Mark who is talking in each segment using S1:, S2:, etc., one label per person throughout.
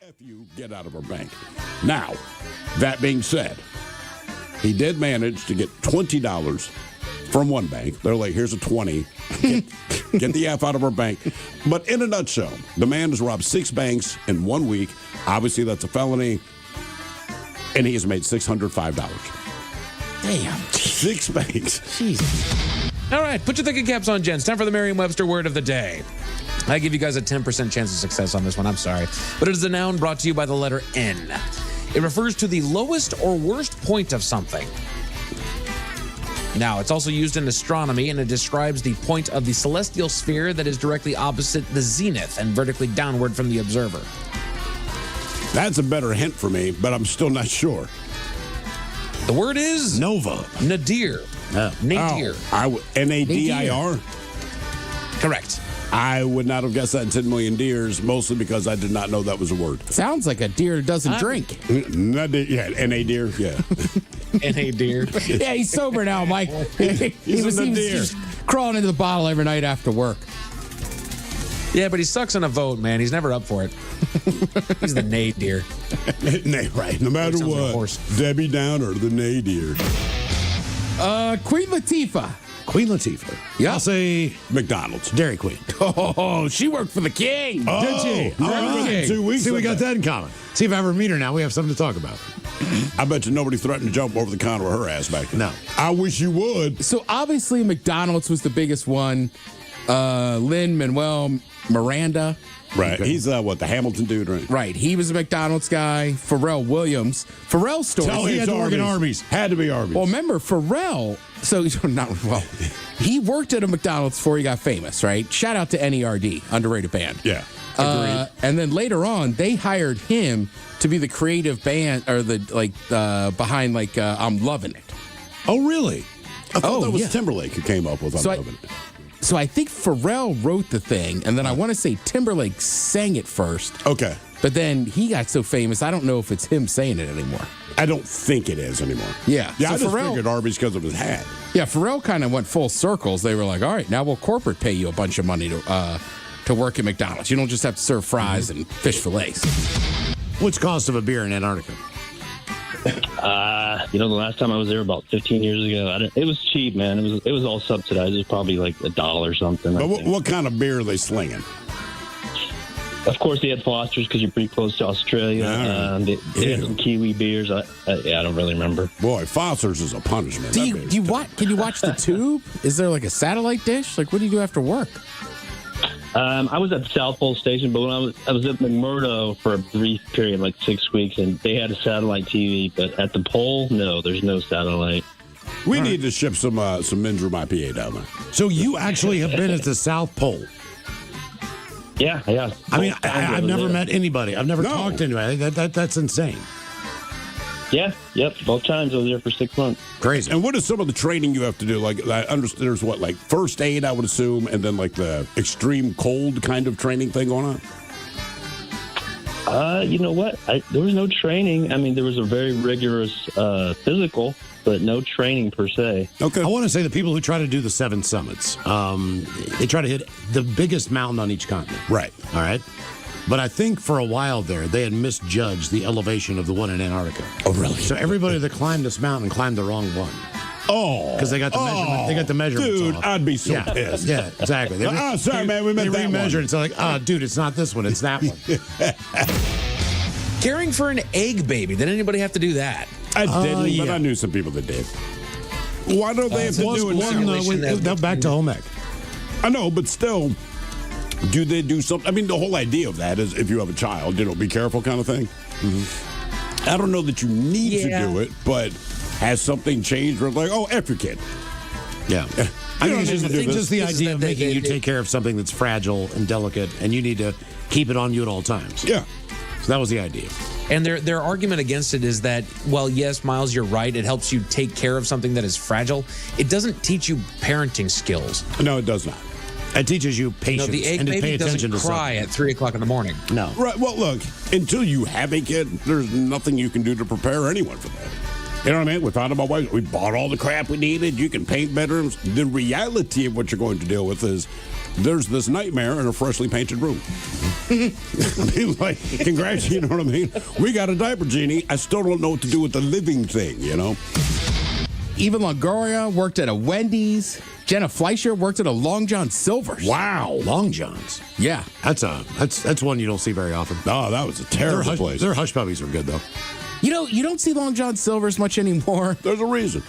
S1: KISW get out of our bank. Now, that being said, he did manage to get $20 from one bank. They're like, here's a 20. Get the F out of our bank. But in a nutshell, the man has robbed 6 banks in 1 week. Obviously, that's a felony. And he has made $605.
S2: Damn.
S1: 6 banks.
S2: Jesus.
S3: All right, put your thinking caps on, gents. Time for the Merriam-Webster word of the day. I give you guys a 10% chance of success on this one. I'm sorry. But it is a noun brought to you by the letter N. It refers to the lowest or worst point of something. Now, it's also used in astronomy, and it describes the point of the celestial sphere that is directly opposite the zenith and vertically downward from the observer.
S1: That's a better hint for me, but I'm still not sure.
S3: The word is
S2: Nova.
S3: nadir. Nadir.
S1: Nadir?
S3: Correct.
S1: I would not have guessed that in 10 million deers, mostly because I did not know that was a word.
S2: Sounds like a deer doesn't drink.
S1: Yeah, N-A-deer, yeah.
S3: Nadir.
S2: Yeah, he's sober now, Mike. he was just crawling into the bottle every night after work.
S3: Yeah, but he sucks on a vote, man. He's never up for it. He's the nadir.
S1: Right, no matter
S3: Sounds like a
S1: what.
S3: horse.
S1: Debbie Downer, the nadir.
S2: Queen Latifah.
S4: Queen Latifah.
S2: Yeah.
S4: I'll say
S1: McDonald's.
S4: Dairy Queen.
S2: Oh, she worked for the king.
S4: Did she?
S1: All right. 2 weeks
S4: See, we
S1: ago.
S4: got that in common. See, if I ever meet her now, we have something to talk about.
S1: I bet you nobody threatened to jump over the counter with her ass back then.
S4: No.
S1: I wish you would.
S2: So obviously McDonald's was the biggest one. Lin-Manuel Miranda.
S1: Right. He's the Hamilton dude, right?
S2: Right. He was a McDonald's guy. Pharrell Williams. Pharrell's story.
S1: Tell
S4: he
S1: it's
S4: had to work at Arby's.
S1: Had to be Arby's.
S2: Well, remember Pharrell. So he worked at a McDonald's before he got famous, right? Shout out to NERD, underrated band.
S1: Yeah. Agreed.
S2: And then later on, they hired him to be the creative band or behind I'm Loving It.
S4: Oh, really?
S1: I thought that was
S2: yeah.
S1: Timberlake who came up with I'm Loving It.
S2: So I think Pharrell wrote the thing, and then I want to say Timberlake sang it first.
S1: Okay.
S2: But then he got so famous, I don't know if it's him saying it anymore.
S1: I don't think it is anymore.
S2: Yeah.
S1: Yeah,
S2: So
S1: I just
S2: Pharrell-
S1: figured Arby's because of his hat.
S2: Yeah, Pharrell kind of went full circles. They were like, all right, now we'll corporate pay you a bunch of money to work at McDonald's. You don't just have to serve fries and fish fillets.
S4: What's the cost of a beer in Antarctica?
S5: The last time I was there about 15 years ago, it was cheap, man. It was all subsidized. It was probably like $1 or something.
S1: But what kind of beer are they slinging?
S5: Of course, they had Foster's because you're pretty close to Australia. They had some Kiwi beers. I don't really remember.
S1: Boy, Foster's is a punishment.
S2: Can you watch the tube? Is there like a satellite dish? Like, what do you do after work?
S5: I was at the South Pole Station, but when I was at McMurdo for a brief period, like 6 weeks, and they had a satellite TV. But at the pole, no, there's no satellite.
S1: We need to ship some Mindrum IPA down there.
S4: So you actually have been at the South Pole.
S5: Yeah.
S4: I mean, I've never met anybody. I've never talked to anybody. That's insane.
S5: Yeah, yep. Both times I was there for 6 months.
S4: Crazy.
S1: And what is some of the training you have to do? Like, I understand there's like first aid, I would assume, and then like the extreme cold kind of training thing going on?
S5: You know what? There was no training. I mean, there was a very rigorous physical, but no training per se.
S1: Okay.
S4: I want to say the people who try to do the 7 summits, they try to hit the biggest mountain on each continent.
S1: Right.
S4: All right. But I think for a while there, they had misjudged the elevation of the one in Antarctica.
S1: Oh, really?
S4: So everybody that climbed this mountain climbed the wrong one.
S1: Oh.
S4: Because they got the measurement. They got the measurements
S1: Dude,
S4: off.
S1: I'd be so pissed.
S4: Yeah, exactly.
S1: Sorry, man, we meant
S4: they
S1: that
S4: remeasured
S1: one.
S4: it. So like, dude, it's not this one, it's that one.
S3: Caring for an egg baby. Did anybody have to do that?
S1: I didn't, but
S4: yeah.
S1: I knew some people that did. Why don't they have to do it?
S4: Back to home ec.
S1: I know, but still, do they do something? I mean, the whole idea of that is if you have a child, be careful kind of thing. Mm-hmm. I don't know that you need to do it, but has something changed where it's like, oh, F your kid?
S4: Yeah. I think it's just the idea of making you
S3: they-
S4: take care of something that's fragile and delicate, and you need to keep it on you at all times.
S1: Yeah.
S4: So that was the idea.
S3: And their argument against it is that, well, yes, Miles, you're right. It helps you take care of something that is fragile. It doesn't teach you parenting skills.
S1: No, it does not.
S4: It teaches you patience
S3: The egg
S4: and to pay
S3: baby
S4: attention
S3: doesn't
S4: to
S3: cry
S4: something.
S3: at 3 o'clock in the morning.
S4: No.
S1: Right. Well, look, until you have a kid, there's nothing you can do to prepare anyone for that. You know what I mean? We found out my wife. We bought all the crap we needed. You can paint bedrooms. The reality of what you're going to deal with is there's this nightmare in a freshly painted room. I mean, like, congrats, you know what I mean? We got a diaper genie. I still don't know what to do with the living thing, you know?
S2: Eva Longoria worked at a Wendy's. Jenna Fleischer worked at a Long John Silver's.
S4: Wow, Long John's.
S2: Yeah.
S4: That's one you don't see very often.
S1: Oh, that was a terrible place.
S4: Their hush puppies are good though.
S2: You don't see Long John Silver's much anymore.
S1: There's a reason.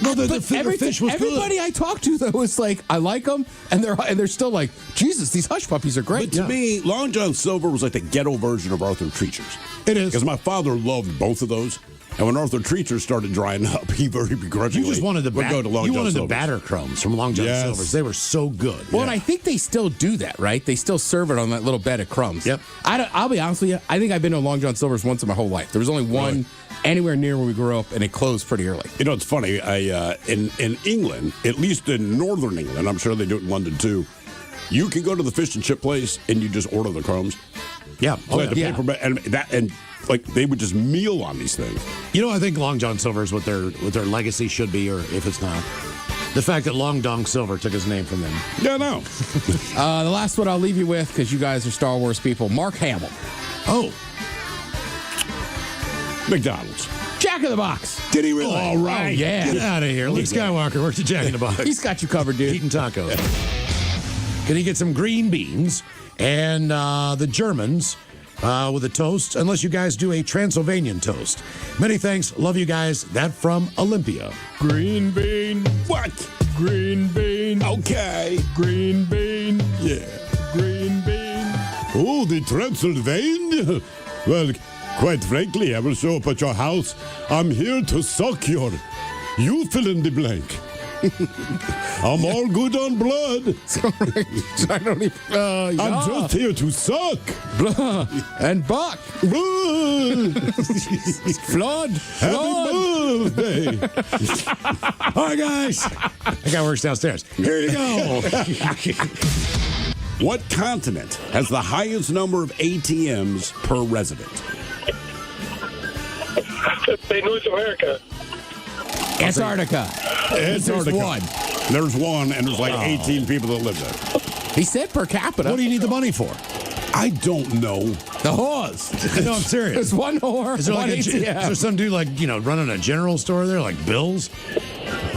S4: No, the fish was
S2: everybody
S4: good.
S2: I talk to though is like, I like them, and they're still like, Jesus, these hush puppies are great.
S1: But to me, Long John Silver was like the ghetto version of Arthur Treacher's.
S4: It is.
S1: Because my father loved both of those. And when Arthur Treacher started drying up, he very begrudgingly
S4: You just wanted the
S1: would go to Long John
S4: the
S1: Silver's.
S4: batter crumbs from Long John
S1: Yes.
S4: Silver's. They were so good.
S2: Well, and I think they still do that, right? They still serve it on that little bed of crumbs.
S4: Yep.
S2: I'll be honest with you. I think I've been to Long John Silver's once in my whole life. There was only one anywhere near where we grew up, and it closed pretty early.
S1: You know, it's funny. In England, at least in northern England, I'm sure they do it in London too. You can go to the fish and chip place and you just order the crumbs.
S4: Yeah.
S1: So like the
S2: yeah.
S1: paper and like they would just meal on these things.
S4: You know, I think Long John Silver is what their legacy should be, or if it's not, the fact that Long Dong Silver took his name from them.
S1: Yeah, no.
S2: The last one I'll leave you with, because you guys are Star Wars people, Mark Hamill.
S4: Oh,
S1: McDonald's.
S2: Jack in the Box.
S1: Did he really?
S4: all right.
S2: Oh, yeah.
S4: Get out of here. Luke Skywalker worked at Jack in the Box.
S2: He's got you covered, dude.
S4: Eating tacos. Can he get some green beans and the Germans with a toast, unless you guys do a Transylvanian toast. Many thanks. Love you guys. That from Olympia.
S1: Green bean. What?
S4: Green bean.
S1: Okay.
S4: Green bean.
S1: Yeah.
S4: Green bean.
S1: Oh, the Transylvania? Well, quite frankly, I will show up at your house. I'm here to suck your... You fill in the blank. I'm all good on blood.
S2: I don't even.
S1: I'm just here to suck.
S2: And Buck. Flood.
S1: Happy birthday.
S4: All right, guys. I got works downstairs. Here you go.
S1: What continent has the highest number of ATMs per resident?
S6: Say North America.
S2: Antarctica. There's one.
S1: There's one, and there's like 18 people that live there.
S2: He said per capita.
S4: What do you need the money for?
S1: I don't know.
S2: The whores.
S4: No, I'm serious.
S2: There's one whore.
S4: Is there,
S2: one
S4: like is
S2: ATM.
S4: there some dude like, running a general store there, like Bill's?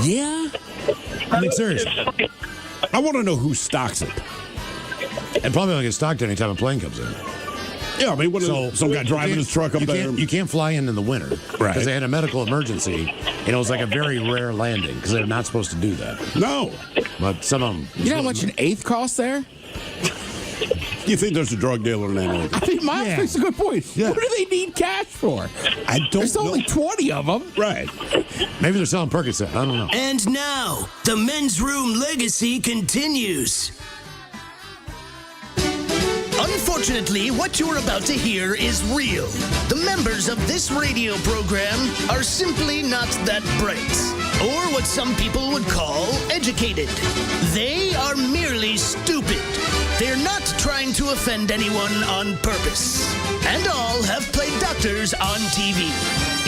S2: Yeah.
S4: I mean, seriously.
S1: I want to know who stocks it.
S4: And probably don't get stocked anytime a plane comes in.
S1: Yeah, I mean, some guy driving his truck up there.
S4: You can't fly in the winter.
S1: Right.
S4: Because they had a medical emergency, and it was like a very rare landing, because they're not supposed to do that.
S1: No.
S4: But some of them...
S2: You know how much an eighth costs there?
S1: You think there's a drug dealer in that?
S2: I think Miles makes a good point.
S4: Yeah.
S2: What do they need cash for?
S1: I don't
S2: There's
S1: know.
S2: only 20 of them.
S1: Right.
S4: Maybe they're selling Percocet. I don't know.
S7: And now, the men's room legacy continues. Unfortunately, what you're about to hear is real. The members of this radio program are simply not that bright, or what some people would call educated. They are merely stupid. They're not trying to offend anyone on purpose. And all have played doctors on TV.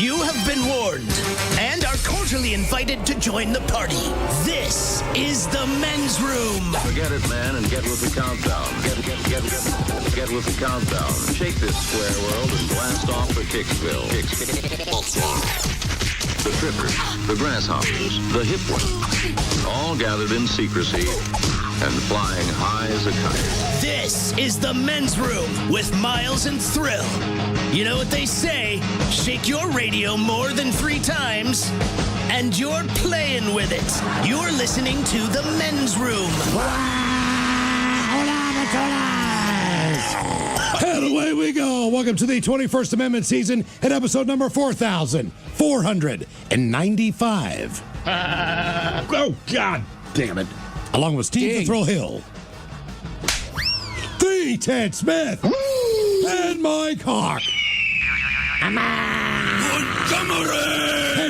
S7: You have been warned and are cordially invited to join the party. This is the men's room.
S8: Forget it, man, and get with the countdown. Get with the countdown. Shake this square world and blast off for Kicksville. The trippers, the grasshoppers, the hip ones, all gathered in secrecy and flying high as a kite.
S7: This is the men's room with Miles and Thrill. You know what they say, shake your radio more than 3 times, and you're playing with it. You're listening to the men's room.
S4: And away we go. Welcome to the 21st Amendment season and episode number 4,495.
S1: Oh, God damn it.
S4: Along with Steve the Thrill Hill, the Ted Smith, and Mike Hawk. And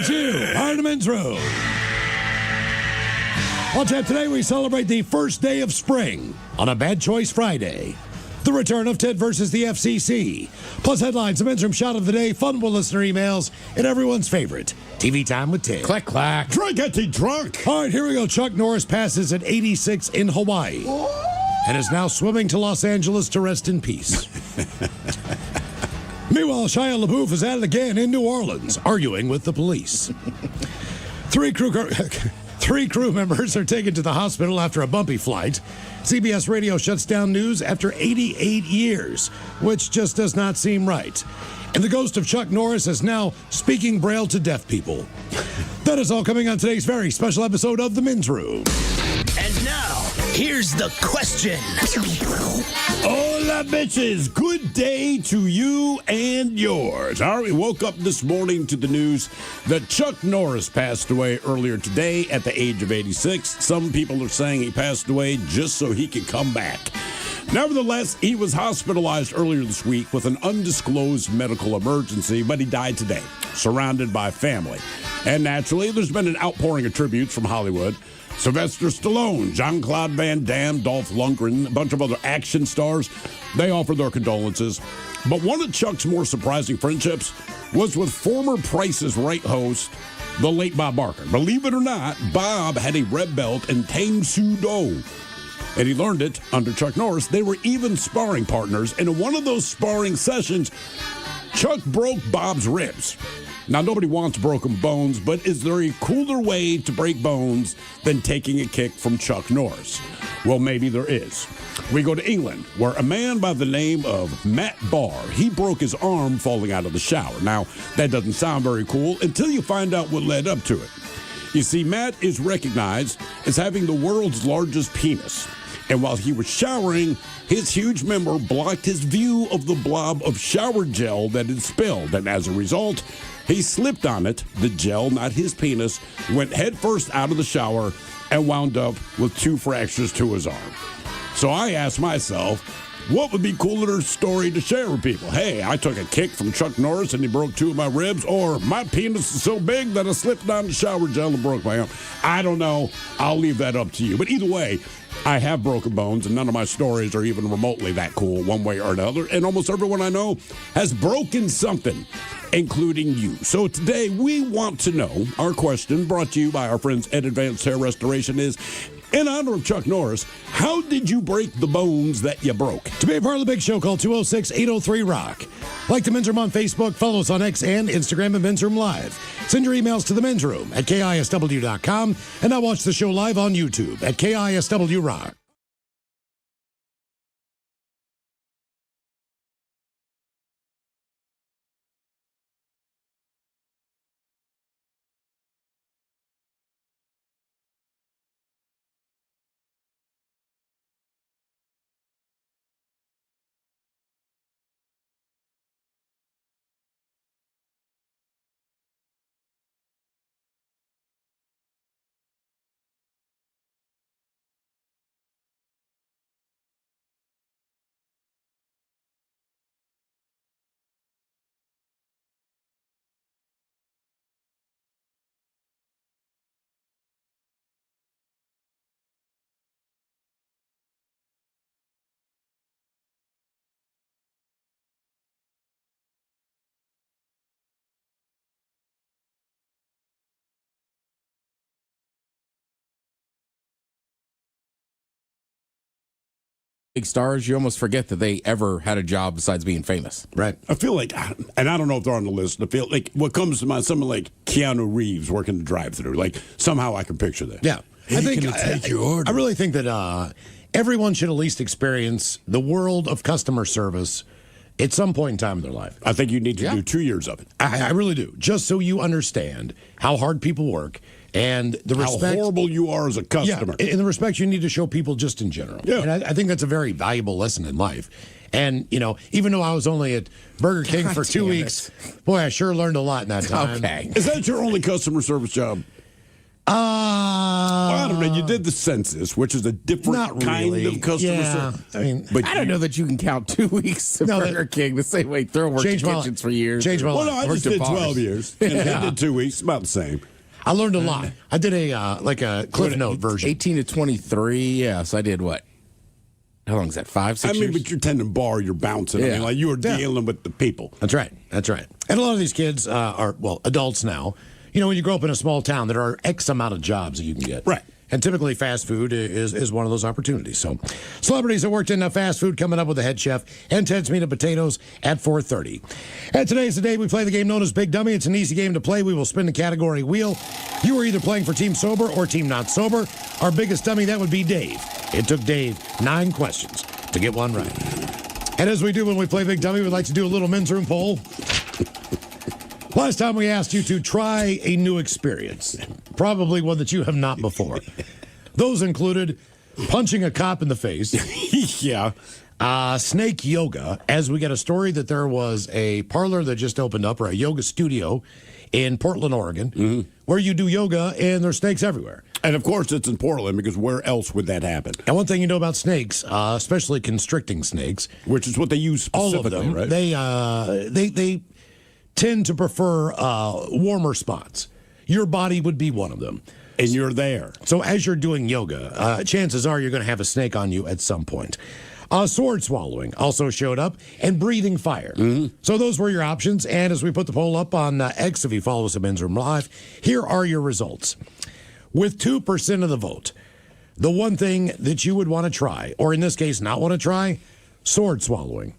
S4: you are the men's room. Well, Chad, today we celebrate the first day of spring on a Bad Choice Friday. the return of Ted versus the FCC, plus headlines, the men's room shot of the day, fun with listener emails, and everyone's favorite, TV Time with Ted.
S2: Clack, clack.
S1: Drunk.
S4: All right, here we go. Chuck Norris passes at 86 in Hawaii and is now swimming to Los Angeles to rest in peace. Meanwhile, Shia LaBeouf is at it again in New Orleans, arguing with the police. Three crew members are taken to the hospital after a bumpy flight. CBS Radio shuts down news after 88 years, which just does not seem right. And the ghost of Chuck Norris is now speaking Braille to deaf people. That is all coming on today's very special episode of The Men's Room.
S7: And now, here's the question.
S1: Hola, bitches. Good day to you and yours. All right, we woke up this morning to the news that Chuck Norris passed away earlier today at the age of 86. Some people are saying he passed away just so he could come back. Nevertheless, he was hospitalized earlier this week with an undisclosed medical emergency, but he died today, surrounded by family. And naturally, there's been an outpouring of tributes from Hollywood. Sylvester Stallone, Jean-Claude Van Damme, Dolph Lundgren, a bunch of other action stars, they offered their condolences. But one of Chuck's more surprising friendships was with former Price is Right host, the late Bob Barker. Believe it or not, Bob had a red belt in Tang Soo Do, and he learned it under Chuck Norris. They were even sparring partners, and in one of those sparring sessions, Chuck broke Bob's ribs. Now, nobody wants broken bones, but is there a cooler way to break bones than taking a kick from Chuck Norris? Well, maybe there is. We go to England, where a man by the name of Matt Barr, he broke his arm falling out of the shower. Now, that doesn't sound very cool until you find out what led up to it. You see, Matt is recognized as having the world's largest penis. And while he was showering, his huge member blocked his view of the blob of shower gel that had spilled. And as a result, he slipped on it. The gel, not his penis, went headfirst out of the shower and wound up with 2 fractures to his arm. So I asked myself, what would be cooler story to share with people? Hey, I took a kick from Chuck Norris and he broke 2 of my ribs, or my penis is so big that I slipped on the shower gel and broke my arm. I don't know. I'll leave that up to you. But either way, I have broken bones, and none of my stories are even remotely that cool one way or another. And almost everyone I know has broken something, including you. So today we want to know, our question brought to you by our friends at Advanced Hair Restoration is, in honor of Chuck Norris, how did you break the bones that you broke?
S4: To be a part of the big show, call 206-803-ROCK. Like the Men's Room on Facebook, follow us on X and Instagram at Men's Room Live. Send your emails to the Men's Room at KISW.com, and now watch the show live on YouTube at KISW Rock.
S2: Big stars, you almost forget that they ever had a job besides being famous.
S4: Right.
S1: I feel like, and I don't know if they're on the list, I feel like what comes to mind, someone like Keanu Reeves working the drive-thru. Like, somehow I can picture that.
S4: Yeah.
S1: Hey,
S4: I think
S1: can I take your order?
S4: I really think that everyone should at least experience the world of customer service at some point in time in their life.
S1: I think you need to do 2 years of it.
S4: I really do. Just so you understand how hard people work and the respect.
S1: How horrible you are as a customer.
S4: Yeah, and the respect you need to show people just in general.
S1: Yeah.
S4: And I think that's a very valuable lesson in life. And, you know, even though I was only at Burger King for 2 weeks, boy, I sure learned a lot in that time.
S2: Okay.
S1: Is that your only customer service job? Well, I don't know. You did the census, which is a different
S4: Not
S1: kind
S4: really.
S1: of customer
S4: Yeah.
S1: service.
S4: I mean,
S1: But
S2: I don't know that you can count 2 weeks of Burger King the same way Thrill worked in
S4: Changed my
S2: kitchens
S4: life.
S2: for years.
S4: Changed my
S1: Well,
S4: life.
S1: no, I
S2: Worked
S1: just
S2: at
S1: did
S2: bars.
S1: 12 years. And I did 2 weeks. About the same.
S4: I learned a lot. I did a Cliff Note version.
S2: 18 to 23, yes, I did what? how long is that? 5, 6
S1: I mean,
S2: years?
S1: but you're tending bar, you're bouncing. I
S2: Yeah.
S1: mean, like you were dealing with the people.
S4: That's right. That's right. And a lot of these kids are, well, adults now. You know, when you grow up in a small town, there are X amount of jobs that you can get.
S1: Right.
S4: And typically fast food is one of those opportunities. So celebrities that worked in fast food coming up with the head chef and Ted's Meat and Potatoes at 4:30. And today's the day we play the game known as Big Dummy. It's an easy game to play. We will spin the category wheel. You are either playing for Team Sober or Team Not Sober. Our biggest dummy, that would be Dave. It took Dave 9 questions to get one right. And as we do when we play Big Dummy, we'd like to do a little men's room poll. Last time we asked you to try a new experience, probably one that you have not before. Those included punching a cop in the face.
S1: Yeah.
S4: Snake yoga, as we get a story that there was a parlor that just opened up, or a yoga studio in Portland, Oregon, where you do yoga and there's snakes everywhere.
S1: And of course, it's in Portland because where else would that happen?
S4: And one thing you know about snakes, especially constricting snakes,
S1: Which is what they use
S4: all
S1: specifically,
S4: of them,
S1: right?
S4: they tend to prefer warmer spots. Your body would be one of them.
S1: And you're there.
S4: So as you're doing yoga, chances are you're going to have a snake on you at some point. Sword swallowing also showed up, and breathing fire. So those were your options. And as we put the poll up on X, if you follow us at Men's Room Live, here are your results. With 2% of the vote, the one thing that you would want to try, or in this case not want to try, sword swallowing.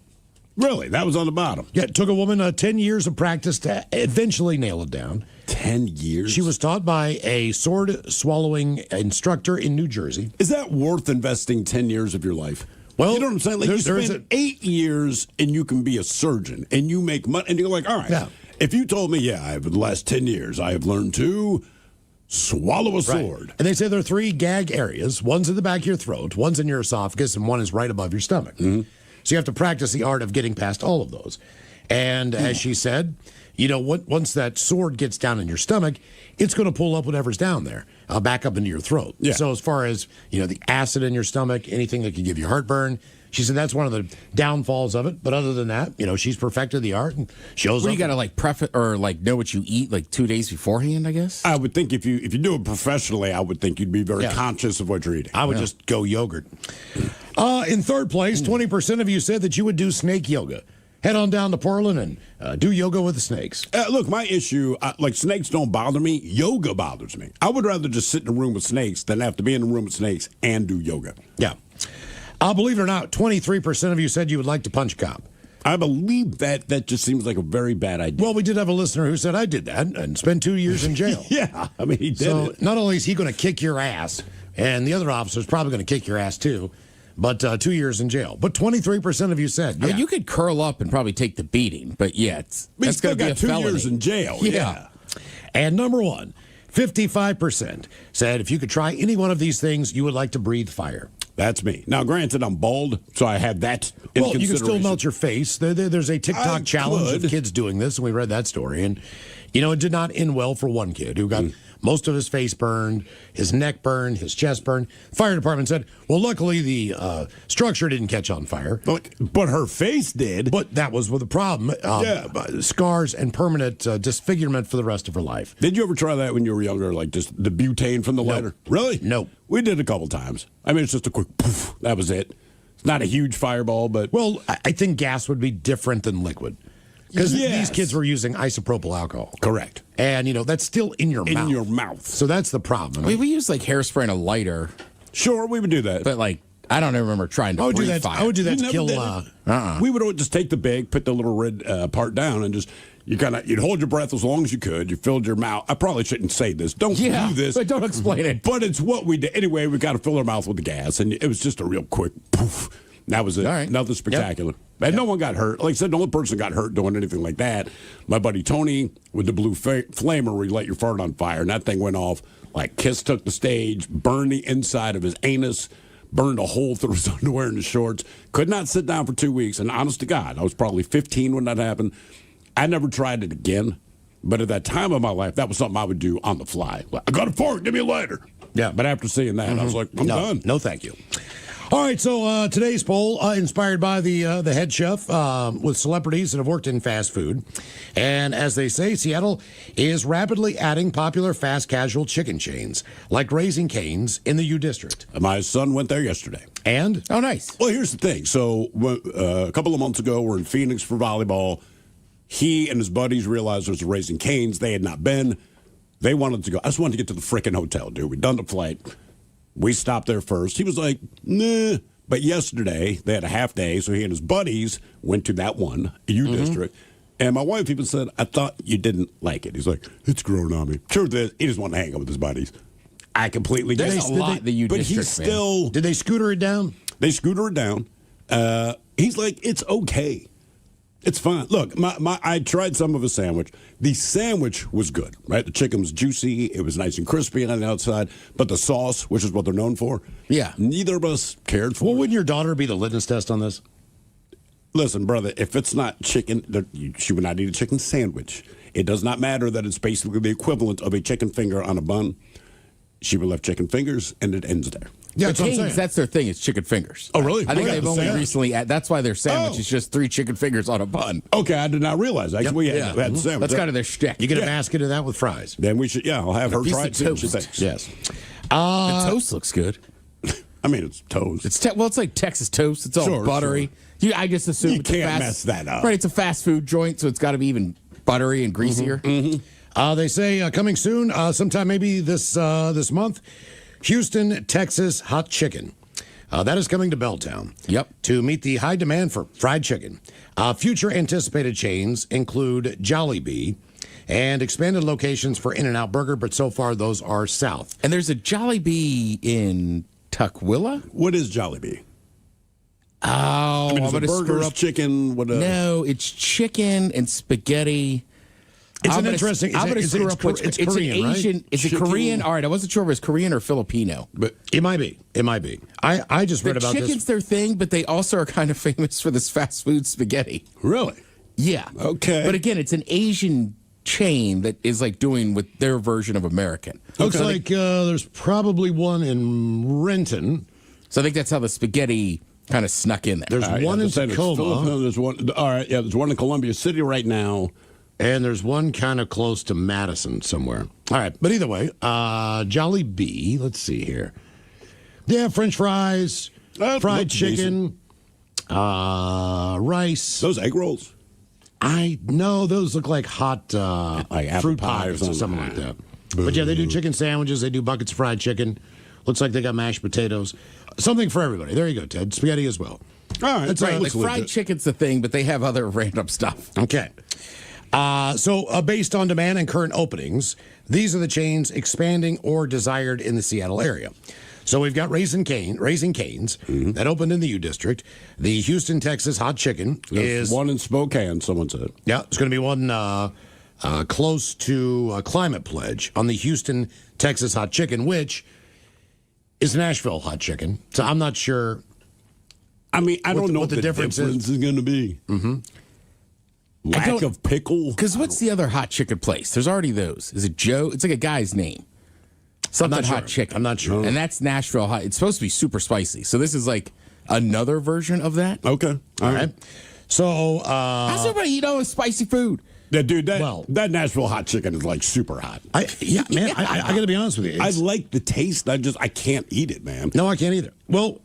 S1: Really? That was on the bottom.
S4: Yeah, it took a woman 10 years of practice to eventually nail it down.
S1: 10 years?
S4: She was taught by a sword swallowing instructor in New Jersey.
S1: Is that worth investing 10 years of your life?
S4: Well,
S1: you know what I'm saying? Like you
S4: there is
S1: spend 8 years and you can be a surgeon and you make money. And you're like, all right,
S4: Yeah.
S1: if you told me, yeah, over the last 10 years, I have learned to swallow a sword.
S4: And they say there are 3 gag areas. One's in the back of your throat, one's in your esophagus, and one is right above your stomach. So you have to practice the art of getting past all of those. And as she said, you know, once that sword gets down in your stomach, it's going to pull up whatever's down there, back up into your throat.
S1: Yeah.
S4: So as far as, you know, the acid in your stomach, anything that could give you heartburn, she said that's one of the downfalls of it. But other than that, you know, she's perfected the art and shows
S2: Well,
S4: up.
S2: you got to like prep it or like know what you eat like 2 days beforehand, I guess.
S1: I would think if you do it professionally, I would think you'd be very conscious of what you're eating.
S4: I would just go yogurt. In third place, 20% of you said that you would do snake yoga. Head on down to Portland and do yoga with the snakes.
S1: Look, my issue, like snakes don't bother me. Yoga bothers me. I would rather just sit in a room with snakes than have to be in a room with snakes and do yoga.
S4: Yeah. Believe it or not, 23% of you said you would like to punch a cop.
S1: I believe that just seems like a very bad idea.
S4: Well, we did have a listener who said, I did that and spent 2 years in jail.
S1: Yeah, I mean, he did
S4: So
S1: it.
S4: not only is he going to kick your ass, and the other officer's probably going to kick your ass too, but 2 years in jail. But 23% of you said,
S2: I mean, you could curl up and probably take the beating, but yeah,
S1: He's
S2: that's
S1: still
S2: going to be
S1: got
S2: a
S1: 2
S2: felony.
S1: years in jail. Yeah.
S4: And number one, 55% said if you could try any one of these things, you would like to breathe fire.
S1: That's me. Now, granted, I'm bald, so I have that in
S4: Well, you can still
S1: consideration.
S4: melt your face. There's a TikTok
S1: I
S4: challenge
S1: could.
S4: of kids doing this, and we read that story. And, you know, it did not end well for one kid who got most of his face burned, his neck burned, his chest burned. Fire department said, well, luckily the structure didn't catch on fire.
S1: But her face did.
S4: But that was the problem. Scars and permanent disfigurement for the rest of her life.
S1: Did you ever try that when you were younger, like just the butane from the lighter? Really?
S4: No.
S1: We did a couple times. I mean, it's just a quick poof. That was it. It's not a huge fireball, but...
S4: Well, I think gas would be different than liquid. Because
S1: Yes.
S4: these kids were using isopropyl alcohol.
S1: Correct.
S4: And, you know, that's still in your mouth.
S1: In your mouth.
S4: So that's the problem.
S2: I mean, we use like hairspray and a lighter,
S1: Sure, we would do that.
S2: but like I don't remember trying to
S4: I would do
S2: breathe
S4: that.
S2: fire.
S4: I would do that
S1: You
S4: to
S1: never
S4: kill.
S1: did it? We would just take the bag, put the little red part down, and just you'd hold your breath as long as you could. You filled your mouth. I probably shouldn't say this. Don't do this.
S2: but don't explain it.
S1: But it's what we did anyway. We got to fill our mouth with the gas, and it was just a real quick poof. That was it.
S2: All right.
S1: Nothing spectacular. And no one got hurt. Like I said, the only person got hurt doing anything like that, my buddy Tony with the blue flamer where you let your fart on fire, and that thing went off. Like Kiss took the stage, burned the inside of his anus, burned a hole through his underwear and his shorts. Could not sit down for 2 weeks. And honest to God, I was probably 15 when that happened. I never tried it again. But at that time of my life, that was something I would do on the fly. Like, I got a fart, give me a lighter.
S4: Yeah.
S1: But after seeing that, I was like, I'm done.
S4: No, thank you. All right, so today's poll inspired by the head chef with celebrities that have worked in fast food. And as they say, Seattle is rapidly adding popular fast casual chicken chains like Raising Cane's in the U District.
S1: My son went there yesterday.
S4: And?
S2: Oh, nice.
S1: Well, here's the thing. So a couple of months ago, we're in Phoenix for volleyball. He and his buddies realized there was a Raising Cane's. They had not been. They wanted to go. I just wanted to get to the frickin' hotel, dude. We'd done the flight. We stopped there first. He was like, nah. But yesterday, they had a half day, so he and his buddies went to that one, U District. And my wife even said, I thought you didn't like it. He's like, it's grown on me. Truth is, he just wanted to hang out with his buddies. I completely get
S2: There's
S1: it.
S2: a lot the U
S1: But
S2: District,
S1: he's still...
S4: Did they scooter it down?
S1: They scooter it down. He's like, it's okay. It's fine. Look, I tried some of his sandwich. The sandwich was good, right? The chicken was juicy. It was nice and crispy on the outside. But the sauce, which is what they're known for,
S2: Yeah.
S1: neither of us cared for.
S4: Well, wouldn't your daughter be the litmus test on this?
S1: Listen, brother, if it's not chicken, she would not eat a chicken sandwich. It does not matter that it's basically the equivalent of a chicken finger on a bun. She would left chicken fingers, and it ends there.
S4: Yeah,
S2: But
S4: that's what I'm
S2: Cane's,
S4: saying.
S2: that's their thing. It's chicken fingers.
S1: Oh, really?
S2: I think
S1: They got
S2: they've
S1: the
S2: only
S1: same.
S2: recently. That's why their sandwich
S1: Oh.
S2: is just 3 chicken fingers on a bun.
S1: Okay, I did not realize. Actually, we had the sandwich.
S2: That's kind of their shtick.
S4: You get a basket of that with fries.
S1: Then we should, I'll have her
S2: piece
S1: try
S2: of
S1: it. See what she
S2: toast.
S1: thinks.
S4: Yes.
S2: The toast looks good.
S1: I mean, it's toast.
S2: It's like Texas toast. It's all
S1: Sure,
S2: buttery. I just assume
S1: You
S2: it's a
S1: can't
S2: fast,
S1: mess that up.
S2: Right, it's a fast food joint, so it's got to be even buttery and greasier.
S4: They say coming soon, sometime maybe this month, Houston, Texas hot chicken. That is coming to Belltown.
S2: Yep.
S4: To meet the high demand for fried chicken. Future anticipated chains include Jollibee and expanded locations for In-N-Out Burger, but so far those are south.
S2: And there's a Jollibee in Tukwila.
S1: What is Jollibee?
S2: Oh,
S1: I mean,
S2: I'm
S1: is
S2: going
S1: it
S2: to screw
S1: burgers,
S2: up.
S1: chicken? What?
S2: No, it's chicken and spaghetti.
S4: It's
S2: I'm
S4: an
S2: gonna-
S4: interesting.
S2: I'm going to screw up.
S4: It's Korean,
S2: an Asian.
S4: right?
S2: Is it
S1: Chicken.
S2: Korean? All right, I wasn't sure if it was Korean or Filipino.
S4: But it might be. It might be. I just
S2: The
S4: read about
S2: chicken's
S4: this.
S2: their thing, but they also are kind of famous for this fast food spaghetti.
S1: Really?
S2: Yeah.
S1: Okay.
S2: But again, it's an Asian chain that is like doing with their version of American.
S4: Looks
S2: So I
S4: like
S2: think-
S4: there's probably one in Renton.
S2: So I think that's how the spaghetti kind of snuck in there.
S4: There's one in Tacoma,
S1: There's one. All right. Yeah. There's one in Columbia City right now.
S4: and there's one kind of close to Madison somewhere. All right, but either way, Jollibee. Let's see here. Yeah, French fries, fried
S1: looks
S4: chicken, rice.
S1: Those egg rolls.
S4: I know those look like hot
S1: Like apple
S4: fruit
S1: pie or
S4: pies or something like
S1: something.
S4: that. But yeah, they do chicken sandwiches. They do buckets of fried chicken. Looks like they got mashed potatoes. Something for everybody. There you go, Ted. Spaghetti as well.
S1: All right.
S4: That's
S2: Right,
S4: right.
S2: like fried chicken's the thing, but they have other random stuff.
S4: Okay. So based on demand and current openings, these are the chains expanding or desired in the Seattle area. So we've got Raising Cane's that opened in the U District. The Houston, Texas hot chicken
S1: There's
S4: is
S1: one in Spokane. Someone said.
S4: Yeah, it's going to be one close to a Climate Pledge on the Houston, Texas hot chicken, which is Nashville hot chicken. So I'm not sure.
S1: I mean, I don't know
S4: what
S1: what
S4: the difference is.
S1: going to be. Mm-hmm. Lack
S2: don't-
S1: of pickle.
S2: Because what's the other hot chicken place? There's already those. Is it Joe? It's like a guy's name. Something
S4: not
S2: hot
S4: sure.
S2: chicken.
S4: I'm not sure.
S2: And that's Nashville hot. It's supposed to be super spicy. So this is like another version of that.
S1: Okay.
S4: All right. So
S2: How's everybody eat all this spicy food?
S1: Yeah, dude,
S4: Well-
S1: that Nashville hot chicken is like super hot.
S4: I got to be honest with you.
S1: I
S4: It's-
S1: like the taste. I can't eat it, man.
S4: No, I can't either. Well,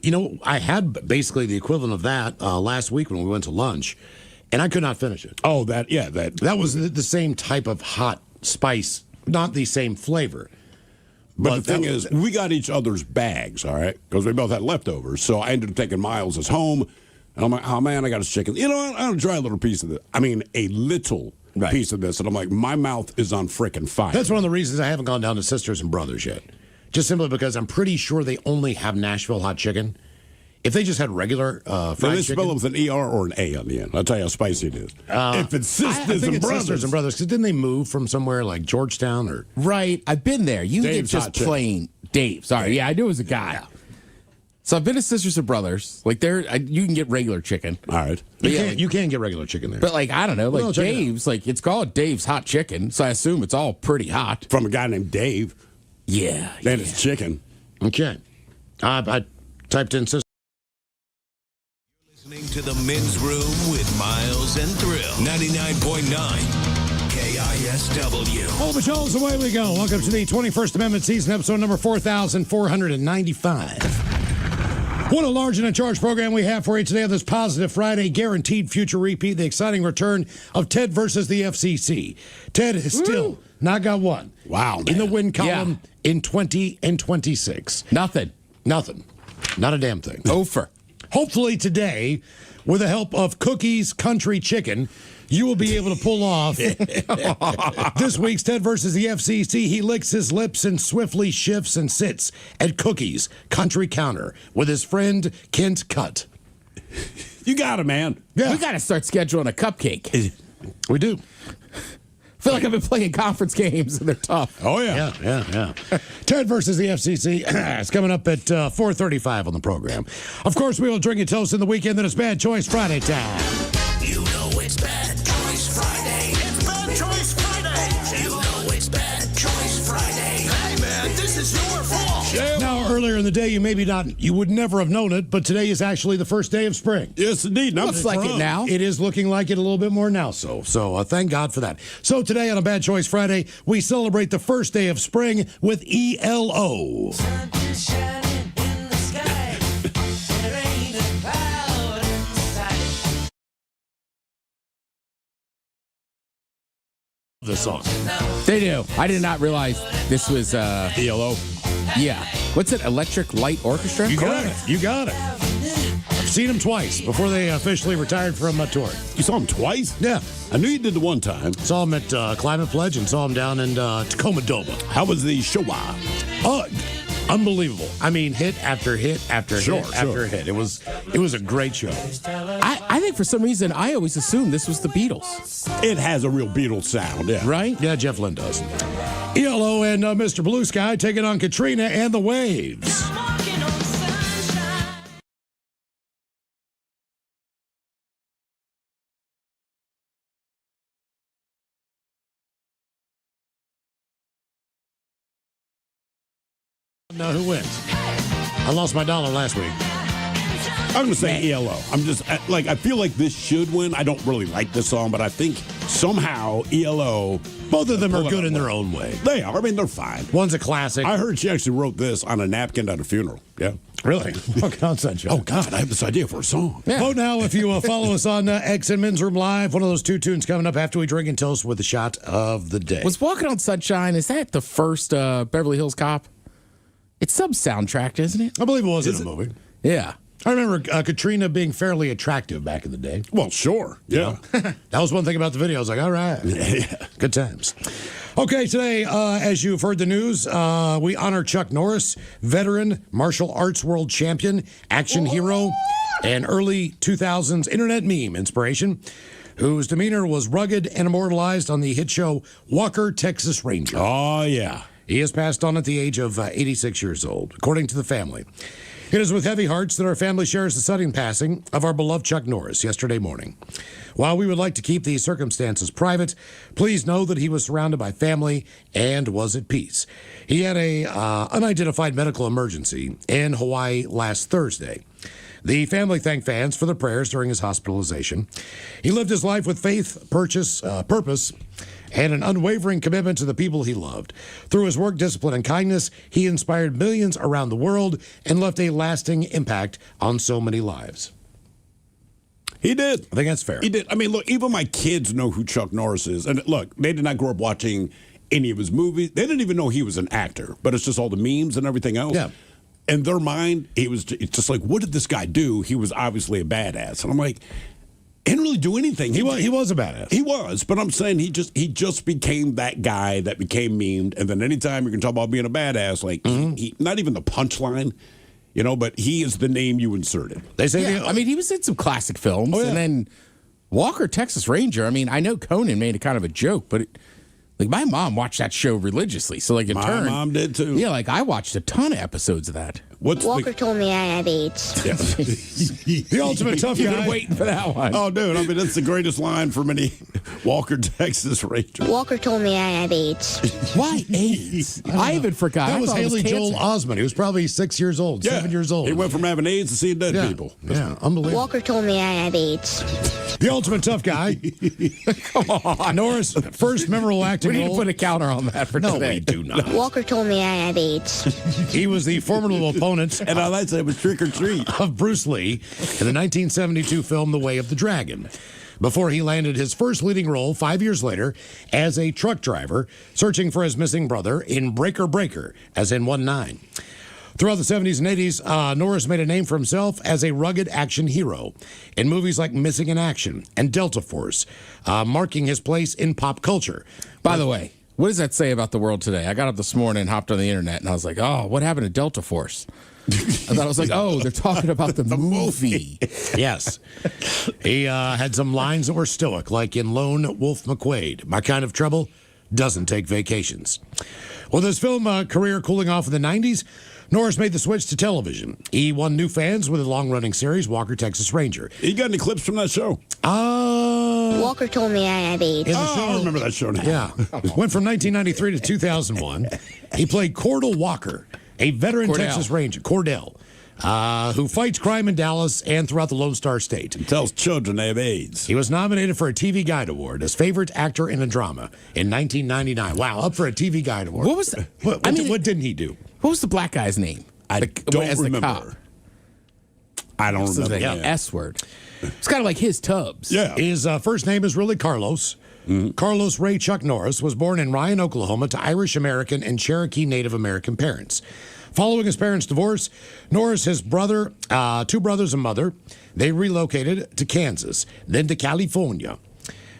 S4: I had basically the equivalent of that last week when we went to lunch, and I could not finish it.
S1: Oh, that.
S4: That was the same type of hot spice, not the same flavor.
S1: But the
S4: that
S1: thing
S4: was-
S1: is, we got each other's bags, all right? Because we both had leftovers. So I ended up taking Miles' home. And I'm like, oh, man, I got his chicken. You know what? I'm going to try a little piece of this. I mean, a little piece of this. And I'm like, my mouth is on frickin' fire.
S4: That's one of the reasons I haven't gone down to Sisters and Brothers yet. Just simply because I'm pretty sure they only have Nashville hot chicken. If they just had regular
S1: Now,
S4: fried
S1: they spell
S4: chicken.
S1: it with an ER or an A on the end. I'll tell you how spicy it is. If it's
S4: I
S1: Sisters
S4: think
S1: and
S4: it's
S1: Brothers.
S4: Sisters and Brothers, because didn't they move from somewhere like Georgetown or?
S2: Right. I've been there. You
S1: Dave's
S2: get
S1: hot
S2: just
S1: chicken.
S2: plain Dave. Sorry. Yeah, I knew it was a guy. So I've been to Sisters and Brothers. Like you can get regular chicken.
S1: All right.
S4: You can't get regular chicken there.
S2: But like, I don't know, like
S4: Well, check it out.
S2: Dave's, like it's called Dave's Hot Chicken. So I assume it's all pretty hot.
S1: From a guy named Dave.
S2: Yeah.
S1: And it's chicken.
S4: Okay. I typed in Sisters.
S9: to the men's room with Miles and Thrill. 99.9 KISW.
S4: Oh, patrols, away we go. Welcome to the 21st Amendment season, episode number 4,495. What a large and in charge program we have for you today on this Positive Friday, guaranteed future repeat, the exciting return of Ted versus the FCC. Ted has still not got one.
S1: Wow,
S4: in the win column in 20 and 26.
S2: Nothing.
S4: Not a damn thing.
S2: Over.
S4: Hopefully today, with the help of Cookies Country Chicken, you will be able to pull off this week's Ted versus the FCC. He licks his lips and swiftly shifts and sits at Cookies Country Counter with his friend Kent Cutt.
S1: You got it, man.
S2: Yeah. We got to start scheduling a cupcake.
S4: We do.
S2: I feel like I've been playing conference games and they're tough.
S1: Oh, yeah.
S4: Yeah. Ted versus the FCC. It's coming up at 4:35 on the program. Of course, we will drink a toast in the weekend that is Bad Choice Friday time.
S9: You know it's Bad Choice Friday. It's Bad Choice Friday. You know it's Bad Choice Friday. Hey, man, this is your fault.
S4: Now, earlier in the day, you would never have known it, but today is actually the first day of spring.
S1: Yes, indeed.
S2: Looks like it now.
S4: It is looking like it a little bit more now, so thank God for that. So today on a Bad Choice Friday, we celebrate the first day of spring with ELO. The song.
S2: They do. I did not realize this was
S1: ELO.
S2: Yeah. What's it? Electric Light Orchestra?
S4: You got it. I've seen them twice before they officially retired from touring.
S1: You saw him twice?
S4: Yeah.
S1: I knew you did the one time.
S4: Saw him at Climate Pledge and saw him down in Tacoma Doba.
S1: How was the show?
S4: Unbelievable. I mean, hit after hit after hit after hit. It was a great show.
S2: I think for some reason I always assumed this was the Beatles.
S1: It has a real Beatles sound, yeah.
S2: Right?
S4: Yeah, Jeff Lynne does. ELO and Mr. Blue Sky taking on Katrina and the Waves. Now, who wins? I lost my dollar last week.
S1: I'm going to say ELO. I'm just, I feel like this should win. I don't really like this song, but I think somehow ELO.
S4: Both of them are good in their own way.
S1: They are. I mean, they're fine.
S4: One's a classic.
S1: I heard she actually wrote this on a napkin at a funeral. Yeah.
S4: Really? Fucking on Sunshine.
S1: Oh, God, I have this idea for a song.
S4: Yeah. Vote now if you follow us on X and Men's Room Live. One of those two tunes coming up after we drink and toast with the shot of the day.
S2: Was Walking on Sunshine, is that the first Beverly Hills Cop? It's sub-soundtracked, isn't it?
S4: I believe it was in a movie.
S2: Yeah.
S4: I remember Katrina being fairly attractive back in the day.
S1: Well, sure. Yeah.
S4: That was one thing about the video. I was like, all right.
S1: Yeah.
S4: Good times. Okay, today, as you've heard the news, we honor Chuck Norris, veteran, martial arts world champion, action hero, and early 2000s internet meme inspiration, whose demeanor was rugged and immortalized on the hit show Walker, Texas Ranger.
S1: Oh, yeah.
S4: He has passed on at the age of 86 years old, according to the family. It is with heavy hearts that our family shares the sudden passing of our beloved Chuck Norris yesterday morning. While we would like to keep these circumstances private, please know that he was surrounded by family and was at peace. He had a unidentified medical emergency in Hawaii last Thursday. The family thanked fans for their prayers during his hospitalization. He lived his life with faith, purpose, and an unwavering commitment to the people he loved. Through his work, discipline, and kindness, he inspired millions around the world and left a lasting impact on so many lives.
S1: He did.
S4: I think that's fair.
S1: He did. I mean, look, even my kids know who Chuck Norris is. And look, they did not grow up watching any of his movies. They didn't even know he was an actor, but it's just all the memes and everything else.
S4: Yeah.
S1: In their mind, it's just like, what did this guy do? He was obviously a badass. And I'm like, he didn't really do anything.
S4: He was a badass.
S1: He was, but I'm saying he just became that guy that became memed. And then anytime you can talk about being a badass, like he not even the punchline, but he is the name you inserted.
S4: They say,
S2: I mean, he was in some classic films, and then Walker, Texas Ranger. I mean, I know Conan made a kind of a joke, but my mom watched that show religiously. So in turn,
S1: my mom did too.
S2: Yeah, I watched a ton of episodes of that.
S10: Walker told me I have AIDS.
S4: The ultimate tough
S2: You've
S4: guy.
S2: been waiting for that one.
S1: Oh, dude, I mean, that's the greatest line from any Walker, Texas Ranger.
S10: Walker told me I have AIDS.
S2: Why AIDS? I even forgot.
S4: That
S2: I
S4: was
S2: thought it
S4: Haley Joel
S2: cancer.
S4: Osment. He was probably 6 years old, 7 years old.
S1: He went from having AIDS to seeing dead people.
S4: Yeah, unbelievable.
S10: Walker told me I have AIDS.
S4: The ultimate tough guy.
S2: Come on.
S4: Norris, first memorable acting
S2: We need to
S4: role.
S2: put a counter on that for
S4: No,
S2: today.
S4: we do not.
S10: Walker told me I have AIDS.
S4: He was the formidable opponent
S1: And I like to say it was trick or treat.
S4: of Bruce Lee in the 1972 film The Way of the Dragon, before he landed his first leading role 5 years later as a truck driver searching for his missing brother in Breaker Breaker, as in 1-9. Throughout the 70s and 80s, Norris made a name for himself as a rugged action hero in movies like Missing in Action and Delta Force, marking his place in pop culture.
S2: By the way, what does that say about the world today? I got up this morning and hopped on the internet, and I was like, oh, what happened to Delta Force? I thought I was like, oh, they're talking about the movie.
S4: Yes. He had some lines that were stoic, like in Lone Wolf McQuade. My kind of trouble doesn't take vacations. With his film career cooling off in the 90s, Norris made the switch to television. He won new fans with a long-running series, Walker, Texas Ranger.
S1: You got any clips from that show?
S10: Walker told me I have AIDS.
S1: I remember that show now.
S4: Yeah. Went from 1993 to 2001. He played Cordell Walker, a veteran
S2: Cordell.
S4: Texas Ranger, Cordell, who fights crime in Dallas and throughout the Lone Star State.
S1: Tells children they have AIDS.
S4: He was nominated for a TV Guide Award as favorite actor in a drama in 1999. Wow, up for a TV Guide Award.
S2: What was the,
S4: What didn't he do?
S2: what was the black guy's name?
S1: I don't
S2: as the
S1: remember.
S2: cop.
S1: I don't
S2: What's his
S1: remember.
S2: name? S word. It's kind of like his Tubbs.
S1: Yeah.
S4: His first name is really Carlos. Carlos Ray Chuck Norris was born in Ryan, Oklahoma, to Irish American and Cherokee Native American parents. Following his parents' divorce, Norris, his brother, two brothers and mother, they relocated to Kansas, then to California.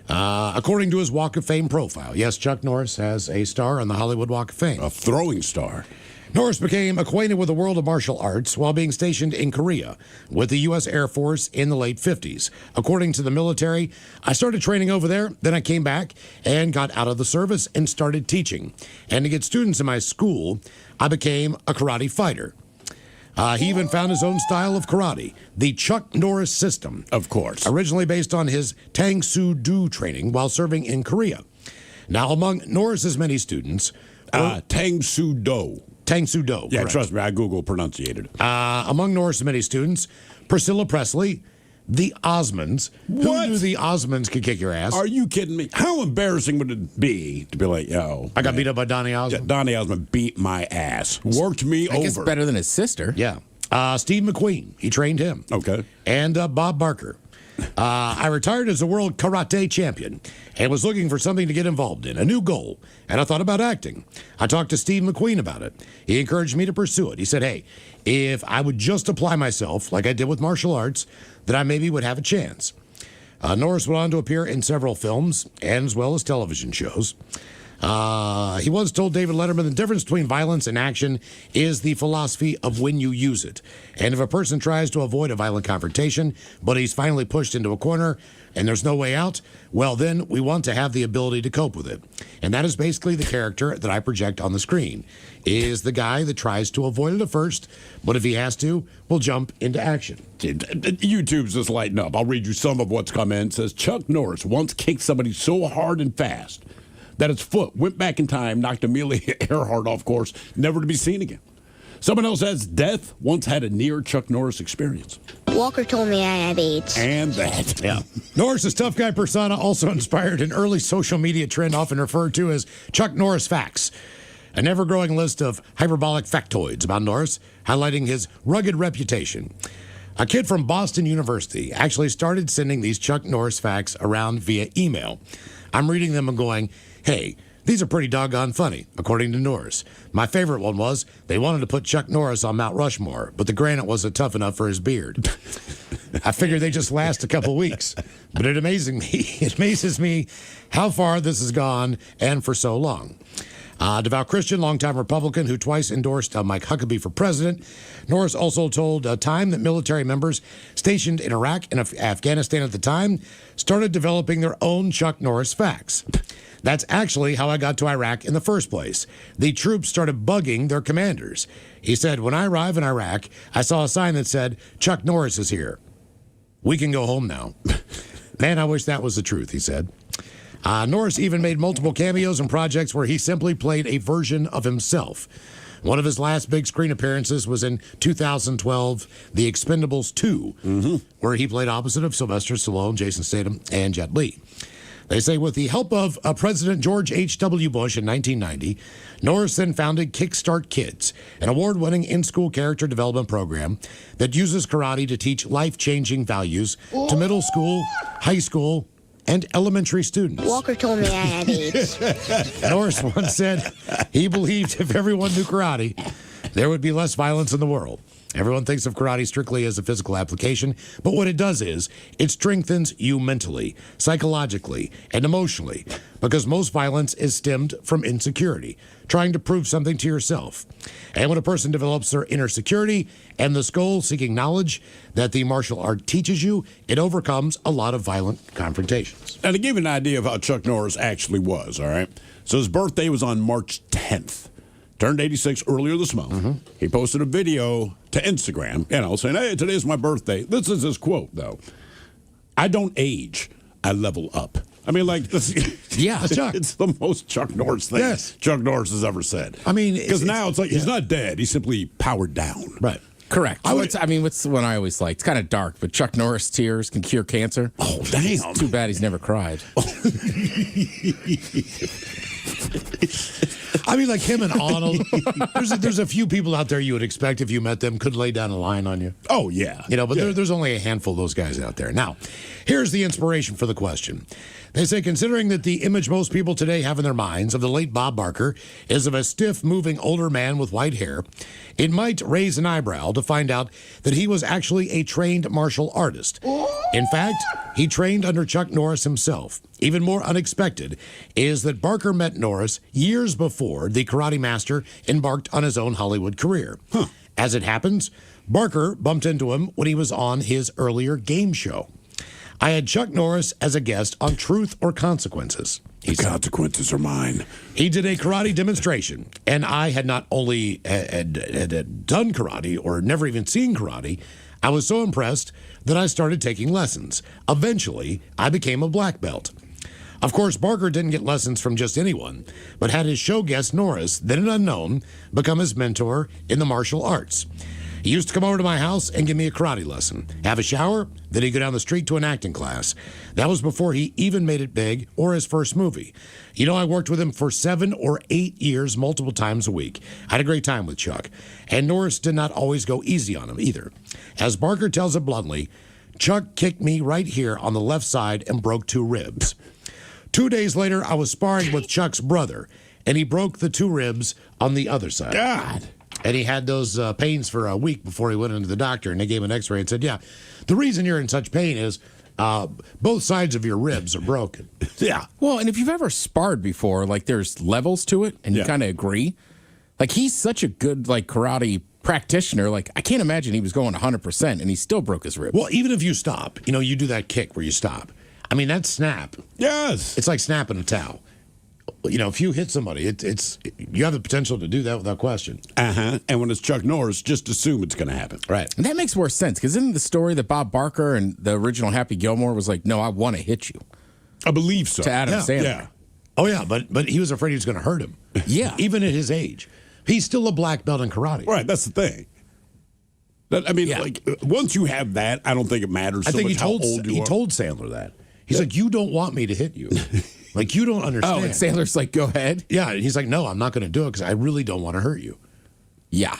S4: According to his Walk of Fame profile, yes, Chuck Norris has a star on the Hollywood Walk of Fame.
S1: A throwing star.
S4: Norris became acquainted with the world of martial arts while being stationed in Korea with the U.S. Air Force in the late 50s. According to the military, I started training over there, then I came back and got out of the service and started teaching. And to get students in my school, I became a karate fighter. He even found his own style of karate, the Chuck Norris system.
S1: Of course.
S4: Originally based on his Tang Soo Do training while serving in Korea. Now, among Norris's many students,
S1: Tang Soo Do.
S4: Tang Soo Do.
S1: Yeah,
S4: correct.
S1: trust me, I Google pronunciated it.
S4: Among Norris' many students, Priscilla Presley, the Osmonds.
S1: What?
S4: Who knew the Osmonds could kick your ass?
S1: Are you kidding me? How embarrassing would it be to be like, yo,
S4: I got beat up by Donny Osmond.
S1: Donny Osmond beat my ass. Worked me
S2: I guess
S1: over.
S2: better than his sister.
S4: Yeah. Steve McQueen, he trained him.
S1: Okay.
S4: And Bob Barker. I retired as a world karate champion and was looking for something to get involved in, a new goal. And I thought about acting. I talked to Steve McQueen about it. He encouraged me to pursue it. He said, hey, if I would just apply myself like I did with martial arts, then I maybe would have a chance. Norris went on to appear in several films and as well as television shows. He once told David Letterman the difference between violence and action is the philosophy of when you use it. And if a person tries to avoid a violent confrontation, but he's finally pushed into a corner and there's no way out, well, then we want to have the ability to cope with it. And that is basically the character that I project on the screen, is the guy that tries to avoid it at first, but if he has to, will jump into action.
S1: YouTube's just lighting up. I'll read you some of what's come in. It says, Chuck Norris once kicked somebody so hard and fast that his foot went back in time, knocked Amelia Earhart off course, never to be seen again. Someone else has Death once had a near Chuck Norris experience.
S10: Walker told me I have AIDS.
S1: And that.
S4: Yeah. Norris's tough guy persona also inspired an early social media trend often referred to as Chuck Norris facts, an ever-growing list of hyperbolic factoids about Norris, highlighting his rugged reputation. A kid from Boston University actually started sending these Chuck Norris facts around via email. I'm reading them and going, hey, these are pretty doggone funny, according to Norris. My favorite one was, they wanted to put Chuck Norris on Mount Rushmore, but the granite wasn't tough enough for his beard. I figured they just last a couple weeks. But it amazes me how far this has gone and for so long. Devout Christian, longtime Republican who twice endorsed Mike Huckabee for president. Norris also told Time that military members stationed in Iraq and Afghanistan at the time started developing their own Chuck Norris facts. That's actually how I got to Iraq in the first place. The troops started bugging their commanders. He said, when I arrived in Iraq, I saw a sign that said, Chuck Norris is here. We can go home now. Man, I wish that was the truth, he said. Norris even made multiple cameos in projects where he simply played a version of himself. One of his last big screen appearances was in 2012, The Expendables 2, where he played opposite of Sylvester Stallone, Jason Statham, and Jet Li. They say with the help of President George H.W. Bush in 1990, Norris then founded Kickstart Kids, an award-winning in-school character development program that uses karate to teach life-changing values to middle school, high school, and elementary students.
S10: Walker told me I had AIDS.
S4: Norris once said he believed if everyone knew karate, there would be less violence in the world. Everyone thinks of karate strictly as a physical application, but what it does is it strengthens you mentally, psychologically, and emotionally, because most violence is stemmed from insecurity, trying to prove something to yourself. And when a person develops their inner security and the goal-seeking knowledge that the martial art teaches you, it overcomes a lot of violent confrontations.
S1: Now, to give you an idea of how Chuck Norris actually was, all right? So his birthday was on March 10th. Turned 86 earlier this month. He posted a video to Instagram, saying, hey, today's my birthday. This is his quote, though. I don't age, I level up. I mean, like, this,
S4: Chuck.
S1: It's the most Chuck Norris thing Chuck Norris has ever said.
S4: I mean,
S1: because now it's like he's not dead. He's simply powered down.
S4: Right.
S2: Correct. What's the one I always liked? It's kind of dark, but Chuck Norris tears can cure cancer.
S1: Oh, damn.
S2: It's too bad he's never cried.
S4: I mean, like him and Arnold. There's a few people out there you would expect if you met them could lay down a line on you.
S1: Oh, yeah.
S4: But there's only a handful of those guys out there. Now, here's the inspiration for the question. They say, considering that the image most people today have in their minds of the late Bob Barker is of a stiff, moving older man with white hair, it might raise an eyebrow to find out that he was actually a trained martial artist. In fact, he trained under Chuck Norris himself. Even more unexpected is that Barker met Norris years before the karate master embarked on his own Hollywood career. As it happens, Barker bumped into him when he was on his earlier game show. I had Chuck Norris as a guest on Truth or Consequences.
S1: The consequences are mine.
S4: He did a karate demonstration, and I had not only had done karate or never even seen karate, I was so impressed that I started taking lessons. Eventually, I became a black belt. Of course, Barker didn't get lessons from just anyone, but had his show guest Norris, then an unknown, become his mentor in the martial arts. He used to come over to my house and give me a karate lesson, have a shower, then he'd go down the street to an acting class. That was before he even made it big or his first movie. I worked with him for 7 or 8 years, multiple times a week. I had a great time with Chuck. And Norris did not always go easy on him either. As Barker tells it bluntly, Chuck kicked me right here on the left side and broke 2 ribs. 2 days later, I was sparring with Chuck's brother, and he broke the 2 ribs on the other side.
S1: God.
S4: And he had those pains for a week before he went into the doctor, and they gave him an x-ray and said, yeah, the reason you're in such pain is both sides of your ribs are broken.
S1: Yeah.
S2: Well, and if you've ever sparred before, like there's levels to it, and you kind of agree. Like he's such a good karate practitioner. Like I can't imagine he was going 100%, and he still broke his ribs.
S4: Well, even if you stop, you do that kick where you stop. I mean, that snap.
S1: Yes.
S4: It's like snapping a towel. If you hit somebody, it's you have the potential to do that without question.
S1: And when it's Chuck Norris, just assume it's going to happen.
S4: Right.
S2: And that makes more sense because in the story that Bob Barker and the original Happy Gilmore was like, no, I want to hit you.
S1: I believe so.
S2: To Adam Sandler.
S1: Yeah.
S4: Oh, yeah, but he was afraid he was going to hurt him.
S2: Yeah.
S4: Even at his age. He's still a black belt in karate.
S1: Right, that's the thing. Once you have that, I don't think it matters so much how old you are.
S4: He told Sandler that. He's like, you don't want me to hit you. Like, you don't understand.
S2: Oh, and Sandler's like, go ahead.
S4: Yeah, he's like, no, I'm not going to do it because I really don't want to hurt you.
S2: Yeah.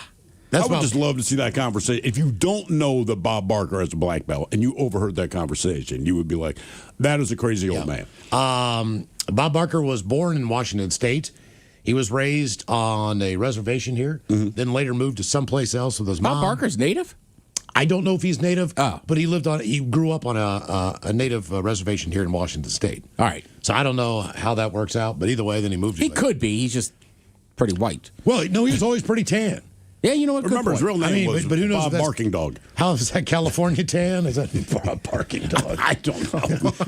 S1: I would just love to see that conversation. If you don't know that Bob Barker has a black belt and you overheard that conversation, you would be like, that is a crazy old man.
S4: Bob Barker was born in Washington State. He was raised on a reservation here, then later moved to someplace else with his mom.
S2: Bob Barker's native?
S4: I don't know if he's native, but he grew up on a native reservation here in Washington State.
S2: All right.
S4: So I don't know how that works out, but either way, then he moved.
S2: He could be. He's just pretty white.
S4: Well, no, he was always pretty tan.
S2: Yeah, you know what?
S1: Remember, his real name was
S4: but who knows
S1: Bob
S4: if that's-
S1: Barking Dog.
S4: How is that California tan? Is that Bob Barking Dog?
S1: I don't know.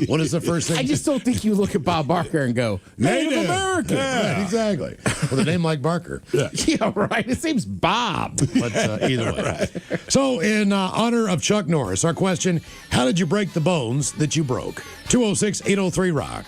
S4: What is the first thing?
S2: I just don't think you look at Bob Barker and go, Native American.
S4: Yeah, right, exactly. With a name like Barker.
S2: Yeah, right. His name's Bob.
S4: But either way. Right. So, in honor of Chuck Norris, our question, how did you break the bones that you broke? 206-803-ROCK.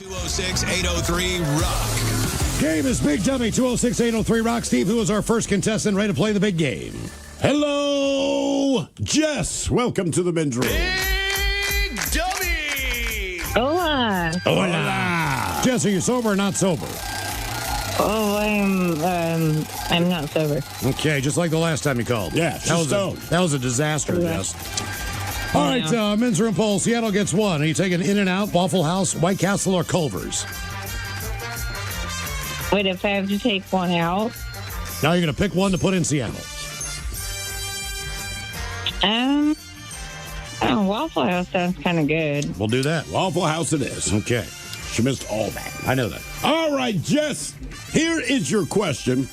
S9: $206-803-ROCK.
S4: Game is Big Dummy, 206-803-ROCK. Steve, who is our first contestant ready to play the big game?
S1: Hello, Jess. Welcome to the men's room.
S9: Big Dummy!
S10: Hola.
S4: Hola. Jess, are you sober or not sober?
S10: Oh, I'm not sober.
S4: Okay, just like the last time you called.
S1: Yeah,
S4: that was a disaster,
S10: Yeah.
S4: Jess. All right, men's room poll. Seattle gets one. Are you taking In-N-Out, Waffle House, White Castle, or Culver's?
S10: Wait, if I have to take one out?
S4: Now you're going to pick one to put in Seattle.
S10: Waffle House sounds kind of good.
S4: We'll do that.
S1: Waffle House it is.
S4: Okay.
S1: She missed all that.
S4: I know that.
S1: All right, Jess, here is your question.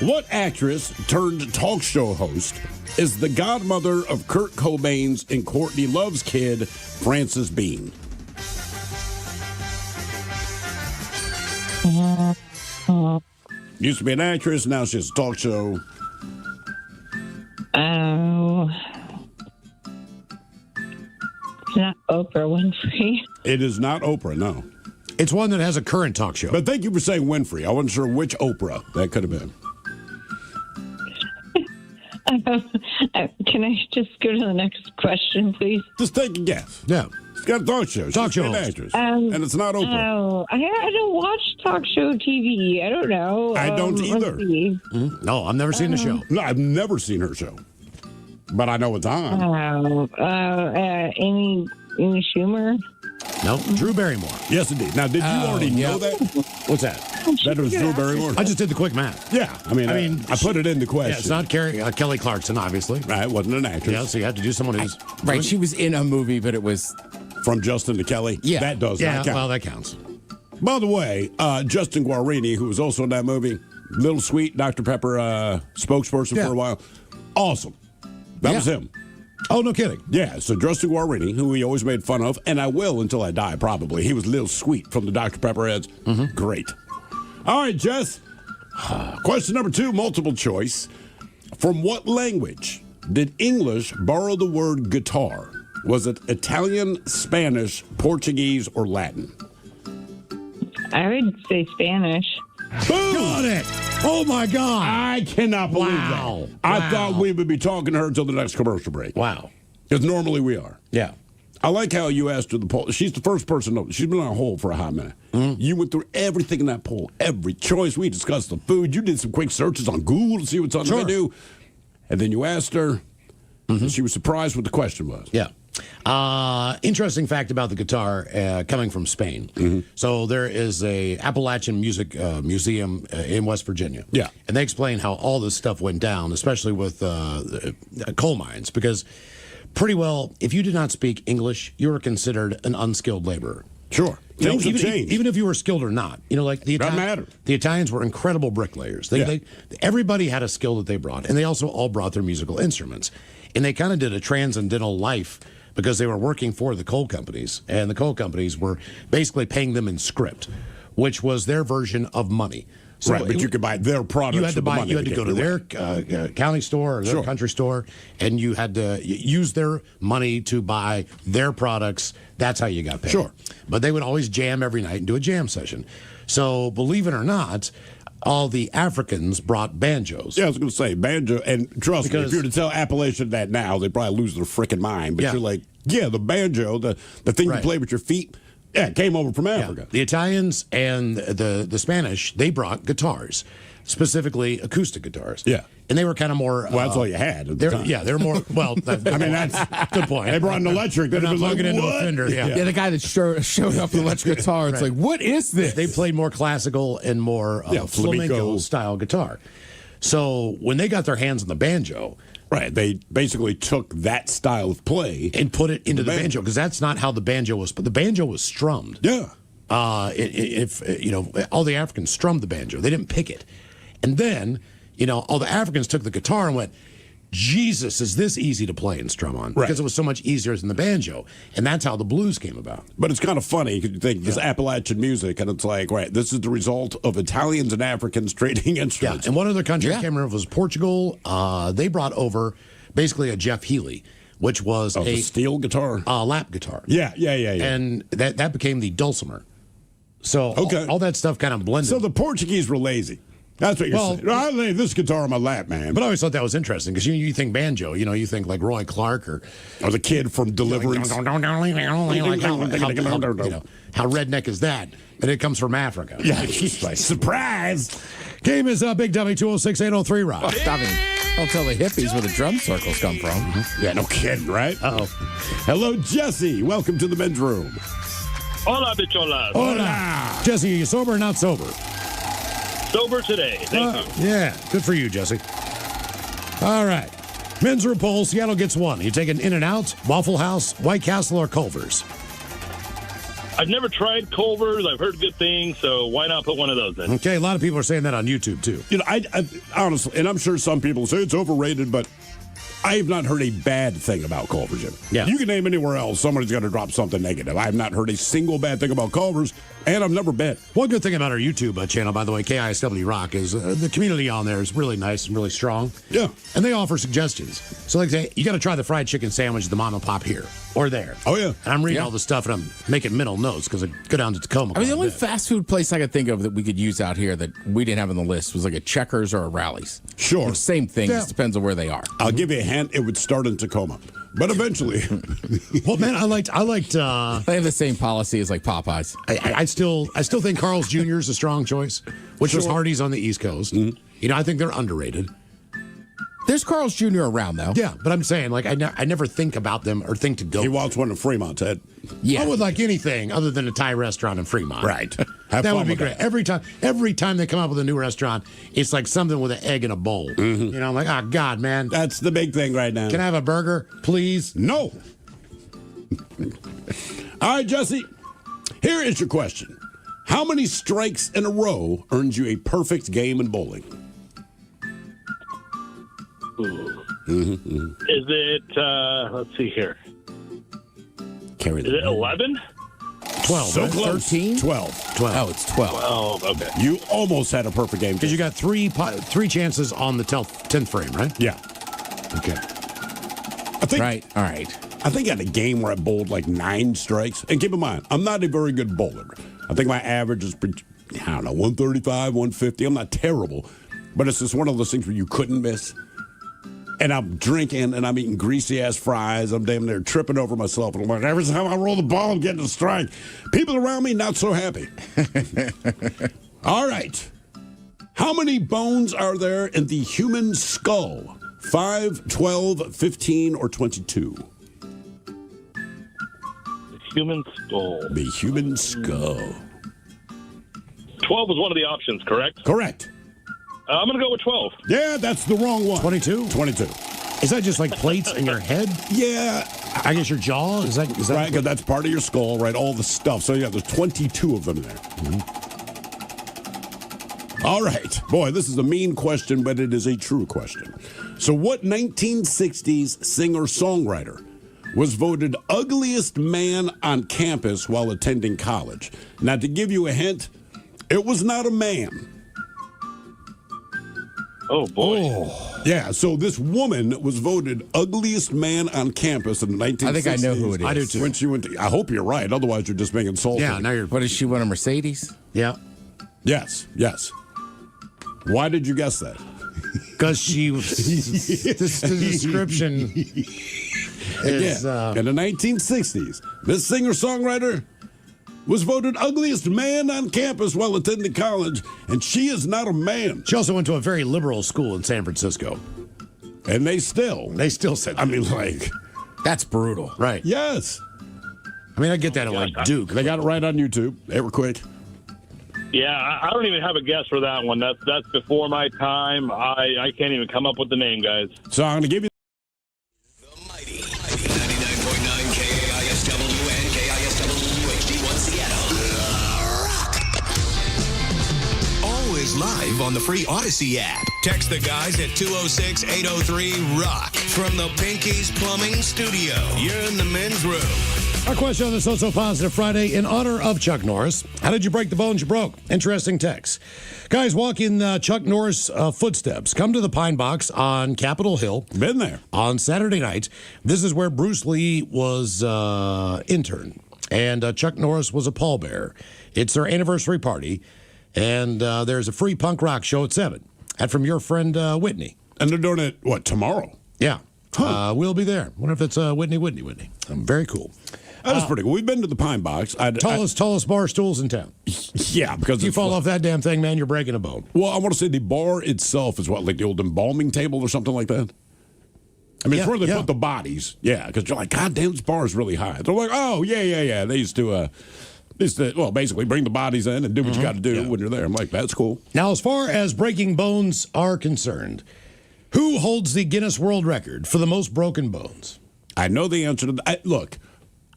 S1: What actress turned talk show host is the godmother of Kurt Cobain's and Courtney Love's kid, Frances Bean? Used to be an actress, now she's a talk show.
S10: Oh. It's not Oprah Winfrey.
S1: It is not Oprah, no.
S4: It's one that has a current talk show.
S1: But thank you for saying Winfrey. I wasn't sure which Oprah that could have been.
S10: Can I just go to the next question, please?
S1: Just take a guess.
S4: Yeah.
S1: She's got a talk show.
S4: Talk
S1: She's
S4: show
S1: an
S4: host.
S1: actress. And it's not Oprah.
S10: Oh, I don't watch talk show TV. I don't know.
S1: I don't either.
S10: Let's see.
S4: No, I've never seen the show.
S1: No, I've never seen her show. But I know it's on.
S10: Amy Schumer.
S4: Nope. Drew Barrymore.
S1: Yes, indeed. Now, did you already know that?
S4: What's that?
S1: That it was Drew Barrymore?
S4: I just did the quick math.
S1: Yeah. I mean, I put it in the question.
S4: Yeah, it's not Kelly Clarkson, obviously.
S1: Right, it wasn't an actress.
S4: Yeah, so you have to do someone who's...
S2: Right, she was in a movie, but it was...
S1: From Justin to Kelly?
S2: Yeah.
S1: That does
S4: Yeah,
S1: not count.
S4: well, that counts.
S1: By the way, Justin Guarini, who was also in that movie, Little Sweet, Dr. Pepper spokesperson for a while. Awesome. That was him.
S4: Oh, no kidding.
S1: Yeah, so Justin Guarini, who we always made fun of, and I will until I die, probably. He was Little Sweet from the Dr. Pepper ads. Mm-hmm. Great. All right, Jess. Question number 2, multiple choice. From what language did English borrow the word guitar? Was it Italian, Spanish, Portuguese, or Latin?
S10: I would say Spanish.
S1: Boom!
S4: Got it. Oh, my God.
S1: I cannot believe
S4: Wow.
S1: that. I thought we would be talking to her until the next commercial break.
S4: Wow.
S1: Because normally we are.
S4: Yeah.
S1: I like how you asked her the poll. She's the first person to know. She's been on hold for a hot minute.
S4: Mm-hmm.
S1: You went through everything in that poll, every choice. We discussed the food. You did some quick searches on Google to see what's on the menu. And then you asked her, and she was surprised what the question was.
S4: Yeah. Interesting fact about the guitar coming from Spain. So there is a Appalachian Music Museum in West Virginia.
S1: Yeah.
S4: And they explain how all this stuff went down, especially with coal mines, because pretty well, if you did not speak English, you were considered an unskilled laborer.
S1: Sure. Things have
S4: even,
S1: changed.
S4: even if you were skilled or not. Like the
S1: Doesn't matter.
S4: The Italians were incredible bricklayers. Everybody had a skill that they brought, and they also all brought their musical instruments. And they kind of did a transcendental life because they were working for the coal companies, and the coal companies were basically paying them in script, which was their version of money. So
S1: right, but you could buy their products.
S4: You had to
S1: for the money
S4: You had to go to their county store or their country store, and you had to use their money to buy their products. That's how you got paid.
S1: Sure.
S4: But they would always jam every night and do a jam session. So believe it or not, all the Africans brought banjos.
S1: Yeah, I was going to say banjo, and trust me, if you were to tell Appalachian that now, they'd probably lose their freaking mind. But you're like, yeah, the banjo, the thing you play with your feet. Yeah, it came over from Africa.
S4: The Italians and the Spanish, they brought guitars, specifically acoustic guitars.
S1: Yeah.
S4: And they were kind of more...
S1: Well, that's all you had at the time.
S4: Yeah, they're more... Well,
S1: I mean, that's
S4: a good point.
S1: They brought an electric.
S4: They're not
S1: like,
S4: plugging into a
S1: what?
S4: Fender.
S2: Yeah, the guy that showed up with electric guitar, it's like, what is this?
S4: They played more classical and more flamenco-style guitar. So when they got their hands on the banjo...
S1: Right, they basically took that style of play
S4: and put it into the banjo, because that's not how the banjo was. But the banjo was strummed.
S1: Yeah.
S4: If all the Africans strummed the banjo, they didn't pick it. And then, all the Africans took the guitar and went, Jesus, is this easy to play and strum on? Because it was so much easier than the banjo. And that's how the blues came about.
S1: But it's kind of funny because you think this Appalachian music, and it's like, right, this is the result of Italians and Africans trading instruments.
S4: Yeah, and one other country, I can't remember if it was Portugal, they brought over basically a Jeff Healey, which was
S1: a steel guitar?
S4: Lap guitar.
S1: Yeah.
S4: And that became the dulcimer. So all that stuff kind of blended.
S1: So the Portuguese were lazy. That's what you're saying. I lay this guitar on my lap, man.
S4: But I always thought that was interesting because you think banjo, you think like Roy Clark or
S1: the kid from Deliverance.
S4: Like, how redneck is that? And it comes from Africa.
S1: Yeah, surprise.
S4: Game is Big Dummy 206-803 Rock.
S2: Don't tell the hippies where the drum circles come from.
S1: Yeah, no kidding, right?
S4: Uh-oh.
S1: Hello, Jesse. Welcome to the men's room.
S6: Hola, bicholas.
S4: Hola. Jesse, are you sober or not sober?
S6: Sober today. Thank you.
S4: Yeah, good for you, Jesse. All right. Men's room poll, Seattle gets one. You taking In-N-Out, Waffle House, White Castle, or Culver's?
S6: I've never tried Culver's. I've heard good things, so why not put one of those in?
S4: Okay, a lot of people are saying that on YouTube, too.
S1: I honestly, and I'm sure some people say it's overrated, but I have not heard a bad thing about Culver's yet.
S4: Yeah.
S1: You can name anywhere else, somebody's going to drop something negative. I have not heard a single bad thing about Culver's, and I've never been.
S4: One good thing about our YouTube channel, by the way, KISW Rock, is the community on there is really nice and really strong.
S1: Yeah.
S4: And they offer suggestions. So, like, say, you got to try the fried chicken sandwich at the mom and pop here or there.
S1: Oh, yeah.
S4: And I'm reading all the stuff, and I'm making mental notes because I go down to Tacoma.
S2: I mean, the only fast food place I could think of that we could use out here that we didn't have on the list was like a Checkers or a Rally's.
S1: Sure.
S2: Same thing.
S4: Yeah.
S2: Just depends on where they are.
S1: I'll give you a hint. It would start in Tacoma. But eventually.
S4: Well, man, I liked.
S2: They have the same policy as like Popeyes.
S4: I still think Carl's Jr. is a strong choice, which was Hardee's on the East Coast. Mm-hmm. I think they're underrated.
S2: There's Carl's Jr. around, though.
S4: Yeah, but I'm saying, like, I never think about them or think to go.
S1: He wants one in Fremont, Ted.
S2: Yeah.
S4: I would like anything other than a Thai restaurant in Fremont.
S1: Right.
S4: That would be great. Every time they come up with a new restaurant, it's like something with an egg in a bowl.
S1: Mm-hmm.
S4: I'm like, oh, God, man.
S1: That's the big thing right now.
S4: Can I have a burger, please?
S1: No. All right, Jesse. Here is your question. How many strikes in a row earns you a perfect game in bowling?
S6: Is it, let's see here.
S1: Carry
S6: Is it 11?
S4: 12.
S1: So
S4: right?
S1: close.
S2: 13?
S1: 12.
S2: Oh, it's 12.
S6: Oh, okay.
S1: You almost had a perfect game.
S4: Because you got three chances on the 10th frame, right?
S1: Yeah.
S4: Okay.
S1: I think,
S2: Right. All right.
S1: I think I had a game where I bowled like 9 strikes. And keep in mind, I'm not a very good bowler. I think my average is, 135, 150. I'm not terrible. But it's just one of those things where you couldn't miss. And I'm drinking and I'm eating greasy ass fries. I'm damn near tripping over myself. And I'm like, every time I roll the ball, I'm getting a strike. People around me, not so happy. All right. How many bones are there in the human skull? 5, 12, 15, or 22?
S6: human skull.
S1: The human skull.
S6: 12 was one of the options, correct?
S1: Correct.
S6: I'm going to go with 12.
S1: Yeah, that's the wrong one.
S4: 22?
S1: 22.
S4: Is that just like plates in your head?
S1: Yeah.
S4: I guess your jaw? Is that
S1: Right, because that's part of your skull, right? All the stuff. So, yeah, there's 22 of them there. All right. Boy, this is a mean question, but it is a true question. So, what 1960s singer-songwriter was voted ugliest man on campus while attending college? Now, to give you a hint, it was not a man.
S6: Oh, boy.
S1: Yeah, so this woman was voted ugliest man on campus in the 1960s.
S2: I think I know who it is.
S4: I do too.
S1: When she went to, I hope you're right. Otherwise, you're just being insulted.
S4: Yeah, now you're.
S2: What is she? Want a Mercedes?
S4: Yeah.
S1: Yes, yes. Why did you guess that?
S4: Because she was. the description is.
S1: In the 1960s, this singer-songwriter was voted ugliest man on campus while attending college, and she is not a man.
S4: She also went to a very liberal school in San Francisco.
S1: And they still
S4: said,
S1: I mean, like,
S2: That's brutal.
S4: right.
S1: yes.
S4: I mean, I get that at like Duke.
S1: They got it right on YouTube. They were quick.
S6: Yeah, I don't even have a guess for that one. That's before my time. I can't even come up with the name, guys.
S1: So I'm going to give you.
S9: The mighty 99.9 KISW and KISW HD1 Seattle. Always live on the free Odyssey app. Text the guys at 206-803-ROCK from the Pinky's Plumbing Studio. You're in the men's room.
S4: Our question on the So Positive Friday in honor of Chuck Norris. How did you break the bones you broke? Interesting text. Guys, walk in Chuck Norris footsteps. Come to the Pine Box on Capitol Hill.
S1: Been there.
S4: On Saturday night. This is where Bruce Lee was intern. And Chuck Norris was a pallbearer. It's their anniversary party. And there's a free punk rock show at 7. And from your friend Whitney.
S1: And they're doing it, what, tomorrow?
S4: Yeah. We'll be there. Wonder if it's Whitney. Very cool.
S1: That was pretty cool. We've been to the Pine Box.
S4: Tallest bar stools in town.
S1: Yeah, because
S4: If you fall off that damn thing, man, you're breaking a bone.
S1: Well, I want to say the bar itself is what, like the old embalming table or something like that? I mean, it's where they put the bodies. Yeah, because you're like, God damn, this bar is really high. They're like, oh, yeah. They used to, basically bring the bodies in and do what you got to do when you're there. I'm like, that's cool.
S4: Now, as far as breaking bones are concerned, who holds the Guinness World Record for the most broken bones?
S1: I know the answer to that. Look,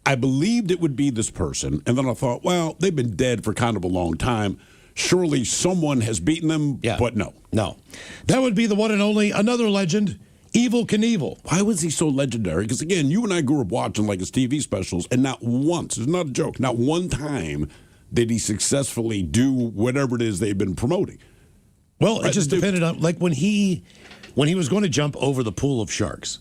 S1: I believed it would be this person, and then I thought, well, they've been dead for kind of a long time. Surely someone has beaten them, but no.
S4: No. That would be the one and only, another legend, Evel Knievel.
S1: Why was he so legendary? Because, again, you and I grew up watching like his TV specials, and not once, it's not a joke, not one time did he successfully do whatever it is they've been promoting.
S4: Well, it just depended on, like when he was going to jump over the pool of sharks,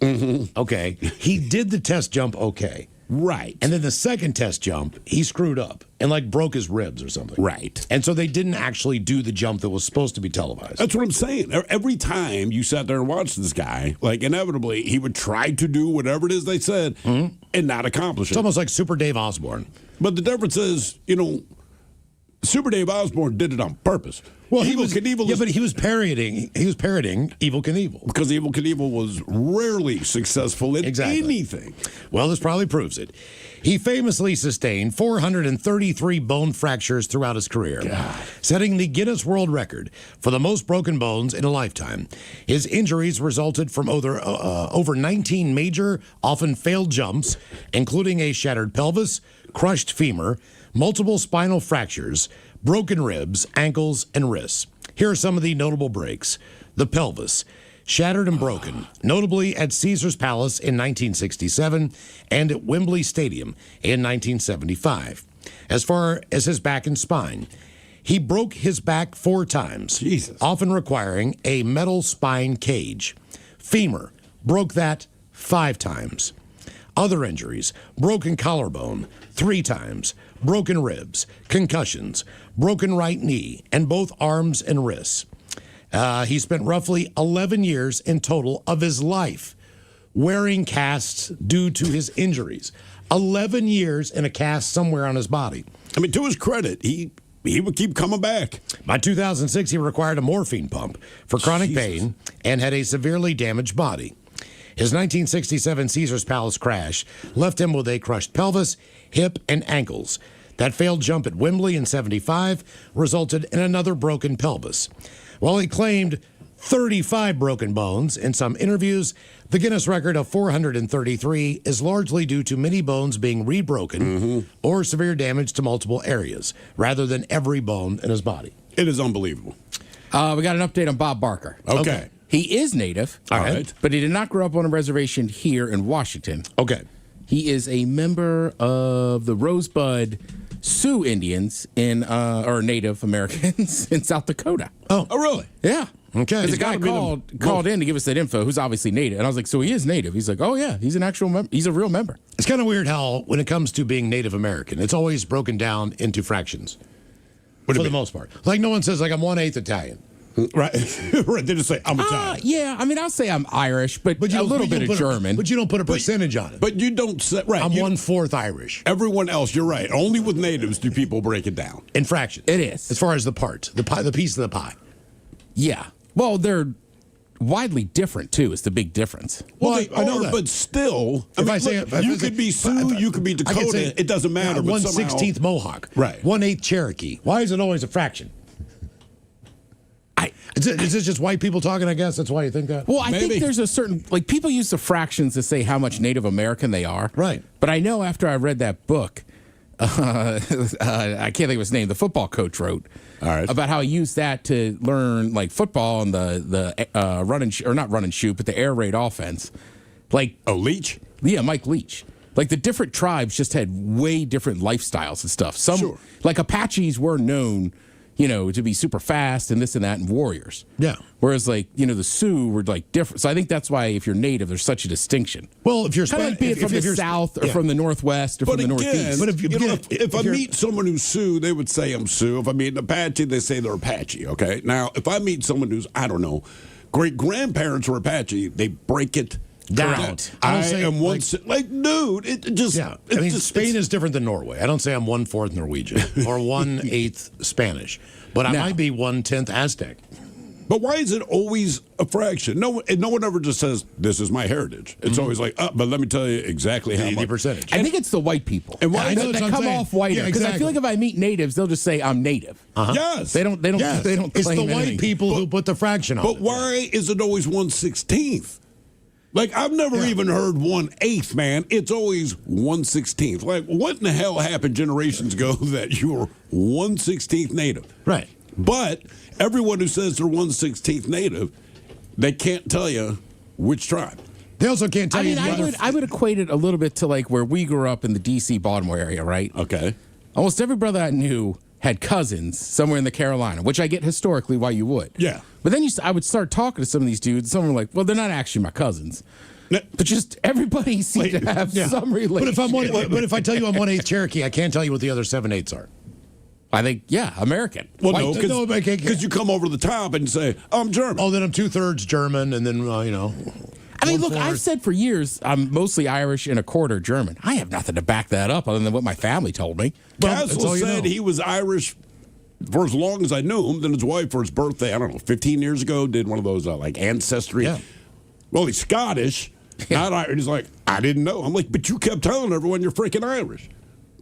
S4: okay, he did the test jump okay.
S1: Right.
S4: And then the second test jump, he screwed up and like broke his ribs or something.
S1: Right.
S4: And so they didn't actually do the jump that was supposed to be televised.
S1: That's what I'm saying. Every time you sat there and watched this guy, like inevitably he would try to do whatever it is they said and not accomplish it.
S4: It's almost like Super Dave Osborne.
S1: But the difference is, Super Dave Osborne did it on purpose.
S4: Well,
S1: Evel Knievel
S4: but he was parodying Evel Knievel.
S1: Because Evel Knievel was rarely successful in anything.
S4: Well, this probably proves it. He famously sustained 433 bone fractures throughout his career, setting the Guinness World Record for the most broken bones in a lifetime. His injuries resulted from over 19 major, often failed jumps, including a shattered pelvis, crushed femur, multiple spinal fractures, broken ribs, ankles, and wrists. Here are some of the notable breaks. The pelvis, shattered and broken, notably at Caesar's Palace in 1967 and at Wembley Stadium in 1975. As far as his back and spine, he broke his back 4 times, often requiring a metal spine cage. Femur, broke that 5 times. Other injuries, broken collarbone 3 times, broken ribs, concussions, broken right knee, and both arms and wrists. He spent roughly 11 years in total of his life wearing casts due to his injuries. 11 years in a cast somewhere on his body.
S1: I mean, to his credit, he would keep coming back.
S4: By 2006, he required a morphine pump for chronic pain and had a severely damaged body. His 1967 Caesars Palace crash left him with a crushed pelvis, hip, and ankles. That failed jump at Wembley in 75 resulted in another broken pelvis. While he claimed 35 broken bones in some interviews, the Guinness record of 433 is largely due to many bones being rebroken or severe damage to multiple areas, rather than every bone in his body.
S1: It is unbelievable.
S2: We got an update on Bob Barker.
S1: Okay.
S2: He is native,
S1: All right.
S2: but he did not grow up on a reservation here in Washington.
S1: Okay.
S2: He is a member of the Rosebud Sioux Indians or Native Americans in South Dakota.
S1: Oh, really?
S2: Yeah.
S4: Okay.
S2: There's a
S1: He's
S2: guy
S1: gotta be
S2: called in to give us that info who's obviously native. And I was like, so he is native? He's like, oh, yeah, he's an actual member. He's a real member.
S4: It's kind of weird how, when it comes to being Native American, it's always broken down into fractions. For the most part. Like, no one says, like, I'm 1/8 Italian.
S1: Right. Right. They just say, I'm Italian.
S2: Yeah, I mean, I'll say I'm Irish, but
S4: you
S2: a little bit of German.
S4: But you don't put a percentage on it.
S1: But you don't say, right.
S4: I'm 1/4 Irish.
S1: Everyone else, you're right. Only with natives do people break it down.
S4: In fractions.
S2: It is.
S4: As far as the part, the piece of the pie.
S2: Yeah. Well, they're widely different, too, is the big difference.
S1: Well,
S4: I know that.
S1: But still,
S4: you
S1: could be Sioux, you could be Dakota. It doesn't matter. But
S4: 1/16 Mohawk.
S1: Right.
S4: 1/8 Cherokee. Why is it always a fraction? Is this just white people talking, I guess? That's why you think that?
S2: Well, I think there's a certain, like, people use the fractions to say how much Native American they are.
S4: Right.
S2: But I know after I read that book, I can't think of his name, the football coach wrote.
S1: All right.
S2: About how he used that to learn, like, football and the run and or not run and shoot, but the air raid offense. Like,
S1: Leach?
S2: Yeah, Mike Leach. Like, the different tribes just had way different lifestyles and stuff. Some, like, Apaches were known, to be super fast and this and that, and warriors.
S4: Yeah.
S2: Whereas, like, the Sioux were, like, different. So I think that's why if you're native, there's such a distinction.
S4: Well, if you're
S2: kind of like being from the South or from the Northwest or from the Northeast.
S1: But if I meet someone who's Sioux, they would say I'm Sioux. If I meet an Apache, they say they're Apache, okay? Now, if I meet someone who's, I don't know, great-grandparents were Apache, they break it down. I am one, dude, it just...
S4: Yeah, I mean, Spain is different than Norway. I don't say I'm 1/4 Norwegian or 1/8 Spanish, but I might be 1/10 Aztec.
S1: But why is it always a fraction? No one ever just says, this is my heritage. It's always like, but let me tell you exactly how much.
S4: The percentage.
S2: I think it's the white people.
S1: And why
S2: that come off whiter. Because I feel like if I meet natives, they'll just say, I'm native.
S1: Yes.
S2: They don't
S4: It's
S2: claim
S4: the white
S2: anything.
S4: people who put the fraction on
S1: But why is it always 1/16? Like, I've never even heard 1/8, man. It's always 1/16. Like, what in the hell happened generations ago that you were 1/16 native?
S4: Right.
S1: But everyone who says they're 1/16 native, they can't tell you which tribe.
S4: They also can't tell you.
S2: I would equate it a little bit to like where we grew up in the D.C. Baltimore area, right?
S1: Okay.
S2: Almost every brother I knew had cousins somewhere in the Carolina, which I get historically why you would.
S1: Yeah.
S2: But then I would start talking to some of these dudes. Some were like, well, they're not actually my cousins. But just everybody seems to have some relation.
S4: But if I tell you I'm 1/8 Cherokee, I can't tell you what the other 7/8 are.
S2: I think, American.
S1: Well, no, because you come over the top and say, I'm German.
S4: Oh, then I'm 2/3 German, and then,
S2: I mean, look, I've said for years I'm mostly Irish and 1/4 German. I have nothing to back that up other than what my family told me.
S1: Caswell said he was Irish for as long as I knew him. Then his wife, for his birthday, I don't know, 15 years ago, did one of those ancestry.
S4: Yeah.
S1: Well, he's Scottish, not Irish. He's like, I didn't know. I'm like, but you kept telling everyone you're freaking Irish.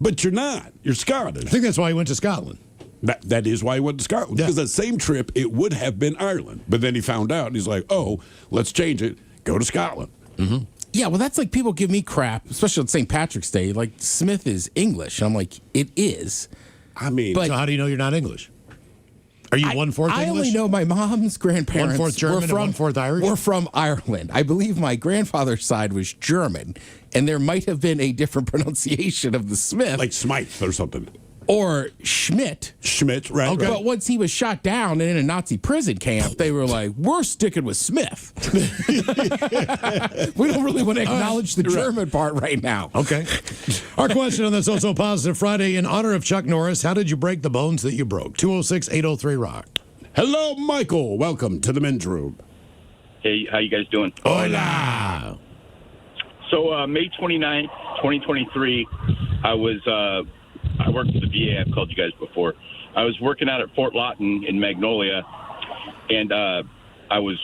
S1: But you're not. You're Scottish.
S4: I think that's why he went to Scotland.
S1: That is why he went to Scotland.
S4: Yeah.
S1: Because that same trip, it would have been Ireland. But then he found out, and he's like, oh, let's change it. Go to Scotland.
S4: Mm-hmm.
S2: Yeah, well, that's like people give me crap, especially on St. Patrick's Day. Like, Smith is English. I'm like, it is.
S1: I mean,
S2: but
S4: so how do you know you're not English? Are you 1/4 English?
S2: I only know my mom's grandparents
S4: 1/4 German and 1/4 Irish?
S2: were from Ireland. I believe my grandfather's side was German, and there might have been a different pronunciation of the Smith.
S1: like Smythe or something.
S2: Or Schmidt.
S1: Schmidt, right?
S4: Okay.
S2: But once he was shot down and in a Nazi prison camp, they were like, we're sticking with Smith. We don't really want to acknowledge the German part right now.
S4: Okay. Our question on this Also Positive Friday, in honor of Chuck Norris, how did you break the bones that you broke? 206-803-ROCK.
S1: Hello, Michael. Welcome to the men's room.
S11: Hey, how you guys doing?
S4: Hola.
S11: So May 29th, 2023, I worked for the VA. I've called you guys before. I was working out at Fort Lawton in Magnolia, and I was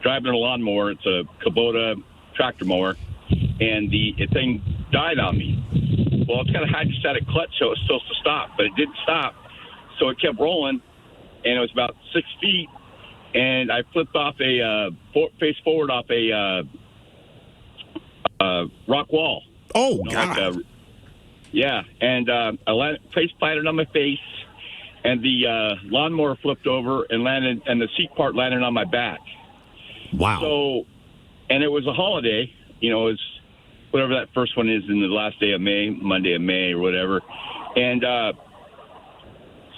S11: driving a lawnmower. It's a Kubota tractor mower, and the thing died on me. Well, it's got a hydrostatic clutch, so it was supposed to stop, but it didn't stop. So it kept rolling, and it was about 6 feet, and I flipped off face forward off a rock wall.
S1: Oh, God.
S11: Yeah, and I face planted on my face, and the lawnmower flipped over and landed, and the seat part landed on my back.
S4: Wow.
S11: So, and it was a holiday, it was whatever that first one is in the last day of May, Monday of May or whatever. And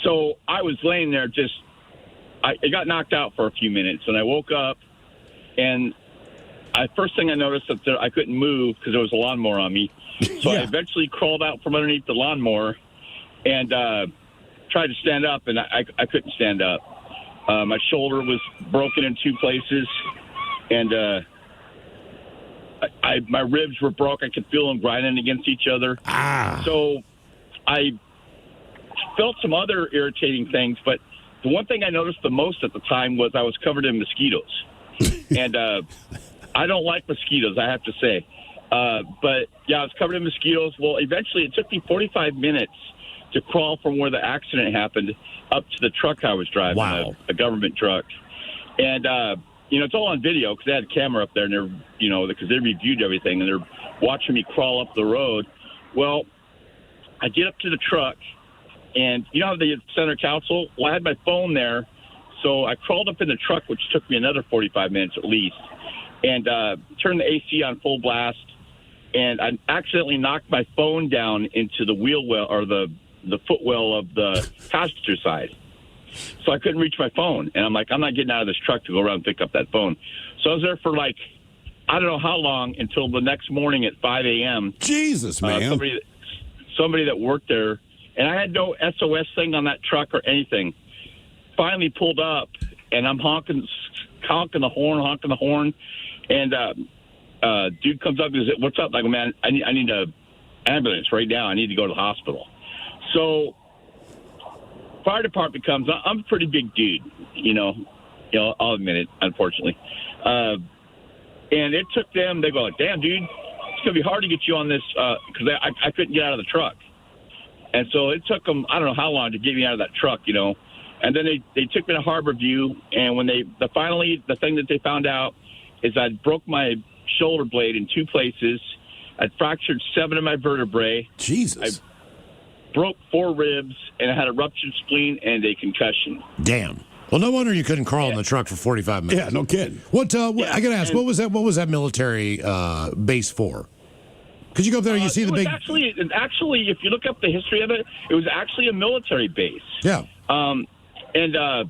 S11: so I was laying there I got knocked out for a few minutes, and I woke up, and first thing I noticed that I couldn't move because there was a lawnmower on me. So I eventually crawled out from underneath the lawnmower and tried to stand up, and I couldn't stand up. My shoulder was broken in 2 places, and my ribs were broke. I could feel them grinding against each other. So I felt some other irritating things, but the one thing I noticed the most at the time was I was covered in mosquitoes. And I don't like mosquitoes, I have to say. But, yeah, I was covered in mosquitoes. Well, eventually it took me 45 minutes to crawl from where the accident happened up to the truck I was driving, a government truck. And, it's all on video because they had a camera up there, and they're, because they reviewed everything, and they're watching me crawl up the road. Well, I get up to the truck, and you know how the center console? Well, I had my phone there, so I crawled up in the truck, which took me another 45 minutes at least, and turned the AC on full blast, and I accidentally knocked my phone down into the wheel well, or the footwell of the passenger side. So I couldn't reach my phone. And I'm like, I'm not getting out of this truck to go around and pick up that phone. So I was there for I don't know how long, until the next morning at 5 a.m.
S1: Jesus, man.
S11: Somebody that worked there, and I had no SOS thing on that truck or anything, finally pulled up, and I'm honking the horn. And dude comes up and says, "What's up?" Like, man, I need a ambulance right now. I need to go to the hospital. So fire department comes. I'm a pretty big dude, I'll admit it, unfortunately. And it took them, they go like, "Damn, dude, it's going to be hard to get you on this," because I couldn't get out of the truck. And so it took them, I don't know how long to get me out of that truck, And then they took me to Harbor View, and when finally, the thing that they found out is I broke my shoulder blade in 2 places. I'd fractured 7 of my vertebrae.
S1: Jesus.
S11: I broke 4 ribs, and I had a ruptured spleen and a concussion.
S4: Damn. Well, no wonder you couldn't crawl in the truck for 45 minutes.
S1: Yeah, no kidding.
S4: I got to ask, what was that military base for? Because you go up there and you see the big...
S11: Actually, if you look up the history of it, it was actually a military base.
S4: Yeah.
S11: The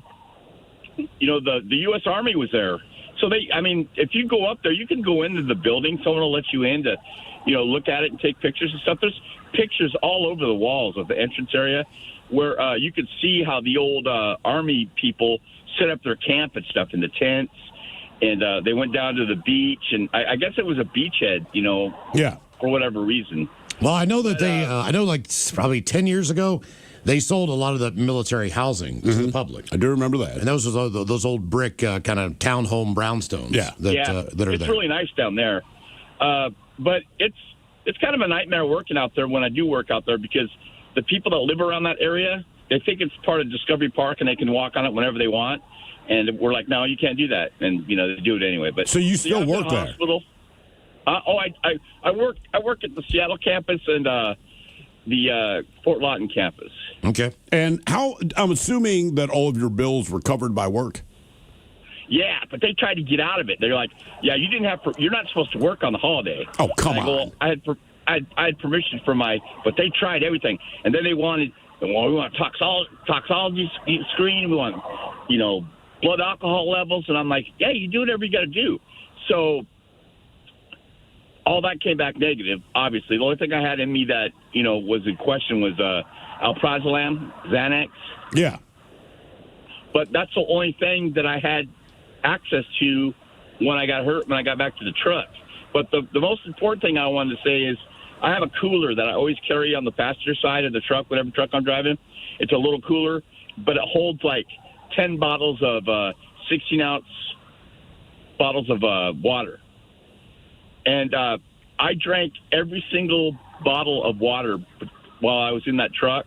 S11: U.S. Army was there. So if you go up there, you can go into the building. Someone will let you in to, look at it and take pictures and stuff. There's pictures all over the walls of the entrance area where you could see how the old Army people set up their camp and stuff in the tents. And they went down to the beach. And I guess it was a beachhead,
S1: Yeah.
S11: for whatever reason.
S4: Well, I know that probably 10 years ago, they sold a lot of the military housing to the public.
S1: I do remember that.
S4: And those old brick kind of townhome brownstones that are there.
S11: It's really nice down there. But it's kind of a nightmare working out there when I do work out there, because the people that live around that area, they think it's part of Discovery Park and they can walk on it whenever they want. And we're like, no, you can't do that. And, they do it anyway. But
S1: so you still work there?
S11: Hospital. I work at the Seattle campus and the Fort Lawton campus.
S4: Okay.
S1: And I'm assuming that all of your bills were covered by work?
S11: Yeah, but they tried to get out of it. They're like, "Yeah, you're not supposed to work on the holiday."
S1: Oh, come on!
S11: I had permission for but they tried everything, and then they wanted, we want toxology screen, we want, blood alcohol levels, and I'm like, yeah, you do whatever you got to do. So all that came back negative. Obviously, the only thing I had in me that was in question was alprazolam, Xanax.
S1: Yeah,
S11: but that's the only thing that I had access to when I got hurt, when I got back to the truck. But the most important thing I wanted to say is I have a cooler that I always carry on the passenger side of the truck, whatever truck I'm driving. It's a little cooler, but it holds like 10 bottles of 16-ounce bottles of water. And I drank every single bottle of water while I was in that truck,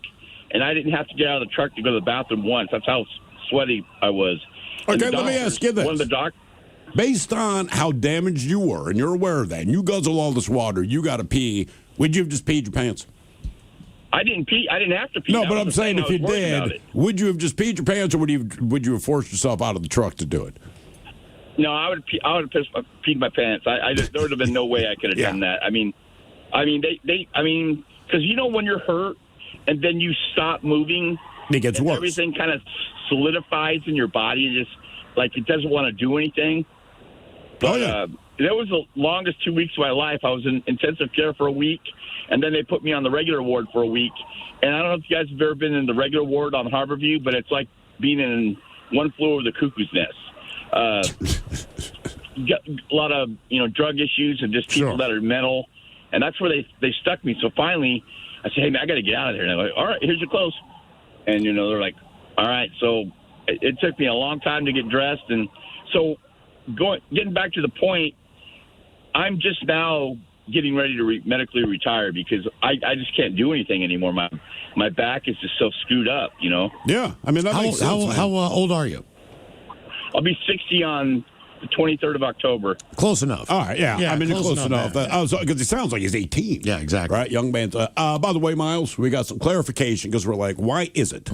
S11: and I didn't have to get out of the truck to go to the bathroom once. That's how sweaty I was.
S1: Okay, let me ask you this.
S11: One of the
S1: Based on how damaged you were, and you're aware of that, and you guzzle all this water, you got to pee, would you have just peed your pants?
S11: I didn't pee. I didn't have to pee.
S1: No, but I'm saying if you did, would you have just peed your pants, or would you have forced yourself out of the truck to do it?
S11: No, I would have peed my pants. There would have been no way I could have done that. I mean, because when you're hurt and then you stop moving,
S1: it gets worse.
S11: Everything kind of solidifies in your body and just like it doesn't want to do anything. But that was the longest 2 weeks of my life. I was in intensive care for a week, and then they put me on the regular ward for a week. And I don't know if you guys have ever been in the regular ward on Harborview, but it's like being in One Flew Over the Cuckoo's Nest. Got a lot of drug issues and just people that are mental, and that's where they stuck me. So finally, I said, "Hey man, I got to get out of here." And they're like, "All right, here's your clothes," and they're like, "All right." So it took me a long time to get dressed, and so getting back to the point, I'm just now getting ready to medically retire because I just can't do anything anymore. My back is just so screwed up,
S1: Yeah, I mean that makes sense.
S4: How old are you?
S11: I'll be 60 on the 23rd of October.
S4: Close enough.
S1: All right, yeah. I mean, close enough. Because it sounds like he's 18.
S4: Yeah, exactly.
S1: Right, young man. By the way, Miles, we got some clarification because we're like, why is it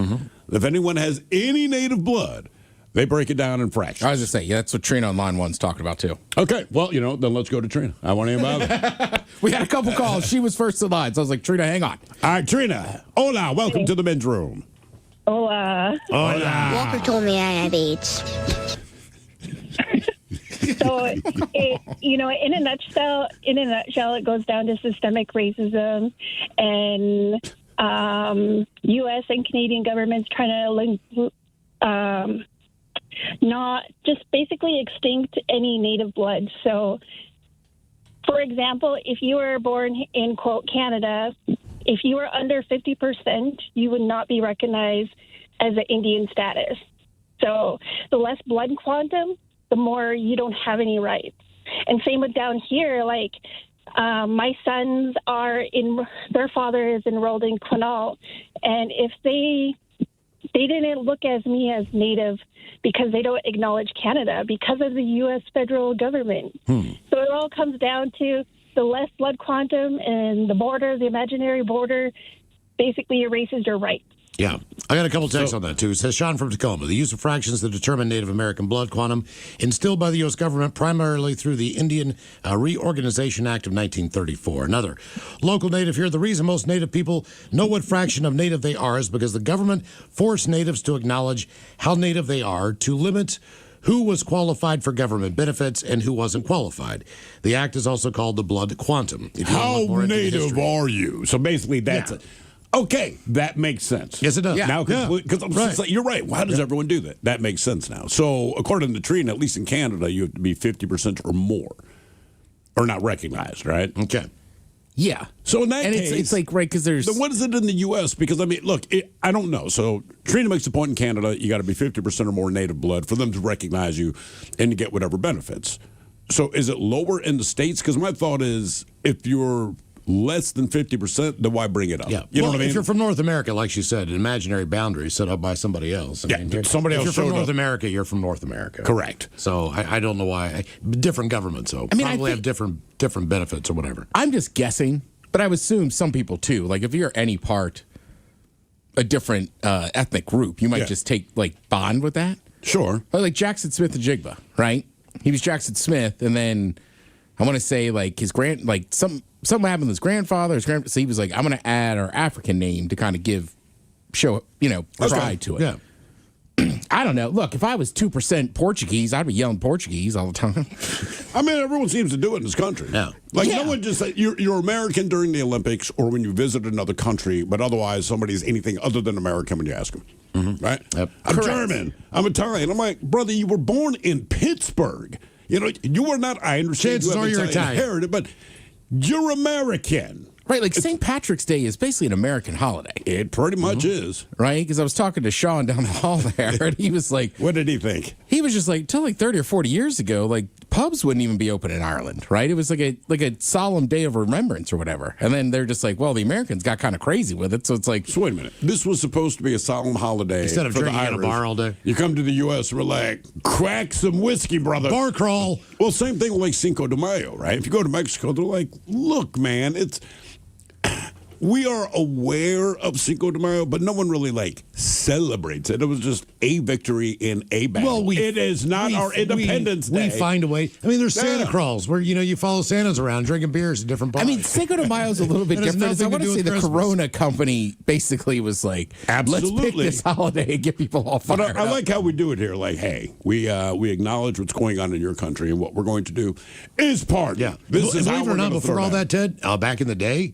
S1: if anyone has any native blood, they break it down in fractions?
S2: I was just saying, that's what Trina on line one's talking about too.
S1: Okay, well, then let's go to Trina. I want to hear about it.
S2: We had a couple calls. She was first in line, so I was like, Trina, hang on.
S1: All right, Trina. Hola, welcome to the men's room.
S10: Hola.
S1: Hola.
S12: Walker told me I had AIDS.
S10: So, in a nutshell, it goes down to systemic racism and U.S. and Canadian governments trying to not just basically extinct any native blood. So, for example, if you were born in, quote, Canada, if you were under 50%, you would not be recognized as an Indian status. So the less blood quantum, the more you don't have any rights. And same with down here, like my sons their father is enrolled in Quinault, and if they didn't look as me as Native because they don't acknowledge Canada because of the U.S. federal government. So it all comes down to the less blood quantum and the border, the imaginary border, basically erases your rights.
S4: Yeah. I got a couple texts on that, too. It says, Sean from Tacoma, the use of fractions that determine Native American blood quantum instilled by the U.S. government primarily through the Indian Reorganization Act of 1934. Another local Native here. The reason most Native people know what fraction of Native they are is because the government forced Natives to acknowledge how Native they are to limit who was qualified for government benefits and who wasn't qualified. The act is also called the blood quantum.
S1: How Native are you? So basically that's it. Okay, that makes sense.
S4: Yes, it does.
S1: Yeah. Now, because you're right. Why does everyone do that? That makes sense now. So, according to Trina, at least in Canada, you have to be 50% or more, or not recognized, right?
S4: Okay.
S2: Yeah.
S1: So in that case,
S2: it's like right because there's.
S1: Then what is it in the U.S.? Because I mean, look, I don't know. So Trina makes the point in Canada, you got to be 50% or more native blood for them to recognize you and to get whatever benefits. So is it lower in the States? Because my thought is, if you're less than 50%, then why bring it up?
S4: Yeah.
S1: You know what I mean?
S4: If you're from North America, like she said, an imaginary boundary set up by somebody else.
S1: Somebody else.
S4: If you're from North America, you're from North America.
S1: Correct.
S4: So I don't know why. Different governments, though. I probably have different benefits or whatever.
S2: I'm just guessing, but I would assume some people too. Like if you're any part a different ethnic group, you might just take bond with that.
S1: Sure.
S2: Like Jackson Smith of Jigba, right? He was Jackson Smith, and then I want to say his something happened with his grandfather. So he was like, I'm going to add our African name to kind of show pride to it. Yeah. I don't know. Look, if I was 2% Portuguese, I'd be yelling Portuguese all the time.
S1: I mean, everyone seems to do it in this country.
S4: Yeah.
S1: No one just said you're American during the Olympics or when you visit another country, but otherwise somebody's anything other than American when you ask them. Mm-hmm. Right?
S4: Yep.
S1: I'm German. I'm Italian. I'm like, brother, you were born in Pittsburgh. You are not, I understand
S4: Chances are you're Italian.
S1: Heritage, but you're American.
S2: Right, St. Patrick's Day is basically an American holiday.
S1: It pretty much is.
S2: Right? Because I was talking to Sean down the hall there, and he was like...
S1: What did he think?
S2: He was just like, till like 30 or 40 years ago, like pubs wouldn't even be open in Ireland, right? It was like a solemn day of remembrance or whatever. And then they're just like, well, the Americans got kind of crazy with it. So it's like,
S1: so wait a minute. This was supposed to be a solemn holiday.
S4: Instead of
S1: for
S4: drinking
S1: the
S4: at a
S1: Irish.
S4: bar all day.
S1: You come to the U.S. and we're like, crack some whiskey, brother.
S4: Bar crawl.
S1: Well, same thing like Cinco de Mayo, right? If you go to Mexico, they're like, look, man, we are aware of Cinco de Mayo, but no one really like celebrates it. It was just a victory in a battle.
S4: Well,
S1: it is not our Independence Day.
S4: We find a way. I mean, there's Santa crawls where you follow Santas around drinking beers at different bars.
S2: I mean, Cinco de Mayo is a little bit
S4: That has
S2: different. I
S4: nothing to
S2: want to
S4: do
S2: say
S4: with
S2: the
S4: Christmas.
S2: Corona company basically was like, let's pick
S1: Absolutely.
S2: this holiday and get people all
S1: But
S2: fired
S1: I
S2: up.
S1: like how we do it here. Like, hey, we acknowledge what's going on in your country, and what we're going to do is party.
S4: Yeah.
S1: This is how
S4: Believe it
S1: we're
S4: or not,
S1: gonna
S4: before
S1: throw
S4: all
S1: down.
S4: that, Ted, back in the day,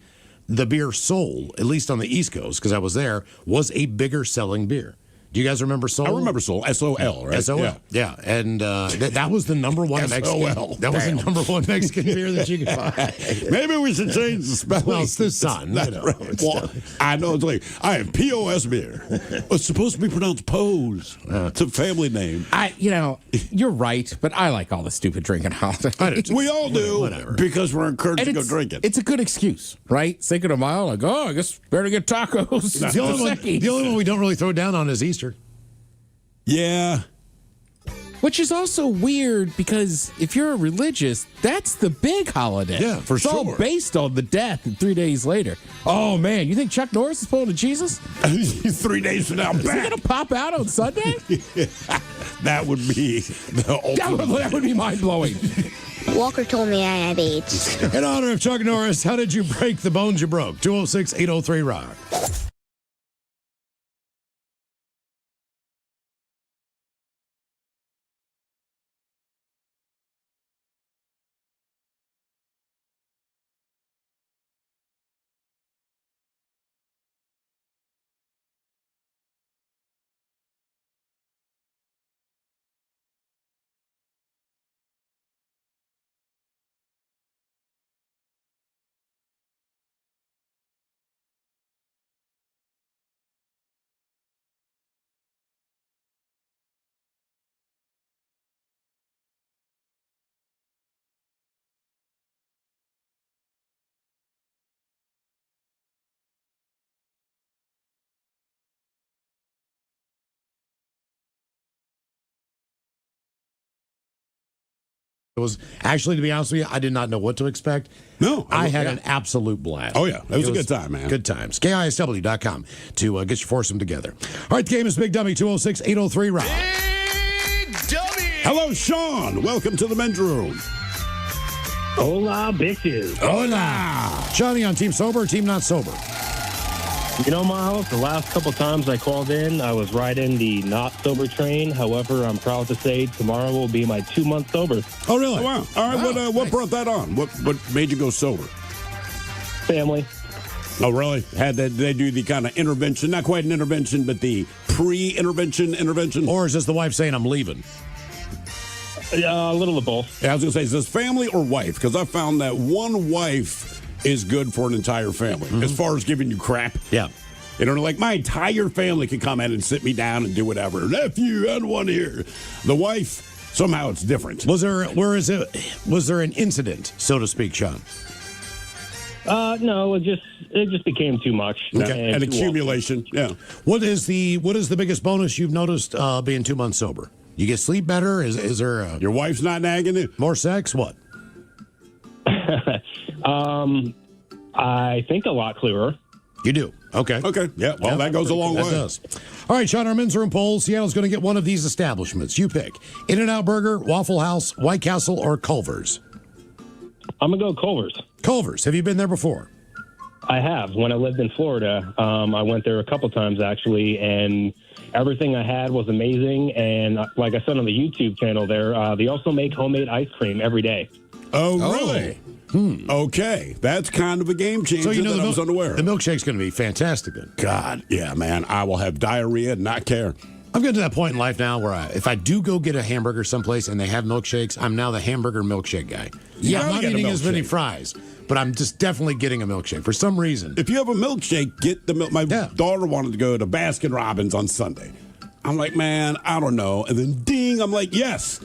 S4: the beer Sol, at least on the East Coast, because I was there, was a bigger selling beer. Do you guys remember Sol?
S1: I remember Sol, S-O-L, right?
S4: S-O-L, yeah. And that was the number one Mexican.
S1: S-O-L.
S4: That was the
S1: Damn.
S4: number one Mexican beer that you could find.
S1: Maybe we should change the spelling.
S4: Well, it's the sun.
S1: That's right. Well, I know it's like I have POS beer. It's supposed to be pronounced Pose. It's a family name.
S2: You're right, but I like all the stupid drinking holidays.
S1: We all do,
S4: Whatever.
S1: because we're encouraged
S2: And
S1: to go drinking.
S2: It's a good excuse, right? Cinco de Mayo, like, I guess better get tacos.
S4: The only one we don't really throw down on is Easter.
S1: Yeah.
S2: Which is also weird because if you're a religious, that's the big holiday.
S4: Yeah, for
S2: it's all
S4: sure.
S2: based on the death and 3 days later. Oh, man, you think Chuck Norris is pulling a Jesus?
S1: 3 days from now,
S2: Is he
S1: back.
S2: going to pop out on Sunday?
S1: That would be the ultimate.
S2: that would be mind-blowing.
S12: Walker told me I had AIDS.
S4: In honor of Chuck Norris, how did you break the bones you broke? 206-803-ROCK. It was actually, to be honest with you, I did not know what to expect.
S1: No,
S4: I had an absolute blast.
S1: Oh, yeah. It was a good time, man.
S4: Good times. KISW.com to get your foursome together. All right, the game is Big Dummy, 206-803-ROCK.
S7: Big Dummy!
S1: Hello, Sean. Welcome to the men's room.
S5: Hola, bitches.
S4: Hola! Johnny on Team Sober, Team Not Sober.
S5: You know, Miles, the last couple times I called in, I was riding the not sober train. However, I'm proud to say tomorrow will be my 2 months sober.
S4: Oh, really?
S1: Oh, wow. All right. What brought that on? What made you go sober?
S5: Family.
S1: Oh, really? Did they do the kind of intervention? Not quite an intervention, but the pre-intervention?
S4: Or is this the wife saying, I'm leaving?
S5: A little of both.
S1: Yeah, I was going to say, is this family or wife? Because I found that one wife is good for an entire family as far as giving you crap.
S4: Yeah.
S1: You know, like my entire family can come in and sit me down and do whatever. Nephew, I don't want to hear. The wife, somehow it's different.
S4: Was there an incident, so to speak, Sean?
S5: No, it just became too much.
S1: Okay. An
S5: too
S1: accumulation. Yeah.
S4: What is the biggest bonus you've noticed being 2 months sober? You get sleep better? Is there
S1: Your wife's not nagging you?
S4: more sex? What?
S5: I think a lot clearer.
S4: You do. Okay.
S1: Okay. Yeah. Well, that goes a long
S4: That
S1: way.
S4: does. All right, Sean, our men's room poll. Seattle's going to get one of these establishments. You pick. In-N-Out Burger, Waffle House, White Castle, or Culver's?
S5: I'm going to go Culver's.
S4: Culver's. Have you been there before?
S5: I have. When I lived in Florida, I went there a couple times, actually, and everything I had was amazing. And like I said on the YouTube channel there, they also make homemade ice cream every day.
S1: Oh, really? Okay. That's kind of a game changer
S4: So you know
S1: that I was unaware.
S4: the milkshake's going to be fantastic then.
S1: God, yeah, man. I will have diarrhea and not care.
S4: I'm getting to that point in life now where if I do go get a hamburger someplace and they have milkshakes, I'm now the hamburger milkshake guy.
S1: You
S4: I'm
S1: gotta
S4: not
S1: get a
S4: eating as many
S1: milkshake.
S4: fries, but I'm just definitely getting a milkshake for some reason.
S1: If you have a milkshake, get the milk. My daughter wanted to go to Baskin Robbins on Sunday. I'm like, man, I don't know. And then ding, I'm like, yes,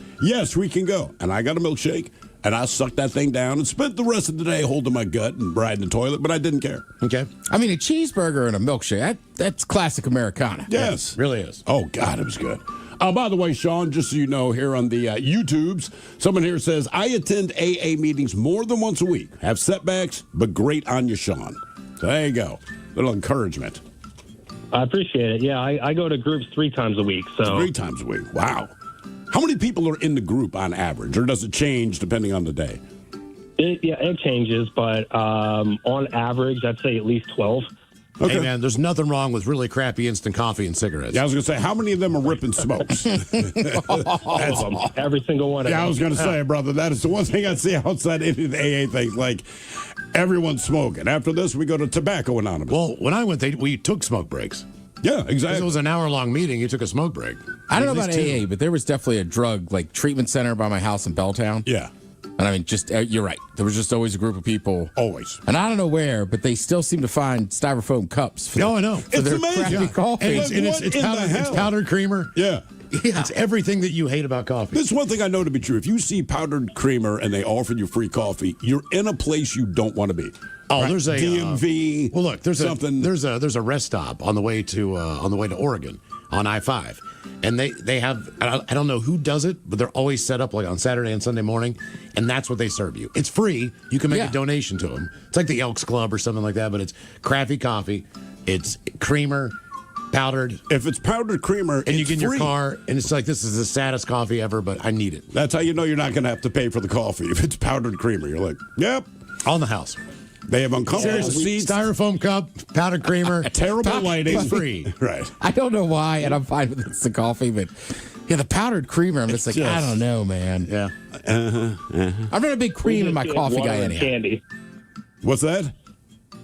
S1: we can go. And I got a milkshake, and I sucked that thing down and spent the rest of the day holding my gut and riding the toilet, but I didn't care.
S4: Okay.
S2: I mean, a cheeseburger and a milkshake, that's classic Americana.
S1: Yes.
S4: Really is.
S1: Oh, God, it was good. By the way, Sean, just so you know, here on the YouTubes, someone here says, I attend AA meetings more than once a week. Have setbacks, but great on you, Sean. So there you go. Little encouragement.
S5: I appreciate it. Yeah, I go to groups 3 times a week. So
S1: 3 times a week. Wow. How many people are in the group on average, or does it change depending on the day?
S5: It changes, but on average, I'd say at least 12.
S4: Okay. Hey, man, there's nothing wrong with really crappy instant coffee and cigarettes.
S1: Yeah, I was going to say, how many of them are ripping smokes?
S5: That's every single one of them.
S1: Yeah, I was going to say, brother, that is the one thing I see outside any of the AA things. Like, everyone's smoking. After this, we go to Tobacco Anonymous.
S4: Well, when I went, we took smoke breaks.
S1: Yeah, exactly.
S4: It was an hour-long meeting. You took a smoke break.
S2: I don't know about AA, but there was definitely a drug, like, treatment center by my house in Belltown.
S1: Yeah.
S2: And I mean, just you're right. There was just always a group of people.
S1: Always.
S2: And I don't know where, but they still seem to find styrofoam cups. For
S4: I know.
S2: For their crappy coffee.
S4: And it's powdered creamer.
S1: Yeah.
S4: It's everything that you hate about coffee.
S1: This is one thing I know to be true. If you see powdered creamer and they offer you free coffee, you're in a place you don't want to be.
S4: Oh, right? There's a
S1: DMV.
S4: Well, look, there's
S1: something.
S4: There's a rest stop on the way to Oregon on I-5, and they have I don't know who does it, but they're always set up like on Saturday and Sunday morning, and that's what they serve you. It's free. You can make a donation to them. It's like the Elks Club or something like that, but it's crappy coffee. It's creamer. Powdered.
S1: If it's powdered creamer,
S4: and you get in
S1: free.
S4: your car, and it's like, this is the saddest coffee ever, but I need it.
S1: That's how you know you're not going to have to pay for the coffee. If it's powdered creamer, you're like, yep.
S4: On the house.
S1: They have uncomfortable seats.
S4: Styrofoam cup, powdered creamer.
S1: Terrible lighting.
S4: It's free.
S1: Right.
S2: I don't know why, and I'm fine with instant coffee, but yeah, the powdered creamer, I'm just like, I don't know, man.
S4: Yeah.
S2: I'm not a big cream in my coffee guy anyhow.
S5: Candy.
S1: What's that?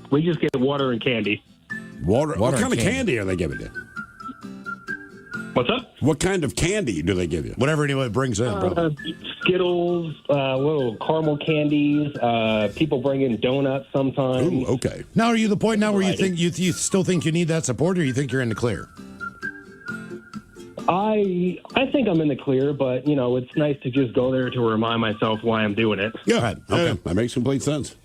S5: We just get water and candy.
S1: Water what kind of
S5: candy.
S1: candy are they giving you?
S5: What's up?
S1: What kind of candy do they give you?
S4: Whatever anyone brings in, bro.
S5: Skittles, little caramel candies. People bring in donuts sometimes.
S1: Ooh, okay.
S4: Now, are you the point now where you think you still think you need that support, or you think you're in the clear?
S5: I think I'm in the clear, but it's nice to just go there to remind myself why I'm doing it.
S1: Yeah, right. Okay, that makes complete sense.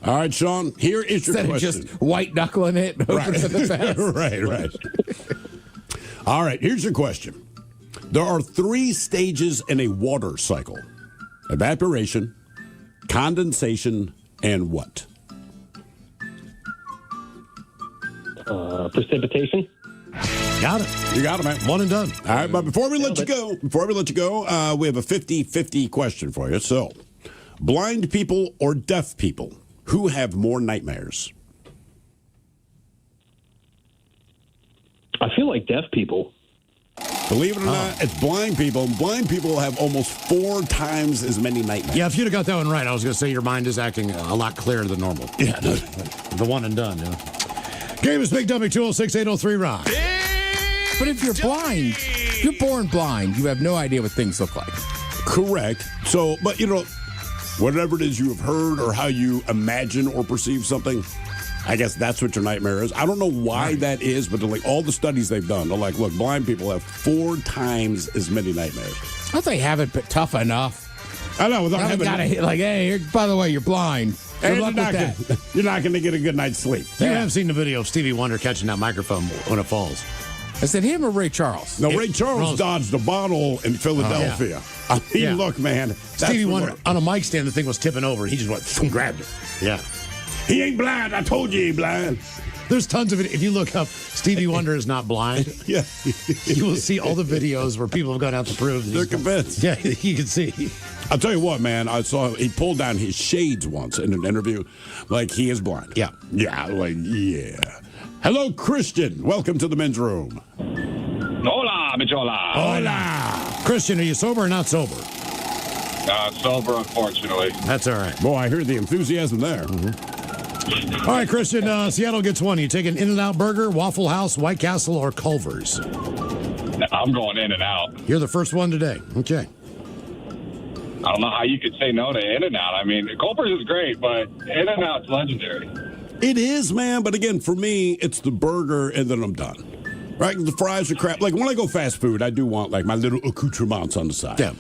S1: All right, Sean. Here is your
S2: Instead
S1: question.
S2: of just white knuckling it, hoping for the best.
S1: right. All right, here's your question. There are 3 stages in a water cycle: evaporation, condensation, and what?
S5: Precipitation.
S4: Got it.
S1: You got it, man.
S4: One and done.
S1: All right, but before we let you go, we have a 50-50 question for you. So, blind people or deaf people, who have more nightmares?
S5: I feel like deaf people.
S1: Believe it or not, it's blind people. Blind people have almost 4 times as many nightmares.
S4: Yeah, if you'd have got that one right, I was going to say your mind is acting a lot clearer than normal.
S1: Yeah.
S4: The one and done, Game is Big Dummy 206-803-ROCK.
S2: But if you're blind, if you're born blind, you have no idea what things look like.
S1: Correct. So, but whatever it is you have heard or how you imagine or perceive something, I guess that's what your nightmare is. I don't know why that is, but like all the studies they've done, they're like, look, blind people have 4 times as many nightmares.
S2: I think have it but tough enough.
S1: I know, without having
S2: hey, by the way, you're blind. Good luck with that.
S1: You're not going to get a good night's sleep.
S4: You have seen the video of Stevie Wonder catching that microphone when it falls.
S2: Is it him or Ray Charles?
S1: No, Ray Charles dodged a bottle in Philadelphia.
S4: Oh, yeah.
S1: I mean, look, man.
S4: Stevie Wonder, on a mic stand, the thing was tipping over. He just went and grabbed it. Yeah.
S1: He ain't blind. I told you he ain't blind.
S4: There's tons of it. If you look up Stevie Wonder is not blind,
S1: yeah,
S4: you will see all the videos where people have gone out to prove that
S1: they're convinced.
S4: Yeah, you can see.
S1: I'll tell you what, man. I saw he pulled down his shades once in an interview, like he is blind.
S4: Yeah.
S1: Hello, Christian. Welcome to the men's room.
S6: Hola, Michola.
S1: Hola.
S4: Christian, are you sober or not sober?
S6: Sober, unfortunately.
S4: That's all right.
S1: Boy, I hear the enthusiasm there.
S4: All right, Christian, Seattle gets one. You take an In-N-Out Burger, Waffle House, White Castle, or Culver's?
S6: I'm going In-N-Out.
S4: You're the first one today. Okay.
S6: I don't know how you could say no to In-N-Out. I mean, Culver's is great, but In-N-Out's legendary.
S1: It is, man. But again, for me, it's the burger, and then I'm done. Right? The fries are crap. Like, when I go fast food, I do want, like, my little accoutrements on the side.
S4: Yeah.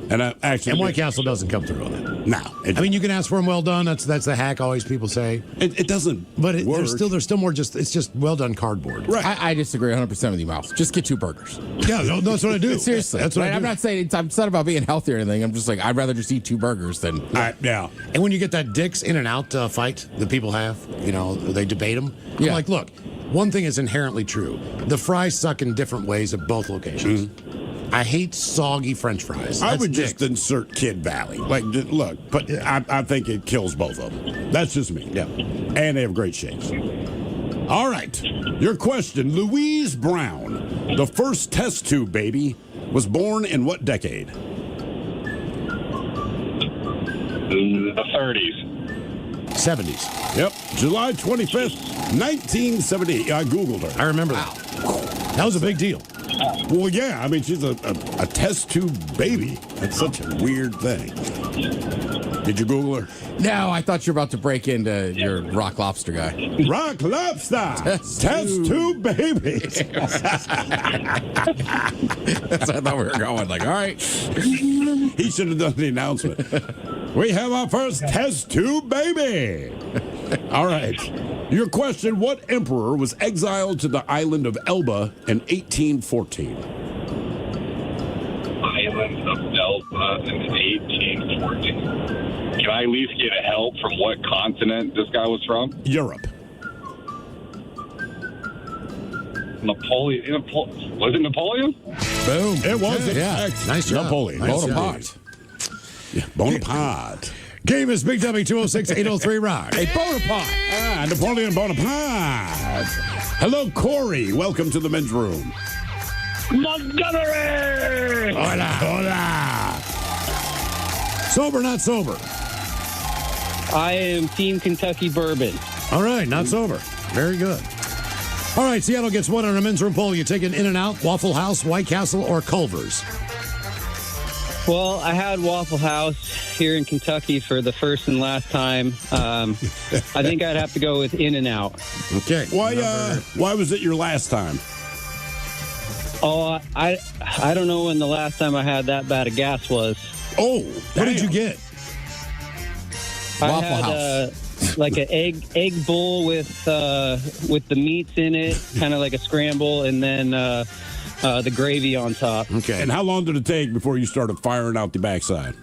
S1: And I actually...
S4: And White Castle doesn't come through on that.
S1: No.
S4: I mean, you can ask for them well done. That's the hack always people say.
S1: It doesn't
S4: But
S1: work.
S4: there's still more it's just well done cardboard.
S1: Right.
S2: I disagree 100% with you, Miles. Just get 2 burgers.
S4: Yeah, no, that's what I do.
S2: Seriously.
S4: That's what I do.
S2: I'm not saying it's not about being healthy or anything. I'm just like, I'd rather just eat 2 burgers than...
S1: Yeah.
S4: And when you get that Dick's In-N-Out fight that people have, they debate them. I'm
S2: Yeah.
S4: like, look, one thing is inherently true. The fries suck in different ways at both locations. I hate soggy French fries.
S1: I
S4: That's
S1: would
S4: Dick's.
S1: just insert Kid Valley. Like, look, but I think it kills both of them. That's just me.
S4: Yeah.
S1: And they have great shakes. All right. Your question. Louise Brown, the first test tube baby, was born in what decade?
S6: The 30s.
S4: 70s.
S1: Yep. July 25th, 1978. I Googled her.
S4: I remember that. That was a big deal.
S1: Well, yeah. I mean, she's a test tube baby. That's such a weird thing. Did you Google her?
S2: No, I thought you were about to break into your rock lobster guy.
S1: Rock lobster. Test tube baby.
S2: That's what I thought we were going. Like, all right.
S1: He should have done the announcement. We have our first test tube baby. All right. Your question, what emperor was exiled to the island of Elba in 1814?
S6: Island of Elba in 1814. Can I at least get a help from what continent this guy was from?
S1: Europe.
S6: Napoleon. Was it Napoleon?
S4: Boom.
S1: It was.
S4: Yeah. Nice job.
S1: Napoleon.
S4: Nice
S1: Bonaparte. Yeah, Bonaparte.
S4: Game is Big W 206-803 Rock.
S2: Hey, Bonaparte.
S1: Napoleon Bonaparte. Hello, Corey. Welcome to the men's room.
S6: Montgomery!
S1: Hola, hola.
S4: Sober, not sober.
S13: I am Team Kentucky Bourbon.
S4: All right, not sober. Very good. All right, Seattle gets one on a men's room poll. You take an In-N-Out, Waffle House, White Castle, or Culver's?
S13: Well, I had Waffle House here in Kentucky for the first and last time. I think I'd have to go with In-N-Out.
S4: Okay.
S1: Why was it your last time?
S13: Oh, I don't know when the last time I had that bad of gas was.
S1: Oh,
S4: what did you get?
S13: I
S2: Waffle
S13: had
S2: House.
S13: like an egg bowl with the meats in it, kind of like a scramble, and then the gravy on top.
S4: Okay.
S1: And how long did it take before you started firing out the backside?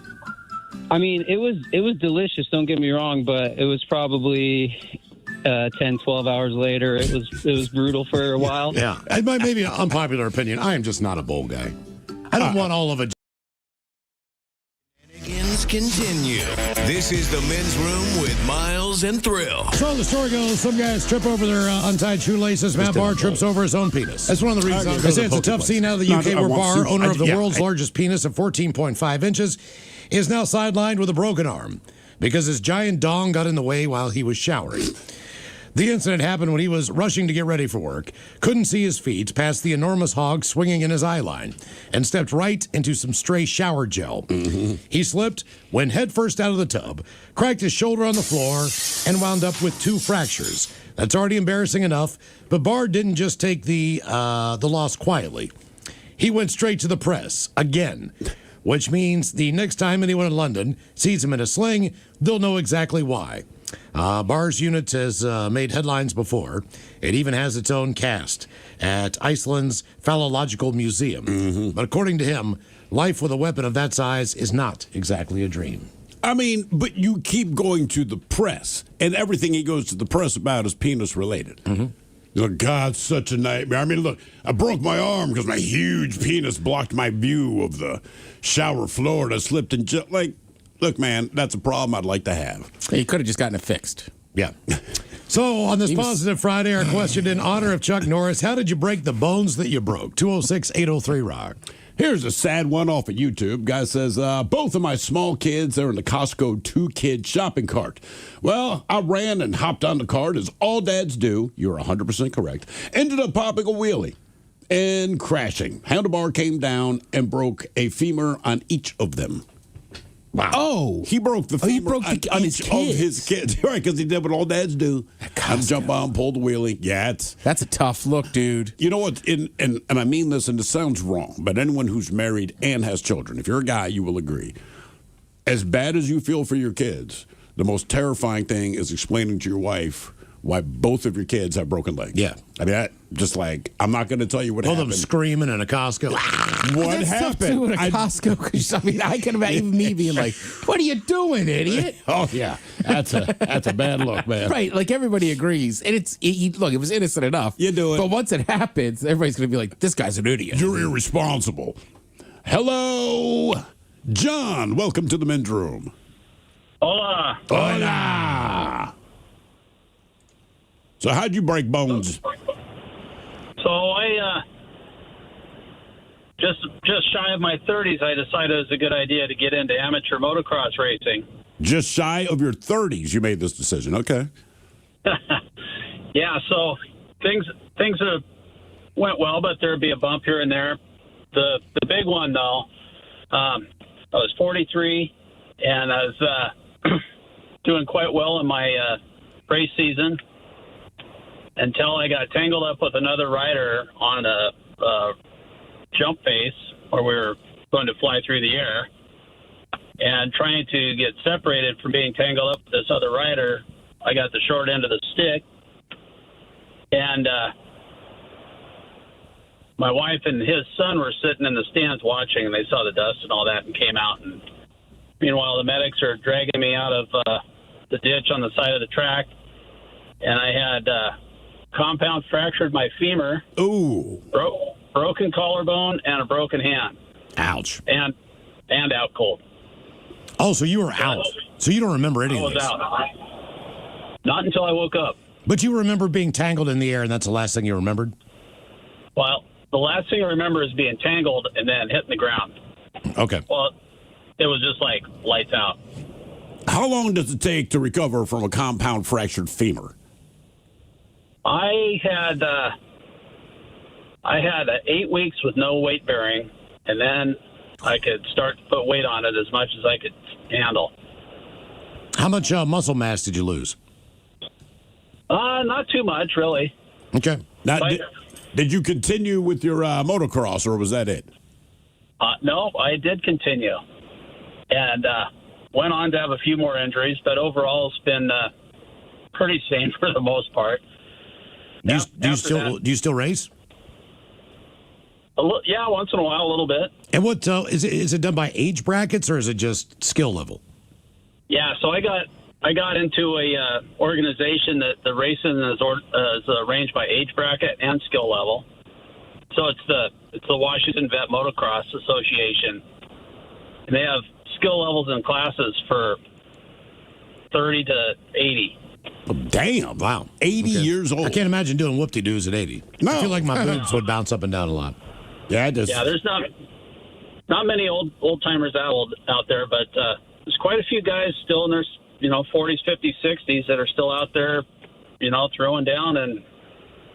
S13: I mean, it was delicious. Don't get me wrong, but it was probably 10, 12 hours later. It was brutal for a while.
S4: Yeah. And by maybe an unpopular opinion, I am just not a bowl guy. I don't want all of it.
S9: Shenanigans continue. This is the men's room with Miles and Thrill.
S4: So the story goes, some guys trip over their untied shoelaces. Matt Barr trips over his own penis. That's one of the reasons. They say it's a tough scene out of the UK where Barr, owner of the world's largest penis of 14.5 inches, is now sidelined with a broken arm because his giant dong got in the way while he was showering. The incident happened when he was rushing to get ready for work, couldn't see his feet past the enormous hog swinging in his eye line, and stepped right into some stray shower gel. Mm-hmm. He slipped, went headfirst out of the tub, cracked his shoulder on the floor, and wound up with 2 fractures. That's already embarrassing enough, but Barr didn't just take the loss quietly. He went straight to the press, again, which means the next time anyone in London sees him in a sling, they'll know exactly why. Barr's unit has made headlines before. It even has its own cast at Iceland's Phallological Museum. Mm-hmm. But according to him, life with a weapon of that size is not exactly a dream.
S1: I mean, but you keep going to the press, and everything he goes to the press about is penis related. Mm-hmm. You're like, God, such a nightmare. I mean, look, I broke my arm because my huge penis blocked my view of the shower floor, and I slipped and just like. Look, man, that's a problem I'd like to have.
S2: He could have just gotten it fixed.
S4: Yeah. So, on this positive Friday, our question in honor of Chuck Norris, how did you break the bones that you broke? 206-803-ROCK.
S1: Here's a sad one off of YouTube. Guy says, both of my small kids, they're in the Costco 2-kid shopping cart. Well, I ran and hopped on the cart, as all dads do. You're 100% correct. Ended up popping a wheelie and crashing. Handlebar came down and broke a femur on each of them. Wow.
S2: Oh.
S1: He broke the femur
S2: he broke on his
S1: each
S2: kids.
S1: of his kids. Right, because he did what all dads do. Have to jump on, pull the wheelie. Yeah,
S2: that's a tough look, dude.
S1: You know what? And I mean this, and it sounds wrong, but anyone who's married and has children, if you're a guy, you will agree. As bad as you feel for your kids, the most terrifying thing is explaining to your wife why both of your kids have broken legs.
S4: Yeah.
S1: I mean, that just like, I'm not going to tell you what
S4: All
S1: happened.
S4: them screaming in a Costco.
S1: What
S2: That's tough,
S1: happened?
S2: too, in a Costco. 'Cause, I mean, I can imagine me being like, "What are you doing, idiot?"
S1: Oh yeah, that's a bad look, man.
S2: Right, like everybody agrees, and look, it was innocent enough.
S1: You do it,
S2: but once it happens, everybody's gonna be like, "This guy's an idiot.
S1: You're irresponsible." Hello, John. Welcome to the men's room.
S6: Hola.
S1: Hola. So how'd you break bones?
S6: So I just shy of my 30s, I decided it was a good idea to get into amateur motocross racing.
S1: Just shy of your 30s, you made this decision. Okay.
S6: Yeah, so things went well, but there'd be a bump here and there. The big one though, I was 43 and I was doing quite well in my race season until I got tangled up with another rider on a jump face where we were going to fly through the air, and trying to get separated from being tangled up with this other rider, I got the short end of the stick, and my wife and his son were sitting in the stands watching, and they saw the dust and all that and came out. And meanwhile, the medics are dragging me out of the ditch on the side of the track, and I had compound fractured my femur.
S1: Ooh.
S6: Broken collarbone and a broken hand.
S4: Ouch.
S6: And out cold.
S4: Oh, so you were out. So you don't remember any
S6: I
S4: of
S6: was
S4: this.
S6: out. Not until I woke up.
S4: But you remember being tangled in the air, and that's the last thing you remembered?
S6: Well, the last thing I remember is being tangled and then hitting the ground.
S4: Okay.
S6: Well, it was just like lights out.
S1: How long does it take to recover from a compound fractured femur?
S6: I had 8 weeks with no weight bearing, and then I could start to put weight on it as much as I could handle.
S4: How much muscle mass did you lose?
S6: Not too much, really.
S4: Okay.
S1: Now, did you continue with your motocross, or was that it?
S6: No, I did continue, and went on to have a few more injuries, but overall it's been pretty sane for the most part.
S4: Do you still race?
S6: Yeah, once in a while, a little bit.
S4: And what is it done by age brackets, or is it just skill level?
S6: Yeah, so I got into a organization that the racing is arranged by age bracket and skill level. So it's the Washington Vet Motocross Association, and they have skill levels and classes for 30 to 80.
S1: Oh, damn!
S4: Wow,
S1: 80 years old.
S4: I can't imagine doing whoop-de-doos at 80.
S1: No.
S4: I feel like my boobs would bounce up and down a lot.
S1: Yeah,
S6: Yeah, there's not many old timers out there, but there's quite a few guys still in their 40s, 50s, 60s that are still out there, throwing down and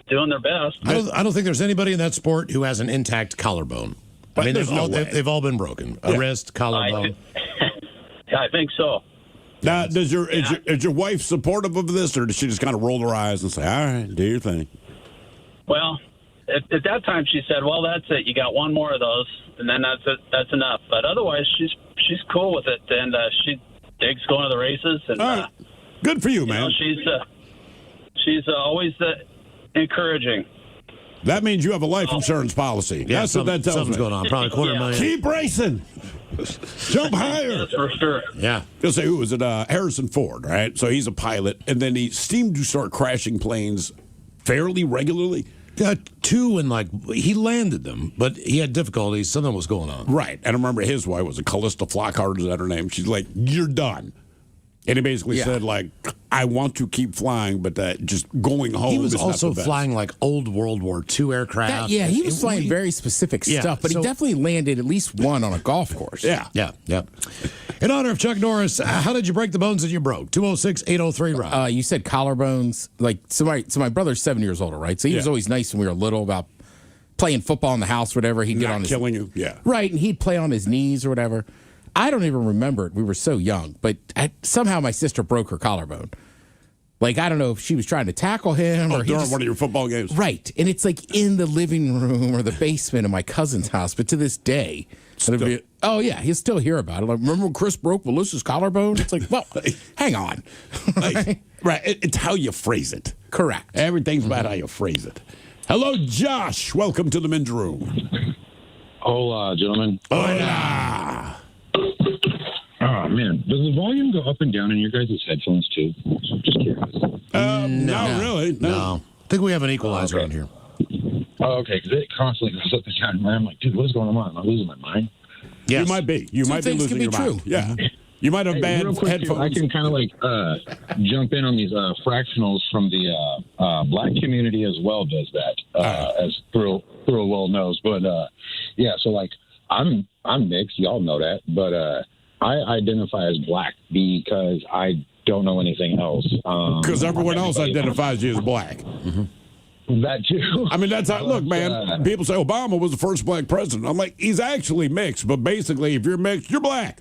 S6: doing their best.
S4: I don't think there's anybody in that sport who has an intact collarbone. I mean, they've all been broken. A wrist, collarbone.
S6: I think so.
S1: Now, is your wife supportive of this, or does she just kind of roll her eyes and say, "All right, do your thing"?
S6: Well, at that time she said, "Well, that's it. You got one more of those, and then that's it. That's enough." But otherwise, she's cool with it, and she digs going to the races. And
S1: all right. Good for you, man.
S6: She's always encouraging.
S1: That means you have a life insurance policy.
S4: Yeah,
S1: that's what that tells
S4: something's
S1: me.
S4: going on. Probably $250,000.
S1: Keep racing. Jump higher.
S6: That's for sure.
S4: Yeah.
S1: You'll say, who was it? Harrison Ford, right? So he's a pilot, and then he seemed to start crashing planes fairly regularly.
S4: Two, and he landed them, but he had difficulties. Something was going on.
S1: Right. And I remember his wife was Callista Flockhart, is that her name? She's like, "You're done." And he basically said, "I want to keep flying, but just going home."
S4: He was
S1: is
S4: also
S1: not the best.
S4: flying old World War II aircraft.
S2: He was flying very specific stuff, but he definitely landed at least one on a golf course.
S1: Yeah.
S4: In honor of Chuck Norris, how did you break the bones that you broke? 206-803-ROCK.
S2: You said collarbones. So my brother's 7 years older, right? So he was always nice when we were little about playing football in the house, whatever. He'd get on his
S1: killing you. Yeah.
S2: Right, and he'd play on his knees or whatever. I don't even remember it. We were so young, but somehow my sister broke her collarbone. Like, I don't know if she was trying to tackle him or
S1: during one of your football games.
S2: Right. And it's like in the living room or the basement of my cousin's house. But to this day, oh, yeah, he'll still hear about it. Like, remember when Chris broke Melissa's collarbone? It's like, well, hang on.
S1: Right. It's how you phrase it.
S2: Correct.
S1: Everything's about how you phrase it. Hello, Josh. Welcome to the men's room.
S14: Hola, gentlemen.
S1: Hola.
S14: Oh, man. Does the volume go up and down in your guys' headphones, too? Just curious.
S1: No, really.
S4: No. I think we have an equalizer on here.
S14: Oh, okay, because it constantly goes up and down. And I'm like, dude, what is going on? Am I losing my mind?
S1: Yes. You might be. You might be losing your mind. Yeah. You might have bad
S14: real quick,
S1: headphones.
S14: I can kind of jump in on these fractionals from the black community as well. Does that as Thrill well knows, but yeah. So like I'm mixed. Y'all know that, but I identify as black because I don't know anything else.
S1: Because everyone else identifies you as black. Mm-hmm.
S14: That too.
S1: I mean, that's how. Look, man. People say Obama was the first black president. I'm like, he's actually mixed, but basically, if you're mixed, you're black.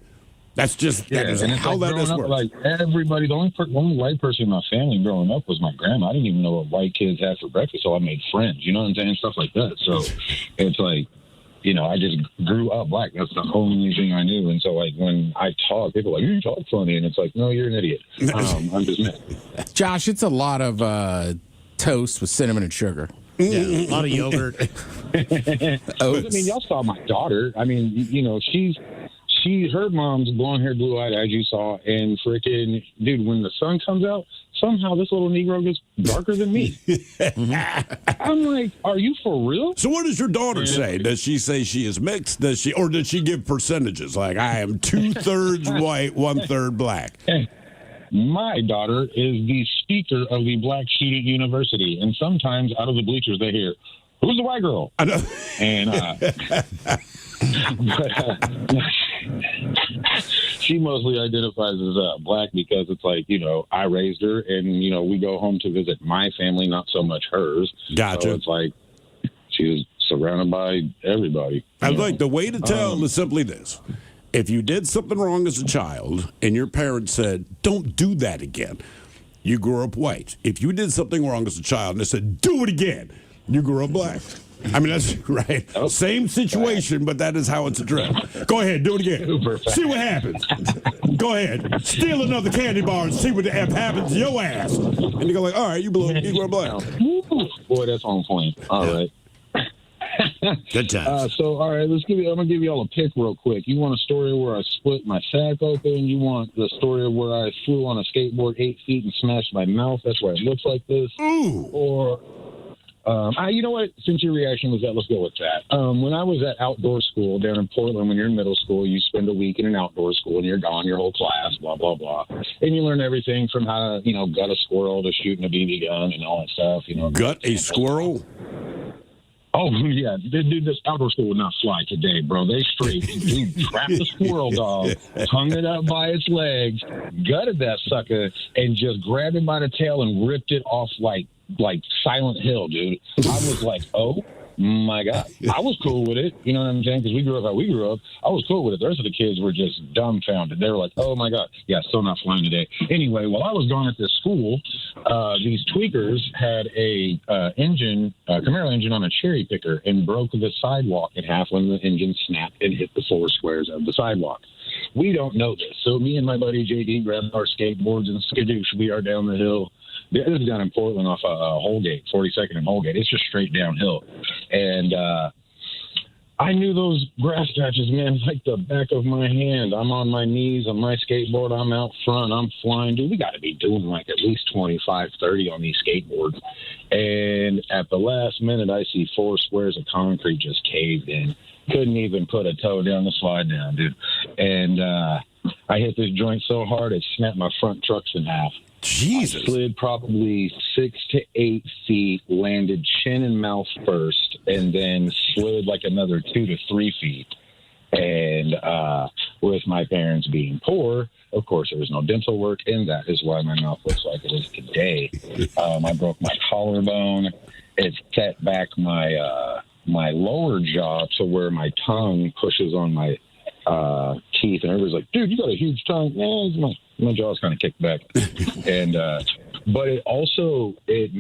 S1: That's just that is how that is works.
S14: Like everybody, the only white person in my family growing up was my grandma. I didn't even know what white kids had for breakfast, so I made friends. You know what I'm saying? Stuff like that. So it's like, you know, I just grew up black. That's the only thing I knew. And so, like, when I talk, people are like, you talk funny. And it's like, no, you're an idiot. I'm just mixed.
S2: Josh, it's a lot of toast with cinnamon and sugar.
S4: Yeah, a lot of yogurt.
S14: I mean, y'all saw my daughter. I mean, you know, her mom's blonde-haired, blue-eyed, as you saw. And freaking, dude, when the sun comes out, somehow this little Negro gets darker than me. I'm like, are you for real?
S1: So what does your daughter say? Does she say she is mixed? Does she give percentages? Like, I am 2/3 white, 1/3 black.
S14: My daughter is the speaker of the Black Student University. And sometimes out of the bleachers they hear, who's the white girl?
S1: I know.
S14: And she mostly identifies as black because it's like, you know, I raised her and, you know, we go home to visit my family, not so much hers.
S1: Gotcha.
S14: So it's like she was surrounded by everybody.
S1: I like the way to tell is simply this. If you did something wrong as a child and your parents said, don't do that again, you grew up white. If you did something wrong as a child and they said, do it again, you grew up black. I mean, that's right. Same situation, but that is how it's addressed. Go ahead, do it again. See what happens. Go ahead. Steal another candy bar and see what the F happens to your ass. And you go like, all right, you grew up black.
S14: Boy, that's on point. All right.
S4: Good times.
S14: So, all right, I'm gonna give you all a pick real quick. You want a story where I split my sack open? You want the story where I flew on a skateboard 8 feet and smashed my mouth? That's why it looks like this.
S1: Ooh.
S14: Or, you know what? Since your reaction was that, let's go with that. When I was at outdoor school down in Portland, when you're in middle school, you spend a week in an outdoor school and you're gone your whole class, blah, blah, blah. And you learn everything from how to, you know, gut a squirrel to shooting a BB gun and all that stuff. You know,
S1: gut a squirrel?
S14: Oh, yeah. Dude, this outdoor school would not fly today, bro. They trapped the squirrel dog, hung it up by its legs, gutted that sucker, and just grabbed him by the tail and ripped it off like Silent Hill, dude. I was like, oh, my God. I was cool with it. You know what I'm saying? Because we grew up how we grew up. I was cool with it. The rest of the kids were just dumbfounded. They were like, oh, my God. Yeah, still not flying today. Anyway, while I was gone at this school, these tweakers had a Camaro engine on a cherry picker and broke the sidewalk in half when the engine snapped and hit the 4 squares of the sidewalk. We don't know this. So me and my buddy JD grabbed our skateboards and skadoosh. We are down the hill. This is down in Portland off Holgate, 42nd and Holgate. It's just straight downhill. And I knew those grass patches, man, like the back of my hand. I'm on my knees on my skateboard. I'm out front. I'm flying. Dude, we got to be doing like at least 25, 30 on these skateboards. And at the last minute, I see 4 squares of concrete just caved in. Couldn't even put a toe down the slide down, dude. And I hit this joint so hard, it snapped my front trucks in half.
S1: Jesus.
S14: I slid probably 6 to 8 feet, landed chin and mouth first, and then slid like another 2 to 3 feet. And with my parents being poor, of course, there was no dental work, and that is why my mouth looks like it is today. I broke my collarbone. It set back my lower jaw to where my tongue pushes on my teeth, and everybody's like, "Dude, you got a huge tongue." Yeah, my jaw's kind of kicked back, and but it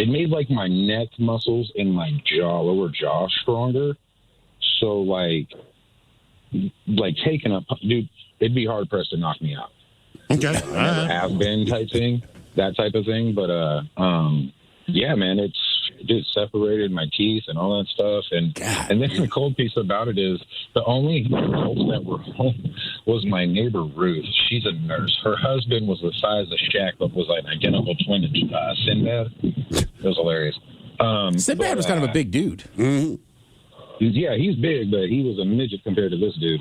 S14: made like my neck muscles in my lower jaw stronger. So like taking dude, it'd be hard pressed to knock me out.
S4: Okay,
S14: never have been type thing, that type of thing. But yeah, man, it separated my teeth and all that stuff. And then the cold piece about it is the only adults that were home was my neighbor Ruth. She's a nurse. Her husband was the size of Shaq, but was like an identical twin to Sinbad. It was hilarious.
S2: Sinbad was kind of a big dude.
S14: Mm-hmm. Yeah, he's big, but he was a midget compared to this dude.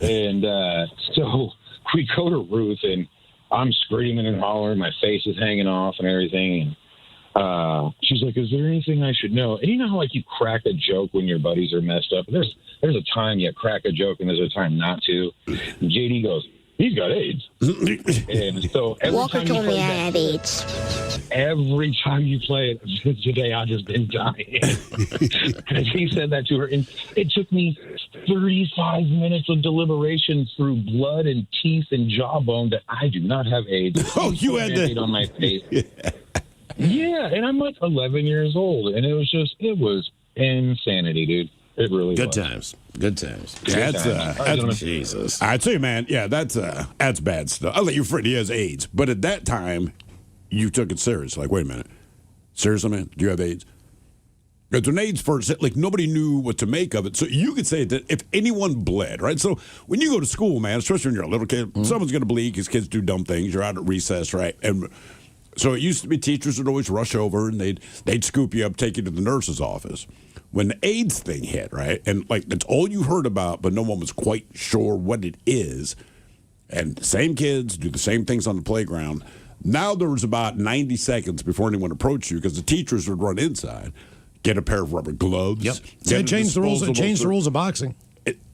S14: And so we go to Ruth, and I'm screaming and hollering. My face is hanging off and everything. And she's like, "Is there anything I should know?" And you know how like you crack a joke when your buddies are messed up? There's a time you crack a joke and there's a time not to. And JD goes, "He's got AIDS." And so
S12: Walker told me I have AIDS.
S14: Every time you play it today, I've just been dying. Because he said that to her. And it took me 35 minutes of deliberation through blood and teeth and jawbone that I do not have AIDS.
S1: Oh, you had that
S14: on my face. Yeah, and I'm like 11 years old, and it was insanity, dude. It really
S4: Good
S14: was.
S4: times. Good times.
S1: That's
S4: Jesus.
S1: I'd say, man, yeah, that's bad stuff. I'll let you friend, he has AIDS. But at that time, you took it serious. Like, wait a minute. Seriously, man, do you have AIDS? Because when AIDS first hit, like, nobody knew what to make of it. So you could say that if anyone bled, right? So when you go to school, man, especially when you're a little kid, someone's going to bleed because kids do dumb things. You're out at recess, right? And so it used to be teachers would always rush over and they'd scoop you up, take you to the nurse's office. When the AIDS thing hit, right, and like that's all you heard about, but no one was quite sure what it is, and the same kids do the same things on the playground. Now there was about 90 seconds before anyone approached you because the teachers would run inside, get a pair of rubber gloves.
S4: Yep. They changed the rules. Changed the rules of boxing.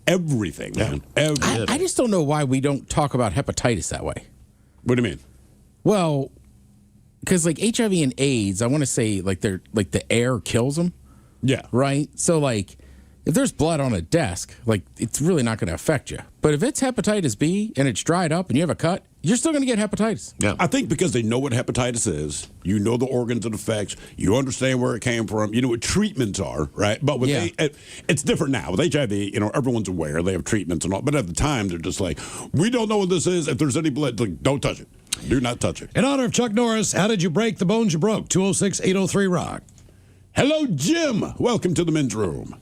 S1: Everything, man. Everything.
S2: I just don't know why we don't talk about hepatitis that way.
S1: What do you mean?
S2: Well, because like HIV and AIDS, I want to say like they're like the air kills them.
S1: Yeah.
S2: Right? So, like, if there's blood on a desk, like, it's really not going to affect you. But if it's hepatitis B and it's dried up and you have a cut, you're still going to get hepatitis.
S1: Yeah. I think because they know what hepatitis is, you know the organs it affects, you understand where it came from, you know what treatments are, right? But with it's different now. With HIV, you know, everyone's aware. They have treatments and all. But at the time, they're just like, we don't know what this is. If there's any blood, like, don't touch it. Do not touch it.
S4: In honor of Chuck Norris, how did you break the bones you broke? 206-803-ROCK.
S1: Hello, Jim. Welcome to the men's room.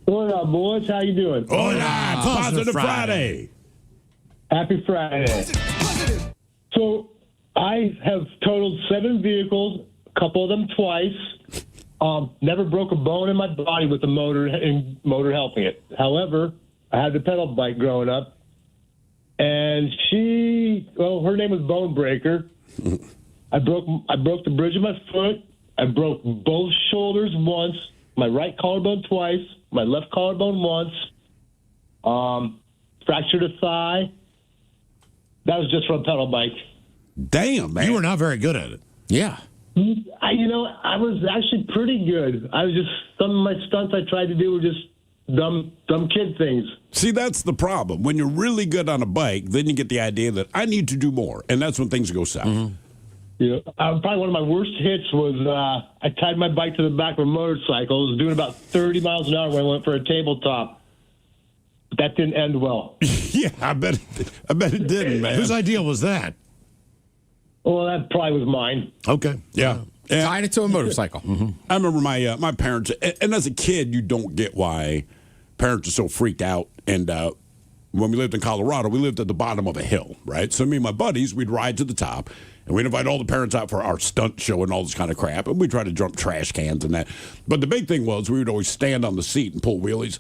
S15: What up, boys? How you doing?
S1: Hola, Positive Friday.
S15: Happy Friday. So I have totaled 7 vehicles, a couple of them twice. Never broke a bone in my body with the motor helping it. However, I had the pedal bike growing up, and her name was Bone Breaker. I broke the bridge of my foot. I broke both shoulders once, my right collarbone twice, my left collarbone once, fractured a thigh. That was just from a pedal bike.
S1: Damn, man.
S4: You were not very good at it.
S2: Yeah.
S15: I was actually pretty good. Some of my stunts I tried to do were just dumb kid things.
S1: See, that's the problem. When you're really good on a bike, then you get the idea that I need to do more, and that's when things go south.
S15: Mm-hmm. Yeah, probably one of my worst hits was I tied my bike to the back of a motorcycle. I was doing about 30 miles an hour when I went for a tabletop. But that didn't end well.
S1: Yeah, I bet it didn't, man.
S4: Whose idea was that?
S15: Well, that probably was mine.
S4: Okay.
S1: Yeah.
S2: Tied it to a motorcycle.
S1: Mm-hmm. I remember my parents, and as a kid, you don't get why parents are so freaked out. And when we lived in Colorado, we lived at the bottom of a hill, right? So me and my buddies, we'd ride to the top. And we'd invite all the parents out for our stunt show and all this kind of crap. And we'd try to jump trash cans and that. But the big thing was we would always stand on the seat and pull wheelies.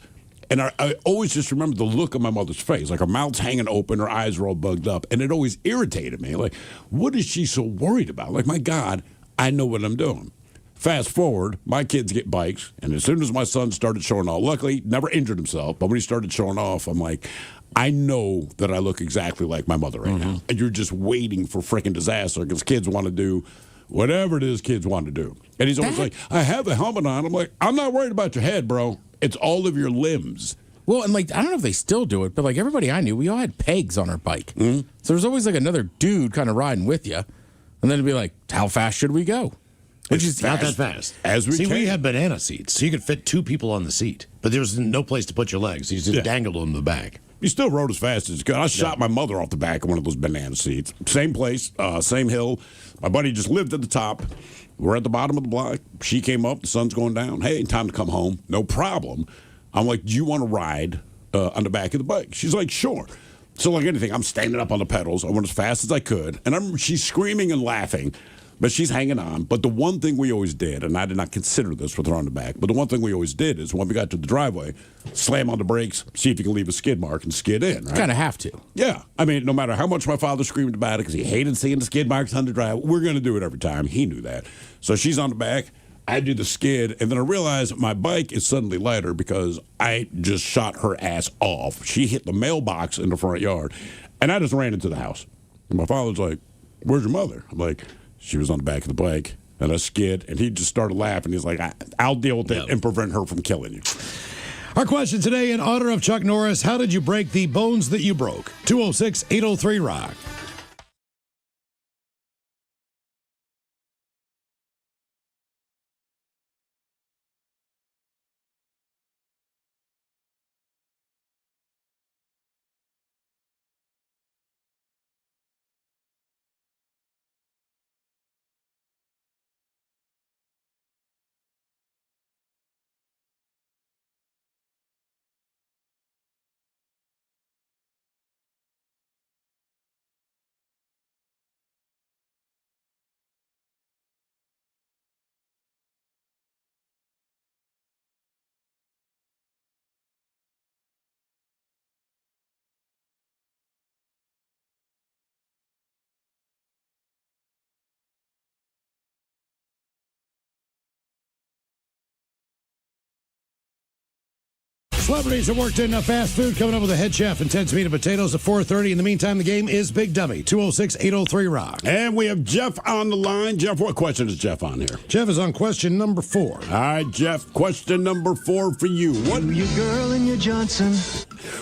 S1: And I always just remember the look on my mother's face. Like her mouth's hanging open, her eyes were all bugged up. And it always irritated me. Like, what is she so worried about? Like, my God, I know what I'm doing. Fast forward, my kids get bikes. And as soon as my son started showing off, luckily, he never injured himself. But when he started showing off, I'm like, I know that I look exactly like my mother right now. And you're just waiting for freaking disaster because kids want to do whatever it is kids want to do. And he's always like, I have a helmet on. I'm like, I'm not worried about your head, bro. It's all of your limbs.
S2: Well, and like, I don't know if they still do it, but like everybody I knew, we all had pegs on our bike.
S1: Mm-hmm.
S2: So there's always like another dude kind of riding with you. And then it'd be like, how fast should we go?
S4: Which is not that fast. We had banana seats, so you could fit 2 people on the seat, but there was no place to put your legs. You just dangled them in the back.
S1: You still rode as fast as you could. I shot my mother off the back of one of those banana seats. Same place, same hill. My buddy just lived at the top. We're at the bottom of the block. She came up. The sun's going down. Hey, time to come home. No problem. I'm like, do you want to ride on the back of the bike? She's like, sure. So like anything, I'm standing up on the pedals. I went as fast as I could. And she's screaming and laughing, but she's hanging on. But the one thing we always did, and I did not consider this with her on the back, but the one thing we always did is when we got to the driveway, slam on the brakes, see if you can leave a skid mark and skid in. Right?
S2: Kind of have to.
S1: Yeah. I mean, no matter how much my father screamed about it because he hated seeing the skid marks on the driveway, we're going to do it every time. He knew that. So she's on the back. I do the skid, and then I realize my bike is suddenly lighter because I just shot her ass off. She hit the mailbox in the front yard, and I just ran into the house. And my father's like, where's your mother? I'm like, she was on the back of the bike, and I skid, and he just started laughing. He's like, I'll deal with it and prevent her from killing you.
S4: Our question today, in honor of Chuck Norris, how did you break the bones that you broke? 206-803-ROCK. Celebrities that worked in fast food coming up with a head chef and Ted's Meat and Potatoes at 4:30. In the meantime, the game is Big Dummy, 206-803-ROCK.
S1: And we have Jeff on the line. Jeff, what question is Jeff on here?
S4: Jeff is on question number 4.
S1: All right, Jeff, question number 4 for you. What?
S16: You girl and your Johnson.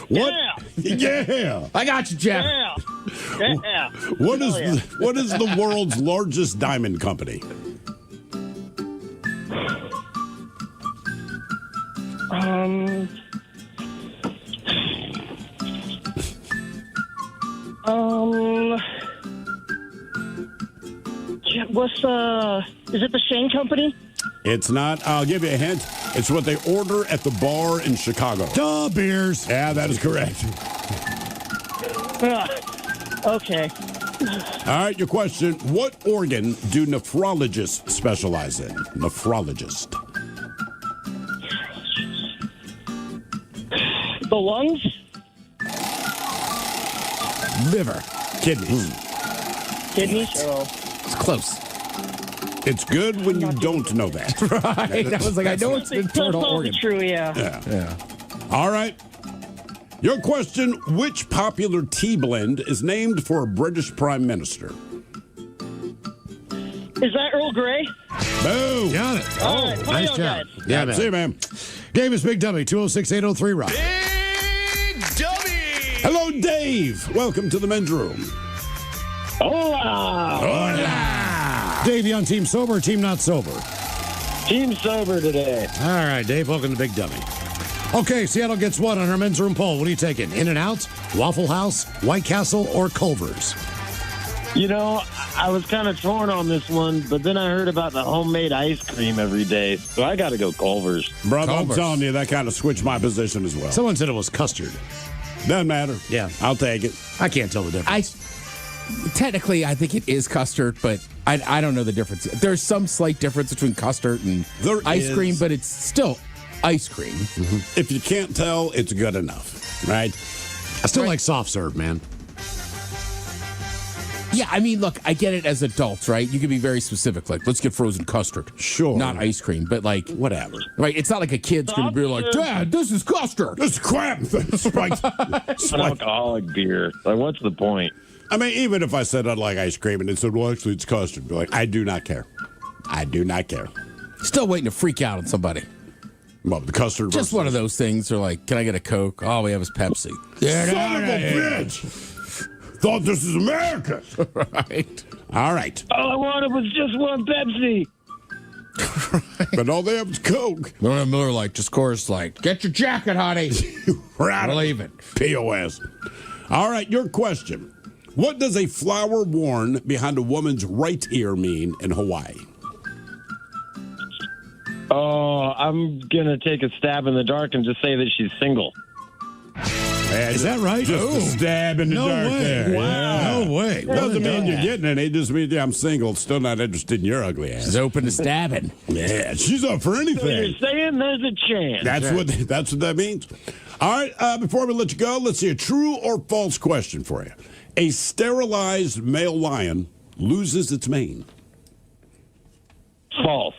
S1: What? Yeah.
S2: I got you, Jeff.
S6: Yeah.
S1: What is the world's largest diamond company?
S6: Is it the Shane Company?
S1: It's not. I'll give you a hint. It's what they order at the bar in Chicago.
S4: Duh, beers.
S1: Yeah, that is correct.
S6: Okay.
S1: All right, your question. What organ do nephrologists specialize in? Nephrologist.
S6: The lungs?
S2: Liver.
S1: Kidneys.
S6: Kidneys?
S2: It's close.
S1: It's good when you don't know that.
S2: Right. I was like, I know it's an internal organ.
S6: True, yeah.
S2: Yeah.
S1: All right. Your question, which popular tea blend is named for a British Prime Minister?
S6: Is that Earl Grey?
S1: Boom.
S4: Got it.
S6: All right.
S4: Nice job. Yeah, man.
S1: See you, man.
S4: Game is Big Dummy, 206-803-ROCK.
S9: Big Dummy!
S1: Hello, Dave. Welcome to the men's room.
S6: Hola!
S1: Hola!
S4: Dave, you on Team Sober or Team Not Sober?
S6: Team sober today.
S4: All right, Dave, welcome to Big Dummy. Okay, Seattle gets what on our men's room poll? What are you taking? In-N-Out, Waffle House, White Castle, or Culver's?
S17: You know, I was kind of torn on this one, but then I heard about the homemade ice cream every day, so I got to go Culver's.
S1: Brother,
S2: Culver's.
S1: I'm telling you, that kind of switched my position as well.
S4: Someone said it was custard.
S1: Doesn't matter.
S4: Yeah.
S1: I'll take it.
S4: I can't tell the difference.
S2: Technically, I think it is custard, but I don't know the difference. There's some slight difference between custard and ice cream, but it's still ice cream.
S1: Mm-hmm. If you can't tell, it's good enough, right?
S4: I still like soft serve, man.
S2: Yeah, I mean, look, I get it as adults, right? You can be very specific, like, let's get frozen custard.
S1: Sure.
S2: Not ice cream, but like,
S1: whatever.
S2: Right? It's not like a kid's going to be like, Dad, this is custard.
S1: This is crap.
S17: Alcoholic beer. Like, what's the point?
S1: I mean, even if I said I'd like ice cream and it said, well, actually, it's custard, I'd be like, I do not care. I do not care.
S2: Still waiting to freak out on somebody.
S1: Well, the custard.
S2: Just one of those things. They're like, can I get a Coke? All we have is Pepsi.
S1: Son of a bitch! Thought this is America.
S2: Right.
S1: All right.
S17: All I wanted was just one Pepsi.
S1: But all they have is Coke.
S2: Miller like, just chorus like, get your jacket, honey.
S1: We're out of
S2: leaving.
S1: POS. All right, your question. What does a flower worn behind a woman's right ear mean in Hawaii?
S17: Oh, I'm going to take a stab in the dark and just say that she's single.
S4: Is that right?
S1: Just a stab in the dark
S4: way.
S1: there.
S4: Wow.
S1: Yeah.
S4: No way.
S1: It doesn't mean you're getting it. It just means I'm single, still not interested in your ugly ass.
S2: She's open to stabbing.
S1: Yeah, she's up for anything.
S17: So you're saying there's a chance.
S1: That's what that means. All right, before we let you go, let's see a true or false question for you. A sterilized male lion loses its mane.
S17: False.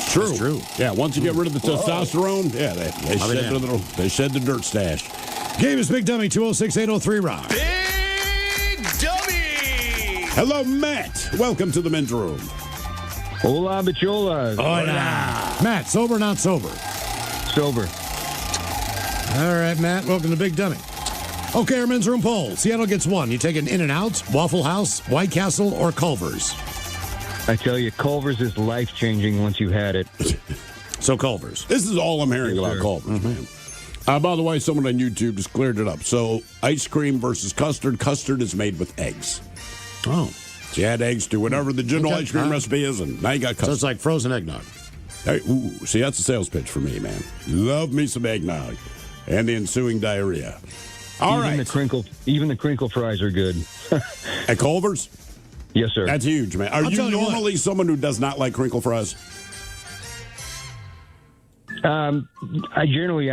S1: True. That's true. Yeah, once you get rid of the testosterone, they shed the dirt stash.
S4: Game is Big Dummy, 206-803-ROCK.
S9: Big Dummy!
S1: Hello, Matt. Welcome to the men's room.
S17: Hola, bicholas.
S4: Hola. Matt, sober, not sober?
S17: Sober.
S4: All right, Matt, welcome to Big Dummy. Okay, our men's room poll. Seattle gets one. You take an In-N-Out, Waffle House, White Castle, or Culver's?
S18: I tell you, Culver's is life-changing once you've had it.
S4: So Culver's.
S1: This is all I'm hearing about Culver's, man. By the way, someone on YouTube just cleared it up. So ice cream versus custard. Custard is made with eggs.
S4: Oh.
S1: So you add eggs to whatever the general ice cream recipe is, and now you got custard.
S4: So it's like frozen eggnog.
S1: Hey, ooh, see, that's a sales pitch for me, man. Love me some eggnog and the ensuing diarrhea. All right.
S18: Even the crinkle fries are good.
S1: At Culver's?
S18: Yes, sir.
S1: That's huge, man. Are you normally someone who does not like crinkle fries?
S18: I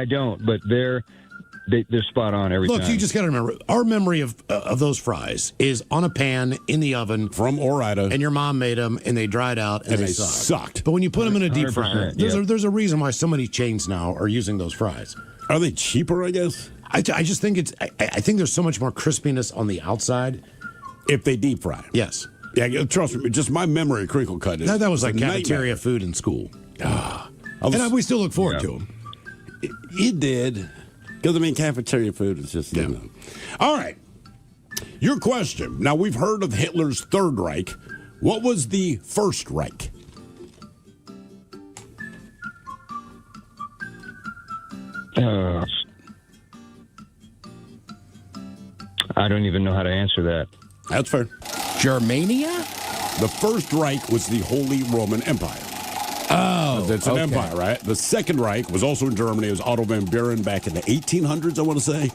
S18: don't, but they're spot on every time.
S4: Look, you just got to remember, our memory of those fries is on a pan in the oven
S1: from Ore-Ida,
S4: and your mom made them, and they dried out, and they
S1: sucked.
S4: But when you put them in a deep fryer,
S18: 100%,
S4: there's a reason why so many chains now are using those fries.
S1: Are they cheaper? I guess.
S4: I just think I think there's so much more crispiness on the outside
S1: if they deep fry.
S4: Yes.
S1: Yeah, trust me. Just my memory of crinkle cut is
S4: that was like cafeteria
S1: nightmare.
S4: food in school. And we still look forward to them.
S1: It did. Because, I mean, cafeteria food is just, you know. All right. Your question. Now, we've heard of Hitler's Third Reich. What was the First Reich?
S18: I don't even know how to answer that.
S1: That's fair.
S2: Germania?
S1: The First Reich was the Holy Roman Empire.
S2: Oh,
S1: it's an empire, right? The Second Reich was also in Germany. It was Otto von Buren back in the 1800s, I want to say.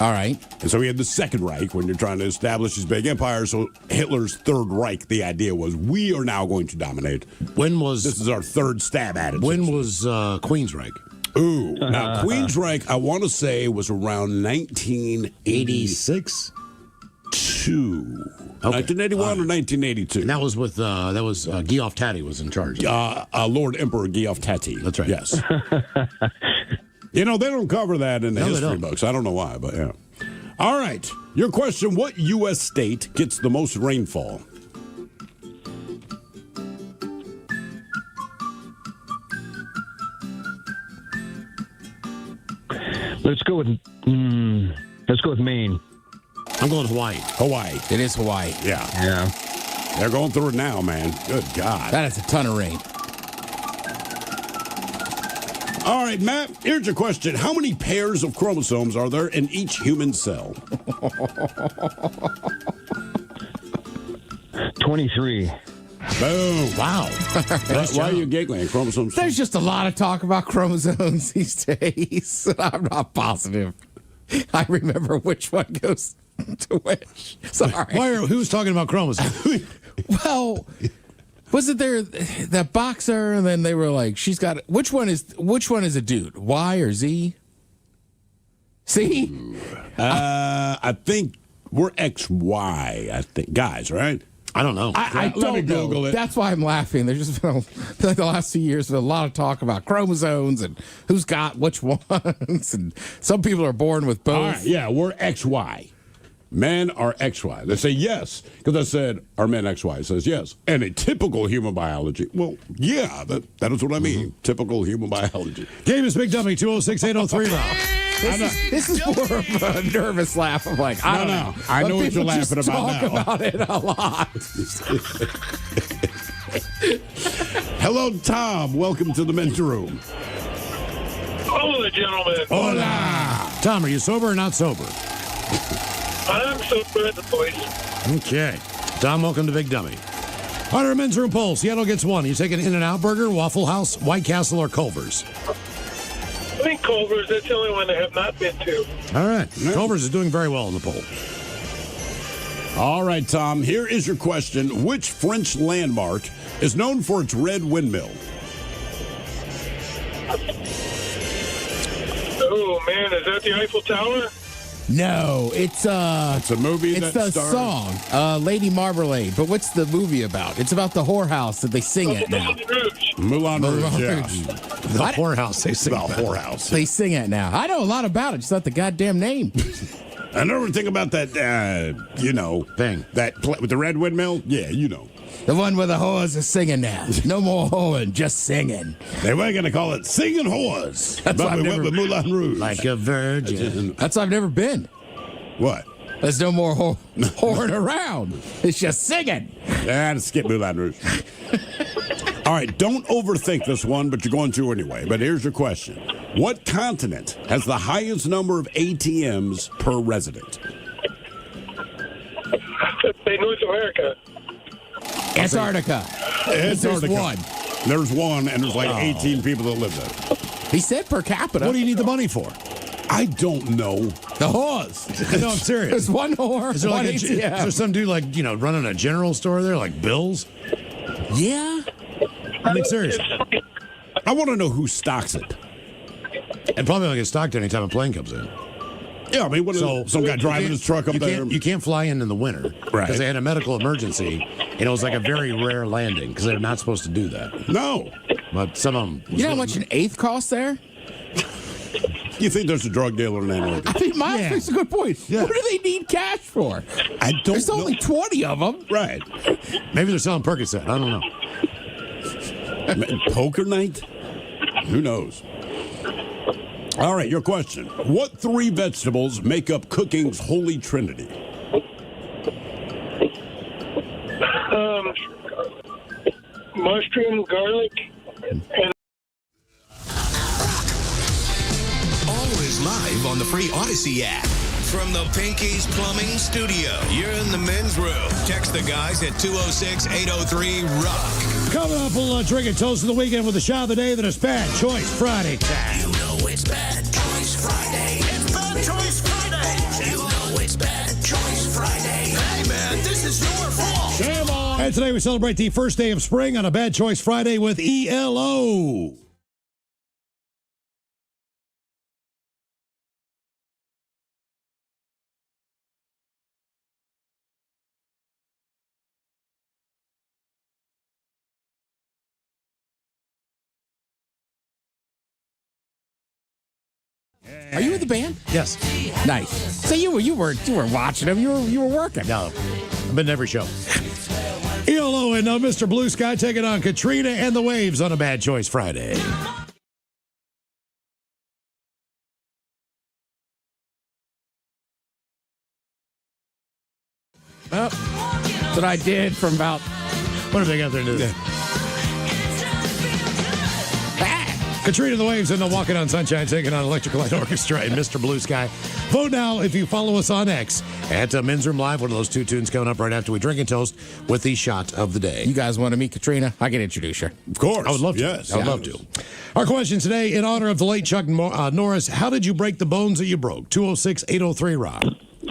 S2: All right.
S1: And so we had the Second Reich when you're trying to establish this big empire. So Hitler's Third Reich, the idea was we are now going to dominate. This is our third stab at it.
S4: When was Queensryche?
S1: Ooh. Now, Queensryche, I want to say, was around 1986? 1981 or 1982.
S4: And that was with Geoff Tati was in charge.
S1: Lord Emperor Geoff Tati.
S4: That's right.
S1: Yes. You know, they don't cover that in the history books. I don't know why, but yeah. All right. Your question, what U.S. state gets the most rainfall?
S18: Let's go with Maine.
S4: I'm going Hawaii.
S1: Hawaii.
S2: It is Hawaii.
S1: Yeah. They're going through it now, man. Good God.
S2: That is a ton of rain.
S1: All right, Matt, here's your question. How many pairs of chromosomes are there in each human cell?
S18: 23.
S1: Boom.
S4: Wow.
S1: Why are you giggling? Chromosomes?
S2: There's just a lot of talk about chromosomes these days. I'm not positive. I remember which one goes to which. Sorry.
S4: Who's talking about chromosomes?
S2: Well, wasn't there that boxer, and then they were like, she's got which one is a dude, Y or Z? See?
S1: I think we're XY. I think guys, right?
S4: I don't know.
S2: I don't know. That's why I'm laughing. There's just been like the last few years been a lot of talk about chromosomes and who's got which ones, and some people are born with both.
S1: All right, yeah, we're XY. men are XY? They say yes, because I said, are men XY? It says yes. And a typical human biology. Well, yeah, that is what I mean. Typical human biology.
S4: Game is Big Dummy, 206-803 now.
S2: This is more of a nervous laugh. I'm like, I don't know.
S1: I know what you're
S2: People
S1: laughing
S2: just
S1: about
S2: talk
S1: now.
S2: about it a lot.
S1: Hello, Tom. Welcome to the men's room.
S19: Hello, gentlemen.
S4: Hola. Tom, are you sober or not sober?
S19: I'm sober at the place.
S4: Okay. Tom, welcome to Big Dummy. On our men's room poll, Seattle gets one. You taking In-N-Out Burger, Waffle House, White Castle, or Culver's?
S19: I think Culver's, that's the only one I have not been to.
S4: All right. Culver's is doing very well in the poll.
S1: All right, Tom. Here is your question. Which French landmark is known for its red windmill?
S19: Oh, man, is that the Eiffel Tower?
S2: No, it's
S1: a movie.
S2: It's
S1: that
S2: the
S1: stars-
S2: song, Lady Marmalade. But what's the movie about? It's about the whorehouse that they sing at now.
S1: Moulin Rouge. Yeah.
S4: The whorehouse. They sing about
S1: whorehouse.
S2: They sing it now. I know a lot about it. Just not the goddamn name.
S1: I never think about that. Thing that with the red windmill. Yeah, you know.
S2: The one where the whores are singing now. No more whoring, just singing.
S1: They were going to call it Singing Whores.
S2: That's
S1: but
S2: why
S1: we
S2: I've
S1: went
S2: never-
S1: with Moulin Rouge.
S4: Like a virgin.
S2: That's why I've never been.
S1: What?
S2: There's no more whoring around. It's just singing.
S1: Yeah, skip Moulin Rouge. All right, don't overthink this one, but you're going to anyway. But here's your question. What continent has the highest number of ATMs per resident?
S19: Say North America.
S2: Antarctica.
S1: Antarctica.
S2: There's one.
S1: There's one, and there's like 18 people that live there.
S2: He said per capita.
S4: What do you need the money for?
S1: I don't know.
S2: The whores.
S4: No, I'm serious.
S2: There's one whore.
S4: Is there,
S2: one
S4: like is
S2: ATM.
S4: there some dude like, running a general store there, like Bill's?
S2: Yeah.
S4: I mean, seriously.
S1: I want to know who stocks it.
S4: And probably don't get stocked anytime a plane comes in.
S1: Yeah, I mean, some guy driving his truck up there.
S4: You can't fly in the winter.
S1: Right.
S4: Because they had a medical emergency, and it was like a very rare landing because they're not supposed to do that.
S1: No.
S4: But some of them.
S2: You know how much an eighth costs there?
S1: You think there's a drug dealer in Antarctica?
S2: I think Miles makes a good point. What do they need cash for?
S1: I don't
S2: There's
S1: know.
S2: only 20 of them.
S1: Right.
S4: Maybe they're selling Percocet. I don't know.
S1: Poker night? Who knows? All right, your question. What three vegetables make up cooking's holy trinity?
S19: Mushroom, garlic, and
S9: Always live on the free Odyssey app. From the Pinky's Plumbing Studio, you're in the men's room. Text the guys at 206-803-ROCK.
S4: Coming up, we'll drink and toast of the weekend with a shot of the day that is Bad Choice Friday time.
S9: You know it's Bad Choice Friday. It's Bad Choice Friday. You know it's Bad Choice Friday. Hey, man, this is your fault.
S4: Come on. And today we celebrate the first day of spring on a Bad Choice Friday with ELO.
S2: Are you in the band?
S4: Yes.
S2: Nice. So you weren't watching them. You were working.
S4: No. I've been to every show. ELO and Mr. Blue Sky taking on Katrina and the Waves on a Bad Choice Friday.
S2: Oh, that's what I did from about.
S4: What have they got there to do? Katrina and the Waves and the Walking on Sunshine taking on Electric Light Orchestra and Mr. Blue Sky. Vote now if you follow us on X at Men's Room Live. One of those two tunes coming up right after we drink and toast with the shot of the day.
S2: You guys want to meet Katrina? I can introduce her.
S1: Of course.
S4: I would love to.
S1: Yes.
S4: I would love to. Our question today, in honor of the late Chuck Norris, how did you break the bones that you broke? 206-803-ROCK.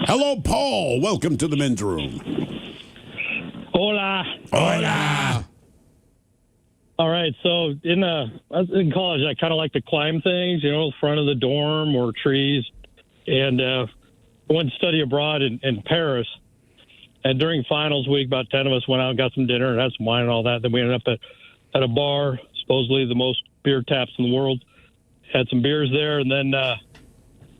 S1: Hello, Paul. Welcome to the men's room.
S20: Hola.
S1: Hola.
S20: All right, so in college, I kind of like to climb things, front of the dorm or trees. And I went to study abroad in Paris. And during finals week, about 10 of us went out and got some dinner and had some wine and all that. Then we ended up at a bar, supposedly the most beer taps in the world. Had some beers there, and then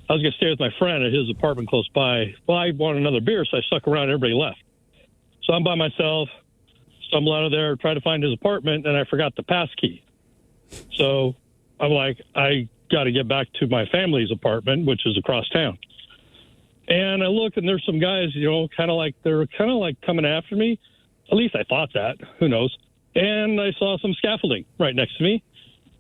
S20: I was going to stay with my friend at his apartment close by. Well, I wanted another beer, so I stuck around. Everybody left. So I'm by myself, stumble out of there, try to find his apartment, and I forgot the pass key. So I'm like, I got to get back to my family's apartment, which is across town. And I look, and there's some guys, you know, they're kind of like coming after me. At least I thought that. Who knows? And I saw some scaffolding right next to me.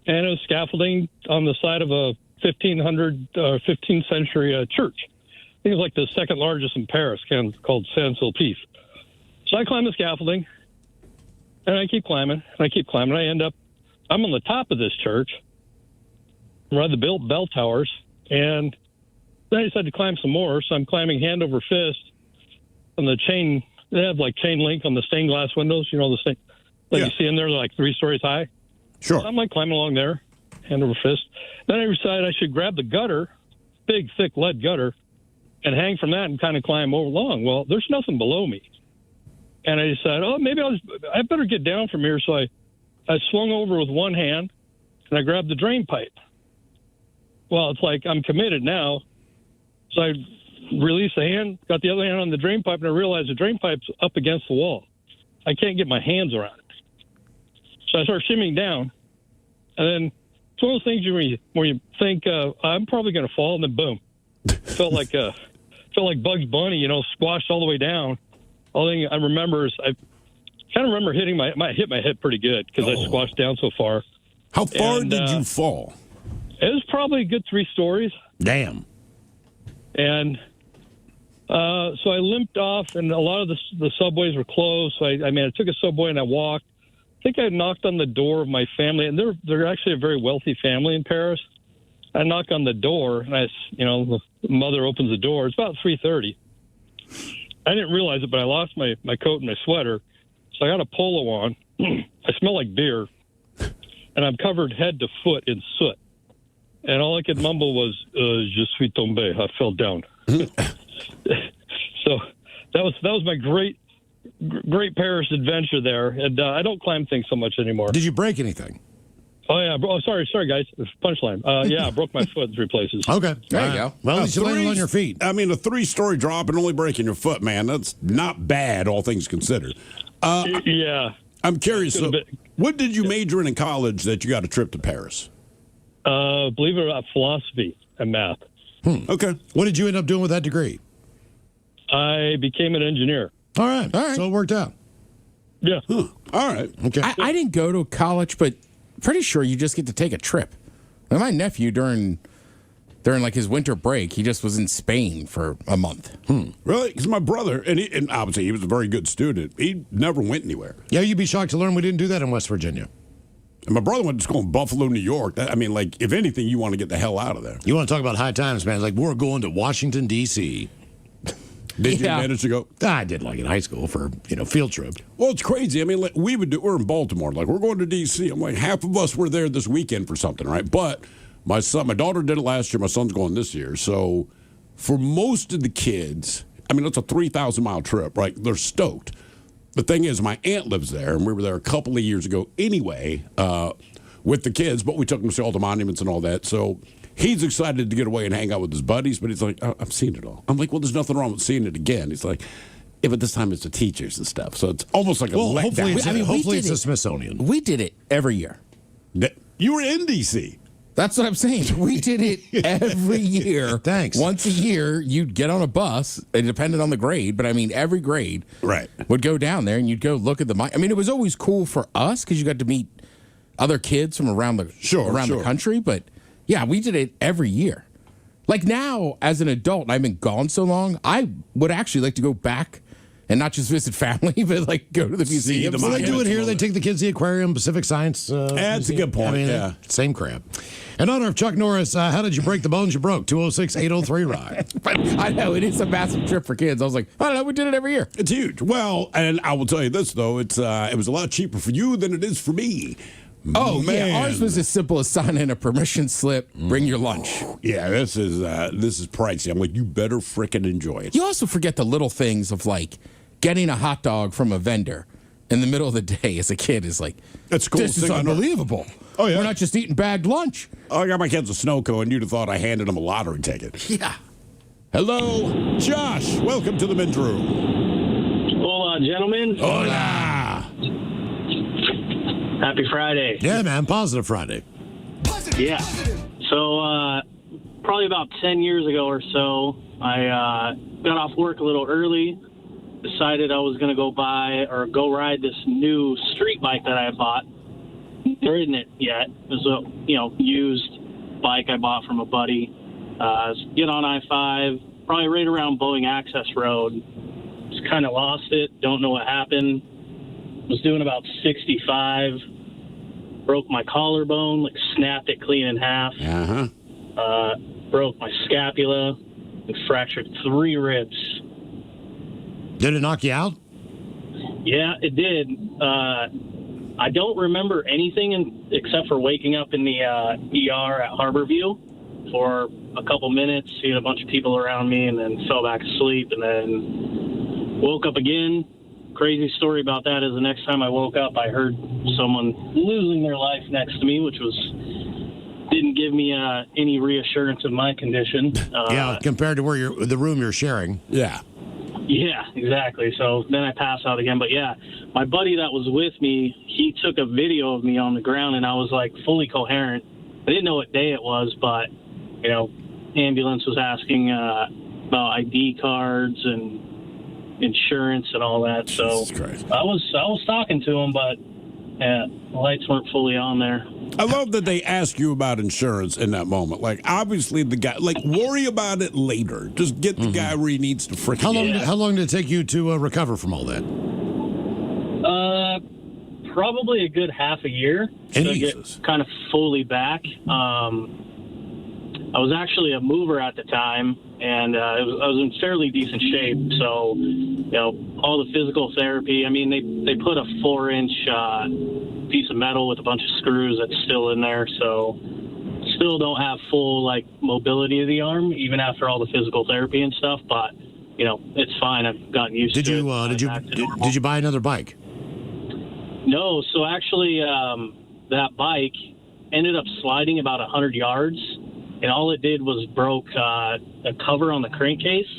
S20: And it was scaffolding on the side of a 15th century church. I think it was like the second largest in Paris, called Saint-Sulpice. So I climb the scaffolding, and I keep climbing, and I keep climbing. I'm on the top of this church, right at the bell towers, and then I decided to climb some more. So I'm climbing hand over fist on the chain. They have like chain link on the stained glass windows, you know, the thing that you see in there, like 3 stories high.
S1: Sure.
S20: So I'm like climbing along there, hand over fist. Then I decided I should grab the gutter, big, thick lead gutter, and hang from that and kind of climb over along. Well, there's nothing below me. And I decided, maybe I better get down from here. So I swung over with one hand, and I grabbed the drain pipe. Well, it's like I'm committed now. So I released the hand, got the other hand on the drain pipe, and I realized the drain pipe's up against the wall. I can't get my hands around it. So I start shimmying down, and then it's one of those things where you think I'm probably going to fall, and then boom, felt like Bugs Bunny, you know, squashed all the way down. All thing I remember is I kind of remember hitting hit my head pretty good because I squashed down so far.
S1: How far did you fall?
S20: It was probably a good 3 stories.
S1: Damn.
S20: And so I limped off, and a lot of the subways were closed. So I took a subway and I walked. I think I knocked on the door of my family, and they're actually a very wealthy family in Paris. I knock on the door, and the mother opens the door. It's about 3:30. I didn't realize it, but I lost my coat and my sweater, so I got a polo on. I smell like beer, and I'm covered head to foot in soot. And all I could mumble was, "Je suis tombé." I fell down. So that was my great Paris adventure there, and I don't climb things so much anymore.
S4: Did you break anything?
S20: Oh yeah. Sorry guys. Punchline. I broke my foot in 3 places.
S4: Okay, there you go. Well, at least you landed on your feet.
S1: I mean, a 3-story drop and only breaking your foot, man. That's not bad, all things considered.
S20: Yeah.
S1: I'm curious. So, what did you major in college that you got a trip to Paris?
S20: Believe it or not, philosophy and math.
S1: Okay.
S4: What did you end up doing with that degree?
S20: I became an engineer.
S4: All right. So it worked out.
S20: Yeah.
S1: All right.
S4: Okay.
S2: I didn't go to college, but pretty sure you just get to take a trip. Like my nephew during like his winter break, he just was in Spain for a month.
S1: Really? Because my brother, and obviously he was a very good student, he never went anywhere.
S4: Yeah, you'd be shocked to learn we didn't do that in West Virginia.
S1: And my brother went to school in Buffalo, New York. Like, if anything, you want to get the hell out of there.
S4: You want to talk about high times, man? It's like, we're going to Washington, D.C.
S1: Did you manage to go?
S4: I did, like in high school for, field trip.
S1: Well, it's crazy. I mean, like, we're in Baltimore. Like, we're going to D.C. I'm like, half of us were there this weekend for something, right? But my daughter did it last year. My son's going this year. So for most of the kids, it's a 3,000-mile trip, right? They're stoked. The thing is, my aunt lives there, and we were there a couple of years ago anyway with the kids, but we took them to see all the monuments and all that. So he's excited to get away and hang out with his buddies, but he's like, I've seen it all. I'm like, well, there's nothing wrong with seeing it again. He's like, yeah, but this time it's the teachers and stuff. So it's almost like a letdown.
S4: Hopefully it's the Smithsonian.
S2: We did it every year.
S1: You were in D.C.
S2: That's what I'm saying. We did it every year.
S4: Thanks.
S2: Once a year, you'd get on a bus. It depended on the grade, but every grade would go down there, and you'd go look at the. It was always cool for us because you got to meet other kids from around the the country. But yeah, we did it every year. Like now, as an adult, and I've been gone so long, I would actually like to go back. And not just visit family, but like go to the museum.
S4: Well, they do it here. They take the kids to the aquarium, Pacific Science.
S1: That's a good point.
S4: Same crap. In honor of Chuck Norris, how did you break the bones you broke? 206-803-ROCK.
S2: But I know it is a massive trip for kids. I was like, I don't know, we did it every year.
S1: It's huge. Well, and I will tell you this though, it was a lot cheaper for you than it is for me.
S2: Oh,
S1: man.
S2: Yeah, ours was as simple as sign in a permission slip, bring your lunch.
S1: Yeah, this is pricey. I'm like, you better frickin' enjoy it.
S2: You also forget the little things of like getting a hot dog from a vendor in the middle of the day as a kid is like,
S1: That's cool.
S2: this is unbelievable.
S1: Oh, yeah.
S2: We're not just eating bagged lunch.
S1: Oh, I got my kids a snow cone. You'd have thought I handed them a lottery ticket.
S2: Yeah.
S1: Hello, Josh. Welcome to the men's room.
S21: Hola, gentlemen.
S1: Hola.
S21: Happy Friday.
S4: Yeah, man. Positive Friday.
S21: Yeah. So, probably about 10 years ago or so, I got off work a little early, decided I was going to go ride this new street bike that I had bought. Never ridden it yet. It was a, used bike I bought from a buddy. Get on I-5, probably right around Boeing Access Road. Just kind of lost it. Don't know what happened. Was doing about 65. Broke my collarbone, snapped it clean in half. Broke my scapula and fractured 3 ribs.
S4: Did it knock you out?
S21: Yeah, it did. I don't remember anything except for waking up in the ER at Harborview for a couple minutes, seeing a bunch of people around me, and then fell back asleep, and then woke up again. Crazy story about that is the next time I woke up, I heard someone losing their life next to me, which didn't give me any reassurance of my condition.
S4: Yeah, compared to the room you're sharing.
S1: Yeah.
S21: Yeah, exactly. So then I pass out again. But yeah, my buddy that was with me, he took a video of me on the ground, and I was fully coherent. I didn't know what day it was, but ambulance was asking about ID cards and insurance and all that. So I was talking to him, but the lights weren't fully on there.
S1: I love that they ask you about insurance in that moment. Obviously the guy, worry about it later. Just get the guy where he needs to freaking.
S4: How long did it take you to recover from all that?
S21: Probably a good half a year to get kind of fully back. I was actually a mover at the time, and I was in fairly decent shape. So, all the physical therapy. I mean, they put a 4-inch piece of metal with a bunch of screws that's still in there. So, still don't have full mobility of the arm, even after all the physical therapy and stuff. But it's fine. I've gotten used to it.
S4: Did you buy another bike?
S21: No. So actually, that bike ended up sliding about 100 yards. And all it did was broke a cover on the crankcase.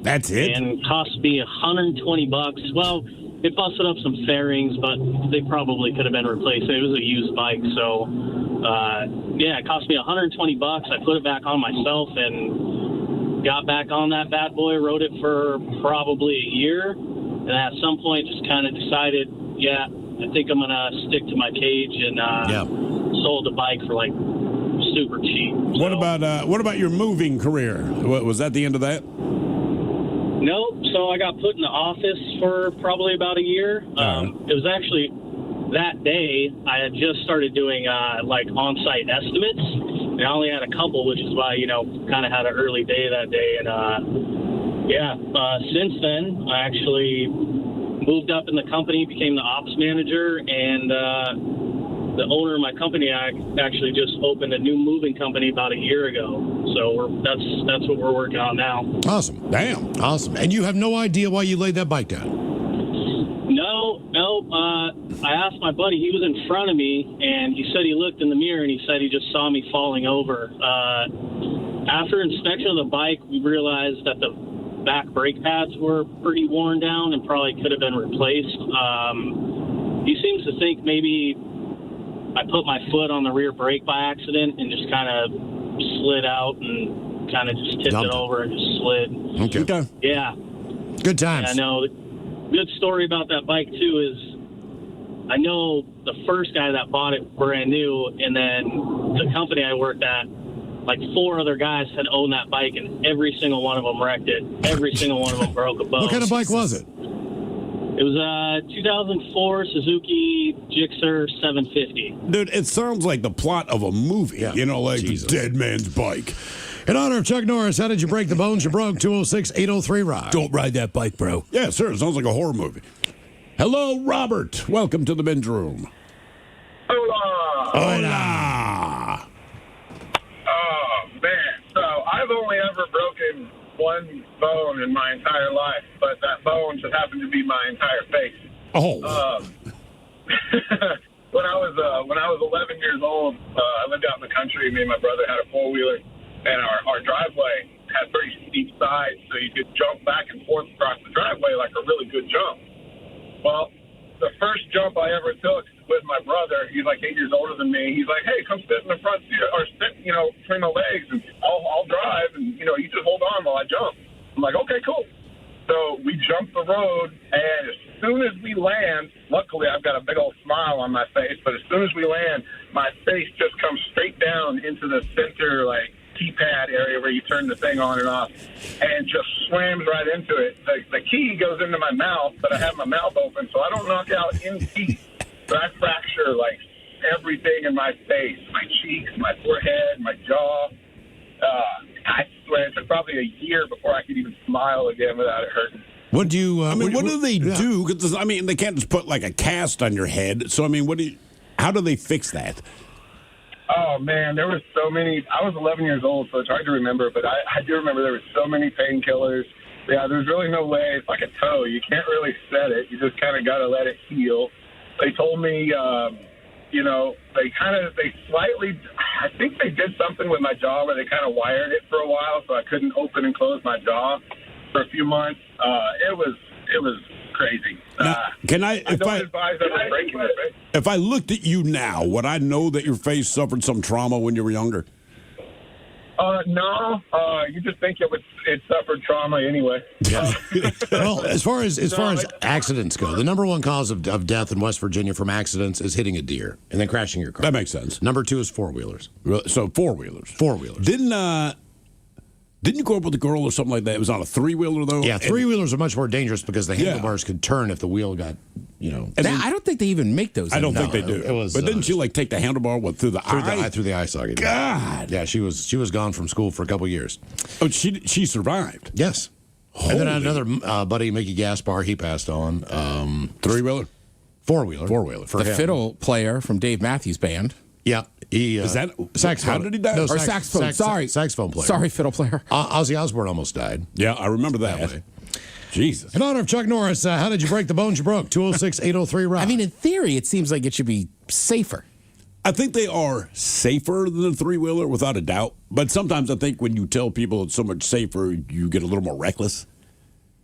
S1: That's it?
S21: And cost me $120. Well, it busted up some fairings, but they probably could have been replaced. It was a used bike. So, it cost me $120. I put it back on myself and got back on that bad boy, rode it for probably a year. And at some point just kind of decided, I think I'm going to stick to my cage, and sold the bike for super cheap.
S1: What about your moving career? Was that the end of that?
S21: No. So I got put in the office for probably about a year. It was actually that day I had just started doing on-site estimates, and I only had a couple, which is why kind of had an early day that day. And since then I actually moved up in the company, became the ops manager, and the owner of my company actually just opened a new moving company about a year ago. So that's what we're working on now.
S4: Awesome.
S1: Damn.
S4: Awesome. And you have no idea why you laid that bike down?
S21: No. I asked my buddy. He was in front of me, and he said he looked in the mirror, and he said he just saw me falling over. After inspection of the bike, we realized that the back brake pads were pretty worn down and probably could have been replaced. He seems to think maybe I put my foot on the rear brake by accident and just kind of slid out and kind of just tipped it over and just slid.
S4: Okay.
S21: Yeah.
S4: Good times.
S21: Yeah, I know. The good story about that bike, too, is I know the first guy that bought it brand new, and then the company I worked at, 4 other guys had owned that bike, and every single one of them wrecked it. Every single one of them broke a bone.
S4: What kind of bike was it?
S21: It was a 2004 Suzuki Gixxer 750.
S1: Dude, it sounds like the plot of a movie. Yeah. The Dead Man's Bike.
S4: In honor of Chuck Norris, how did you break the bones you broke? 206-803-ROCK.
S1: Don't ride that bike, bro. Yeah, sir. It sounds like a horror movie. Hello, Robert. Welcome to the men's room.
S19: Hola.
S1: Hola.
S19: Oh, man. So I've only ever broken one bone in my entire life, but that bone should happen to be my entire face.
S1: Oh.
S19: when I was 11 years old, I lived out in the country. Me and my brother had a 4-wheeler, and our driveway had pretty steep sides, so you could jump back and forth across the driveway like a really good jump. Well, the first jump I ever took with my brother, he's like 8 years older than me. He's like, "Hey, come sit in the front seat or sit, between my legs, and I'll drive, and you just hold on while I jump." I'm like, "Okay, cool." So we jump the road, and as soon as we land, luckily I've got a big old smile on my face, but as soon as we land, my face just comes straight down into the center, keypad area where you turn the thing on and off, and just slams right into it. The key goes into my mouth, but I have my mouth open, so I don't knock out any teeth, but I fracture, everything in my face, my cheeks, my forehead, my jaw. I swear it took probably a year before I could even smile again without it hurting.
S4: What do you?
S1: what do they do? 'Cause, they can't just put a cast on your head. So how do they fix that?
S19: Oh man, there were so many. I was 11 years old, so it's hard to remember. But I do remember there were so many painkillers. Yeah, there's really no way. It's like a toe. You can't really set it. You just kind of got to let it heal. They told me. They slightly, I think they did something with my jaw where they kind of wired it for a while so I couldn't open and close my jaw for a few months. It was crazy.
S1: Can
S19: I don't advise ever breaking it.
S1: If I looked at you now, would I know that your face suffered some trauma when you were younger?
S19: No. You just think it suffered trauma anyway.
S4: Yeah. Well, as far as accidents go, the number one cause of death in West Virginia from accidents is hitting a deer and then crashing your car.
S1: That makes sense.
S4: Number 2 is 4-wheelers.
S1: So 4-wheelers.
S4: 4-wheelers.
S1: Didn't you grow up with a girl or something like that? It was on a 3-wheeler though.
S4: Yeah, 3-wheelers are much more dangerous because the handlebars could turn if the wheel got.
S2: I don't think they even make those.
S1: I don't think they do.
S4: It was,
S1: but didn't she take the handlebar through the eye?
S4: Through the eye socket.
S1: God.
S4: Yeah, she was gone from school for a couple years.
S1: Oh, she survived.
S4: Yes.
S1: Holy.
S4: And then another buddy, Mickey Gaspar, he passed on.
S1: 3-wheeler,
S4: 4-wheeler,
S1: 4-wheeler.
S2: The fiddle player from Dave Matthews Band.
S4: Yeah,
S1: is that saxophone? How did he die?
S4: No,
S2: or saxophone.
S4: Saxophone player.
S2: Sorry, fiddle player.
S4: Ozzy Osbourne almost died.
S1: Yeah, I remember that. Jesus.
S4: In honor of Chuck Norris, how did you break the bones you broke? 206-803-ROCK.
S2: In theory, it seems like it should be safer.
S1: I think they are safer than a 3-wheeler, without a doubt. But sometimes I think when you tell people it's so much safer, you get a little more reckless.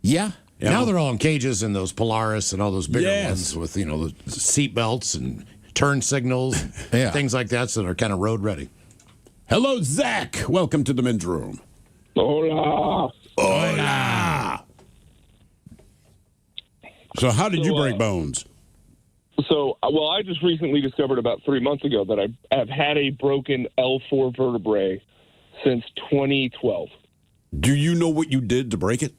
S2: Yeah.
S4: Now they're all in cages and those Polaris and all those bigger ones with, the seat belts and turn signals, things like that, so they're kind of road ready.
S1: Hello, Zach. Welcome to the men's room.
S3: Hola.
S1: Hola. So how did you break bones?
S3: So, I just recently discovered about 3 months ago that I have had a broken L4 vertebrae since 2012.
S1: Do you know what you did to break it?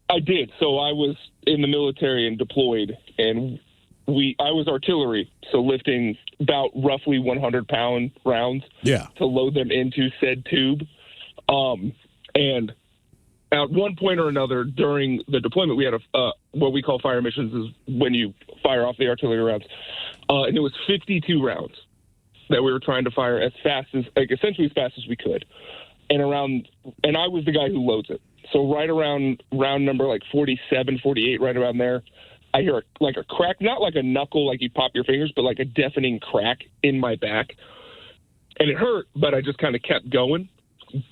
S3: I did. So I was in the military and deployed, and I was artillery, so lifting about roughly 100-pound rounds to load them into said tube. And at one point or another during the deployment, we had what we call fire missions, is when you fire off the artillery rounds. And it was 52 rounds that we were trying to fire as fast as, essentially as fast as we could. And I was the guy who loads it. So right around round number 47, 48, right around there, I hear a crack, not like a knuckle, like you pop your fingers, but like a deafening crack in my back. And it hurt, but I just kind of kept going.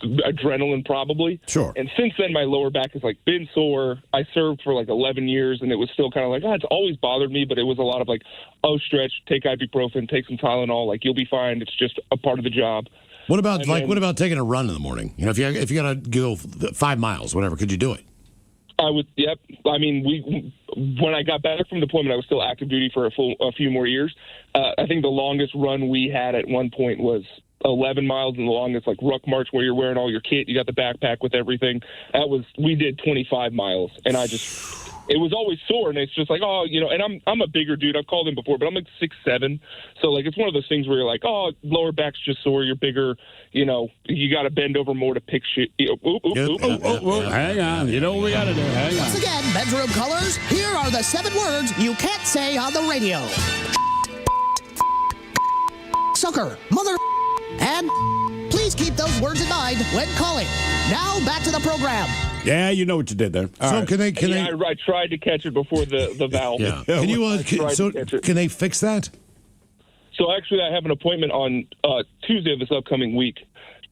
S3: Adrenaline, probably.
S1: Sure.
S3: And since then, my lower back has been sore. I served for 11 years, and it was still kind of it's always bothered me, but it was a lot of stretch, take ibuprofen, take some Tylenol, you'll be fine. It's just a part of the job.
S4: What about what about taking a run in the morning? If you got to go 5 miles, whatever, could you do it?
S3: I would. Yep. I mean, when I got back from deployment, I was still active duty for a few more years. I think the longest run we had at one point was 11 miles, and the longest ruck march where you're wearing all your kit, you got the backpack with everything. We did 25 miles, and it was always sore, and it's just and I'm a bigger dude. I've called him before, but I'm 6'7", so it's one of those things where you're lower back's just sore, you're bigger, you got to bend over more to pick shit.
S1: Hang on, you know what we got to do. Hang on.
S7: Once again, bedroom colors, here are the 7 words you can't say on the radio. Sucker, mother, and please keep those words in mind when calling. Now back to the program.
S1: Yeah, you know what you did there.
S4: So can they?
S3: I tried to catch it before the valve.
S4: Yeah. Can you? Can they fix that?
S3: So actually, I have an appointment on Tuesday of this upcoming week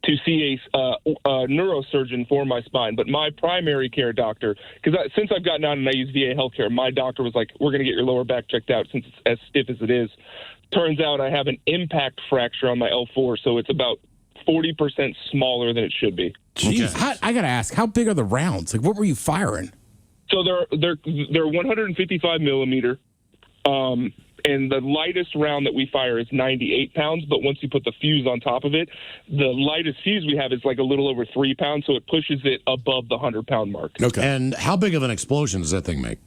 S3: to see a neurosurgeon for my spine. But my primary care doctor, because since I've gotten out and I use VA healthcare, my doctor was like, "We're going to get your lower back checked out since it's as stiff as it is." Turns out I have an impact fracture on my L4, so it's about 40% smaller than it should be.
S2: Jeez, I gotta ask, how big are the rounds? Like, what were you firing?
S3: So they're 155 millimeter, and the lightest round that we fire is 98 pounds. But once you put the fuse on top of it, the lightest fuse we have is like a little over 3 pounds, so it pushes it above the 100-pound mark.
S4: Okay. And how big of an explosion does that thing make?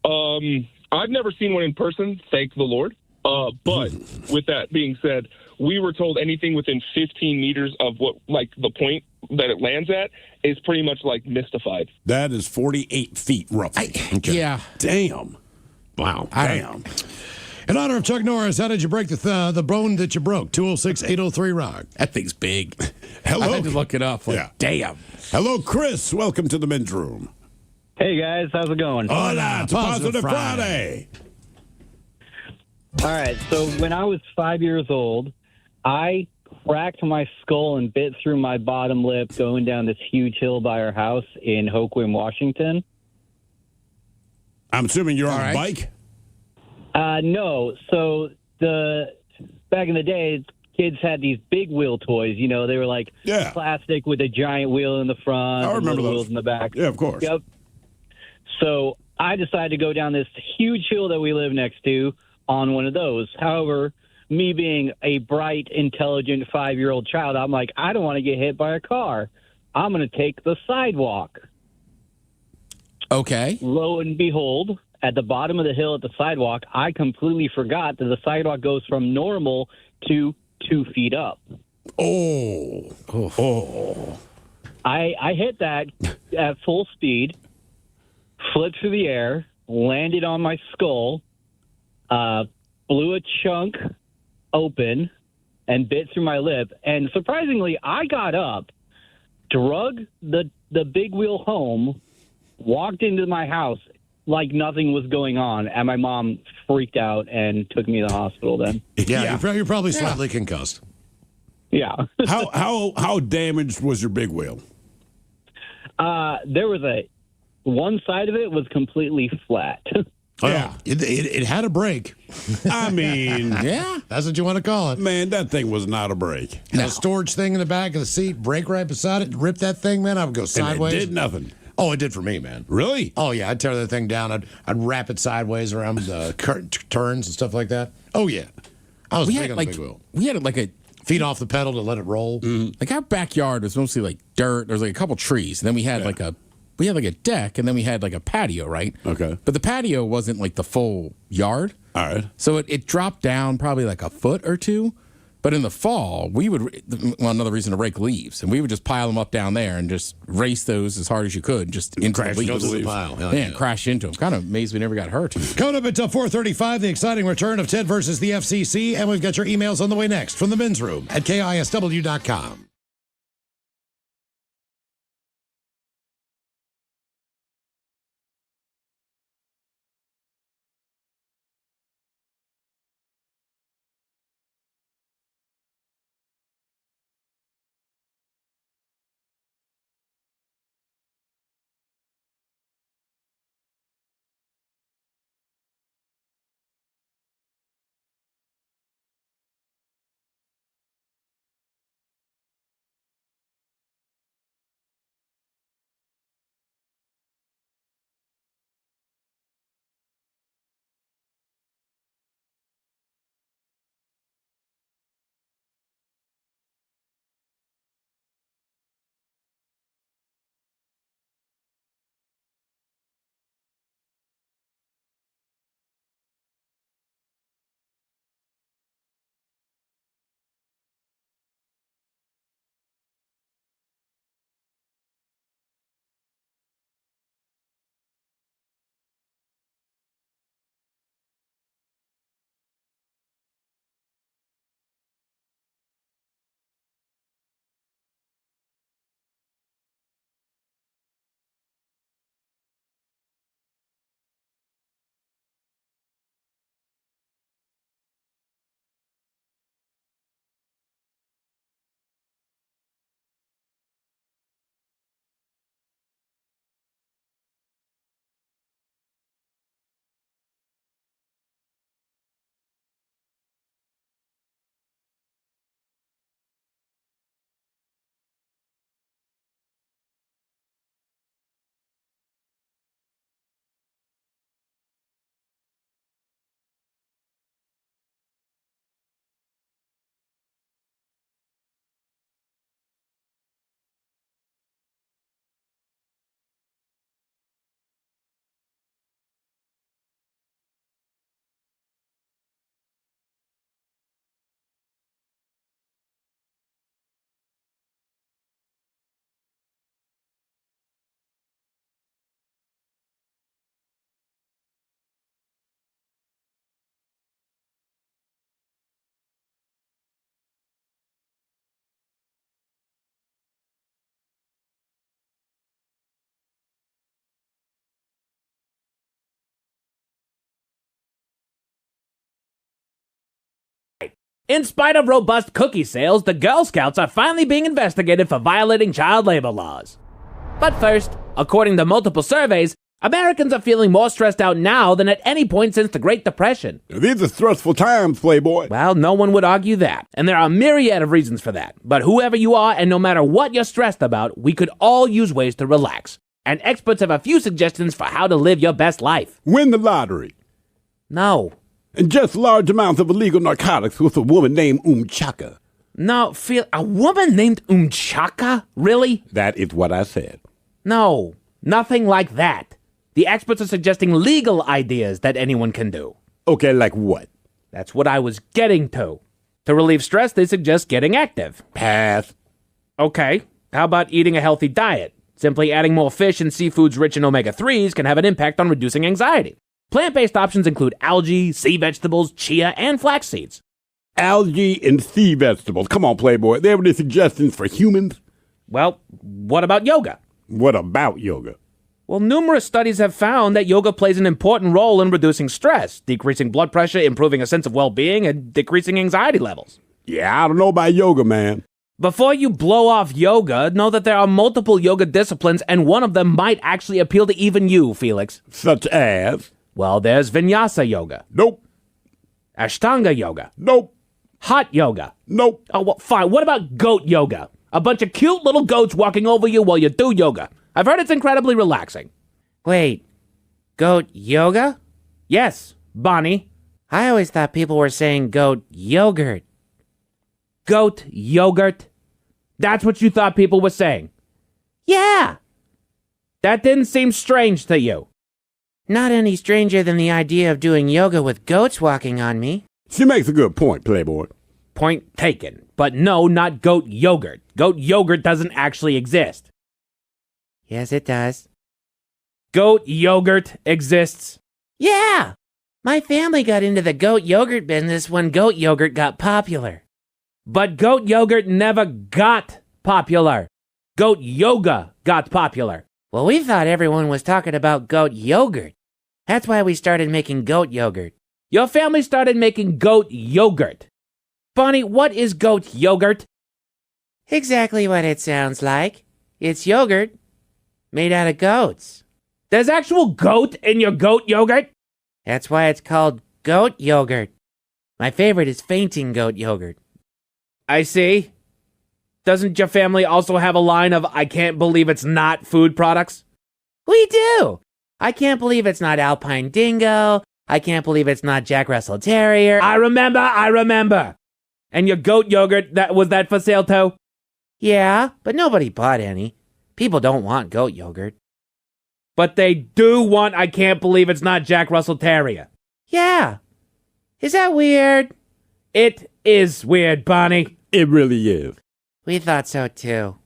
S3: I've never seen one in person, thank the Lord. But with that being said, we were told anything within 15 meters of what, like the point that it lands at, is pretty much like mystified.
S1: That is 48 feet roughly.
S2: Yeah.
S1: Damn. Wow. Damn.
S4: In honor of Chuck Norris, how did you break the bone that you broke? 206-803-ROCK.
S2: That thing's big.
S1: Hello.
S2: I had to look it up. Like, damn.
S1: Hello, Chris. Welcome to the men's room.
S8: Hey, guys. How's it going?
S1: Hola. It's Positive Friday.
S8: All right. So when I was 5 years old, I cracked my skull and bit through my bottom lip going down this huge hill by our house in Hoquiam, Washington.
S1: I'm assuming you're on a bike?
S8: No. So back in the day, kids had these big wheel toys. You know, they were like plastic with a giant wheel in the front.
S1: I remember
S8: and
S1: those.
S8: wheels in the back.
S1: Yeah, of course.
S8: Yep. So I decided to go down this huge hill that we live next to on one of those. However, me being a bright, intelligent 5-year-old child, I'm like, I don't want to get hit by a car. I'm going to take the sidewalk.
S2: Okay.
S8: Lo and behold, at the bottom of the hill at the sidewalk, I completely forgot that the sidewalk goes from normal to 2 feet up.
S1: Oh.
S8: I hit that at full speed, flipped through the air, landed on my skull, blew a chunk open, and bit through my lip. And surprisingly, I got up, drug the big wheel home, walked into my house like nothing was going on, and my mom freaked out and took me to the hospital then.
S4: Yeah. You're probably slightly concussed.
S8: Yeah.
S1: How damaged was your big wheel?
S8: There was one side of it was completely flat.
S4: Yeah. It had a break.
S1: I mean,
S2: yeah.
S4: That's what you want to call it.
S1: Man, that thing was not a brake.
S4: A storage thing in the back of the seat, brake right beside it, rip that thing, man, I would go sideways.
S1: And it did nothing.
S4: Oh, it did for me, man.
S1: Really?
S4: Oh, yeah. I'd tear that thing down. I'd wrap it sideways around the turns and stuff like that. Oh, yeah. I was big on the big wheel.
S2: We had like a
S4: feet off the pedal to let it roll.
S2: Like our backyard was mostly like dirt. There was like a couple trees, and then we had like a deck, and then we had like a patio, right?
S1: Okay.
S2: But the patio wasn't like the full yard.
S1: All right.
S2: So it dropped down probably like a foot or two. But in the fall, we would, another reason to rake leaves, and we would just pile them up down there and just race those as hard as you could, just into the leaves.
S4: Into the pile.
S2: Yeah, crash into them. Kind of amazed we never got hurt.
S4: Coming up at 4:35, the exciting return of Ted versus the FCC, and we've got your emails on the way next from the men's room at KISW.com.
S11: In spite of robust cookie sales, the Girl Scouts are finally being investigated for violating child labor laws. But first, according to multiple surveys, Americans are feeling more stressed out now than at any point since the Great Depression.
S1: These are stressful times, Playboy.
S11: Well, no one would argue that, and there are a myriad of reasons for that. But whoever you are, and no matter what you're stressed about, we could all use ways to relax. And experts have a few suggestions for how to live your best life.
S1: Win the lottery.
S11: No.
S1: Ingest large amounts of illegal narcotics with a woman named Chaka.
S11: No, a woman named Chaka? Really?
S1: That is what I said.
S11: No, nothing like that. The experts are suggesting legal ideas that anyone can do.
S1: Okay, like what?
S11: That's what I was getting to. To relieve stress, they suggest getting active.
S1: Pass.
S11: Okay, how about eating a healthy diet? Simply adding more fish and seafoods rich in omega-3s can have an impact on reducing anxiety. Plant-based options include algae, sea vegetables, chia, and flax seeds.
S1: Algae and sea vegetables. Come on, Playboy. There any suggestions for humans?
S11: Well, what about yoga?
S1: What about yoga?
S11: Well, numerous studies have found that yoga plays an important role in reducing stress, decreasing blood pressure, improving a sense of well-being, and decreasing anxiety levels.
S1: Yeah, I don't know about yoga, man.
S11: Before you blow off yoga, know that there are multiple yoga disciplines, and one of them might actually appeal to even you, Felix.
S1: Such as?
S11: Well, there's Vinyasa yoga.
S1: Nope.
S11: Ashtanga yoga.
S1: Nope.
S11: Hot yoga.
S1: Nope.
S11: Oh, well, fine. What about goat yoga? A bunch of cute little goats walking over you while you do yoga. I've heard it's incredibly relaxing. Wait, goat yoga? Yes, Bonnie. I always thought people were saying goat yogurt. Goat yogurt? That's what you thought people were saying? Yeah. That didn't seem strange to you. Not any stranger than the idea of doing yoga with goats walking on me.
S1: She makes a good point, Playboy.
S11: Point taken. But no, not goat yogurt. Goat yogurt doesn't actually exist. Yes, it does. Goat yogurt exists. Yeah! My family got into the goat yogurt business when goat yogurt got popular. But goat yogurt never got popular. Goat yoga got popular. Well, we thought everyone was talking about goat yogurt. That's why we started making goat yogurt. Your family started making goat yogurt. Bonnie, what is goat yogurt? Exactly what it sounds like. It's yogurt made out of goats. There's actual goat in your goat yogurt? That's why it's called goat yogurt. My favorite is fainting goat yogurt. I see. Doesn't your family also have a line of I can't believe it's not food products? We do. I can't believe it's not Alpine Dingo. I can't believe it's not Jack Russell Terrier. I remember. And your goat yogurt, was that for sale too? Yeah, but nobody bought any. People don't want goat yogurt. But they do want I can't believe it's not Jack Russell Terrier. Yeah. Is that weird? It is weird, Bonnie.
S1: It really is.
S11: We thought so too.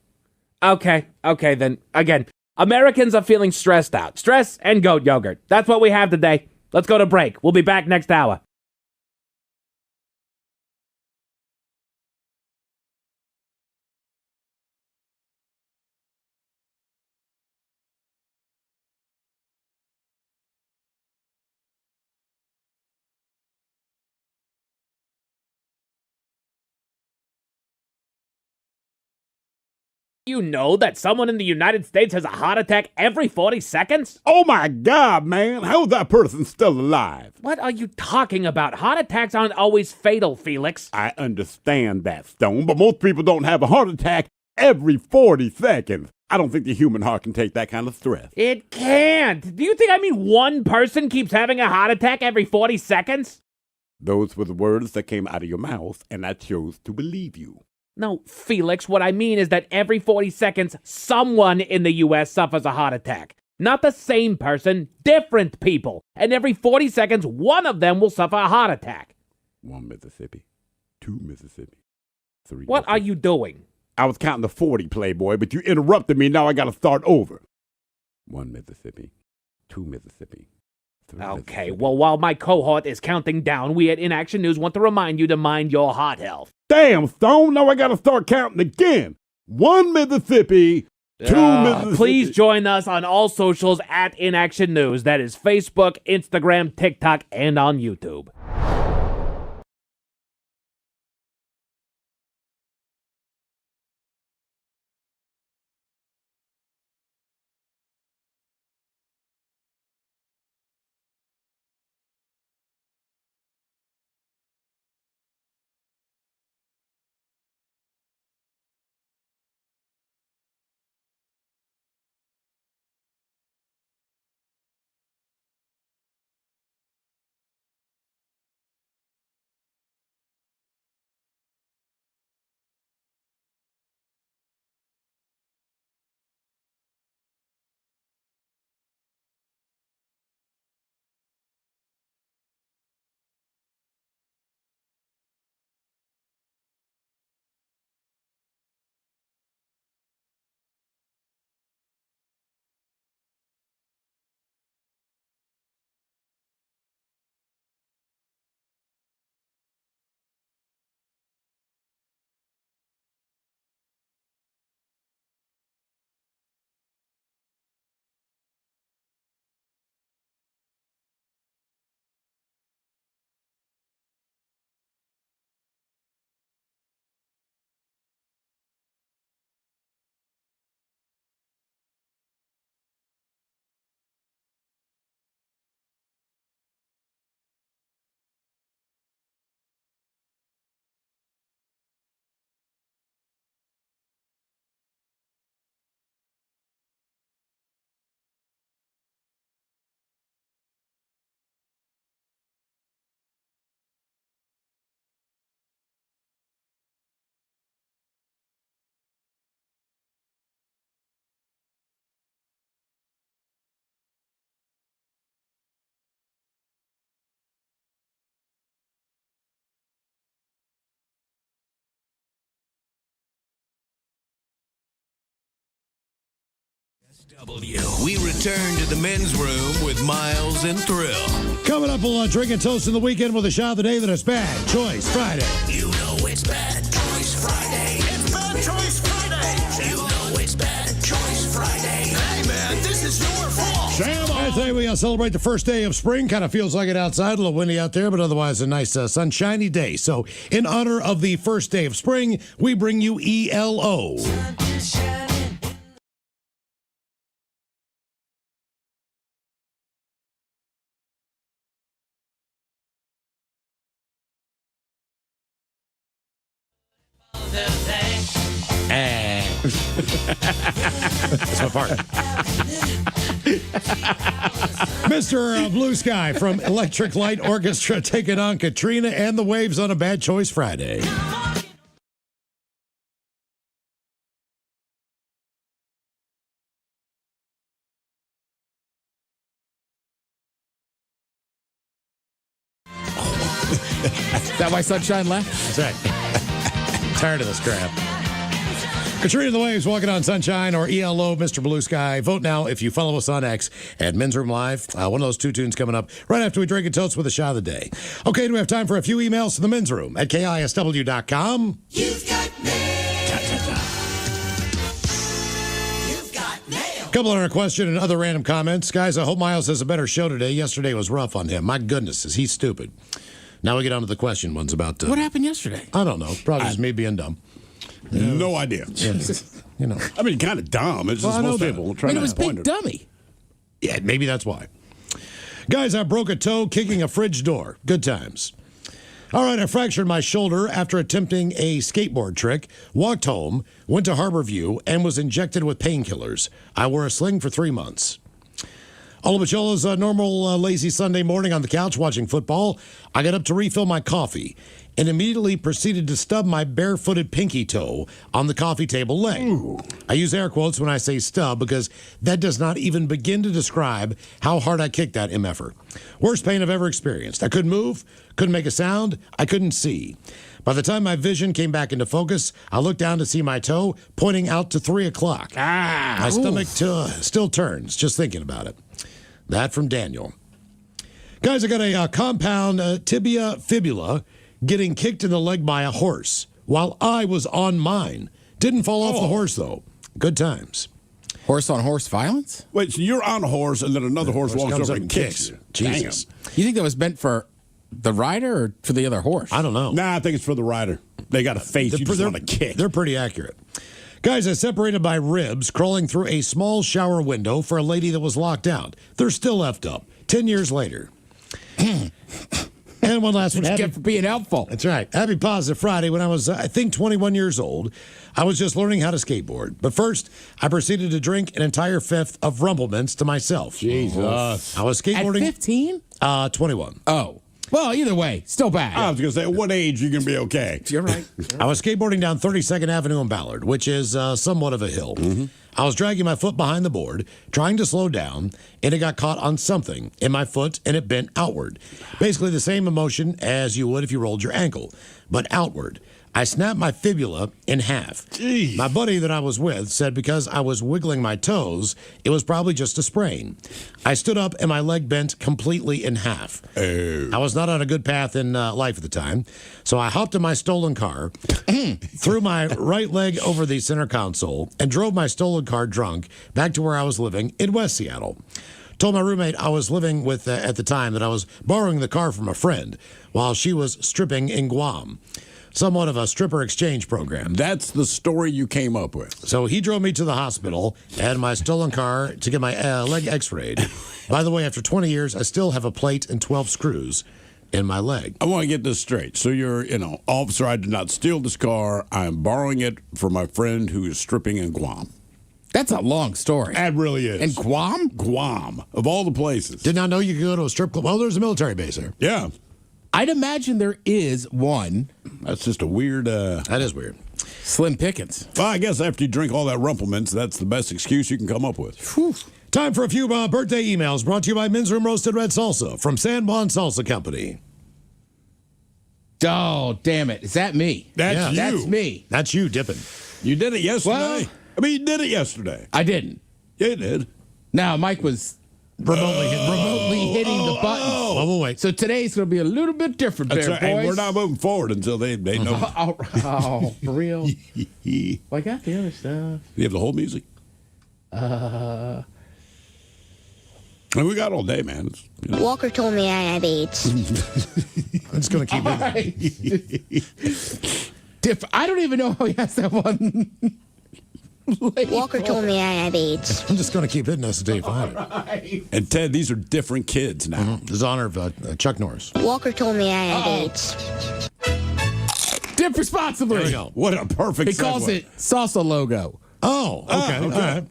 S11: Okay, then. Again, Americans are feeling stressed out. Stress and goat yogurt. That's what we have today. Let's go to break. We'll be back next hour. You know that someone in the United States has a heart attack every 40 seconds?
S1: Oh my God, man. How's that person still alive?
S11: What are you talking about? Heart attacks aren't always fatal, Felix.
S1: I understand that, Stone, but most people don't have a heart attack every 40 seconds. I don't think the human heart can take that kind of stress.
S11: It can't. Do you think one person keeps having a heart attack every 40 seconds?
S1: Those were the words that came out of your mouth, and I chose to believe you.
S11: No, Felix, what I mean is that every 40 seconds, someone in the U.S. suffers a heart attack. Not the same person, different people. And every 40 seconds, one of them will suffer a heart attack.
S1: 1 Mississippi, 2 Mississippi, 3
S11: What are you doing?
S1: I was counting to 40, Playboy, but you interrupted me. Now I got to start over. 1 Mississippi, 2 Mississippi.
S11: Okay, well, while my cohort is counting down, we at Inaction News want to remind you to mind your heart health.
S1: Damn, Stone, now I got to start counting again. 1 Mississippi, 2 Mississippi.
S11: Please join us on all socials at Inaction News. That is Facebook, Instagram, TikTok, and on YouTube.
S9: KISW. We return to the men's room with Miles and Thrill.
S4: Coming up, we'll drink and toast in the weekend with a shot of the day that is Bad Choice Friday.
S9: You know it's Bad Choice Friday. It's Bad Choice Friday. You know it's Bad Choice Friday. Hey, man, this is your fault.
S4: Sam, I tell you, we celebrate the first day of spring. Kind of feels like it outside, a little windy out there, but otherwise a nice sunshiny day. So, in honor of the first day of spring, we bring you ELO. That's my part. Mr. Blue Sky from Electric Light Orchestra taking on Katrina and the Waves on a Bad Choice Friday.
S2: Is that why Sunshine left?
S4: That's right. Tired of this crap. Katrina and the Waves walking on Sunshine or ELO, Mr. Blue Sky. Vote now if you follow us on X at Men's Room Live. One of those two tunes coming up right after we drink and toast with a shot of the day. Okay, do we have time for a few emails to the Men's Room at KISW.com?
S9: You've got mail. You've got mail.
S4: Couple on our question and other random comments. Guys, I hope Miles has a better show today. Yesterday was rough on him. My goodness, is he stupid. Now we get on to the question ones about...
S2: what happened yesterday?
S4: I don't know. Probably just me being dumb.
S1: No idea.
S4: You know.
S1: I mean, kind of dumb. It's just most people trying to
S2: it was
S1: point
S2: big dummy.
S4: Yeah, maybe that's why. Guys, I broke a toe kicking a fridge door. Good times. All right, I fractured my shoulder after attempting a skateboard trick, walked home, went to Harborview, and was injected with painkillers. I wore a sling for 3 months. All of Bachola's normal lazy Sunday morning on the couch watching football. I got up to refill my coffee and immediately proceeded to stub my barefooted pinky toe on the coffee table leg. Ooh. I use air quotes when I say stub because that does not even begin to describe how hard I kicked that MFer. Worst pain I've ever experienced. I couldn't move, couldn't make a sound, I couldn't see. By the time my vision came back into focus, I looked down to see my toe pointing out to 3 o'clock. My stomach still turns just thinking about it. That from Daniel. Guys, I got a compound tibia fibula getting kicked in the leg by a horse while I was on mine. Didn't fall off the horse, though. Good times.
S2: Horse on horse violence?
S1: Wait, so you're on a horse and then another horse walks
S4: comes
S1: over
S4: up
S1: and kicks you.
S4: Jesus.
S2: You think that was meant for the rider or for the other horse?
S4: I don't know.
S1: Nah, I think it's for the rider. They got a face. You just want to kick.
S4: They're pretty accurate. Guys, I separated my ribs crawling through a small shower window for a lady that was locked out. They're still left up 10 years later. And one last one.
S2: Get for being helpful.
S4: That's right. Happy Positive Friday. When I was, I think, 21 years old, I was just learning how to skateboard. But first, I proceeded to drink an entire fifth of Rumplemans to myself.
S1: Jesus.
S4: I was skateboarding.
S2: At 15?
S4: 21.
S2: Oh. Well, either way, still bad.
S1: I was going to say, at what age you going to be okay?
S2: You're right.
S4: I was skateboarding down 32nd Avenue in Ballard, which is somewhat of a hill. Mm-hmm. I was dragging my foot behind the board, trying to slow down, and it got caught on something in my foot, and it bent outward. Basically the same emotion as you would if you rolled your ankle, but outward. I snapped my fibula in half.
S1: Jeez.
S4: My buddy that I was with said because I was wiggling my toes, it was probably just a sprain. I stood up and my leg bent completely in half.
S1: Oh.
S4: I was not on a good path in life at the time, so I hopped in my stolen car, threw my right leg over the center console, and drove my stolen car drunk back to where I was living in West Seattle. Told my roommate I was living with at the time that I was borrowing the car from a friend while she was stripping in Guam. Somewhat of a stripper exchange program.
S1: That's the story you came up with.
S4: So he drove me to the hospital and my stolen car to get my leg x-rayed. By the way, after 20 years, I still have a plate and 12 screws in my leg.
S1: I want to get this straight. So you're, officer, I did not steal this car. I'm borrowing it from my friend who is stripping in Guam.
S2: That's a long story.
S1: That really is.
S2: In Guam?
S1: Guam, of all the places.
S4: Did not know you could go to a strip club. Well, there's a military base there.
S1: Yeah.
S2: I'd imagine there is one.
S1: That's just a weird...
S4: that is weird.
S2: Slim pickings.
S1: Well, I guess after you drink all that Rumplemans, that's the best excuse you can come up with.
S4: Whew. Time for a few birthday emails brought to you by Men's Room Roasted Red Salsa from San Juan Salsa Company.
S2: Oh, damn it. Is that me?
S1: That's you.
S2: That's me.
S4: That's you dipping.
S1: You did it yesterday.
S2: Well,
S1: you did it yesterday.
S2: I didn't.
S1: Yeah, it did.
S2: Now, Mike was remotely hitting the buttons.
S4: Oh, wait.
S2: So today's going to be a little bit different,
S1: That's
S2: there,
S1: right. And
S2: boys.
S1: we're not moving forward until they know.
S2: Oh, for real? Well, I got the other stuff.
S1: You have the whole music? And we got all day, man.
S12: Walker told me I have AIDS.
S4: I'm just going to keep
S2: it. I don't even know how he has that one.
S12: Walker told me I have AIDS.
S4: I'm just going to keep hitting this until you find it.
S2: Right.
S1: And Ted, these are different kids now.
S4: This is honor of Chuck Norris.
S12: Walker told me I have AIDS.
S2: Dip responsibly.
S4: There we go.
S1: What a perfect
S2: He calls
S1: segue.
S2: it salsa logo.
S4: Oh, okay. All right.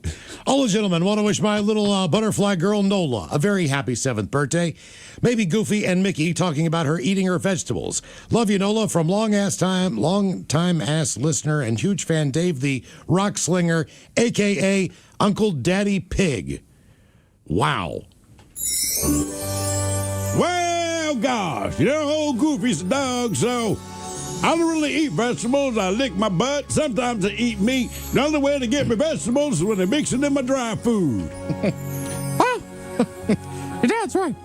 S4: All the gentlemen want to wish my little butterfly girl Nola a very happy 7th birthday. Maybe Goofy and Mickey talking about her eating her vegetables. Love you, Nola, from long time ass listener and huge fan Dave the Rock Slinger, a.k.a. Uncle Daddy Pig. Wow.
S1: Well, gosh, old Goofy's a dog, so I don't really eat vegetables. I lick my butt. Sometimes I eat meat. The only way to get me vegetables is when they mix it in my dry food.
S2: Oh, your dad's right.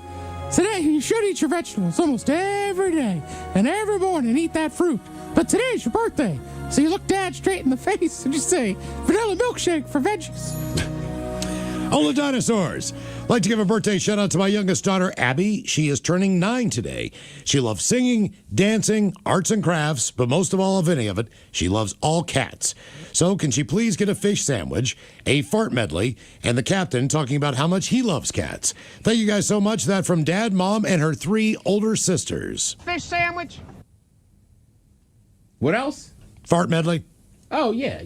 S2: Today, you should eat your vegetables almost every day and every morning eat that fruit. But today's your birthday, so you look Dad straight in the face and you say, vanilla milkshake for veggies.
S4: All the dinosaurs. Like to give a birthday shout out to my youngest daughter, Abby. She is turning 9 today. She loves singing, dancing, arts and crafts, but most of all of any of it, she loves all cats. So can she please get a fish sandwich, a fart medley, and the captain talking about how much he loves cats. Thank you guys so much. That from Dad, Mom, and her 3 older sisters.
S11: Fish sandwich.
S2: What else?
S4: Fart medley.
S2: Oh, yeah.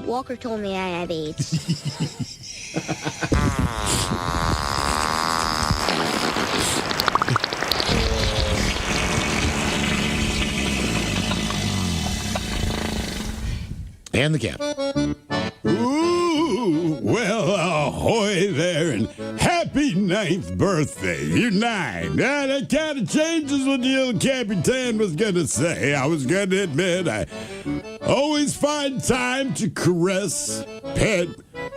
S12: Walker told me I have AIDS.
S4: And the cap.
S1: Ooh, well, ahoy there, and happy 9th birthday. You're 9. Now, that kind of changes what the old Capitan was going to say. I was going to admit I always find time to caress, pet,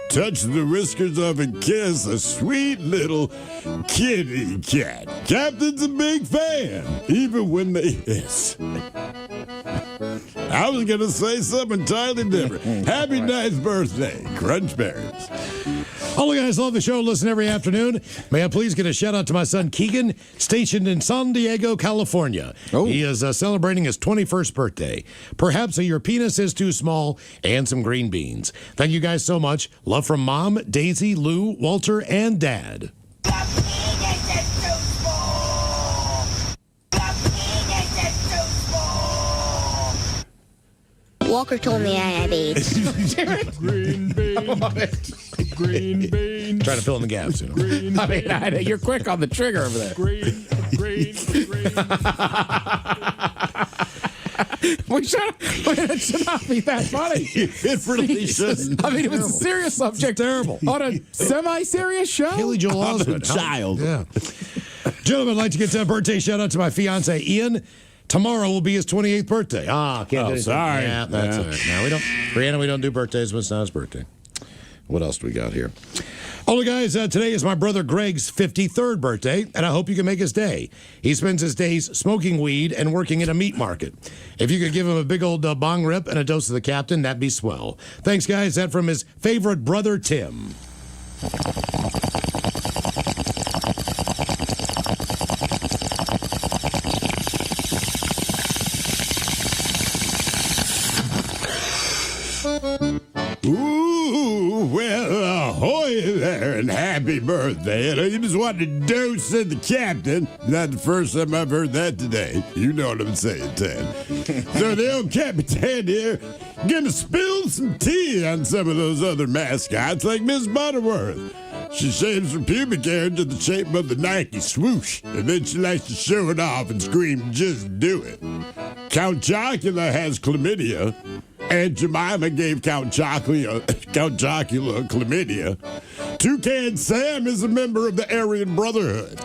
S1: touch the whiskers of and kiss a sweet little kitty cat. Captain's a big fan, even when they hiss. I was going to say something entirely different. Happy 9th birthday, Crunch Berries.
S4: All you guys love the show. Listen every afternoon. May I please get a shout out to my son Keegan, stationed in San Diego, California. Oh. He is celebrating his 21st birthday. Perhaps your penis is too small, and some green beans. Thank you guys so much. Love from Mom, Daisy, Lou, Walter, and Dad.
S12: Walker told me I have AIDS.
S2: Green beans. Green beans.
S4: Trying to fill in the gaps, you know.
S2: I mean, you're quick on the trigger over there. Green. It should not be that funny.
S1: It really shouldn't.
S2: I mean, it was a serious subject.
S4: Terrible.
S2: On a semi-serious show.
S4: Haley Joel Osment.
S1: Child.
S4: Yeah. Gentlemen, I'd like to get to a birthday shout out to my fiance, Ian. Tomorrow will be his 28th birthday. Can't do anything.
S1: Sorry.
S4: Yeah, that's all right. No, we don't. Brianna, we don't do birthdays when it's not his birthday. What else do we got here? All right, guys, today is my brother Greg's 53rd birthday, and I hope you can make his day. He spends his days smoking weed and working at a meat market. If you could give him a big old bong rip and a dose of the captain, that'd be swell. Thanks, guys. That from his favorite brother, Tim.
S1: Ooh, well, ahoy there, and happy birthday. You just wanted to dose in the captain. Not the first time I've heard that today. You know what I'm saying, Ted. So the old Capitan here gonna spill some tea on some of those other mascots, like Miss Butterworth. She shaves her pubic hair into the shape of the Nike swoosh, and then she likes to show it off and scream, "Just do it." Count Chocula has chlamydia. Aunt Jemima gave Count Chocula chlamydia. Toucan Sam is a member of the Aryan Brotherhood.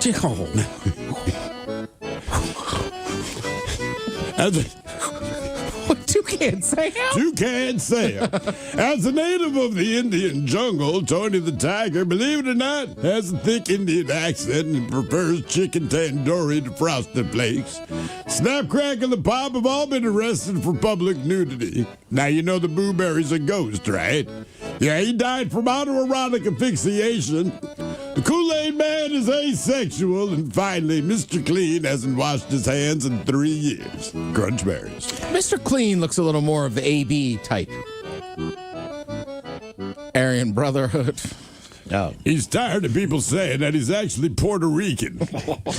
S2: Toucan Sam?
S1: Toucan Sam. As a native of the Indian jungle, Tony the Tiger, believe it or not, has a thick Indian accent and prefers chicken tandoori to frosted flakes. Snap, Crack, and the Pop have all been arrested for public nudity. Now you know the Boo Berry's a ghost, right? Yeah, he died from autoerotic asphyxiation. The Kool-Aid Man is asexual, and finally, Mr. Clean hasn't washed his hands in 3 years. Crunch berries.
S2: Mr. Clean looks a little more of the AB type. Aryan Brotherhood.
S1: Oh. He's tired of people saying that he's actually Puerto Rican.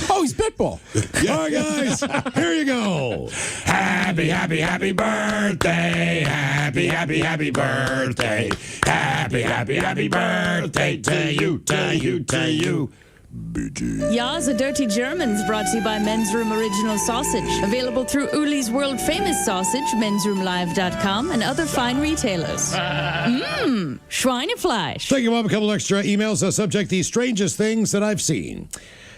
S2: Oh, he's Pitbull.
S4: Yeah. All right, guys, here you go.
S1: Happy, happy, happy birthday. Happy, happy, happy birthday. Happy, happy, happy birthday to you, to you, to you.
S10: Ya's a Dirty Germans brought to you by Men's Room Original Sausage. Available through Uli's world famous sausage, mensroomlive.com, and other fine retailers. Mmm, Schweinefleisch.
S4: Thank you, Bob. A couple extra emails. Subject: the strangest things that I've seen.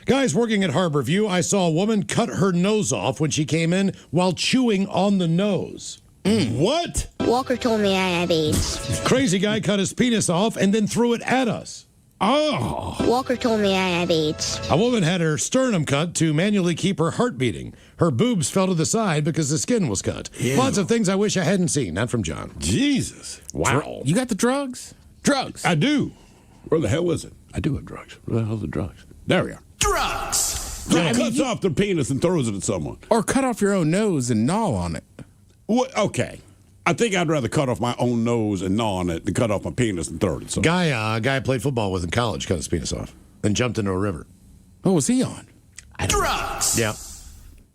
S4: Guys, working at Harborview, I saw a woman cut her nose off when she came in while chewing on the nose. What?
S12: Walker told me I had AIDS.
S4: Crazy guy cut his penis off and then threw it at us. Oh.
S12: Walker told me I had AIDS.
S4: A woman had her sternum cut to manually keep her heart beating. Her boobs fell to the side because the skin was cut. Ew. Lots of things I wish I hadn't seen. Not from John.
S1: Jesus.
S4: Wow.
S2: You got the drugs? Drugs.
S1: I do. Where the hell is it? I do have drugs. Where the hell are the drugs? There we are.
S7: Drugs!
S1: Yeah, cuts off their penis and throws it at someone.
S2: Or cut off your own nose and gnaw on it.
S1: What? Okay. I think I'd rather cut off my own nose and gnaw on it than cut off my penis and throw it at someone.
S4: Guy I played football with in college cut his penis off, then jumped into a river.
S2: What was he on?
S7: Drugs!
S4: Yeah.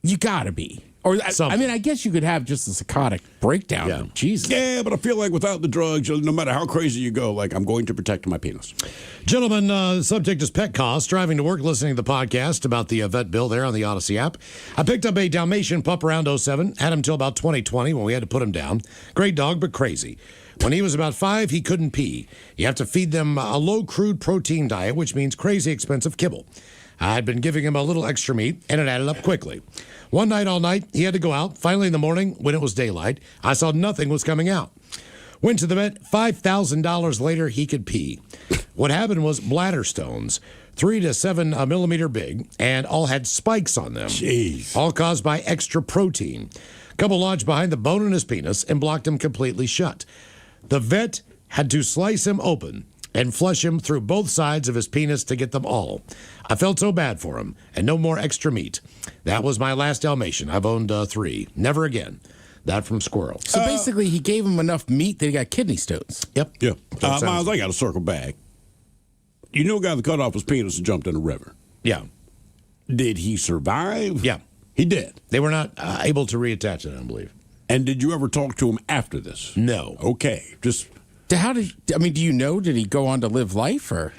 S2: You gotta be. Or, I mean, I guess you could have just a psychotic breakdown.
S4: Yeah.
S2: Jesus.
S1: Yeah, but I feel like without the drugs, no matter how crazy you go, like, I'm going to protect my penis.
S4: Gentlemen, the subject is pet costs. Driving to work, listening to the podcast about the vet bill there on the Odyssey app. I picked up a Dalmatian pup around 07. Had him till about 2020 when we had to put him down. Great dog, but crazy. When he was about 5, he couldn't pee. You have to feed them a low crude protein diet, which means crazy expensive kibble. I'd been giving him a little extra meat, and it added up quickly. One night, all night, he had to go out. Finally, in the morning, when it was daylight, I saw nothing was coming out. Went to the vet. $5,000 later, he could pee. What happened was bladder stones, 3 to 7 millimeter big, and all had spikes on them.
S1: Jeez.
S4: All caused by extra protein. Couple lodged behind the bone in his penis and blocked him completely shut. The vet had to slice him open and flush him through both sides of his penis to get them all. I felt so bad for him, and no more extra meat. That was my last Dalmatian. I've owned 3. Never again. That from Squirrel.
S2: So basically, he gave him enough meat that he got kidney stones.
S4: Yep.
S1: Yeah. Miles, I got to circle back. You know a guy that cut off his penis and jumped in a river?
S4: Yeah.
S1: Did he survive?
S4: Yeah.
S1: He did.
S4: They were not able to reattach it, I don't believe.
S1: And did you ever talk to him after this?
S4: No.
S1: Okay. Just...
S2: do you know, did he go on to live life, or?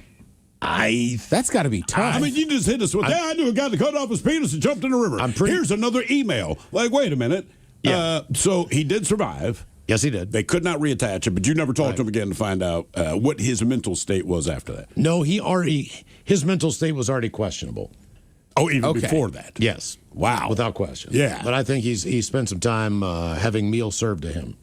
S2: That's got to be tough.
S1: I mean, you just hit us with, I knew a guy that cut off his penis and jumped in a river. Here's another email. Like, wait a minute. Yeah. So he did survive.
S4: Yes, he did.
S1: They could not reattach it, but you never talked to him again to find out what his mental state was after that.
S4: No, his mental state was already questionable.
S1: Oh, even before that?
S4: Yes.
S1: Wow.
S4: Without question.
S1: Yeah.
S4: But I think he spent some time having meals served to him.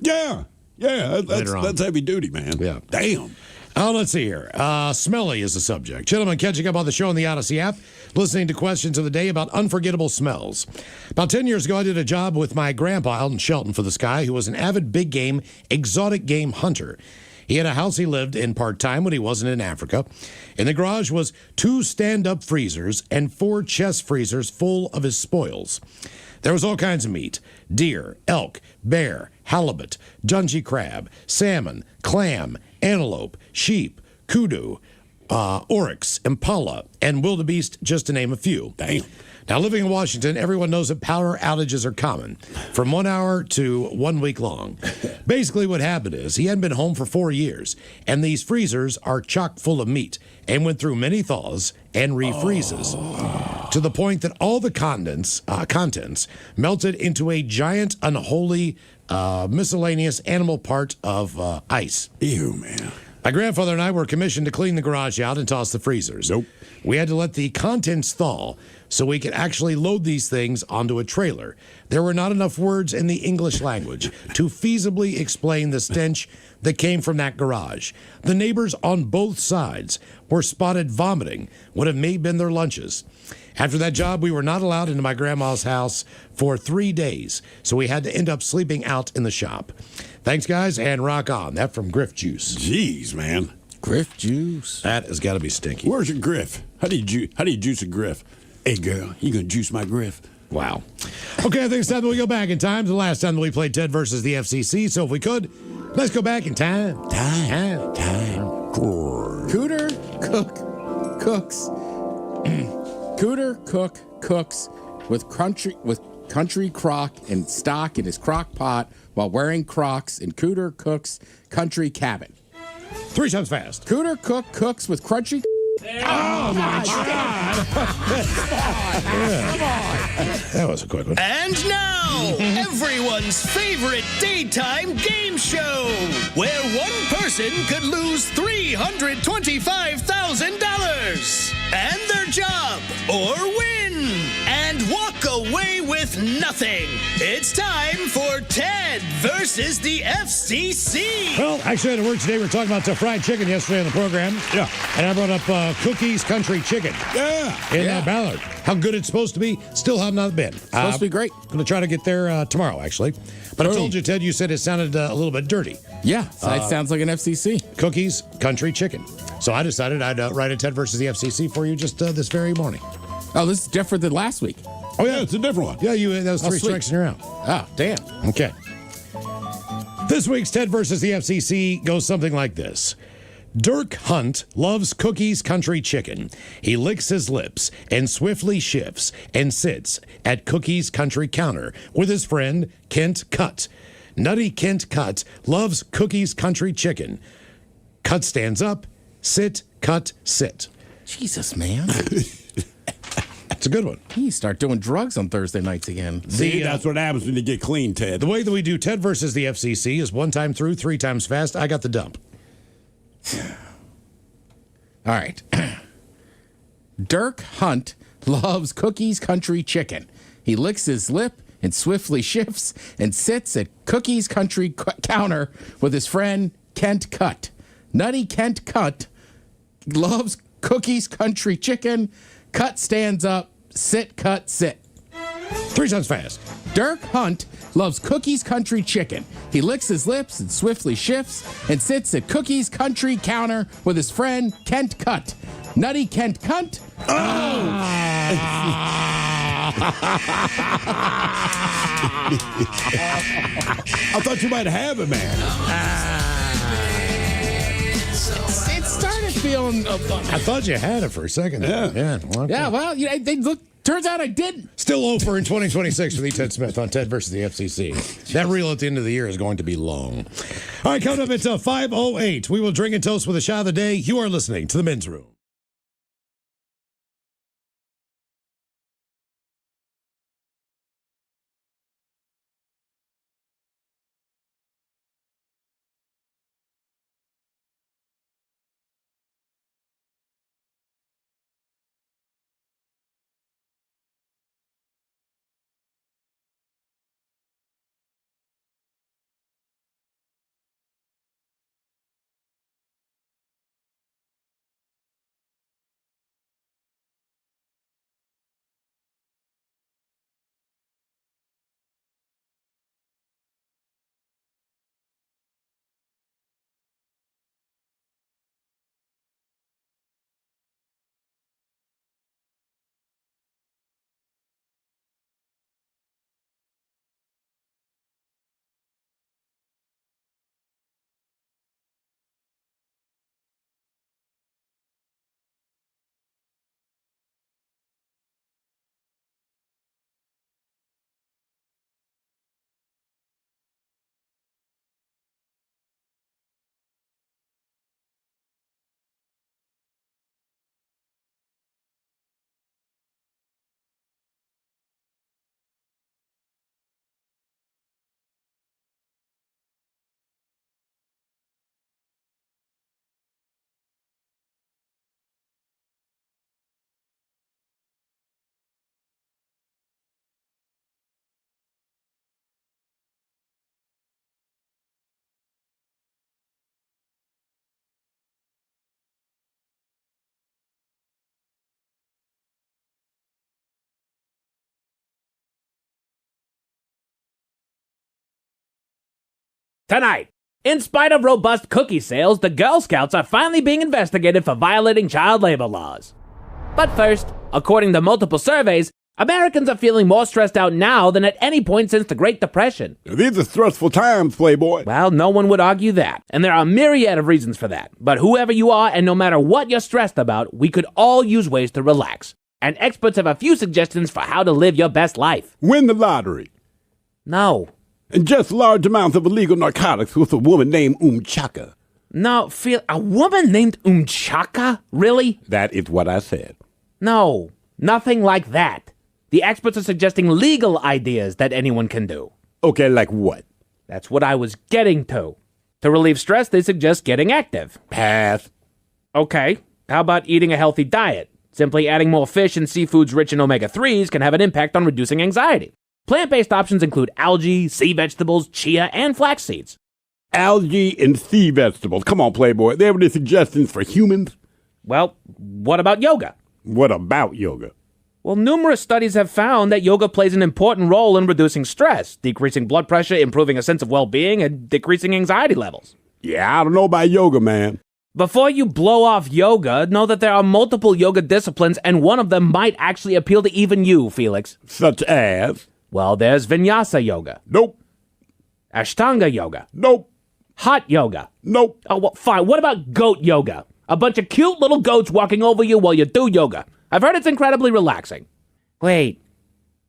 S1: Yeah. Yeah, that's heavy duty, man.
S4: Yeah.
S1: Damn.
S4: Let's see here. Smelly is the subject. Gentlemen, catching up on the show on the Odyssey app, listening to questions of the day about unforgettable smells. About 10 years ago, I did a job with my grandpa out in Shelton for this guy who was an avid big game, exotic game hunter. He had a house he lived in part-time when he wasn't in Africa. In the garage was 2 stand-up freezers and 4 chest freezers full of his spoils. There was all kinds of meat: deer, elk, bear, halibut, dungy crab, salmon, clam, antelope, sheep, kudu, oryx, impala, and wildebeest, just to name a few.
S1: Damn.
S4: Now, living in Washington, everyone knows that power outages are common, from 1 hour to 1 week long. Basically, what happened is he hadn't been home for 4 years, and these freezers are chock full of meat and went through many thaws and refreezes to the point that all the contents melted into a giant, unholy, miscellaneous animal part of ice.
S1: Ew, man.
S4: My grandfather and I were commissioned to clean the garage out and toss the freezers.
S1: Nope.
S4: We had to let the contents thaw so we could actually load these things onto a trailer. There were not enough words in the English language to feasibly explain the stench that came from that garage. The neighbors on both sides were spotted vomiting what it may have been their lunches. After that job, we were not allowed into my grandma's house for 3 days, so we had to end up sleeping out in the shop. Thanks, guys, and rock on. That from Griff Juice.
S1: Jeez, man.
S2: Griff Juice.
S4: That has got to be stinky.
S1: Where's your Griff? How do you juice a Griff? Hey, girl, you gonna juice my Griff?
S4: Wow. Okay, I think it's time that we go back in time to the last time that we played Ted versus the FCC. So if we could, let's go back in time. Time.
S2: Cooter cooks. Cooter cooks with country crock and stock in his crock pot while wearing Crocs in Cooter cooks country cabin.
S4: 3 times fast.
S2: Cooter cooks with crunchy.
S4: Oh my God! Come on! That was a quick one.
S7: And now, everyone's favorite daytime game show, where one person could lose $325,000 and their job, or win and walk away with nothing. It's time for Ted versus the FCC.
S4: Well, actually, I had to work today. We were talking about fried chicken yesterday on the program.
S1: Yeah.
S4: And I brought up Cookies Country Chicken.
S1: Yeah.
S4: In Ballard. How good it's supposed to be, still have not been.
S2: Supposed to be great.
S4: Going to try to get there tomorrow, actually. But I told you, Ted, you said it sounded a little bit dirty.
S2: Yeah, it sounds like an FCC.
S4: Cookies Country Chicken. So I decided I'd write a Ted versus the FCC for you just this very morning.
S2: Oh, this is different than last week.
S4: Oh, yeah,
S1: it's a different one.
S4: Yeah, that was 3 strikes and you're out.
S2: Oh, damn.
S4: Okay. This week's Ted versus the FCC goes something like this. Dirk Hunt loves Cookies Country Chicken. He licks his lips and swiftly shifts and sits at Cookies Country counter with his friend Kent Cutt. Nutty Kent Cutt loves Cookies Country Chicken. Cutt stands up, sit, Cutt, sit.
S2: Jesus, man.
S4: It's a good one.
S2: You start doing drugs on Thursday nights again.
S1: See, that's what happens when you get clean, Ted.
S4: The way that we do Ted versus the FCC is 1 time through, 3 times fast. I got the dump.
S2: All right. Dirk Hunt loves Cookies Country Chicken. He licks his lip and swiftly shifts and sits at Cookies Country counter with his friend Kent Cutt. Nutty Kent Cutt loves Cookies Country Chicken. Cutt stands up. Sit, Cutt, sit.
S4: 3 times fast.
S2: Dirk Hunt loves Cookies Country Chicken. He licks his lips and swiftly shifts and sits at Cookies Country counter with his friend Kent Cutt. Nutty Kent Cutt.
S1: I thought you might have it, man.
S2: It started feeling.
S4: I thought you had it for a second.
S1: Yeah.
S2: Yeah, well, they look. Turns out I didn't.
S4: Still over in 2026 for the Ted Smith on Ted versus the FCC. That reel at the end of the year is going to be long. All right, coming up, it's 5:08. We will drink and toast with a shot of the day. You are listening to the Men's Room.
S11: Tonight, in spite of robust cookie sales, the Girl Scouts are finally being investigated for violating child labor laws. But first, according to multiple surveys, Americans are feeling more stressed out now than at any point since the Great Depression.
S1: These are stressful times, Playboy.
S11: Well, no one would argue that, and there are a myriad of reasons for that. But whoever you are, and no matter what you're stressed about, we could all use ways to relax. And experts have a few suggestions for how to live your best life.
S1: Win the lottery.
S11: No.
S1: Ingest large amounts of illegal narcotics with a woman named Chaka.
S11: No, a woman named Chaka? Really?
S1: That is what I said.
S11: No, nothing like that. The experts are suggesting legal ideas that anyone can do.
S1: Okay, like what?
S11: That's what I was getting to. To relieve stress, they suggest getting active.
S1: Pass.
S11: Okay, how about eating a healthy diet? Simply adding more fish and seafoods rich in omega-3s can have an impact on reducing anxiety. Plant-based options include algae, sea vegetables, chia, and flax seeds.
S1: Algae and sea vegetables. Come on, Playboy. There have any suggestions for humans?
S11: Well, what about yoga?
S1: What about yoga?
S11: Well, numerous studies have found that yoga plays an important role in reducing stress, decreasing blood pressure, improving a sense of well-being, and decreasing anxiety levels.
S1: Yeah, I don't know about yoga, man.
S11: Before you blow off yoga, know that there are multiple yoga disciplines, and one of them might actually appeal to even you, Felix.
S1: Such as?
S11: Well, there's Vinyasa yoga.
S1: Nope.
S11: Ashtanga yoga.
S1: Nope.
S11: Hot yoga.
S1: Nope.
S11: Oh, well, fine. What about goat yoga? A bunch of cute little goats walking over you while you do yoga. I've heard it's incredibly relaxing. Wait,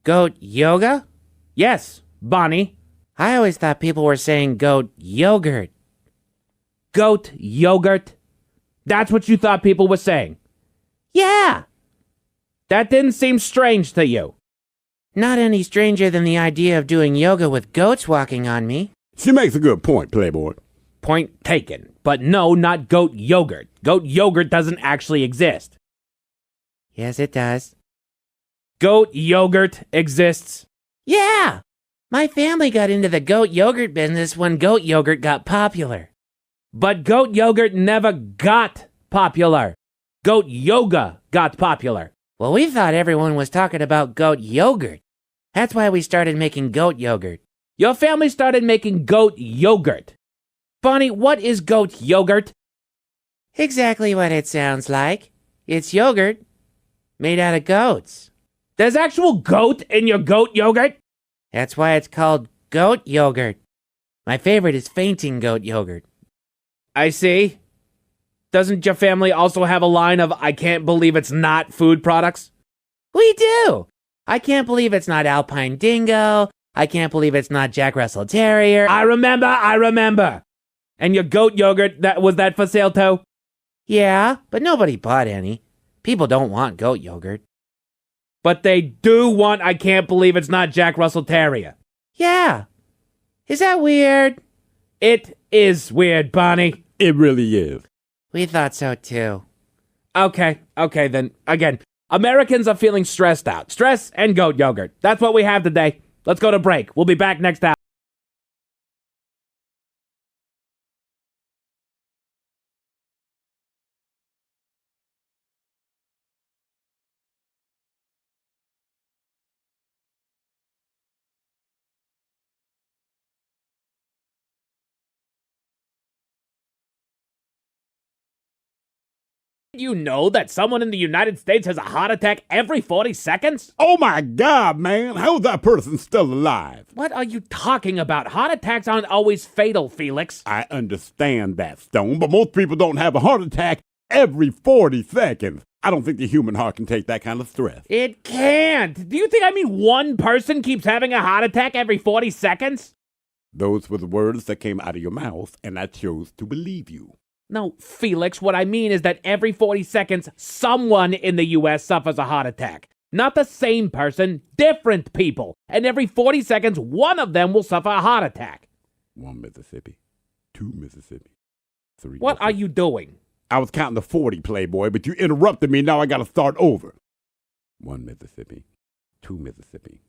S11: goat yoga? Yes, Bonnie. I always thought people were saying goat yogurt. Goat yogurt? That's what you thought people were saying? Yeah. That didn't seem strange to you. Not any stranger than the idea of doing yoga with goats walking on me.
S1: She makes a good point, Playboy.
S11: Point taken. But no, not goat yogurt. Goat yogurt doesn't actually exist. Yes, it does. Goat yogurt exists. Yeah! My family got into the goat yogurt business when goat yogurt got popular. But goat yogurt never got popular. Goat yoga got popular. Well, we thought everyone was talking about goat yogurt. That's why we started making goat yogurt. Your family started making goat yogurt. Bonnie, what is goat yogurt? Exactly what it sounds like. It's yogurt made out of goats. There's actual goat in your goat yogurt? That's why it's called goat yogurt. My favorite is fainting goat yogurt. I see. Doesn't your family also have a line of I can't believe it's not food products? We do. I can't believe it's not Alpine Dingo. I can't believe it's not Jack Russell Terrier. I remember. And your goat yogurt, was that for sale too? Yeah, but nobody bought any. People don't want goat yogurt. But they do want I can't believe it's not Jack Russell Terrier. Yeah. Is that weird? It is weird, Bonnie.
S1: It really is.
S11: We thought so too. Okay, then. Again, Americans are feeling stressed out. Stress and goat yogurt. That's what we have today. Let's go to break. We'll be back next hour. You know that someone in the United States has a heart attack every 40 seconds?
S1: Oh my God, man. How is that person still alive?
S11: What are you talking about? Heart attacks aren't always fatal, Felix.
S1: I understand that, Stone, but most people don't have a heart attack every 40 seconds. I don't think the human heart can take that kind of stress.
S11: It can't. Do you think one person keeps having a heart attack every 40 seconds?
S1: Those were the words that came out of your mouth, and I chose to believe you.
S11: No, Felix, what I mean is that every 40 seconds, someone in the U.S. suffers a heart attack. Not the same person, different people. And every 40 seconds, one of them will suffer a heart attack.
S1: 1 Mississippi, 2 Mississippi, 3
S11: What are you doing?
S1: I was counting to 40, Playboy, but you interrupted me. Now I got to start over. 1 Mississippi, 2 Mississippi.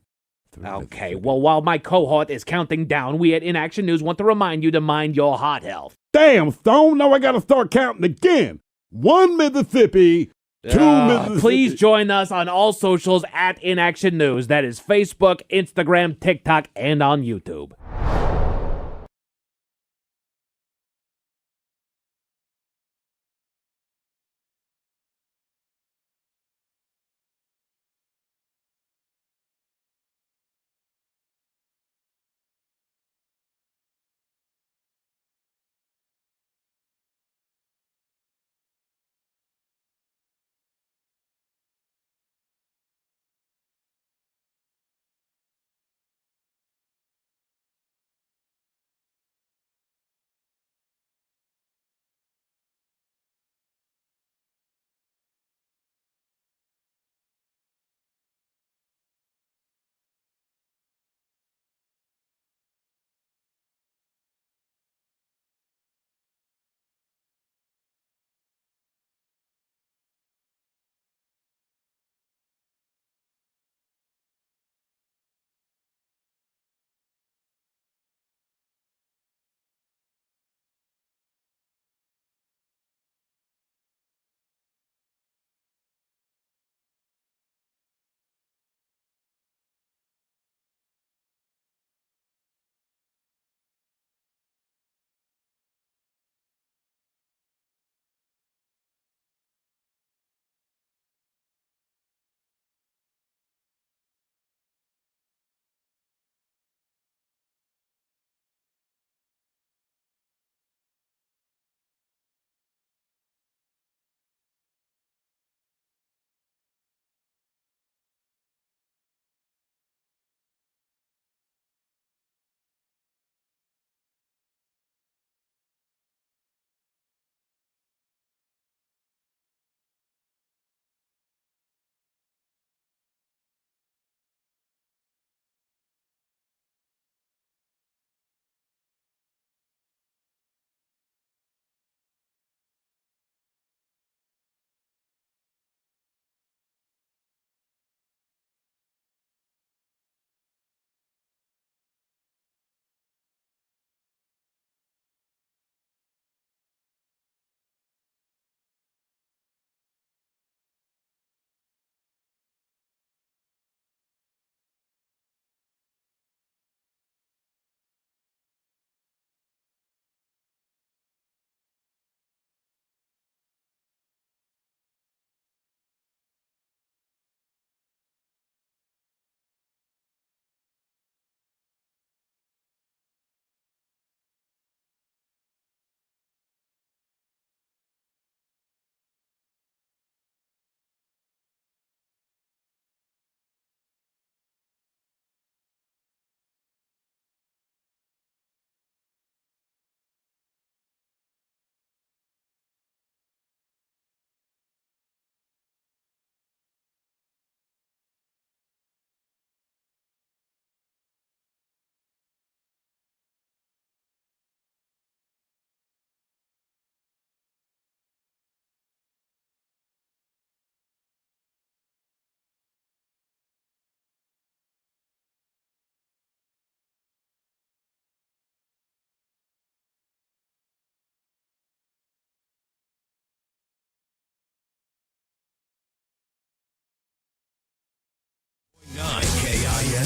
S11: Okay, well, while my cohort is counting down, we at Inaction News want to remind you to mind your heart health.
S1: Damn, Stone, now I gotta start counting again. 1 Mississippi, 2 Mississippi.
S11: Please join us on all socials at Inaction News. That is Facebook, Instagram, TikTok, and on YouTube.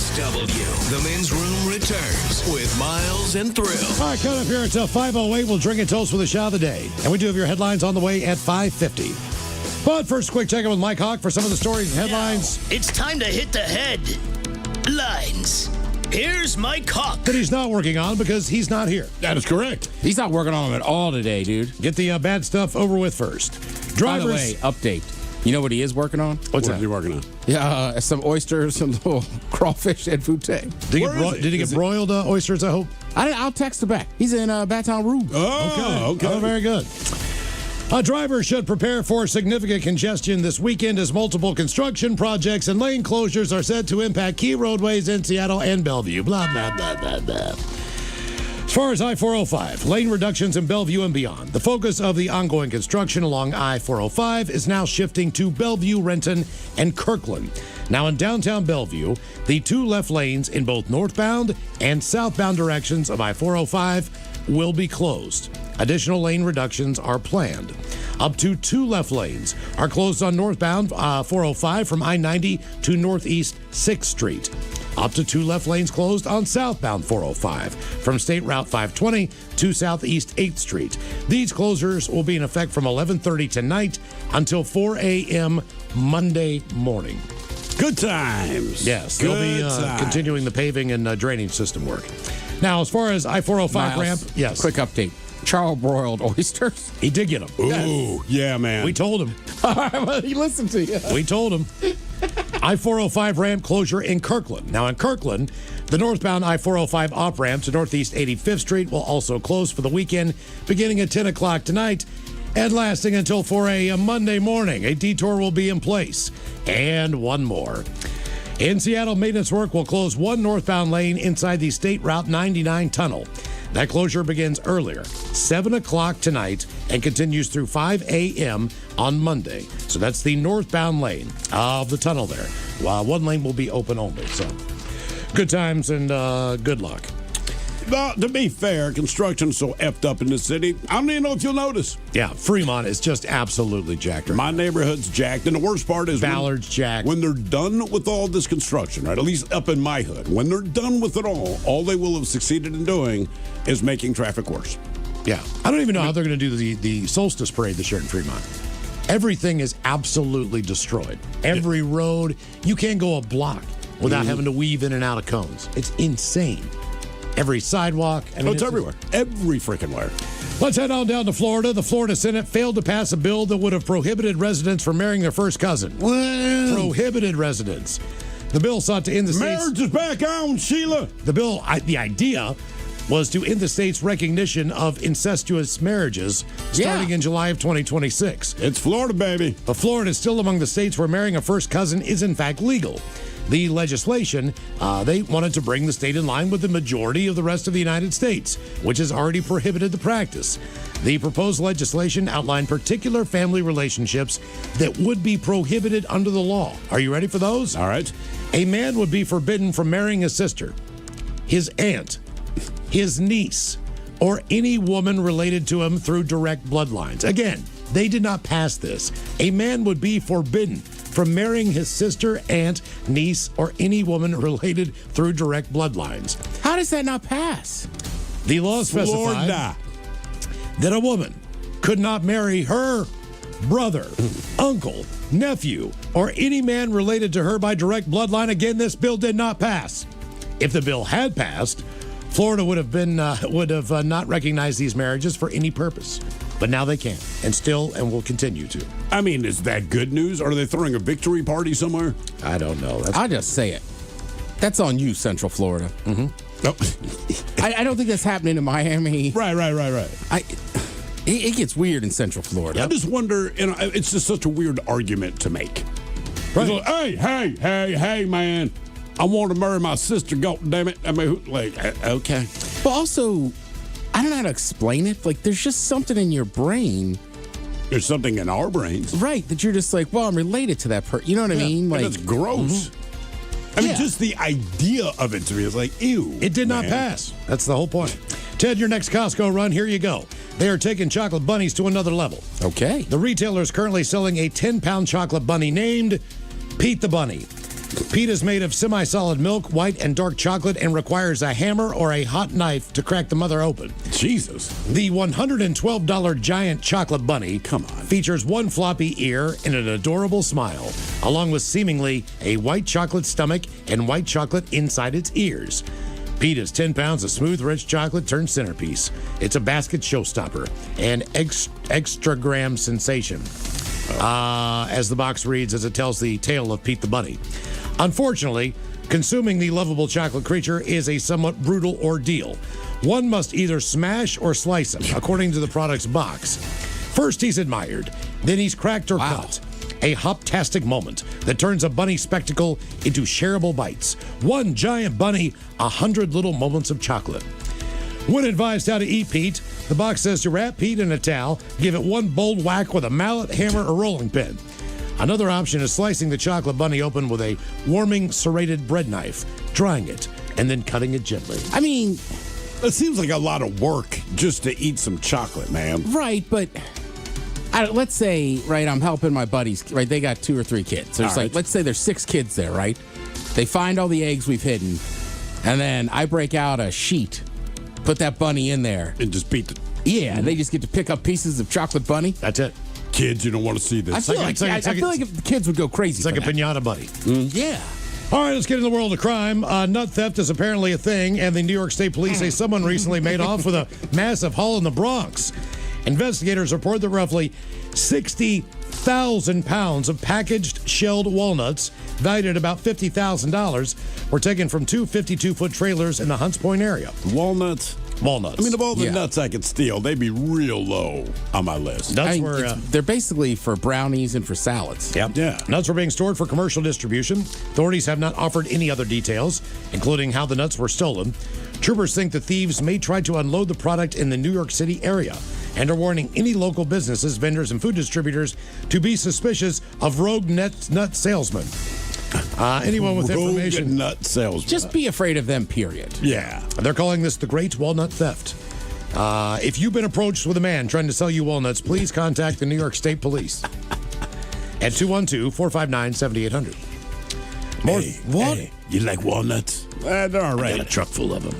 S9: KISW. The men's room returns with Miles and Thrill.
S4: All right, coming up here until 5:08, we'll drink and toast with the shot of the day. And we do have your headlines on the way at 5:50. But first, quick check-in with Mike Hawk for some of the stories and headlines.
S7: Now, it's time to hit the headlines. Here's Mike Hawk.
S4: That he's not working on because he's not here.
S1: That is correct.
S2: He's not working on them at all today, dude.
S4: Get the bad stuff over with first. Drivers.
S2: By the way, update. You know what he is working on?
S1: What's that? You working on?
S2: Yeah, some oysters, some little crawfish and fouté.
S4: Did he get broiled oysters, I hope?
S2: I'll text him back. He's in Baton Rouge.
S1: Okay.
S4: Oh, very good. Drivers should prepare for significant congestion this weekend as multiple construction projects and lane closures are set to impact key roadways in Seattle and Bellevue. Blah, blah, blah, blah, blah. As far as I-405, lane reductions in Bellevue and beyond. The focus of the ongoing construction along I-405 is now shifting to Bellevue, Renton, and Kirkland. Now in downtown Bellevue, the 2 left lanes in both northbound and southbound directions of I-405 will be closed. Additional lane reductions are planned. Up to 2 left lanes are closed on northbound 405 from I-90 to Northeast 6th Street. Up to 2 left lanes closed on southbound 405 from State Route 520 to Southeast 8th Street. These closures will be in effect from 11:30 tonight until 4 a.m. Monday morning.
S1: Good times.
S4: Yes, they'll be continuing the paving and drainage system work. Now, as far as I-405
S2: Miles,
S4: ramp, yes.
S2: Quick update. Charbroiled oysters.
S4: He did get them.
S1: Ooh, yeah, man.
S4: We told him.
S2: All right, well, he listened to you.
S4: We told him. I-405 ramp closure in Kirkland. Now, in Kirkland, the northbound I-405 off-ramp to Northeast 85th Street will also close for the weekend, beginning at 10 o'clock tonight and lasting until 4 a.m. Monday morning. A detour will be in place. And one more. In Seattle, maintenance work will close 1 northbound lane inside the State Route 99 tunnel. That closure begins earlier, 7 o'clock tonight, and continues through 5 a.m. on Monday. So that's the northbound lane of the tunnel there, while 1 lane will be open only. So good times and good luck.
S1: To be fair, construction's so effed up in the city, I don't even know if you'll notice.
S4: Yeah, Fremont is just absolutely jacked. Right?
S1: My neighborhood's jacked, and the worst part is
S4: Ballard's jacked.
S1: When they're done with all this construction, right, at least up in my hood, when they're done with it all they will have succeeded in doing is making traffic worse.
S4: Yeah. I don't even know how they're going to do the solstice parade this year in Fremont. Everything is absolutely destroyed. Every road, you can't go a block without having to weave in and out of cones. It's insane. Every sidewalk.
S1: It's everywhere. Every freaking where.
S4: Let's head on down to Florida. The Florida Senate failed to pass a bill that would have prohibited residents from marrying their first cousin.
S1: Well,
S4: prohibited residents. The bill sought to end the state's...
S1: Marriage is back on, Sheila.
S4: The bill, the idea was to end the state's recognition of incestuous marriages starting in July of 2026.
S1: It's Florida, baby.
S4: But Florida is still among the states where marrying a first cousin is in fact legal. The legislation, they wanted to bring the state in line with the majority of the rest of the United States, which has already prohibited the practice. The proposed legislation outlined particular family relationships that would be prohibited under the law. Are you ready for those?
S1: All right.
S4: A man would be forbidden from marrying his sister, his aunt, his niece, or any woman related to him through direct bloodlines. Again, they did not pass this. A man would be forbidden from marrying his sister, aunt, niece, or any woman related through direct bloodlines.
S2: How does that not pass?
S4: The law specified that a woman could not marry her brother, uncle, nephew, or any man related to her by direct bloodline. Again, this bill did not pass. If the bill had passed, Florida would have not recognized these marriages for any purpose. But now they can, and will continue to.
S1: I mean, is that good news? Are they throwing a victory party somewhere?
S4: I don't know.
S2: I'll just say it. That's on you, Central Florida.
S4: Mm-hmm.
S1: Oh.
S2: I don't think that's happening in Miami.
S1: Right.
S2: It gets weird in Central Florida.
S1: I just wonder, it's just such a weird argument to make.
S4: Right.
S1: Like, hey, man. I want to marry my sister, goddammit. I mean, okay.
S2: But also, I don't know how to explain it. Like, there's just something in your brain.
S1: There's something in our brains.
S2: Right, that you're just like, well, I'm related to that person. You know what I mean?
S1: Like, that's gross.
S4: Mm-hmm.
S1: I mean, just the idea of it to me is like, ew.
S4: It did not pass. That's the whole point. Ted, your next Costco run, here you go. They are taking chocolate bunnies to another level.
S2: Okay.
S4: The retailer is currently selling a 10-pound chocolate bunny named Pete the Bunny. Pete is made of semi-solid milk, white and dark chocolate, and requires a hammer or a hot knife to crack the mother open.
S1: Jesus.
S4: The $112 giant chocolate bunny features one floppy ear and an adorable smile, along with seemingly a white chocolate stomach and white chocolate inside its ears. Pete is 10 pounds of smooth, rich chocolate turned centerpiece. It's a basket showstopper, an extra-gram sensation. As the box reads, as it tells the tale of Pete the Bunny. Unfortunately, consuming the lovable chocolate creature is a somewhat brutal ordeal. One must either smash or slice him, according to the product's box. First, he's admired. Then he's cracked or cut. A hoptastic moment that turns a bunny spectacle into shareable bites. One giant bunny, 100 little moments of chocolate. When advised how to eat Pete, the box says to wrap Pete in a towel, give it one bold whack with a mallet, hammer, or rolling pin. Another option is slicing the chocolate bunny open with a warming serrated bread knife, drying it, and then cutting it gently.
S1: I mean, it seems like a lot of work just to eat some chocolate, man.
S2: Right, but let's say, right, I'm helping my buddies, right? They got 2 or 3 kids. So it's like, let's say there's 6 kids there, right? They find all the eggs we've hidden, and then I break out a sheet, put that bunny in there.
S1: And just beat the...
S2: Yeah, and they just get to pick up pieces of chocolate bunny.
S4: That's it.
S1: Kids, you don't want to see this.
S2: I feel like if the kids would go crazy.
S4: It's like a pinata bunny.
S2: Yeah.
S4: All right, let's get in the world of crime. Nut theft is apparently a thing, and the New York State Police say someone recently made off with a massive haul in the Bronx. Investigators report that roughly 60,000 pounds of packaged shelled walnuts, valued at about $50,000, were taken from 2 52-foot trailers in the Hunts Point area.
S1: Walnuts?
S4: Walnuts.
S1: I mean, of all the nuts I could steal, they'd be real low on my list.
S2: They're basically for brownies and for salads.
S4: Yep. Yeah. Nuts were being stored for commercial distribution. Authorities have not offered any other details, including how the nuts were stolen. Troopers think the thieves may try to unload the product in the New York City area and are warning any local businesses, vendors, and food distributors to be suspicious of rogue nut salesmen. Anyone with information.
S1: Nut salesman.
S2: Just be afraid of them, period.
S1: Yeah.
S4: They're calling this the Great Walnut Theft. If you've been approached with a man trying to sell you walnuts, please contact the New York State Police at 212-459-7800.
S1: Hey, you like walnuts? They're all right.
S4: I got a truck full of them.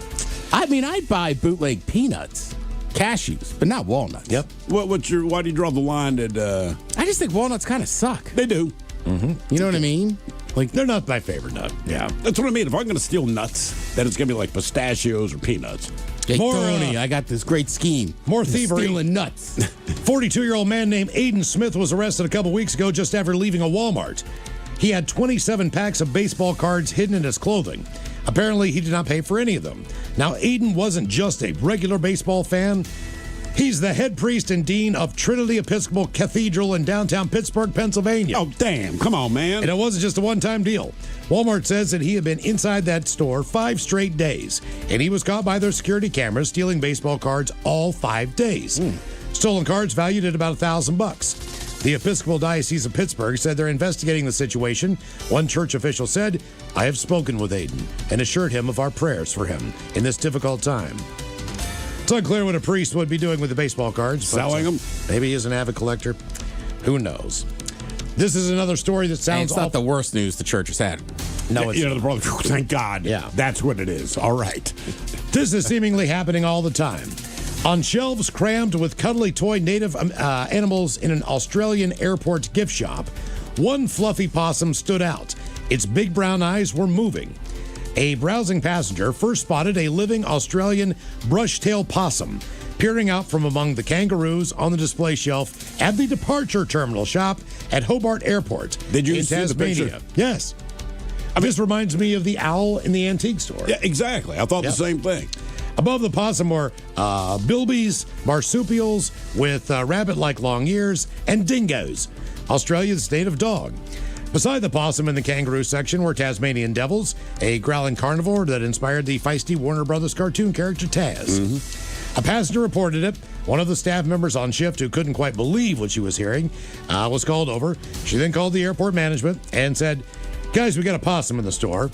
S2: I mean, I'd buy bootleg peanuts, cashews, but not walnuts.
S4: Yep.
S1: Why do you draw the line at...
S2: I just think walnuts kind of suck.
S1: They do.
S2: Mm-hmm. You know what I mean?
S4: Like, they're not my favorite nut.
S1: Yeah. That's what I mean. If I'm going to steal nuts, then it's going to be like pistachios or peanuts.
S2: Hey, Tony, I got this great scheme.
S4: More thievery.
S2: Stealing nuts.
S4: 42-year-old man named Aiden Smith was arrested a couple weeks ago just after leaving a Walmart. He had 27 packs of baseball cards hidden in his clothing. Apparently, he did not pay for any of them. Now, Aiden wasn't just a regular baseball fan. He's the head priest and dean of Trinity Episcopal Cathedral in downtown Pittsburgh, Pennsylvania.
S1: Oh, damn. Come on, man.
S4: And it wasn't just a one-time deal. Walmart says that he had been inside that store 5 straight days, and he was caught by their security cameras stealing baseball cards all 5 days. Stolen cards valued at about $1,000. The Episcopal Diocese of Pittsburgh said they're investigating the situation. One church official said, "I have spoken with Aiden and assured him of our prayers for him in this difficult time." It's unclear what a priest would be doing with the baseball cards.
S1: Selling them?
S4: Maybe he's an avid collector. Who knows? This is another story that sounds
S2: it's not the worst news the church has had.
S4: No, it's
S1: the problem. Thank God.
S4: Yeah.
S1: That's what it is. All right.
S4: This is seemingly happening all the time. On shelves crammed with cuddly toy native animals in an Australian airport gift shop, one fluffy possum stood out. Its big brown eyes were moving. A browsing passenger first spotted a living Australian brush-tailed possum peering out from among the kangaroos on the display shelf at the departure terminal shop at Hobart Airport
S1: Did you
S4: in
S1: see
S4: Tasmania.
S1: the picture?
S4: Yes. This reminds me of the owl in the antique store.
S1: Yeah, exactly. I thought the same thing.
S4: Above the possum were bilbies, marsupials with rabbit-like long ears, and dingoes, Australia's native dog. Beside the possum in the kangaroo section were Tasmanian devils, a growling carnivore that inspired the feisty Warner Brothers cartoon character Taz. A passenger reported it. One of the staff members on shift, who couldn't quite believe what she was hearing, was called over. She then called the airport management and said, "Guys, we got a possum in the store."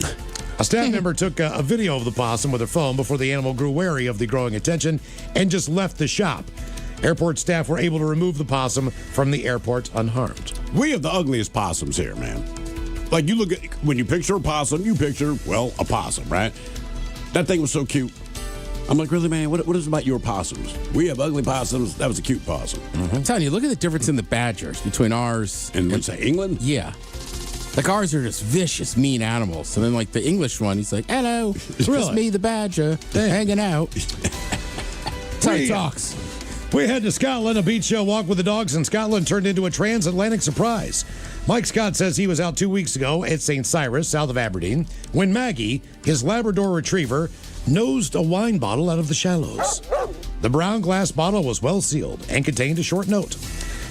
S4: A staff member took a video of the possum with her phone before the animal grew wary of the growing attention and just left the shop. Airport staff were able to remove the possum from the airport unharmed.
S1: We have the ugliest possums here, man. Like, you look at, when you picture a possum, you picture, well, a possum, right? That thing was so cute. I'm like, really, man, what is it about your possums? We have ugly possums. That was a cute possum.
S2: I'm telling you, look at the difference in the badgers between ours
S1: and let's say England?
S2: Yeah. Like, ours are just vicious, mean animals. And then, like, the English one, he's like, hello, it's just me, the badger, hanging out. That's how he talks.
S4: We head to Scotland. A beach show walk with the dogs in Scotland turned into a transatlantic surprise. Mike Scott says he was out 2 weeks ago at St. Cyrus, south of Aberdeen, when Maggie, his Labrador retriever, nosed a wine bottle out of the shallows. The brown glass bottle was well sealed and contained a short note.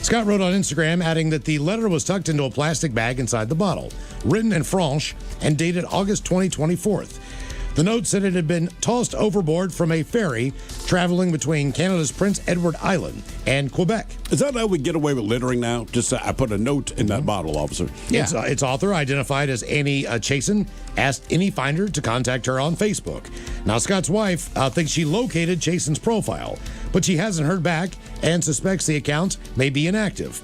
S4: Scott wrote on Instagram, adding that the letter was tucked into a plastic bag inside the bottle, written in French and dated August 2024. The note said it had been tossed overboard from a ferry traveling between Canada's Prince Edward Island and Quebec.
S1: Is that how we get away with littering now? Just I put a note in that bottle, officer.
S4: Yeah. Its author, identified as Annie Chasen, asked any finder to contact her on Facebook. Now, Scott's wife thinks she located Chasen's profile, but she hasn't heard back and suspects the account may be inactive.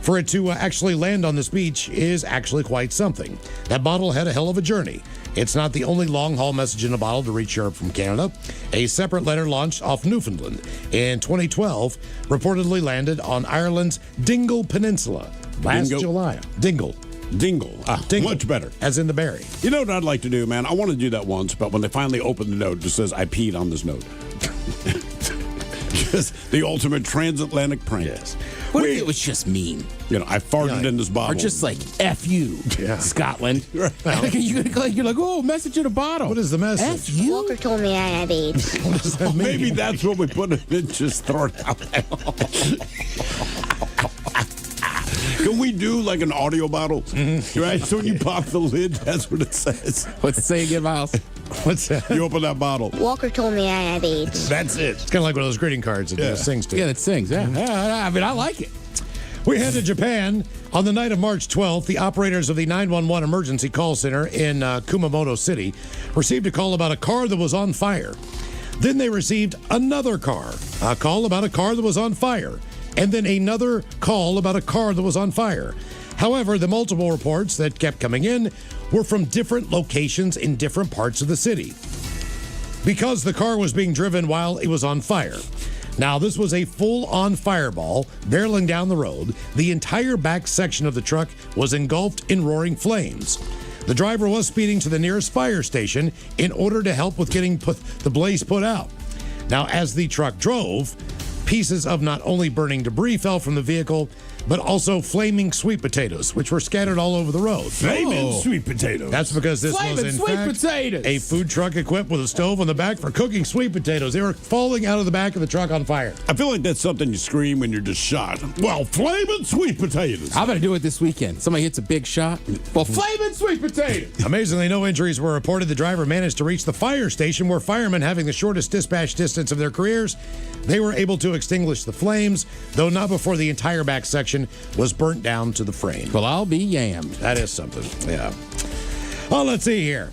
S4: For it to actually land on this beach is actually quite something. That bottle had a hell of a journey. It's not the only long-haul message in a bottle to reach Europe from Canada. A separate letter launched off Newfoundland in 2012 reportedly landed on Ireland's Dingle Peninsula last July. Dingle.
S1: Dingle. Much better.
S4: As in the berry.
S1: You know what I'd like to do, man? I want to do that once, but when they finally open the note, it just says, I peed on this note. Just the ultimate transatlantic prank. Yes.
S2: What if it was just mean?
S1: You know, I farted in this bottle.
S2: Or just like, F you, Scotland. Right. You're like, oh, message in a bottle.
S4: What is the message?
S12: F you? Walker told me I had AIDS.
S4: What does that mean?
S1: Maybe that's what we put it in, just throw it out there. Can we do like an audio bottle? Mm-hmm. Right? So when you pop the lid, that's what it says.
S2: What's it say again, Miles?
S4: What's that?
S1: You open that bottle.
S12: Walker told me I had AIDS.
S4: That's it. It's kind of like one of those greeting cards that sings to.
S2: Yeah, that sings. Yeah. I mean, I like it.
S4: We head to Japan. On the night of March 12th, the operators of the 911 emergency call center in Kumamoto City received a call about a car that was on fire. Then they received another a call about a car that was on fire, and then another call about a car that was on fire. However, the multiple reports that kept coming in were from different locations in different parts of the city, because the car was being driven while it was on fire. Now, this was a full-on fireball barreling down the road. The entire back section of the truck was engulfed in roaring flames. The driver was speeding to the nearest fire station in order to help with getting the blaze put out. Now, as the truck drove, pieces of not only burning debris fell from the vehicle, but also flaming sweet potatoes, which were scattered all over the road.
S1: Flaming sweet potatoes.
S4: That's because this was, in fact, a food truck equipped with a stove on the back for cooking sweet potatoes. They were falling out of the back of the truck on fire.
S1: I feel like that's something you scream when you're just shot. Well, flaming sweet potatoes.
S2: I'm going to do it this weekend. Somebody hits a big shot. Well, flaming sweet potatoes.
S4: Amazingly, no injuries were reported. The driver managed to reach the fire station, where firemen, having the shortest dispatch distance of their careers, they were able to extinguish the flames, though not before the entire back section was burnt down to the frame.
S2: Well, I'll be yammed.
S4: That is something. Yeah. Oh, let's see here.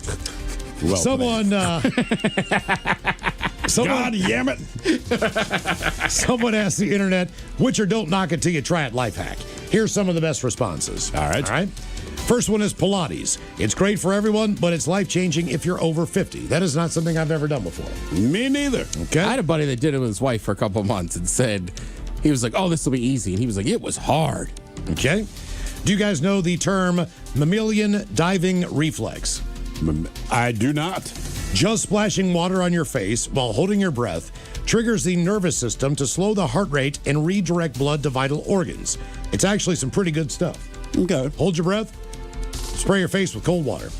S1: Well,
S4: someone,
S1: God damn it.
S4: Someone asked the internet, which or don't knock it till you try it life hack. Here's some of the best responses.
S1: All right.
S4: First one is Pilates. It's great for everyone, but it's life-changing if you're over 50. That is not something I've ever done before.
S1: Me neither.
S4: Okay.
S2: I had a buddy that did it with his wife for a couple of months and said, he was like, oh, this will be easy. And he was like, it was hard.
S4: Okay. Do you guys know the term mammalian diving reflex?
S1: I do not.
S4: Just splashing water on your face while holding your breath triggers the nervous system to slow the heart rate and redirect blood to vital organs. It's actually some pretty good stuff.
S1: Okay.
S4: Hold your breath. Spray your face with cold water.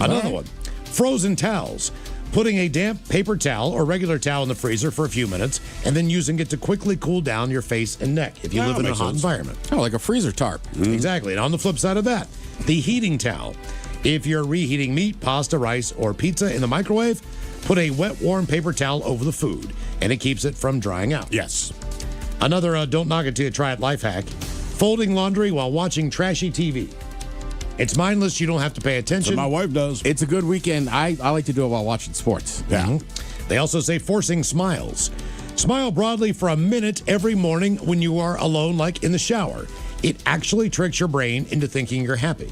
S4: Another one. Frozen towels. Putting a damp paper towel or regular towel in the freezer for a few minutes and then using it to quickly cool down your face and neck if you live in a hot environment.
S2: Oh, like a freezer tarp.
S4: Exactly. And on the flip side of that, the heating towel. If you're reheating meat, pasta, rice, or pizza in the microwave, put a wet, warm paper towel over the food, and it keeps it from drying out.
S1: Yes.
S4: Another don't knock it till you try it life hack. Folding laundry while watching trashy TV. It's mindless. You don't have to pay attention.
S1: So my wife does.
S2: It's a good weekend. I like to do it while watching sports.
S4: Yeah. They also say forcing smiles. Smile broadly for a minute every morning when you are alone, like in the shower. It actually tricks your brain into thinking you're happy.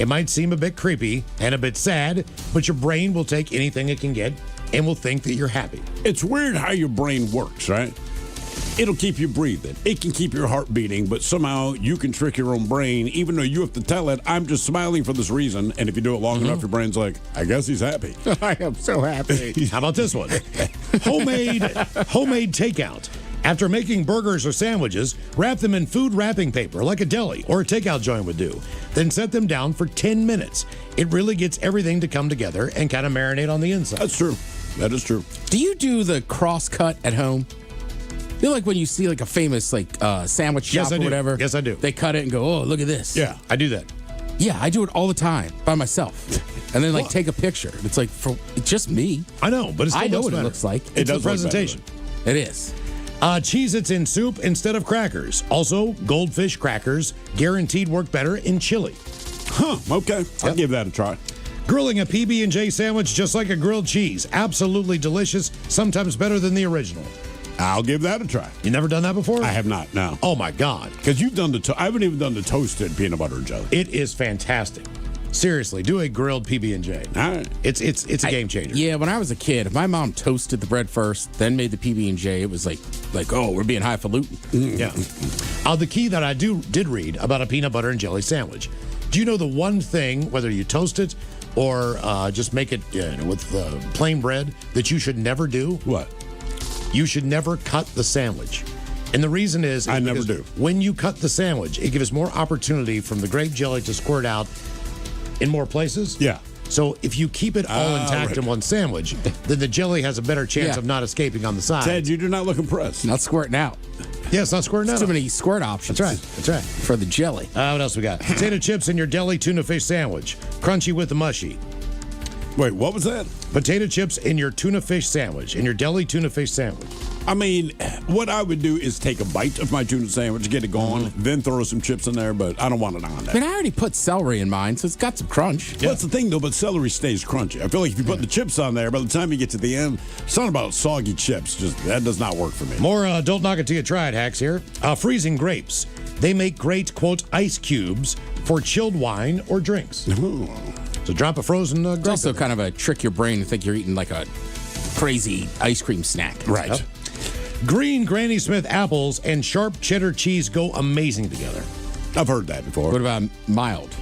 S4: It might seem a bit creepy and a bit sad, but your brain will take anything it can get and will think that you're happy.
S1: It's weird how your brain works, right? It'll keep you breathing. It can keep your heart beating, but somehow you can trick your own brain, even though you have to tell it, I'm just smiling for this reason. And if you do it long enough, your brain's like, I guess he's happy.
S2: I am so happy.
S4: How about this one? Homemade takeout. After making burgers or sandwiches, wrap them in food wrapping paper like a deli or a takeout joint would do. Then set them down for 10 minutes. It really gets everything to come together and kind of marinate on the inside.
S1: That's true. That is true.
S2: Do you do the cross cut at home? You know, like when you see like a famous sandwich shop
S4: Yes, I
S2: or
S4: do.
S2: whatever?
S4: Yes, I do.
S2: They cut it and go, oh, look at this.
S4: Yeah, I do that.
S2: Yeah, I do it all the time by myself. And then take a picture. It's like, it's just me.
S4: I know, but
S2: I know what
S4: better.
S2: it looks like.
S4: It's the presentation.
S2: It is.
S4: Cheez-Its in soup instead of crackers. Also, goldfish crackers guaranteed work better in chili.
S1: Huh, okay. I'll give that a try.
S4: Grilling a PB&J sandwich just like a grilled cheese. Absolutely delicious, sometimes better than the original.
S1: I'll give that a try.
S4: You never done that before?
S1: I have not, no.
S4: Oh, my God.
S1: Because you've done I haven't even done the toasted peanut butter and jelly.
S4: It is fantastic. Seriously, do a grilled PB&J.
S1: All right.
S4: It's a game changer.
S2: Yeah, when I was a kid, if my mom toasted the bread first, then made the PB&J, it was like, oh, we're being highfalutin.
S4: Yeah. The key that I did read about a peanut butter and jelly sandwich. Do you know the one thing, whether you toast it or just make it with plain bread, that you should never do?
S1: What?
S4: You should never cut the sandwich. And the reason is
S1: I never do.
S4: When you cut the sandwich, it gives more opportunity from the grape jelly to squirt out in more places.
S1: Yeah.
S4: So if you keep it all intact in one sandwich, then the jelly has a better chance of not escaping on the side.
S1: Ted, you do not look impressed.
S2: Not squirting out.
S4: Yeah, it's not squirting out.
S2: Too many squirt options.
S4: That's right.
S2: For the jelly.
S4: What else we got? Potato chips in your deli tuna fish sandwich. Crunchy with the mushy.
S1: Wait, what was that?
S4: Potato chips in your tuna fish sandwich. In your deli tuna fish sandwich.
S1: I mean, what I would do is take a bite of my tuna sandwich, get it going, then throw some chips in there, but I don't want it on there.
S2: I mean, I already put celery in mine, so it's got some crunch.
S1: Well, that's the thing, though, but celery stays crunchy. I feel like if you put the chips on there, by the time you get to the end, something about soggy chips, that does not work for me.
S4: More don't knock it till you try it hacks here. Freezing grapes. They make great, quote, ice cubes for chilled wine or drinks.
S1: Ooh.
S4: So drop a frozen grape.
S2: It's also kind of a trick your brain to think you're eating like a crazy ice cream snack.
S1: Right.
S4: Yep. Green Granny Smith apples and sharp cheddar cheese go amazing together.
S1: I've heard that before.
S2: What about mild?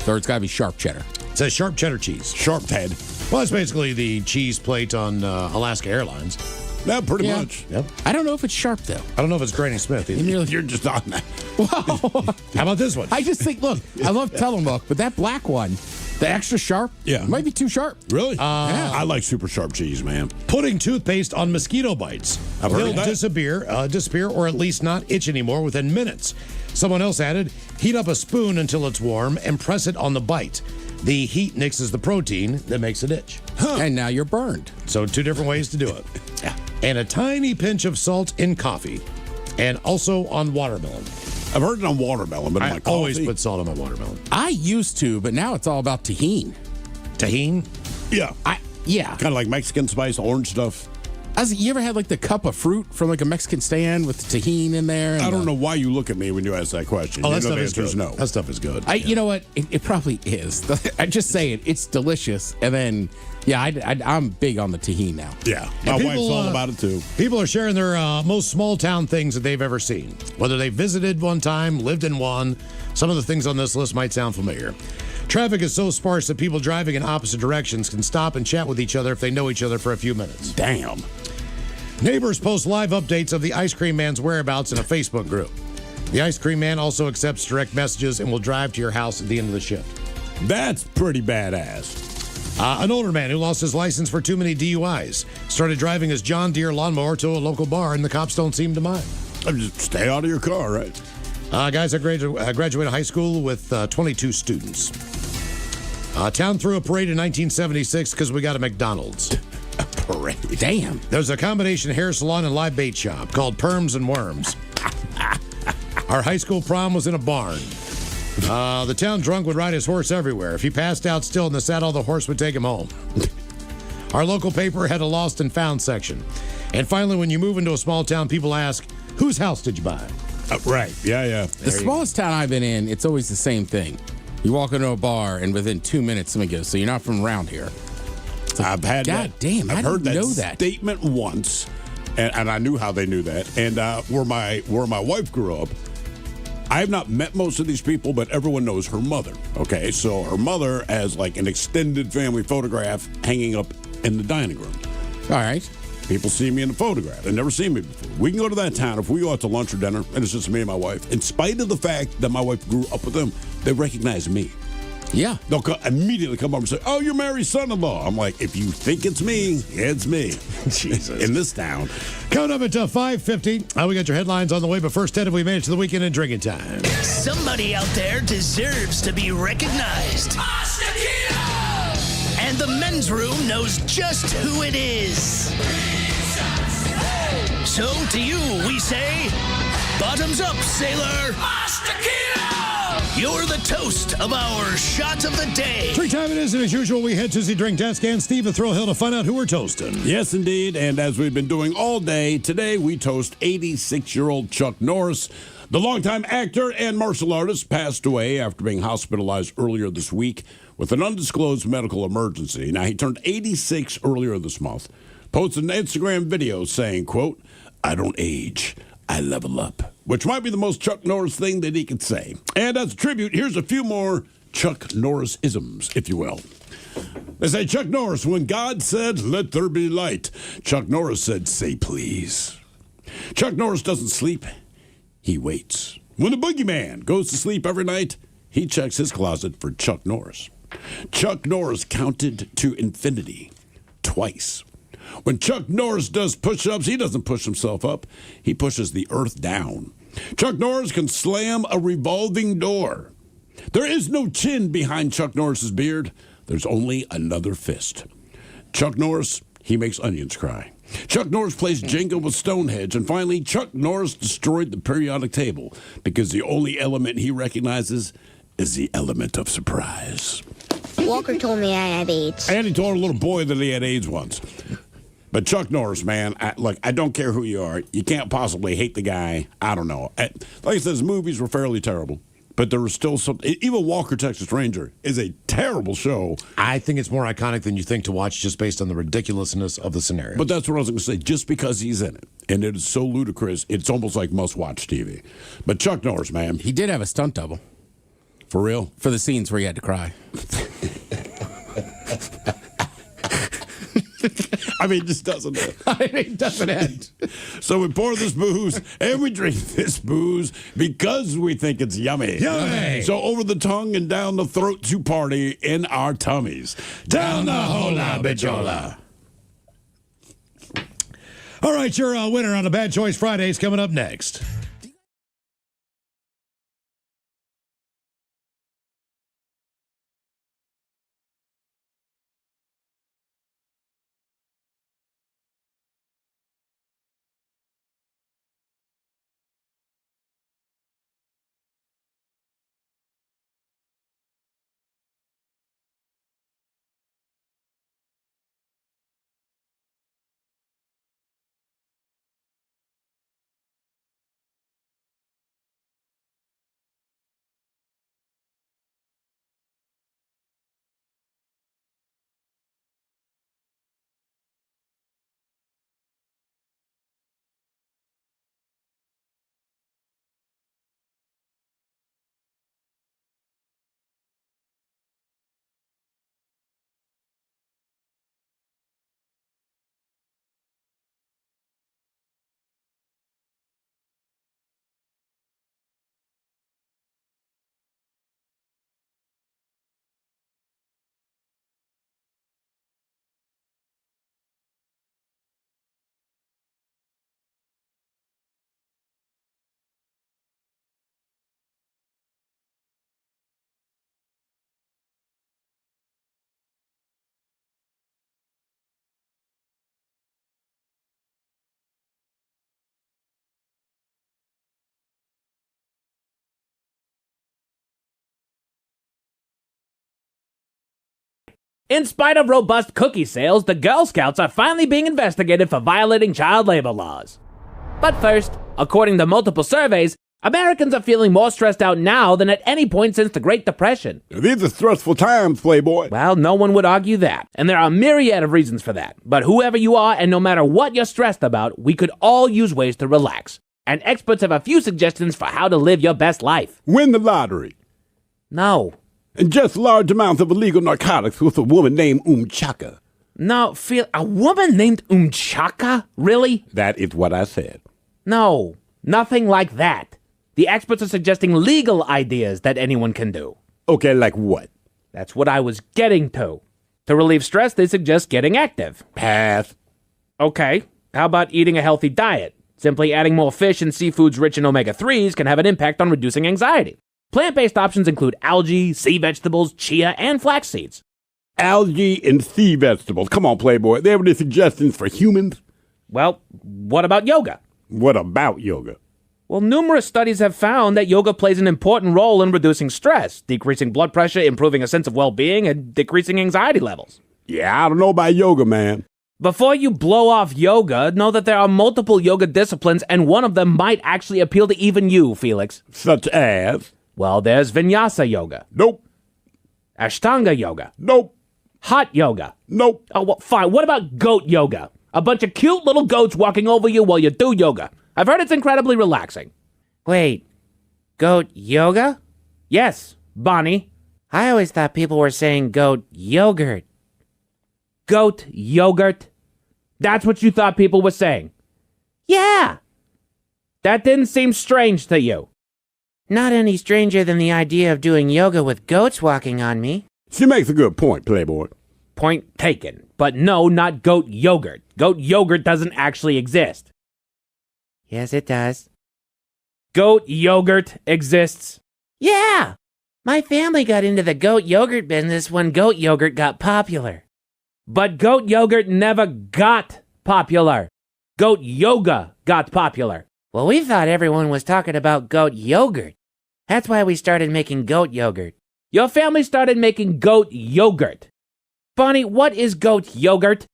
S2: Or it's got to be sharp cheddar.
S4: It says sharp cheddar cheese.
S1: Sharp Ted.
S4: Well, it's basically the cheese plate on Alaska Airlines.
S1: Yeah, pretty much.
S4: Yep.
S2: I don't know if it's sharp, though.
S4: I don't know if it's Granny Smith either.
S1: You're just on that.
S2: Wow.
S4: How about this one?
S2: I just think, look, I love Tillamook, but that black one, the extra sharp, might be too sharp.
S1: Really? Yeah. I like super sharp cheese, man.
S4: Putting toothpaste on mosquito bites.
S1: I've heard
S4: They'll
S1: of that.
S4: disappear, or at least not itch anymore within minutes. Someone else added, heat up a spoon until it's warm and press it on the bite. The heat mixes the protein that makes it itch.
S2: And now you're burned.
S4: So 2 different ways to do it. And a tiny pinch of salt in coffee. And also on watermelon.
S1: I've heard it on watermelon, but
S4: I always put salt on my watermelon.
S2: I used to, but now it's all about tahini.
S4: Tahini?
S1: Yeah.
S2: Yeah.
S1: Kind of like Mexican spice, orange stuff.
S2: You ever had like the cup of fruit from like a Mexican stand with tahini in there?
S1: I don't know why you look at me when you ask that question.
S4: Oh,
S1: You
S4: that
S1: know
S4: stuff
S1: the
S4: is
S1: answer
S4: good.
S1: no.
S4: That stuff is good.
S2: You know what? It probably is. I just say it. It's delicious. And then, I'm big on the tahini now.
S1: Yeah. My wife's all about it too.
S4: People are sharing their most small town things that they've ever seen. Whether they visited one time, lived in one. Some of the things on this list might sound familiar. Traffic is so sparse that people driving in opposite directions can stop and chat with each other if they know each other for a few minutes.
S1: Damn.
S4: Neighbors post live updates of the ice cream man's whereabouts in a Facebook group. The ice cream man also accepts direct messages and will drive to your house at the end of the shift.
S1: That's pretty badass.
S4: An older man who lost his license for too many DUIs started driving his John Deere lawnmower to a local bar, and the cops don't seem to mind.
S1: Just stay out of your car, right?
S4: Guys, I graduated high school with 22 students. Town threw a parade in 1976 because we got a McDonald's.
S1: A parade?
S2: Damn.
S4: There's a combination hair salon and live bait shop called Perms and Worms. Our high school prom was in a barn. The town drunk would ride his horse everywhere. If he passed out still in the saddle, the horse would take him home. Our local paper had a lost and found section. And finally, when you move into a small town, people ask, whose house did you buy?
S1: Right. Yeah.
S2: The smallest town I've been in, it's always the same thing. You walk into a bar, and within 2 minutes, somebody goes, "So you're not from around here?"
S1: I've had
S2: God
S1: that.
S2: damn,
S1: I've heard that
S2: know that
S1: statement once, and I knew how they knew that. And where my wife grew up, I have not met most of these people, but everyone knows her mother. Okay, so her mother has like an extended family photograph hanging up in the dining room.
S2: All right.
S1: People see me in the photograph. They've never seen me before. We can go to that town. If we go out to lunch or dinner, and it's just me and my wife, in spite of the fact that my wife grew up with them, they recognize me.
S2: Yeah.
S1: They'll immediately come up and say, "Oh, you're Mary's son-in-law." I'm like, if you think it's me, it's me. Jesus. In this town.
S4: Coming up at 5:50. We got your headlines on the way, but first, Ted, have we made it to the weekend in drinking time?
S7: Somebody out there deserves to be recognized. And the men's room knows just who it is. So to you, we say, bottoms up, sailor. You're the toast of our shot of the day.
S4: Drink time it is, and as usual, we head to the drink desk and Steve the Thrill Hill to find out who we're toasting.
S1: Yes, indeed. And as we've been doing all day, today we toast 86-year-old Chuck Norris. The longtime actor and martial artist passed away after being hospitalized earlier this week with an undisclosed medical emergency. Now, he turned 86 earlier this month. Posted an Instagram video saying, quote, "I don't age, I level up," which might be the most Chuck Norris thing that he could say. And as a tribute, here's a few more Chuck Norris-isms, if you will. They say, Chuck Norris, when God said, "Let there be light," Chuck Norris said, "Say please." Chuck Norris doesn't sleep. He waits. When the boogeyman goes to sleep every night, he checks his closet for Chuck Norris. Chuck Norris counted to infinity twice. When Chuck Norris does push-ups, he doesn't push himself up. He pushes the earth down. Chuck Norris can slam a revolving door. There is no chin behind Chuck Norris's beard. There's only another fist. Chuck Norris, he makes onions cry. Chuck Norris plays Jenga with Stonehenge. And finally, Chuck Norris destroyed the periodic table because the only element he recognizes is the element of surprise.
S12: Walker told me I had AIDS.
S1: And he told a little boy that he had AIDS once. But Chuck Norris, man, I don't care who you are. You can't possibly hate the guy. I don't know. Like I said, his movies were fairly terrible. But there was still some. Even Walker, Texas Ranger is a terrible show.
S4: I think it's more iconic than you think to watch just based on the ridiculousness of the scenario.
S1: But that's what I was going to say. Just because he's in it, and it is so ludicrous, it's almost like must-watch TV. But Chuck Norris, man.
S2: He did have a stunt double.
S1: For real?
S2: For the scenes where he had to cry.
S1: I mean, it just doesn't end.
S2: It doesn't end.
S1: So we pour this booze and we drink this booze because we think it's yummy.
S4: Yummy.
S1: So over the tongue and down the throat to party in our tummies. Down the hola bichola.
S4: All right, your winner on the Bad Choice Fridays coming up next.
S11: In spite of robust cookie sales, the Girl Scouts are finally being investigated for violating child labor laws. But first, according to multiple surveys, Americans are feeling more stressed out now than at any point since the Great Depression.
S1: These are stressful times, Playboy.
S11: Well, no one would argue that. And there are a myriad of reasons for that. But whoever you are, and no matter what you're stressed about, we could all use ways to relax. And experts have a few suggestions for how to live your best life.
S1: Win the lottery.
S11: No.
S1: Ingest large amounts of illegal narcotics with a woman named Chaka.
S11: No, a woman named Chaka? Really?
S1: That is what I said.
S11: No, nothing like that. The experts are suggesting legal ideas that anyone can do.
S1: Okay, like what?
S11: That's what I was getting to. To relieve stress, they suggest getting active.
S1: Pass.
S11: Okay, how about eating a healthy diet? Simply adding more fish and seafoods rich in omega-3s can have an impact on reducing anxiety. Plant-based options include algae, sea vegetables, chia, and flax seeds.
S1: Algae and sea vegetables. Come on, Playboy. They have any suggestions for humans?
S11: Well, what about yoga?
S1: What about yoga?
S11: Well, numerous studies have found that yoga plays an important role in reducing stress, decreasing blood pressure, improving a sense of well-being, and decreasing anxiety levels.
S1: Yeah, I don't know about yoga, man.
S11: Before you blow off yoga, know that there are multiple yoga disciplines, and one of them might actually appeal to even you, Felix.
S1: Such as?
S11: Well, there's Vinyasa yoga.
S1: Nope.
S11: Ashtanga yoga.
S1: Nope.
S11: Hot yoga.
S1: Nope.
S11: Oh, well, fine. What about goat yoga? A bunch of cute little goats walking over you while you do yoga. I've heard it's incredibly relaxing. Wait, goat yoga? Yes, Bonnie. I always thought people were saying goat yogurt. Goat yogurt? That's what you thought people were saying? Yeah. That didn't seem strange to you. Not any stranger than the idea of doing yoga with goats walking on me.
S1: She makes a good point, Playboy.
S11: Point taken. But no, not goat yogurt. Goat yogurt doesn't actually exist. Yes, it does. Goat yogurt exists. Yeah! My family got into the goat yogurt business when goat yogurt got popular. But goat yogurt never got popular. Goat yoga got popular. Well, we thought everyone was talking about goat yogurt. That's why we started making goat yogurt. Your family started making goat yogurt. Bonnie, what is goat yogurt?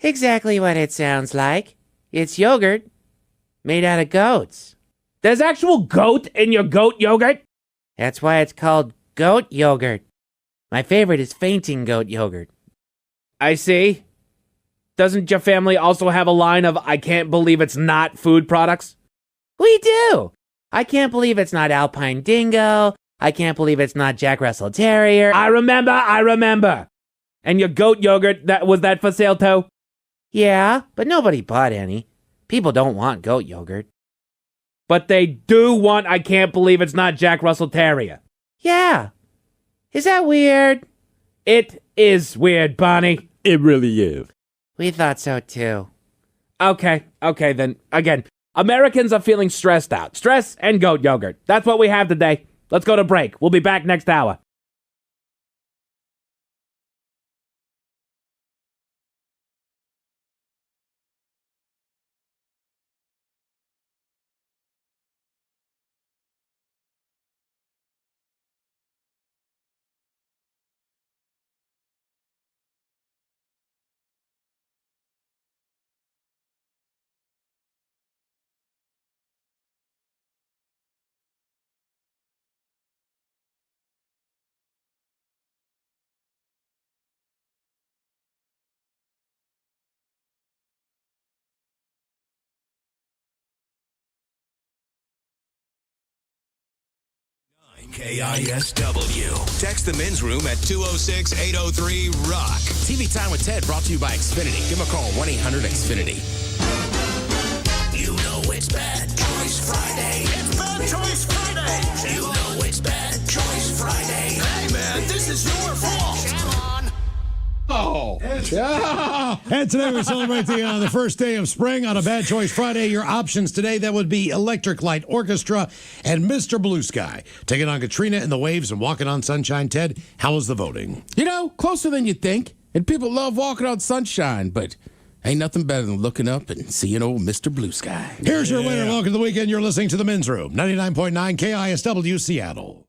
S11: Exactly what it sounds like. It's yogurt made out of goats. There's actual goat in your goat yogurt? That's why it's called goat yogurt. My favorite is fainting goat yogurt. I see. Doesn't your family also have a line of I can't believe it's not food products? We do. I can't believe it's not Alpine Dingo. I can't believe it's not Jack Russell Terrier. I remember. And your goat yogurt, was that for sale too? Yeah, but nobody bought any. People don't want goat yogurt. But they do want I can't believe it's not Jack Russell Terrier. Yeah. Is that weird? It is weird, Bonnie.
S1: It really is.
S11: We thought so too. Okay, then. Again, Americans are feeling stressed out. Stress and goat yogurt. That's what we have today. Let's go to break. We'll be back next hour.
S9: KISW. Text the men's room at 206-803-ROCK.
S2: TV Time with Ted brought to you by Xfinity. Give them a call, 1-800-XFINITY.
S9: You know it's Bad Choice Friday. It's Bad Choice Friday. You know it's Bad Choice Friday. Hey, man, this is your fault. Come on.
S4: Oh. And today we celebrate the first day of spring on a Bad Choice Friday. Your options today, that would be Electric Light Orchestra and Mr. Blue Sky. Taking on Katrina and the Waves and Walking on Sunshine. Ted, how was the voting?
S2: You know, closer than you think. And people love walking on sunshine, but ain't nothing better than looking up and seeing old Mr. Blue Sky.
S4: Here's your winner. Welcome to the weekend. You're listening to the Men's Room, 99.9 KISW Seattle.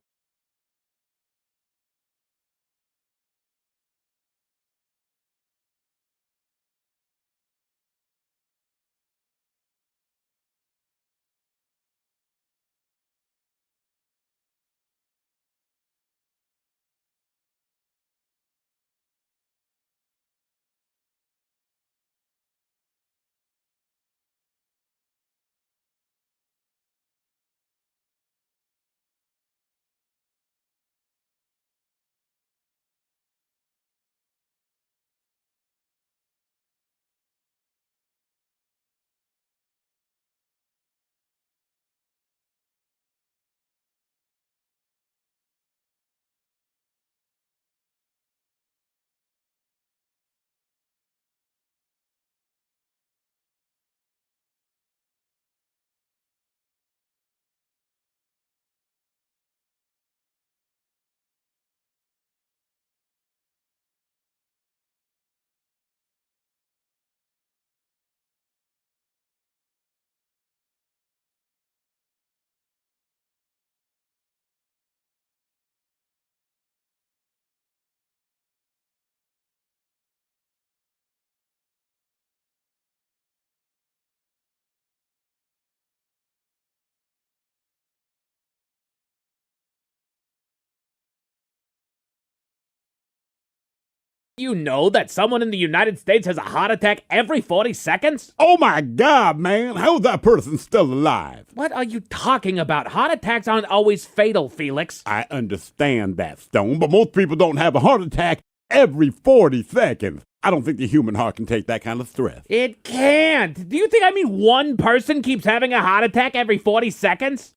S11: You know that someone in the United States has a heart attack every 40 seconds?
S1: Oh my God, man. How's that person still alive?
S11: What are you talking about? Heart attacks aren't always fatal, Felix.
S1: I understand that, Stone, but most people don't have a heart attack every 40 seconds. I don't think the human heart can take that kind of stress.
S11: It can't. Do you think one person keeps having a heart attack every 40 seconds?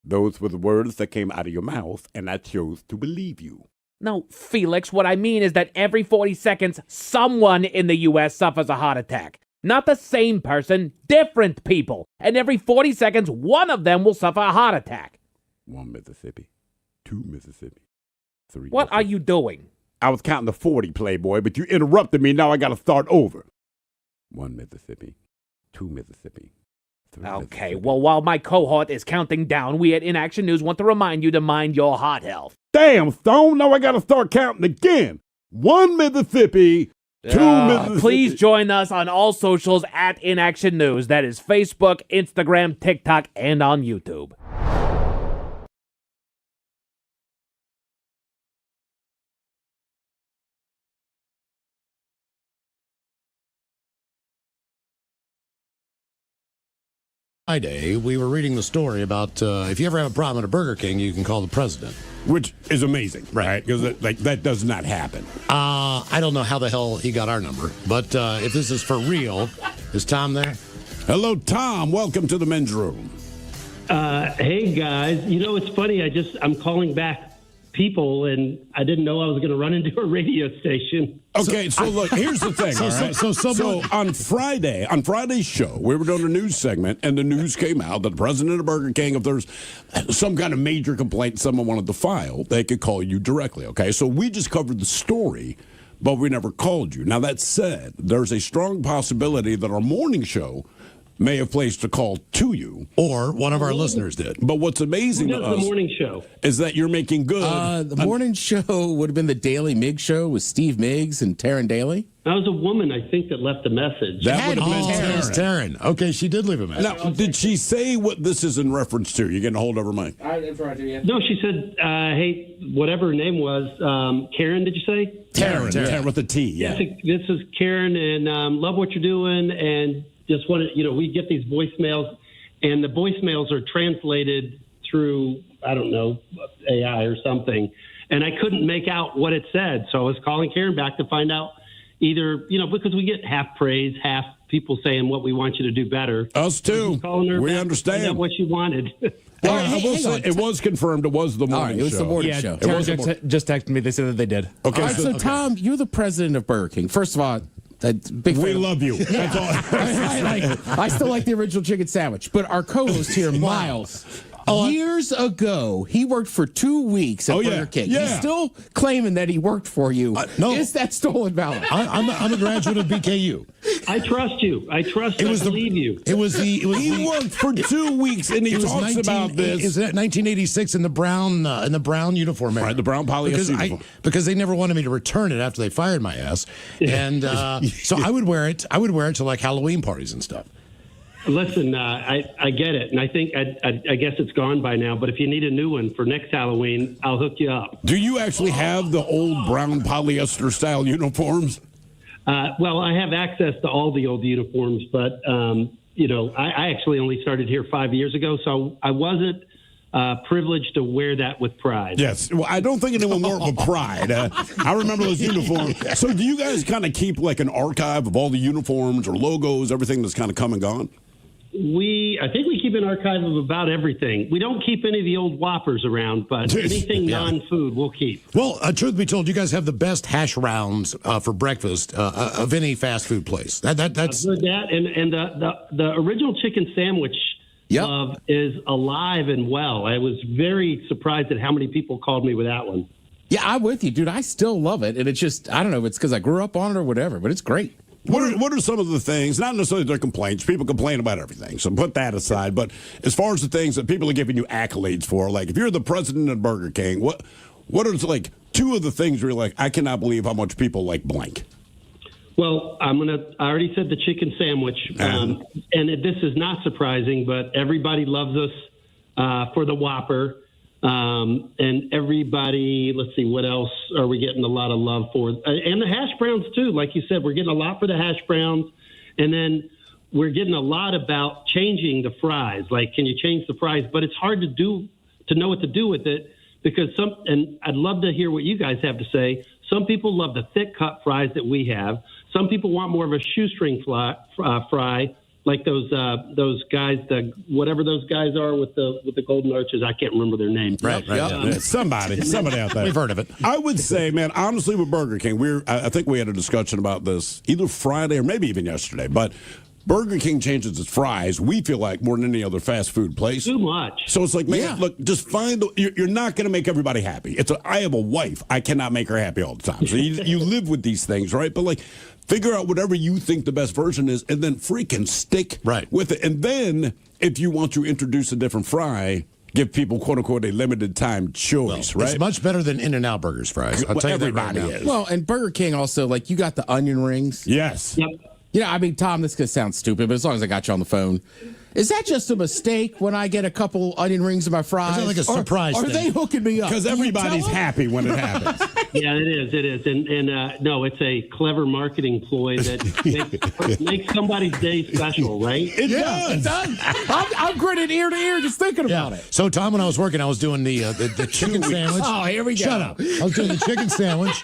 S1: Those were the words that came out of your mouth, and I chose to believe you.
S11: No, Felix, what I mean is that every 40 seconds, someone in the U.S. suffers a heart attack. Not the same person, different people. And every 40 seconds, one of them will suffer a heart attack.
S1: 1 Mississippi, 2 Mississippi, 3
S11: What are you doing?
S1: I was counting to 40, Playboy, but you interrupted me. Now I got to start over. 1 Mississippi, 2 Mississippi.
S11: Okay, well, while my cohort is counting down, we at Inaction News want to remind you to mind your heart health.
S1: Damn, Stone, now I got to start counting again. 1 Mississippi, 2 Mississippi.
S11: Please join us on all socials at Inaction News. That is Facebook, Instagram, TikTok, and on YouTube.
S4: Friday, we were reading the story about if you ever have a problem at a Burger King, you can call the president.
S1: Which is amazing, right? Because that does not happen.
S4: I don't know how the hell he got our number, but if this is for real, is Tom there?
S1: Hello, Tom. Welcome to the men's room.
S5: Hey, guys. You know, it's funny. I'm calling back people, and I didn't know I was going to run into a radio station.
S1: Okay, so look, here's the thing. So on Friday's show, we were doing a news segment, and the news came out that the president of Burger King, if there's some kind of major complaint someone wanted to file, they could call you directly, okay? So we just covered the story, but we never called you. Now, that said, there's a strong possibility that our morning show may have placed a call to you.
S4: Or one of our listeners did.
S1: But what's amazing to us
S5: the morning show
S1: is that you're making good.
S2: The morning show would have been the Daily Miggs show with Steve Miggs and Taryn Daly.
S5: That was a woman, I think, that left a message.
S1: That would have been
S4: Taryn. Okay, she did leave a message.
S1: Now, did she say what this is in reference to? You getting a hold of her, Mike?
S5: No, she said, hey, whatever her name was, Karen, did you say?
S1: Taryn with a T, yeah.
S5: This is Karen, and love what you're doing, and just wanted, we get these voicemails, and the voicemails are translated through, I don't know, AI or something, and I couldn't make out what it said, so I was calling Karen back to find out either, because we get half praise, half people saying what we want you to do better.
S1: Us too. We understand
S5: what she wanted.
S1: Well, I will say it was confirmed. It was the morning show.
S2: It was the morning show.
S22: Taryn just texted me. They said that they did.
S1: Okay,
S2: all right, so Tom, you're the president of Burger King. First of all,
S1: we love you. That's all.
S2: I still like the original chicken sandwich. But our co-host here, Miles, years ago, he worked for 2 weeks at Burger King.
S1: Yeah.
S2: He's still claiming that he worked for you.
S4: No.
S2: Is that stolen valor?
S4: I'm a graduate of BKU.
S5: I trust you. I believe you.
S1: He worked for 2 weeks, and he talks about this.
S4: Is that 1986 in the brown uniform?
S1: Right, the brown polyester uniform.
S4: Because they never wanted me to return it after they fired my ass, and so I would wear it. I would wear it to like Halloween parties and stuff.
S5: Listen, I get it, and I think I guess it's gone by now. But if you need a new one for next Halloween, I'll hook you up.
S1: Do you actually have the old brown polyester style uniforms?
S5: Well, I have access to all the old uniforms, but I actually only started here 5 years ago, so I wasn't privileged to wear that with pride.
S1: Yes. Well, I don't think anyone wore it with pride. I remember those uniforms. So do you guys kind of keep like an archive of all the uniforms or logos, everything that's kind of come and gone?
S5: I think we keep an archive of about everything. We don't keep any of the old Whoppers around, but anything non-food we'll keep.
S4: Well, truth be told, you guys have the best hash rounds for breakfast of any fast food place. That's
S5: I've heard that, and the original chicken sandwich is alive and well. I was very surprised at how many people called me with that one.
S2: Yeah, I'm with you, dude. I still love it, and it's just, I don't know if it's because I grew up on it or whatever, but it's great.
S1: What are some of the things, not necessarily their complaints, people complain about everything, so put that aside, but as far as the things that people are giving you accolades for, like if you're the president of Burger King, what are like two of the things where you're like, I cannot believe how much people like blank?
S5: Well, I already said the chicken sandwich, and this is not surprising, but everybody loves us for the Whopper. And everybody, let's see, what else are we getting a lot of love for? And the hash browns, too. Like you said, we're getting a lot for the hash browns. And then we're getting a lot about changing the fries. Like, can you change the fries? But it's hard to know what to do with it because and I'd love to hear what you guys have to say. Some people love the thick cut fries that we have. Some people want more of a shoestring fry, like those guys, whatever those guys are with the golden arches. I can't remember their name.
S1: Right. Somebody out there.
S4: We've heard of it.
S1: I would say, man, honestly, with Burger King, I think we had a discussion about this either Friday or maybe even yesterday, but Burger King changes its fries, we feel like, more than any other fast food place.
S5: Too much.
S1: So it's like, man, look, just find you're not going to make everybody happy. I have a wife. I cannot make her happy all the time. So you live with these things, right? But like, figure out whatever you think the best version is and then freaking stick with it. And then if you want to introduce a different fry, give people, quote unquote, a limited time choice, right?
S4: It's much better than In-N-Out Burger's fries. I'll tell you
S1: everybody
S4: that right now.
S1: is.
S2: Well, and Burger King also, like, you got the onion rings.
S1: Yes.
S5: Yep.
S2: You know, I mean, Tom, this could sound stupid, but as long as I got you on the phone, is that just a mistake when I get a couple onion rings in my fries?
S4: Is that like a surprise
S2: Are
S4: thing?
S2: they hooking me up?
S1: Because everybody's happy when it happens.
S5: Yeah, it is. And no, it's a clever marketing ploy that makes somebody's day special, right?
S1: It does.
S2: I'm grinning ear to ear just thinking about it.
S4: So, Tom, when I was working, I was doing the chicken sandwich.
S2: Oh, here we go.
S4: Shut up. I was doing the chicken sandwich,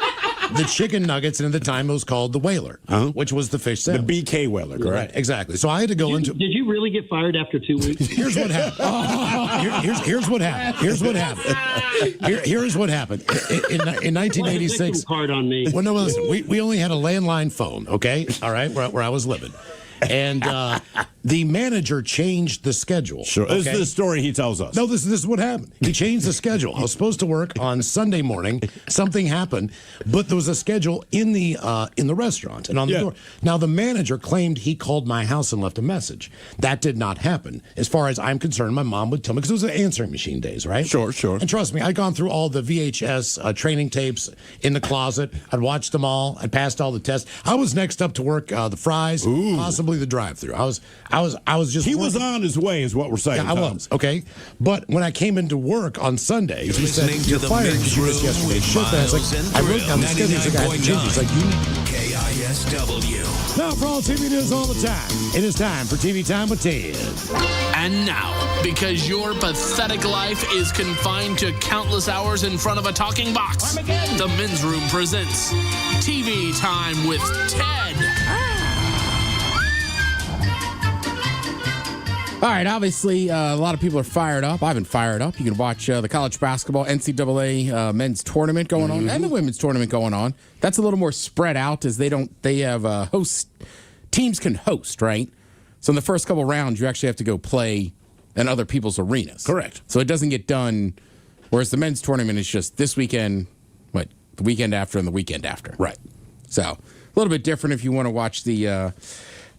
S4: the chicken nuggets, and at the time it was called the Whaler, which was the fish sandwich.
S1: The BK Whaler, correct?
S4: Right, exactly. So I had to go into.
S5: Did you really get fired after 2 weeks?
S4: Here's what happened. Here's what happened. Here's what happened. Here's what happened. In 1986.
S5: Hard on me.
S4: Well, no, listen. We only had a landline phone, okay? All right, where I was living. And the manager changed the schedule.
S1: Sure.
S4: Okay?
S1: This is the story he tells us.
S4: No, this is what happened. He changed the schedule. I was supposed to work on Sunday morning. Something happened, but there was a schedule in the restaurant and on the door. Now, the manager claimed he called my house and left a message. That did not happen. As far as I'm concerned, my mom would tell me, because it was the answering machine days, right?
S1: Sure.
S4: And trust me, I'd gone through all the VHS training tapes in the closet. I'd watched them all. I'd passed all the tests. I was next up to work the fries, possibly the drive-through. I was just.
S1: He was on his way, is what we're saying.
S4: Yeah, I was. Okay, but when I came into work on Sunday, he said, "You're fired because you missed yesterday's shift." And I was like, I wrote down the schedule. He's like, I have to change it. He's like,
S9: KISW.
S4: Now, for all TV news all the time, it is time for TV Time with Ted.
S13: And now, because your pathetic life is confined to countless hours in front of a talking box, the Men's Room presents TV Time with Ted.
S2: All right, obviously, a lot of people are fired up. I've been fired up. You can watch the college basketball NCAA men's tournament going on and the women's tournament going on. That's a little more spread out as they have host teams can host, right? So in the first couple rounds, you actually have to go play in other people's arenas.
S1: Correct.
S2: So it doesn't get done, whereas the men's tournament is just this weekend, the weekend after and the weekend after.
S1: Right.
S2: So a little bit different if you want to watch the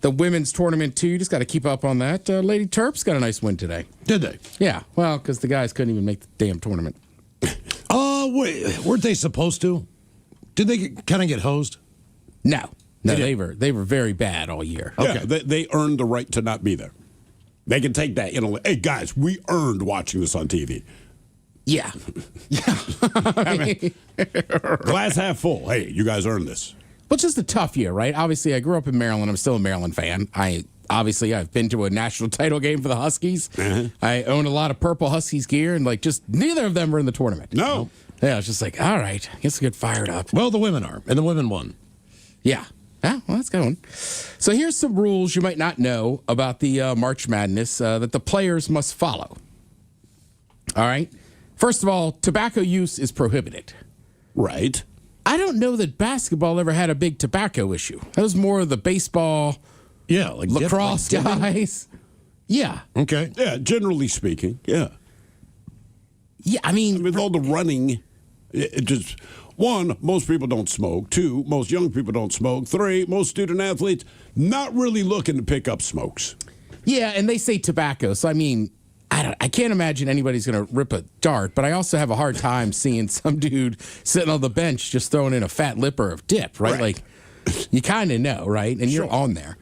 S2: women's tournament, too. You just got to keep up on that. Lady Terps got a nice win today.
S4: Did they?
S2: Yeah. Well, because the guys couldn't even make the damn tournament.
S4: Wait, weren't they supposed to? Did they kind of get hosed?
S2: No, they were very bad all year.
S1: Okay, they earned the right to not be there. They can take that. Hey, guys, we earned watching this on TV.
S2: Yeah.
S1: I mean, glass half full. Hey, you guys earned this.
S2: But just a tough year, right? Obviously, I grew up in Maryland. I'm still a Maryland fan. I've been to a national title game for the Huskies. I own a lot of purple Huskies gear, and just neither of them were in the tournament.
S1: No.
S2: Yeah, it's just like, all right, I guess I get fired up.
S4: Well, the women are, and the women won.
S2: Yeah. Yeah, well, that's going. So here's some rules you might not know about the March Madness that the players must follow. All right. First of all, tobacco use is prohibited.
S1: Right.
S2: I don't know that basketball ever had a big tobacco issue. That was more of the baseball,
S4: like
S2: lacrosse guys. Yeah.
S4: Okay.
S1: Yeah, generally speaking, yeah.
S2: Yeah, I mean,
S1: with all the running, it just, one, most people don't smoke. Two, most young people don't smoke. Three, most student athletes not really looking to pick up smokes.
S2: Yeah, and they say tobacco, so I mean, I can't imagine anybody's going to rip a dart, but I also have a hard time seeing some dude sitting on the bench just throwing in a fat lipper of dip, right? Like, you kind of know, right? And you're on there.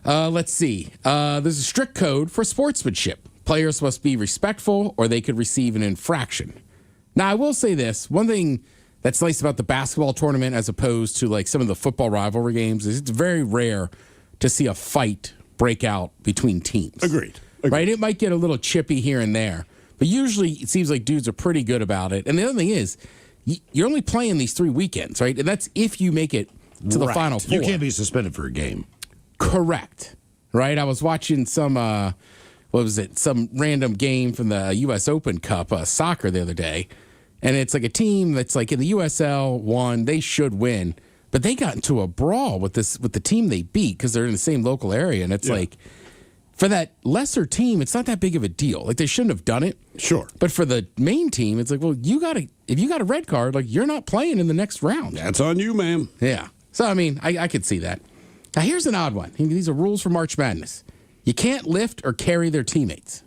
S2: Let's see. There's a strict code for sportsmanship. Players must be respectful or they could receive an infraction. Now, I will say this. One thing that's nice about the basketball tournament as opposed to like some of the football rivalry games is it's very rare to see a fight break out between teams.
S1: Agreed.
S2: Right? It might get a little chippy here and there, but usually it seems like dudes are pretty good about it. And the other thing is, you're only playing these 3 weekends, right? And that's if you make it to the Final Four.
S4: You can't be suspended for a game.
S2: Correct. Right? I was watching some, some random game from the U.S. Open Cup, soccer the other day. And it's like a team that's like in the USL won. They should win. But they got into a brawl with the team they beat because they're in the same local area. And it's like, for that lesser team, it's not that big of a deal. Like, they shouldn't have done it.
S1: Sure.
S2: But for the main team, it's like, well, if you got a red card, like, you're not playing in the next round.
S1: That's on you, man.
S2: Yeah. So, I mean, I could see that. Now, here's an odd one. These are rules for March Madness. You can't lift or carry their teammates.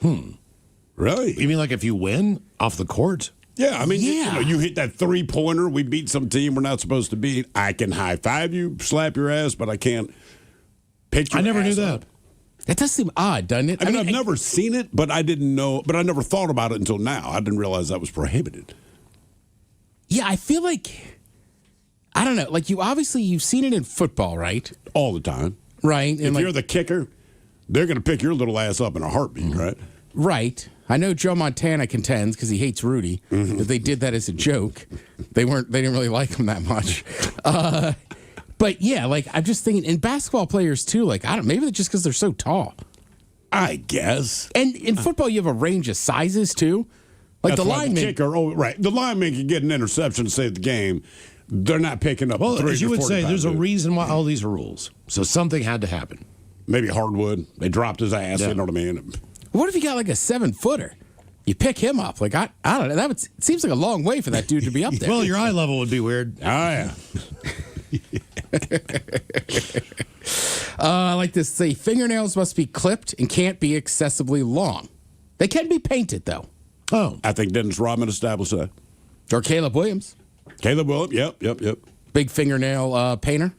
S1: Really?
S4: You mean like if you win off the court?
S1: Yeah, I mean, you hit that 3-pointer. We beat some team we're not supposed to beat. I can high-five you, slap your ass, but I can't pick your ass.
S4: I never knew that.
S2: That does seem odd, doesn't it?
S1: I mean, I've never seen it, but I didn't know. But I never thought about it until now. I didn't realize that was prohibited.
S2: Yeah, I feel like, I don't know. Like, you've seen it in football, right?
S1: All the time.
S2: Right.
S1: If you're the kicker, they're going to pick your little ass up in a heartbeat, right?
S2: Right. I know Joe Montana contends because he hates Rudy. That they did that as a joke. They didn't really like him that much. But yeah, like I'm just thinking in basketball players too. Like maybe just because they're so tall.
S1: I guess.
S2: And in football, you have a range of sizes too. Like
S1: That's
S2: the
S1: why
S2: lineman.
S1: the kicker, right? The lineman can get an interception to save the game. They're not picking up.
S4: Well,
S1: 30
S4: as you would say, there's a
S1: dude.
S4: reason why all these are rules. So something had to happen.
S1: Maybe hardwood. They dropped his ass.
S4: Yeah.
S1: You know what I mean?
S2: What if you got like a 7-footer? You pick him up. Like I don't know. It seems like a long way for that dude to be up there.
S4: Well, your eye level would be weird.
S1: Oh yeah.
S2: I like to say fingernails must be clipped and can't be excessively long. They can be painted though.
S4: Oh,
S1: I think Dennis Rodman established that.
S2: Or Caleb Williams.
S1: Caleb Williams. Yep.
S2: Big fingernail painter.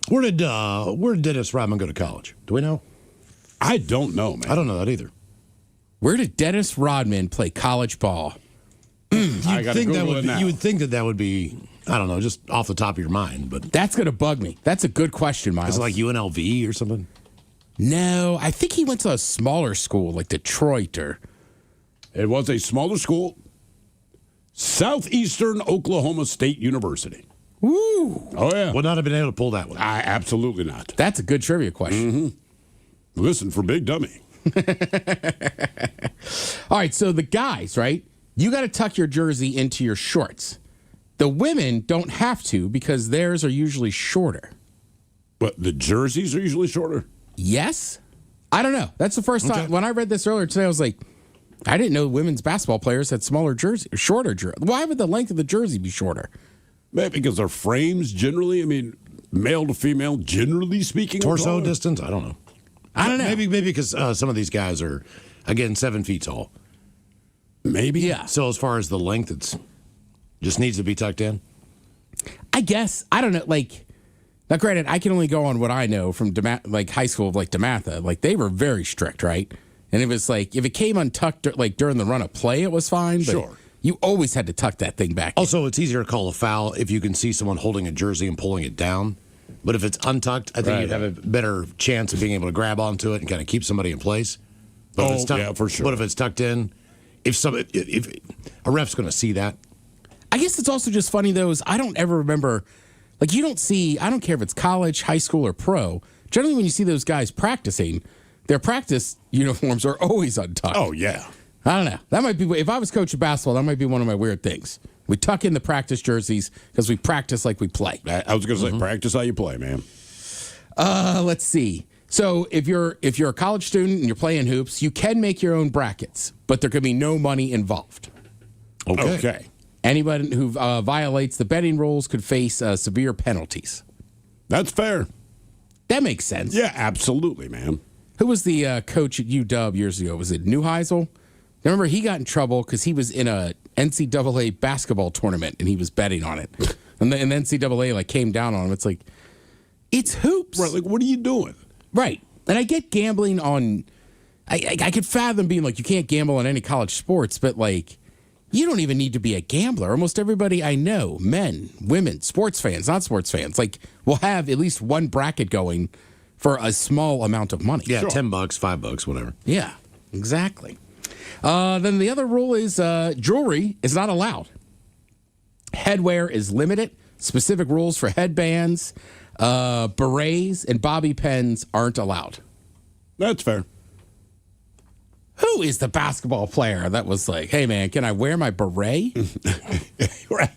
S4: Where did Dennis Rodman go to college? Do we know?
S1: I don't know, man.
S4: I don't know that either.
S2: Where did Dennis Rodman play college ball?
S1: I got to Google it now.
S4: You would think that would be, I don't know, just off the top of your mind. But
S2: that's going to bug me. That's a good question, Miles.
S4: Is it like UNLV or something?
S2: No, I think he went to a smaller school like Detroit or.
S1: It was a smaller school. Southeastern Oklahoma State University.
S2: Woo!
S1: Oh, yeah.
S4: Would not have been able to pull that one.
S1: Absolutely not.
S2: That's a good trivia question.
S1: Listen for Big Dummy.
S2: All right, so the guys, right? You got to tuck your jersey into your shorts. The women don't have to because theirs are usually shorter.
S1: But the jerseys are usually shorter?
S2: Yes. I don't know. That's the first time. When I read this earlier today, I was like, I didn't know women's basketball players had smaller jerseys, shorter jerseys. Why would the length of the jersey be shorter?
S1: Maybe because their frames generally, I mean, male to female, generally speaking.
S4: Torso distance? I don't know.
S2: I don't know.
S4: Maybe because some of these guys are, again, 7 feet tall.
S1: Maybe.
S2: Yeah.
S4: So as far as the length, it's just needs to be tucked in.
S2: I guess. I don't know. Like, now granted, I can only go on what I know from high school of like DeMatha. Like, they were very strict, right? And it was like, if it came untucked like during the run of play, it was fine. But
S1: Sure.
S2: You always had to tuck that thing back.
S4: Also, it's easier to call a foul if you can see someone holding a jersey and pulling it down. But if it's untucked, I think you'd have a better chance of being able to grab onto it and kind of keep somebody in place. But if it's
S1: yeah, for sure.
S4: But if it's tucked in, if a ref's going to see that.
S2: I guess it's also just funny, though, is I don't ever remember, like, you don't see, I don't care if it's college, high school, or pro. Generally, when you see those guys practicing, their practice uniforms are always untucked.
S1: Oh, yeah.
S2: I don't know. That might be, if I was coaching basketball, that might be one of my weird things. We tuck in the practice jerseys because we practice like we play.
S1: I was going to say, practice how you play, man.
S2: Let's see. So if you're a college student and you're playing hoops, you can make your own brackets, but there could be no money involved.
S1: Okay.
S2: Anybody who violates the betting rules could face severe penalties.
S1: That's fair.
S2: That makes sense.
S1: Yeah, absolutely, man.
S2: Who was the coach at UW years ago? Was it Neuheisel? Remember, he got in trouble because he was in a NCAA basketball tournament and he was betting on it. And the NCAA like came down on him. It's like, it's hoops.
S1: Right, like, what are you doing?
S2: Right. And I get gambling on I could fathom being like, you can't gamble on any college sports, but like, you don't even need to be a gambler. Almost everybody I know, men, women, sports fans, not sports fans, like will have at least one bracket going for a small amount of money.
S4: Yeah, sure. $10, $5, whatever.
S2: Yeah, exactly. Then the other rule is jewelry is not allowed. Headwear is limited. Specific rules for headbands, berets, and bobby pins aren't allowed.
S1: That's fair.
S2: Who is the basketball player that was like, hey, man, can I wear my beret?
S1: Right.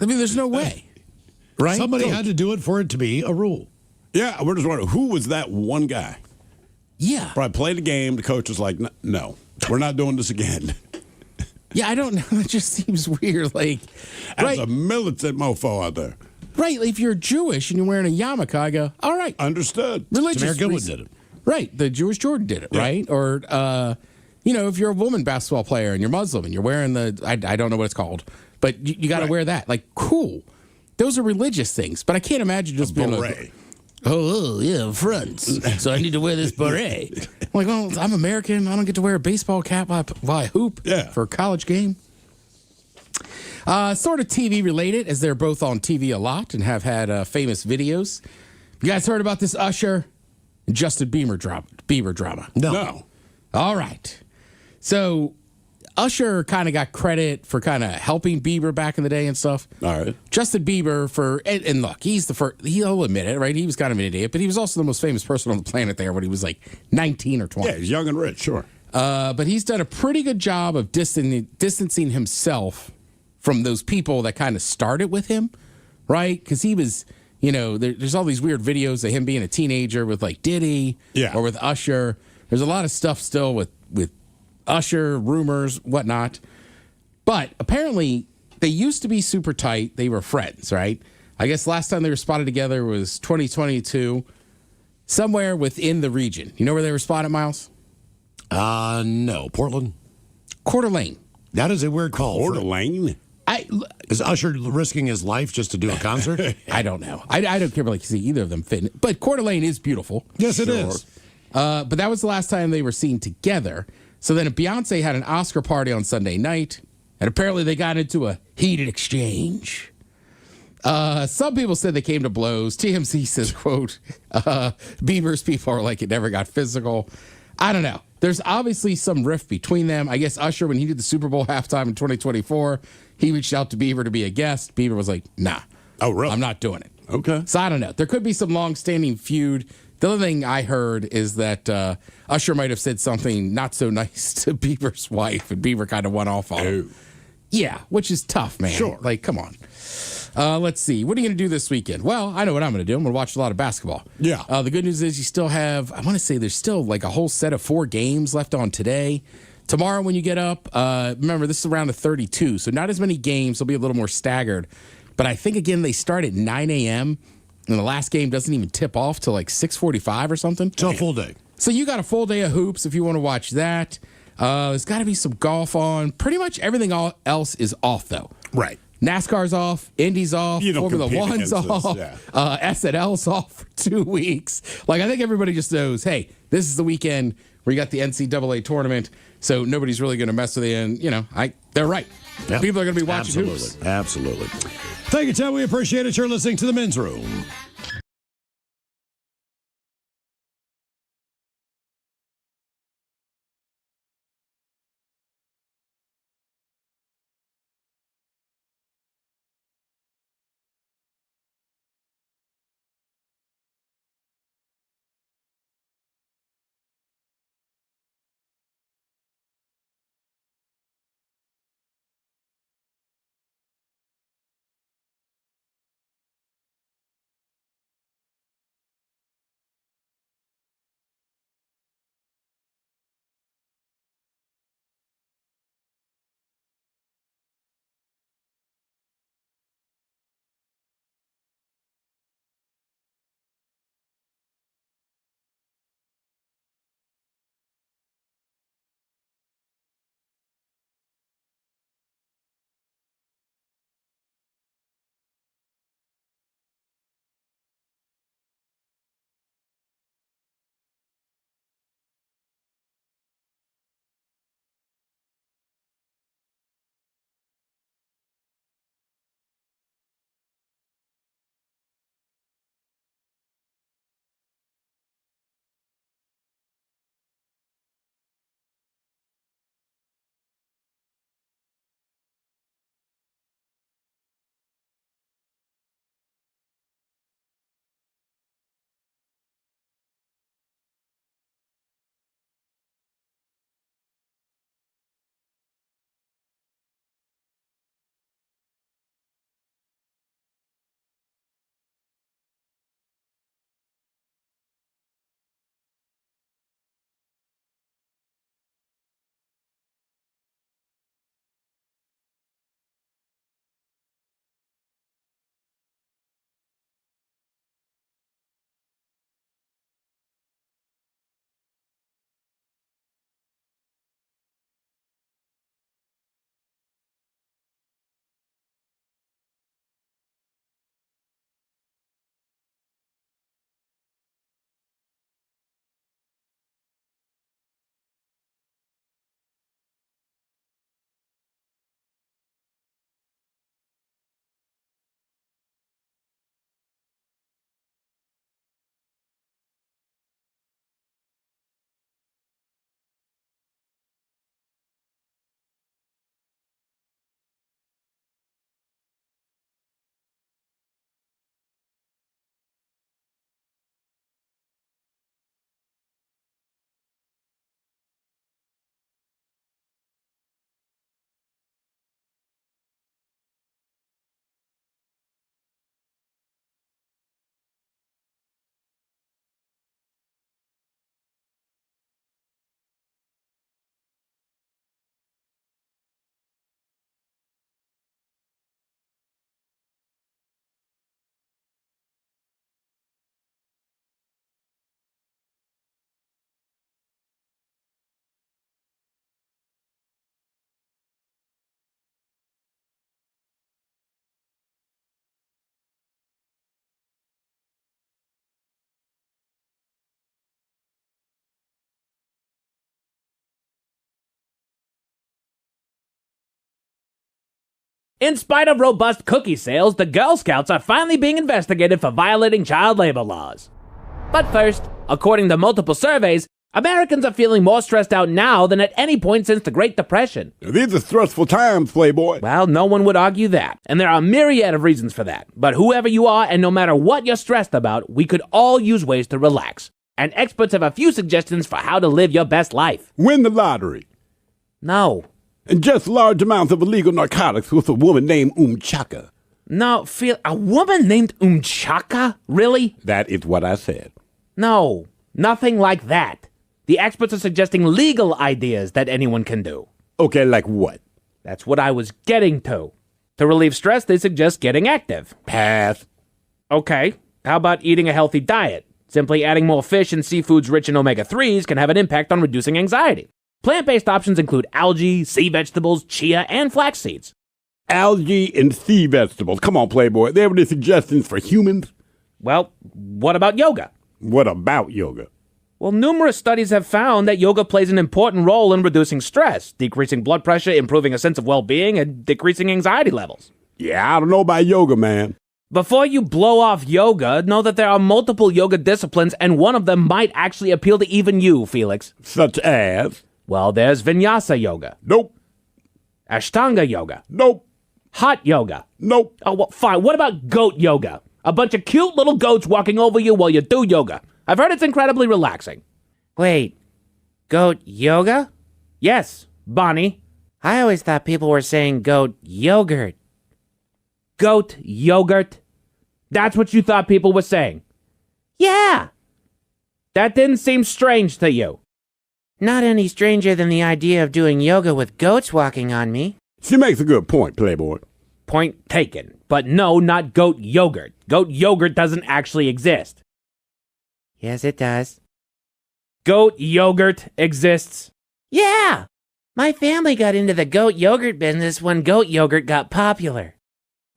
S2: I mean, there's no way. Right?
S4: Somebody had to do it for it to be a rule.
S1: Yeah, we're just wondering, who was that one guy?
S2: Yeah.
S1: Probably played a game. The coach was like, no, we're not doing this again.
S2: Yeah, I don't know. It just seems weird. Like,
S1: That's a militant mofo out there.
S2: Right. If you're Jewish and you're wearing a yarmulke, I go, all right.
S1: Understood.
S2: Religious
S4: Samir Gilman
S2: reason.
S4: did it.
S2: Right. The Jewish Jordan did it, right? Or, if you're a woman basketball player and you're Muslim and you're wearing I don't know what it's called, but you got to wear that. Like, cool. Those are religious things. But I can't imagine just being like, oh, yeah, fronts. So I need to wear this beret. I'm like, well, I'm American. I don't get to wear a baseball cap while I hoop for a college game. Sort of TV related, as they're both on TV a lot and have had famous videos. You guys heard about this Usher and Justin Bieber drama?
S4: No.
S2: All right. So Usher kind of got credit for kind of helping Bieber back in the day and stuff.
S1: All right.
S2: Justin Bieber and look, he's the first, he'll admit it, right? He was kind of an idiot, but he was also the most famous person on the planet there when he was like 19 or 20.
S1: Yeah, he's young and rich, sure.
S2: But he's done a pretty good job of distancing himself from those people that kind of started with him, right? Because he was, there's all these weird videos of him being a teenager with like Diddy or with Usher. There's a lot of stuff still with Usher, rumors, whatnot. But apparently they used to be super tight. They were friends, right? I guess last time they were spotted together was 2022, somewhere within the region. You know where they were spotted, Miles?
S4: No. Portland?
S2: Coeur d'Alene.
S4: That is a weird call.
S1: Coeur d'Alene?
S4: Is Usher risking his life just to do a concert?
S2: I don't know. I don't care about see either of them fit. But Coeur d'Alene is beautiful.
S4: Yes, it is.
S2: But that was the last time they were seen together. So then Beyonce had an Oscar party on Sunday night, and apparently they got into a heated exchange. Some people said they came to blows. TMZ says, quote, Bieber's people are like, it never got physical. I don't know. There's obviously some rift between them. I guess Usher, when he did the Super Bowl halftime in 2024, he reached out to Bieber to be a guest. Bieber was like, nah.
S1: Oh, really?
S2: I'm not doing it.
S1: Okay.
S2: So I don't know. There could be some long-standing feud. The other thing I heard is that Usher might have said something not so nice to Bieber's wife, and Bieber kind of went off on him. Yeah, which is tough, man.
S1: Sure.
S2: Like, come on. Let's see. What are you going to do this weekend? Well, I know what I'm going to do. I'm going to watch a lot of basketball.
S1: Yeah.
S2: The good news is you still have, I want to say there's still like a whole set of 4 games left on today. Tomorrow when you get up, remember, this is around 32, so not as many games. They'll be a little more staggered. But I think, again, they start at 9 a.m., and the last game doesn't even tip off till like 6:45 or something.
S4: So a full day.
S2: So you got a full day of hoops if you want to watch that. There's got to be some golf on. Pretty much everything else is off, though.
S1: Right.
S2: NASCAR's off, Indy's off,
S1: You don't
S2: Formula
S1: compete
S2: One's
S1: against
S2: off,
S1: this, yeah.
S2: SNL's off for 2 weeks. Like, I think everybody just knows, hey, this is the weekend where you got the NCAA tournament, so nobody's really going to mess with you. And, they're right.
S4: Yep.
S2: People are going to be watching
S4: Absolutely.
S2: hoops.
S4: Absolutely. Thank you, Ted. We appreciate it. You're listening to The Men's Room.
S11: In spite of robust cookie sales, the Girl Scouts are finally being investigated for violating child labor laws. But first, according to multiple surveys, Americans are feeling more stressed out now than at any point since the Great Depression.
S1: These are stressful times, Playboy.
S11: Well, no one would argue that, and there are a myriad of reasons for that. But whoever you are, and no matter what you're stressed about, we could all use ways to relax. And experts have a few suggestions for how to live your best life.
S1: Win the lottery.
S11: No.
S1: Ingest large amounts of illegal narcotics with a woman named Chaka.
S11: No, a woman named Chaka? Really?
S1: That is what I said.
S11: No, nothing like that. The experts are suggesting legal ideas that anyone can do.
S1: Okay, like what?
S11: That's what I was getting to. To relieve stress, they suggest getting active.
S1: Pass.
S11: Okay, how about eating a healthy diet? Simply adding more fish and seafoods rich in omega-3s can have an impact on reducing anxiety. Plant-based options include algae, sea vegetables, chia, and flax seeds.
S1: Algae and sea vegetables. Come on, Playboy. There any suggestions for humans?
S11: Well, what about yoga?
S1: What about yoga?
S11: Well, numerous studies have found that yoga plays an important role in reducing stress, decreasing blood pressure, improving a sense of well-being, and decreasing anxiety levels.
S1: Yeah, I don't know about yoga, man.
S11: Before you blow off yoga, know that there are multiple yoga disciplines, and one of them might actually appeal to even you, Felix.
S1: Such as?
S11: Well, there's Vinyasa yoga.
S1: Nope.
S11: Ashtanga yoga.
S1: Nope.
S11: Hot yoga.
S1: Nope.
S11: Oh, well, fine. What about goat yoga? A bunch of cute little goats walking over you while you do yoga. I've heard it's incredibly relaxing. Wait, goat yoga? Yes, Bonnie. I always thought people were saying goat yogurt. Goat yogurt? That's what you thought people were saying? Yeah. That didn't seem strange to you. Not any stranger than the idea of doing yoga with goats walking on me.
S1: She makes a good point, Playboy.
S11: Point taken. But no, not goat yogurt. Goat yogurt doesn't actually exist. Yes, it does. Goat yogurt exists. Yeah! My family got into the goat yogurt business when goat yogurt got popular.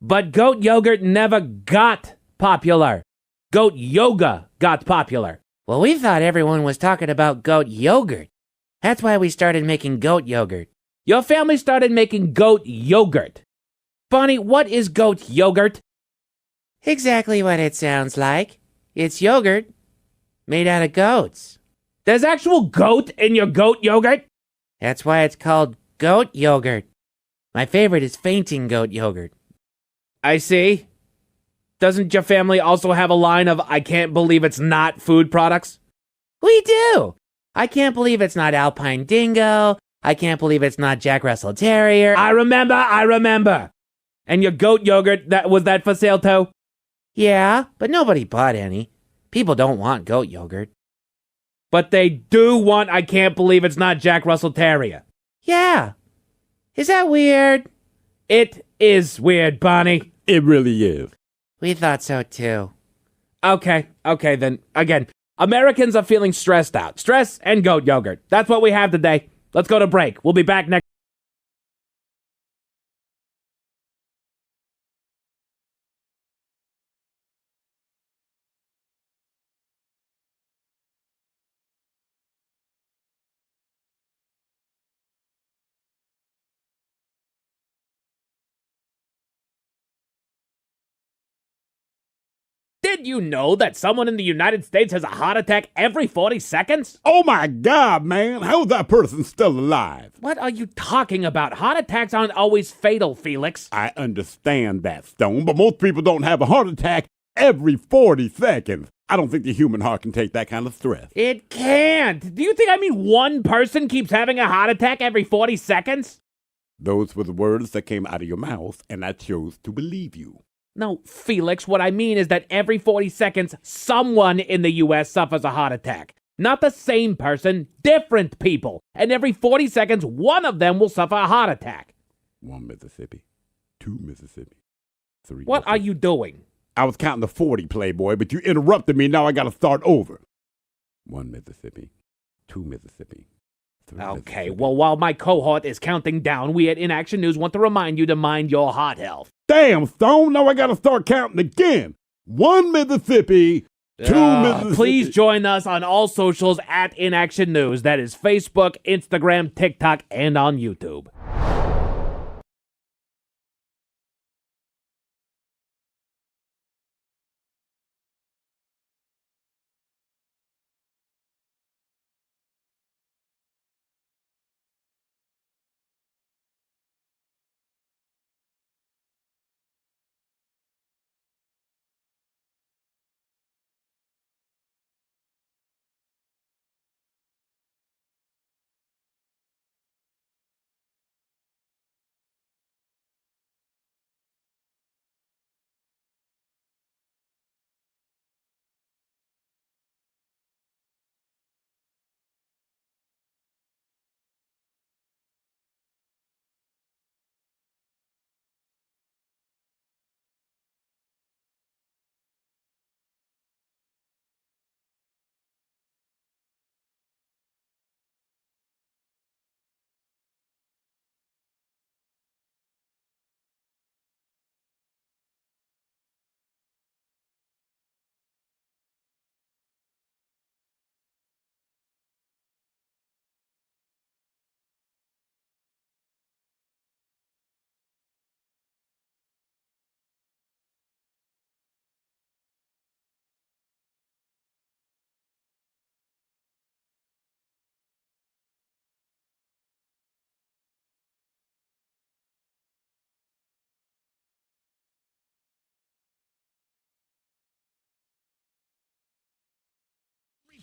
S11: But goat yogurt never got popular. Goat yoga got popular. Well, we thought everyone was talking about goat yogurt. That's why we started making goat yogurt. Your family started making goat yogurt. Bonnie, what is goat yogurt? Exactly what it sounds like. It's yogurt made out of goats. There's actual goat in your goat yogurt? That's why it's called goat yogurt. My favorite is fainting goat yogurt. I see. Doesn't your family also have a line of I can't believe it's not food products? We do. I can't believe it's not Alpine Dingo. I can't believe it's not Jack Russell Terrier. I remember. And your goat yogurt, was that for sale too? Yeah, but nobody bought any. People don't want goat yogurt. But they do want I can't believe it's not Jack Russell Terrier. Yeah. Is that weird? It is weird, Bonnie.
S1: It really is.
S11: We thought so too. Okay, then. Again, Americans are feeling stressed out. Stress and goat yogurt. That's what we have today. Let's go to break. We'll be back next. Did you know that someone in the United States has a heart attack every 40 seconds?
S1: Oh my God, man. How is that person still alive?
S11: What are you talking about? Heart attacks aren't always fatal, Felix.
S1: I understand that, Stone, but most people don't have a heart attack every 40 seconds. I don't think the human heart can take that kind of stress.
S11: It can't. Do you think one person keeps having a heart attack every 40 seconds?
S1: Those were the words that came out of your mouth, and I chose to believe you.
S11: No, Felix, what I mean is that every 40 seconds, someone in the U.S. suffers a heart attack. Not the same person, different people. And every 40 seconds, one of them will suffer a heart attack.
S1: 1 Mississippi, 2 Mississippi, 3
S11: What are you doing?
S1: I was counting to 40, Playboy, but you interrupted me. Now I got to start over. 1 Mississippi, 2 Mississippi.
S11: Okay, well, while my cohort is counting down, we at Inaction News want to remind you to mind your heart health.
S1: Damn, Stone, now I gotta start counting again. 1 Mississippi, 2 Mississippi.
S11: Please join us on all socials at Inaction News. That is Facebook, Instagram, TikTok, and on YouTube.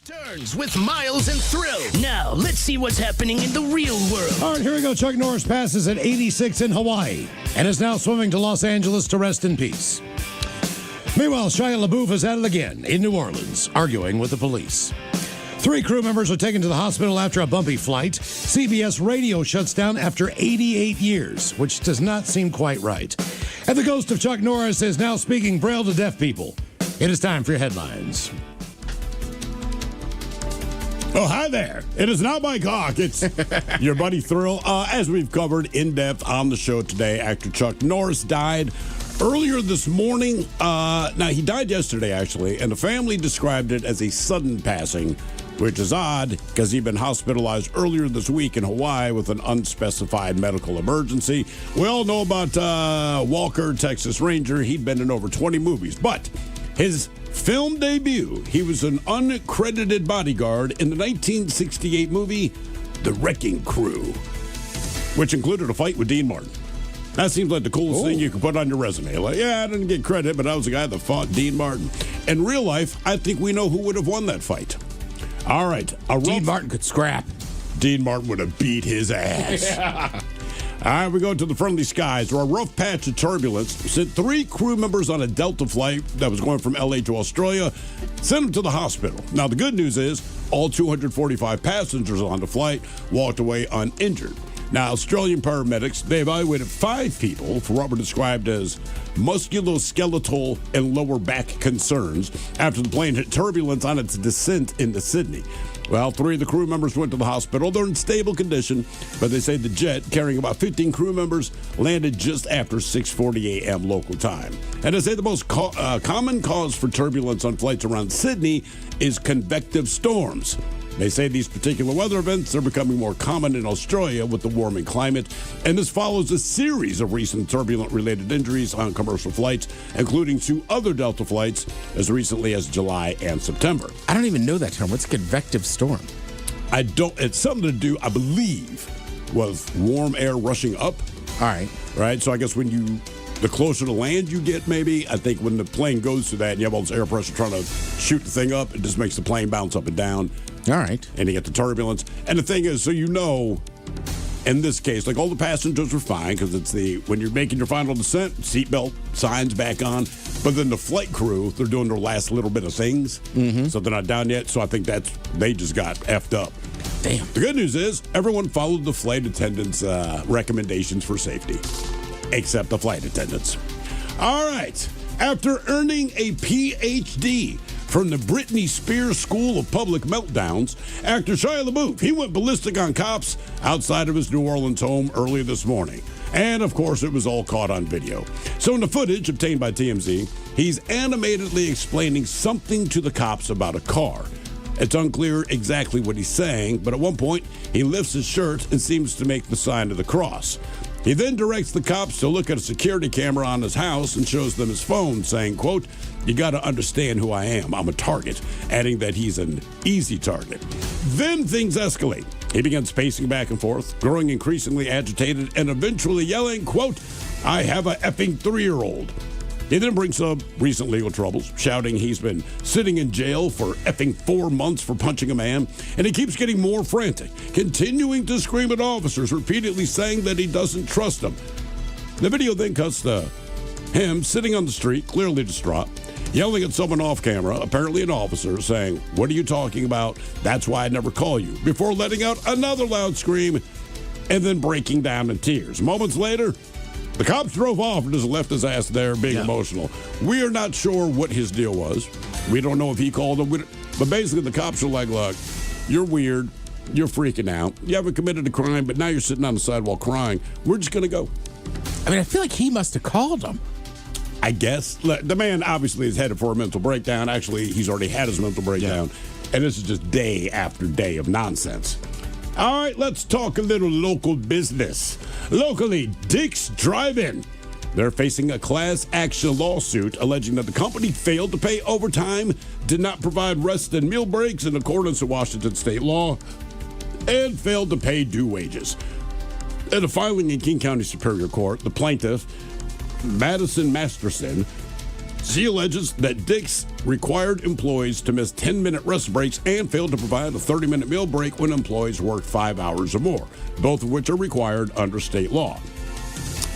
S7: Turns with Miles and Thrill. Now, let's see what's happening in the real world.
S4: All right, here we go. Chuck Norris passes at 86 in Hawaii and is now swimming to Los Angeles to rest in peace. Meanwhile, Shia LaBeouf is at it again in New Orleans, arguing with the police. 3 crew members are taken to the hospital after a bumpy flight. CBS Radio shuts down after 88 years, which does not seem quite right. And the ghost of Chuck Norris is now speaking Braille to deaf people. It is time for your headlines.
S1: Oh, hi there. It is not Mike Hawk. It's your buddy Thrill. As we've covered in depth on the show today, actor Chuck Norris died earlier this morning. Now, he died yesterday, actually, and the family described it as a sudden passing, which is odd because he'd been hospitalized earlier this week in Hawaii with an unspecified medical emergency. We all know about Walker, Texas Ranger. He'd been in over 20 movies, but his film debut, he was an uncredited bodyguard in the 1968 movie The Wrecking Crew, which included a fight with Dean Martin. That seems like the coolest thing you could put on your resume. Like, yeah, I didn't get credit, but I was the guy that fought Dean Martin. In real life, I think we know who would have won that fight. All right.
S2: Dean Martin could scrap.
S1: Dean Martin would have beat his ass.
S2: Yeah.
S1: All right, we go to the friendly skies where a rough patch of turbulence sent 3 crew members on a Delta flight that was going from L.A. to Australia, sent them to the hospital. Now, the good news is all 245 passengers on the flight walked away uninjured. Now, Australian paramedics, they evaluated 5 people for what were described as musculoskeletal and lower back concerns after the plane hit turbulence on its descent into Sydney. Well, 3 of the crew members went to the hospital. They're in stable condition, but they say the jet, carrying about 15 crew members, landed just after 6:40 a.m. local time. And they say the most common cause for turbulence on flights around Sydney is convective storms. They say these particular weather events are becoming more common in Australia with the warming climate, and this follows a series of recent turbulent-related injuries on commercial flights, including 2 other Delta flights as recently as July and September.
S2: I don't even know that term. What's a convective storm?
S1: I don't. It's something to do, I believe, with warm air rushing up.
S2: All right.
S1: Right? So I guess the closer to land you get, maybe, I think when the plane goes through that and you have all this air pressure trying to shoot the thing up, it just makes the plane bounce up and down.
S2: All right.
S1: And you get the turbulence. And the thing is, so in this case, like all the passengers were fine because it's when you're making your final descent, seatbelt signs back on. But then the flight crew, they're doing their last little bit of things. Mm-hmm. So they're not down yet. So I think they just got effed up.
S2: Damn.
S1: The good news is everyone followed the flight attendants' recommendations for safety, except the flight attendants. All right. After earning a Ph.D. from the Britney Spears School of Public Meltdowns, actor Shia LaBeouf, he went ballistic on cops outside of his New Orleans home earlier this morning. And, of course, it was all caught on video. So in the footage obtained by TMZ, he's animatedly explaining something to the cops about a car. It's unclear exactly what he's saying, but at one point, he lifts his shirt and seems to make the sign of the cross. He then directs the cops to look at a security camera on his house and shows them his phone, saying, quote, "You got to understand who I am. I'm a target," adding that he's an easy target. Then things escalate. He begins pacing back and forth, growing increasingly agitated, and eventually yelling, quote, "I have a effing 3-year-old." He then brings up recent legal troubles, shouting he's been sitting in jail for effing 4 months for punching a man, and he keeps getting more frantic, continuing to scream at officers, repeatedly saying that he doesn't trust them. The video then cuts to him sitting on the street, clearly distraught, yelling at someone off camera, apparently an officer, saying, "What are you talking about? That's why I never call you," before letting out another loud scream and then breaking down in tears. Moments later, the cops drove off and just left his ass there being emotional. We are not sure what his deal was. We don't know if he called him. But basically, the cops are like, "Look, you're weird. You're freaking out. You haven't committed a crime, but now you're sitting on the sidewalk crying. We're just going to go."
S2: I mean, I feel like he must have called him.
S1: I guess. The man obviously is headed for a mental breakdown. Actually, he's already had his mental breakdown. And this is just day after day of nonsense. All right, let's talk a little local business. Locally, Dick's Drive-In. They're facing a class action lawsuit alleging that the company failed to pay overtime, did not provide rest and meal breaks in accordance with Washington state law, and failed to pay due wages. In a filing in King County Superior Court, the plaintiff, Madison Masterson, She alleges that Dick's required employees to miss 10-minute rest breaks and failed to provide a 30-minute meal break when employees worked 5 hours or more, both of which are required under state law.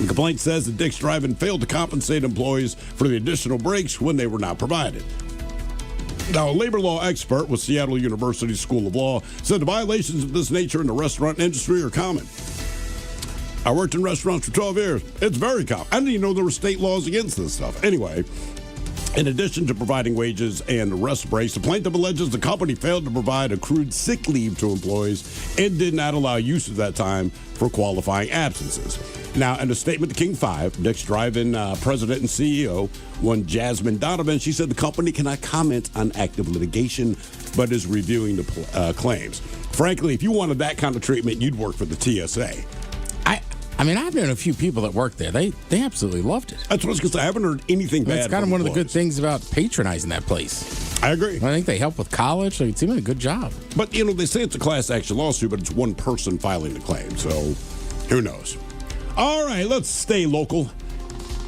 S1: The complaint says that Dick's Drive-In failed to compensate employees for the additional breaks when they were not provided. Now, a labor law expert with Seattle University School of Law said the violations of this nature in the restaurant industry are common. I worked in restaurants for 12 years. It's very common. I didn't even know there were state laws against this stuff. Anyway, in addition to providing wages and rest breaks, the plaintiff alleges the company failed to provide accrued sick leave to employees and did not allow use of that time for qualifying absences. Now, in a statement to King 5, Dick's Drive-In president and CEO, one Jasmine Donovan, she said the company cannot comment on active litigation, but is reviewing the claims. Frankly, if you wanted that kind of treatment, you'd work for the TSA.
S2: I mean, I've known a few people that work there. They absolutely loved it.
S1: That's what I was going to say. I haven't heard anything bad.
S2: It's kind of one of the good things about patronizing that place.
S1: I agree.
S2: I think they help with college. Like, it's doing a good job.
S1: But, they say it's a class action lawsuit, but it's one person filing the claim. So, who knows? All right, let's stay local.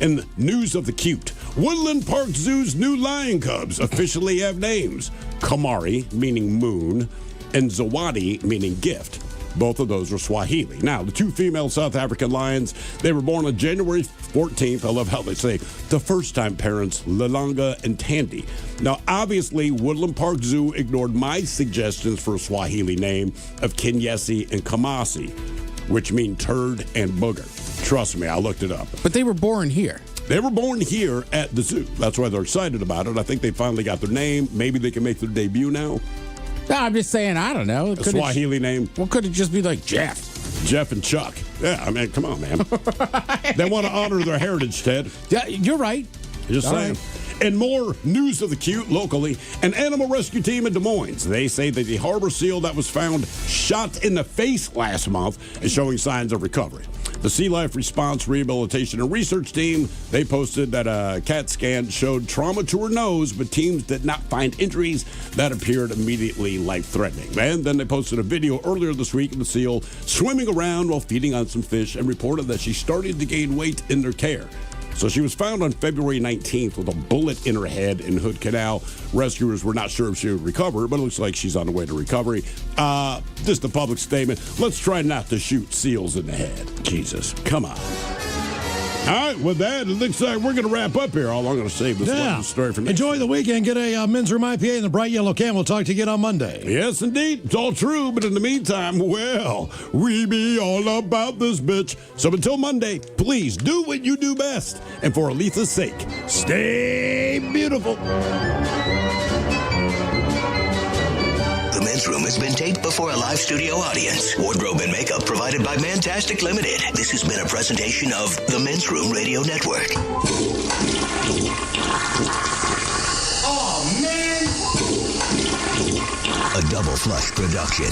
S1: In the news of the cute, Woodland Park Zoo's new lion cubs officially have names. Kamari, meaning moon, and Zawadi, meaning gift. Both of those are Swahili. Now, the two female South African lions, they were born on January 14th. I love how they say the first-time parents, Lilanga and Tandy. Now, obviously, Woodland Park Zoo ignored my suggestions for a Swahili name of Kenyesi and Kamasi, which mean turd and booger. Trust me, I looked it up.
S2: But they were born here.
S1: They were born here at the zoo. That's why they're excited about it. I think they finally got their name. Maybe they can make their debut now.
S2: No, I'm just saying, I don't know.
S1: A Swahili name.
S2: Well, could it just be like Jeff?
S1: Jeff and Chuck. Yeah, I mean, come on, man. They want to honor their heritage, Ted.
S2: Yeah, you're right.
S1: Just saying. Right. And more news of the cute locally. An animal rescue team in Des Moines. They say that the harbor seal that was found shot in the face last month is showing signs of recovery. The Sea Life Response Rehabilitation and Research Team, they posted that a CAT scan showed trauma to her nose, but teams did not find injuries that appeared immediately life-threatening. And then they posted a video earlier this week of the seal swimming around while feeding on some fish and reported that she started to gain weight in their care. So she was found on February 19th with a bullet in her head in Hood Canal. Rescuers were not sure if she would recover, but it looks like she's on the way to recovery. Just a public statement. Let's try not to shoot seals in the head. Jesus, come on. All right, with that, it looks like we're going to wrap up here. All I'm going to save this one story for next
S4: Enjoy the weekend. Get a Men's Room IPA in the bright yellow can. We'll talk to you again on Monday.
S1: Yes, indeed. It's all true. But in the meantime, well, we be all about this bitch. So until Monday, please do what you do best. And for Aletha's sake, stay beautiful.
S9: The Men's Room has been taped before a live studio audience. Wardrobe and makeup provided by Mantastic Limited. This has been a presentation of the Men's Room Radio Network. Oh, man! A Double Flush production.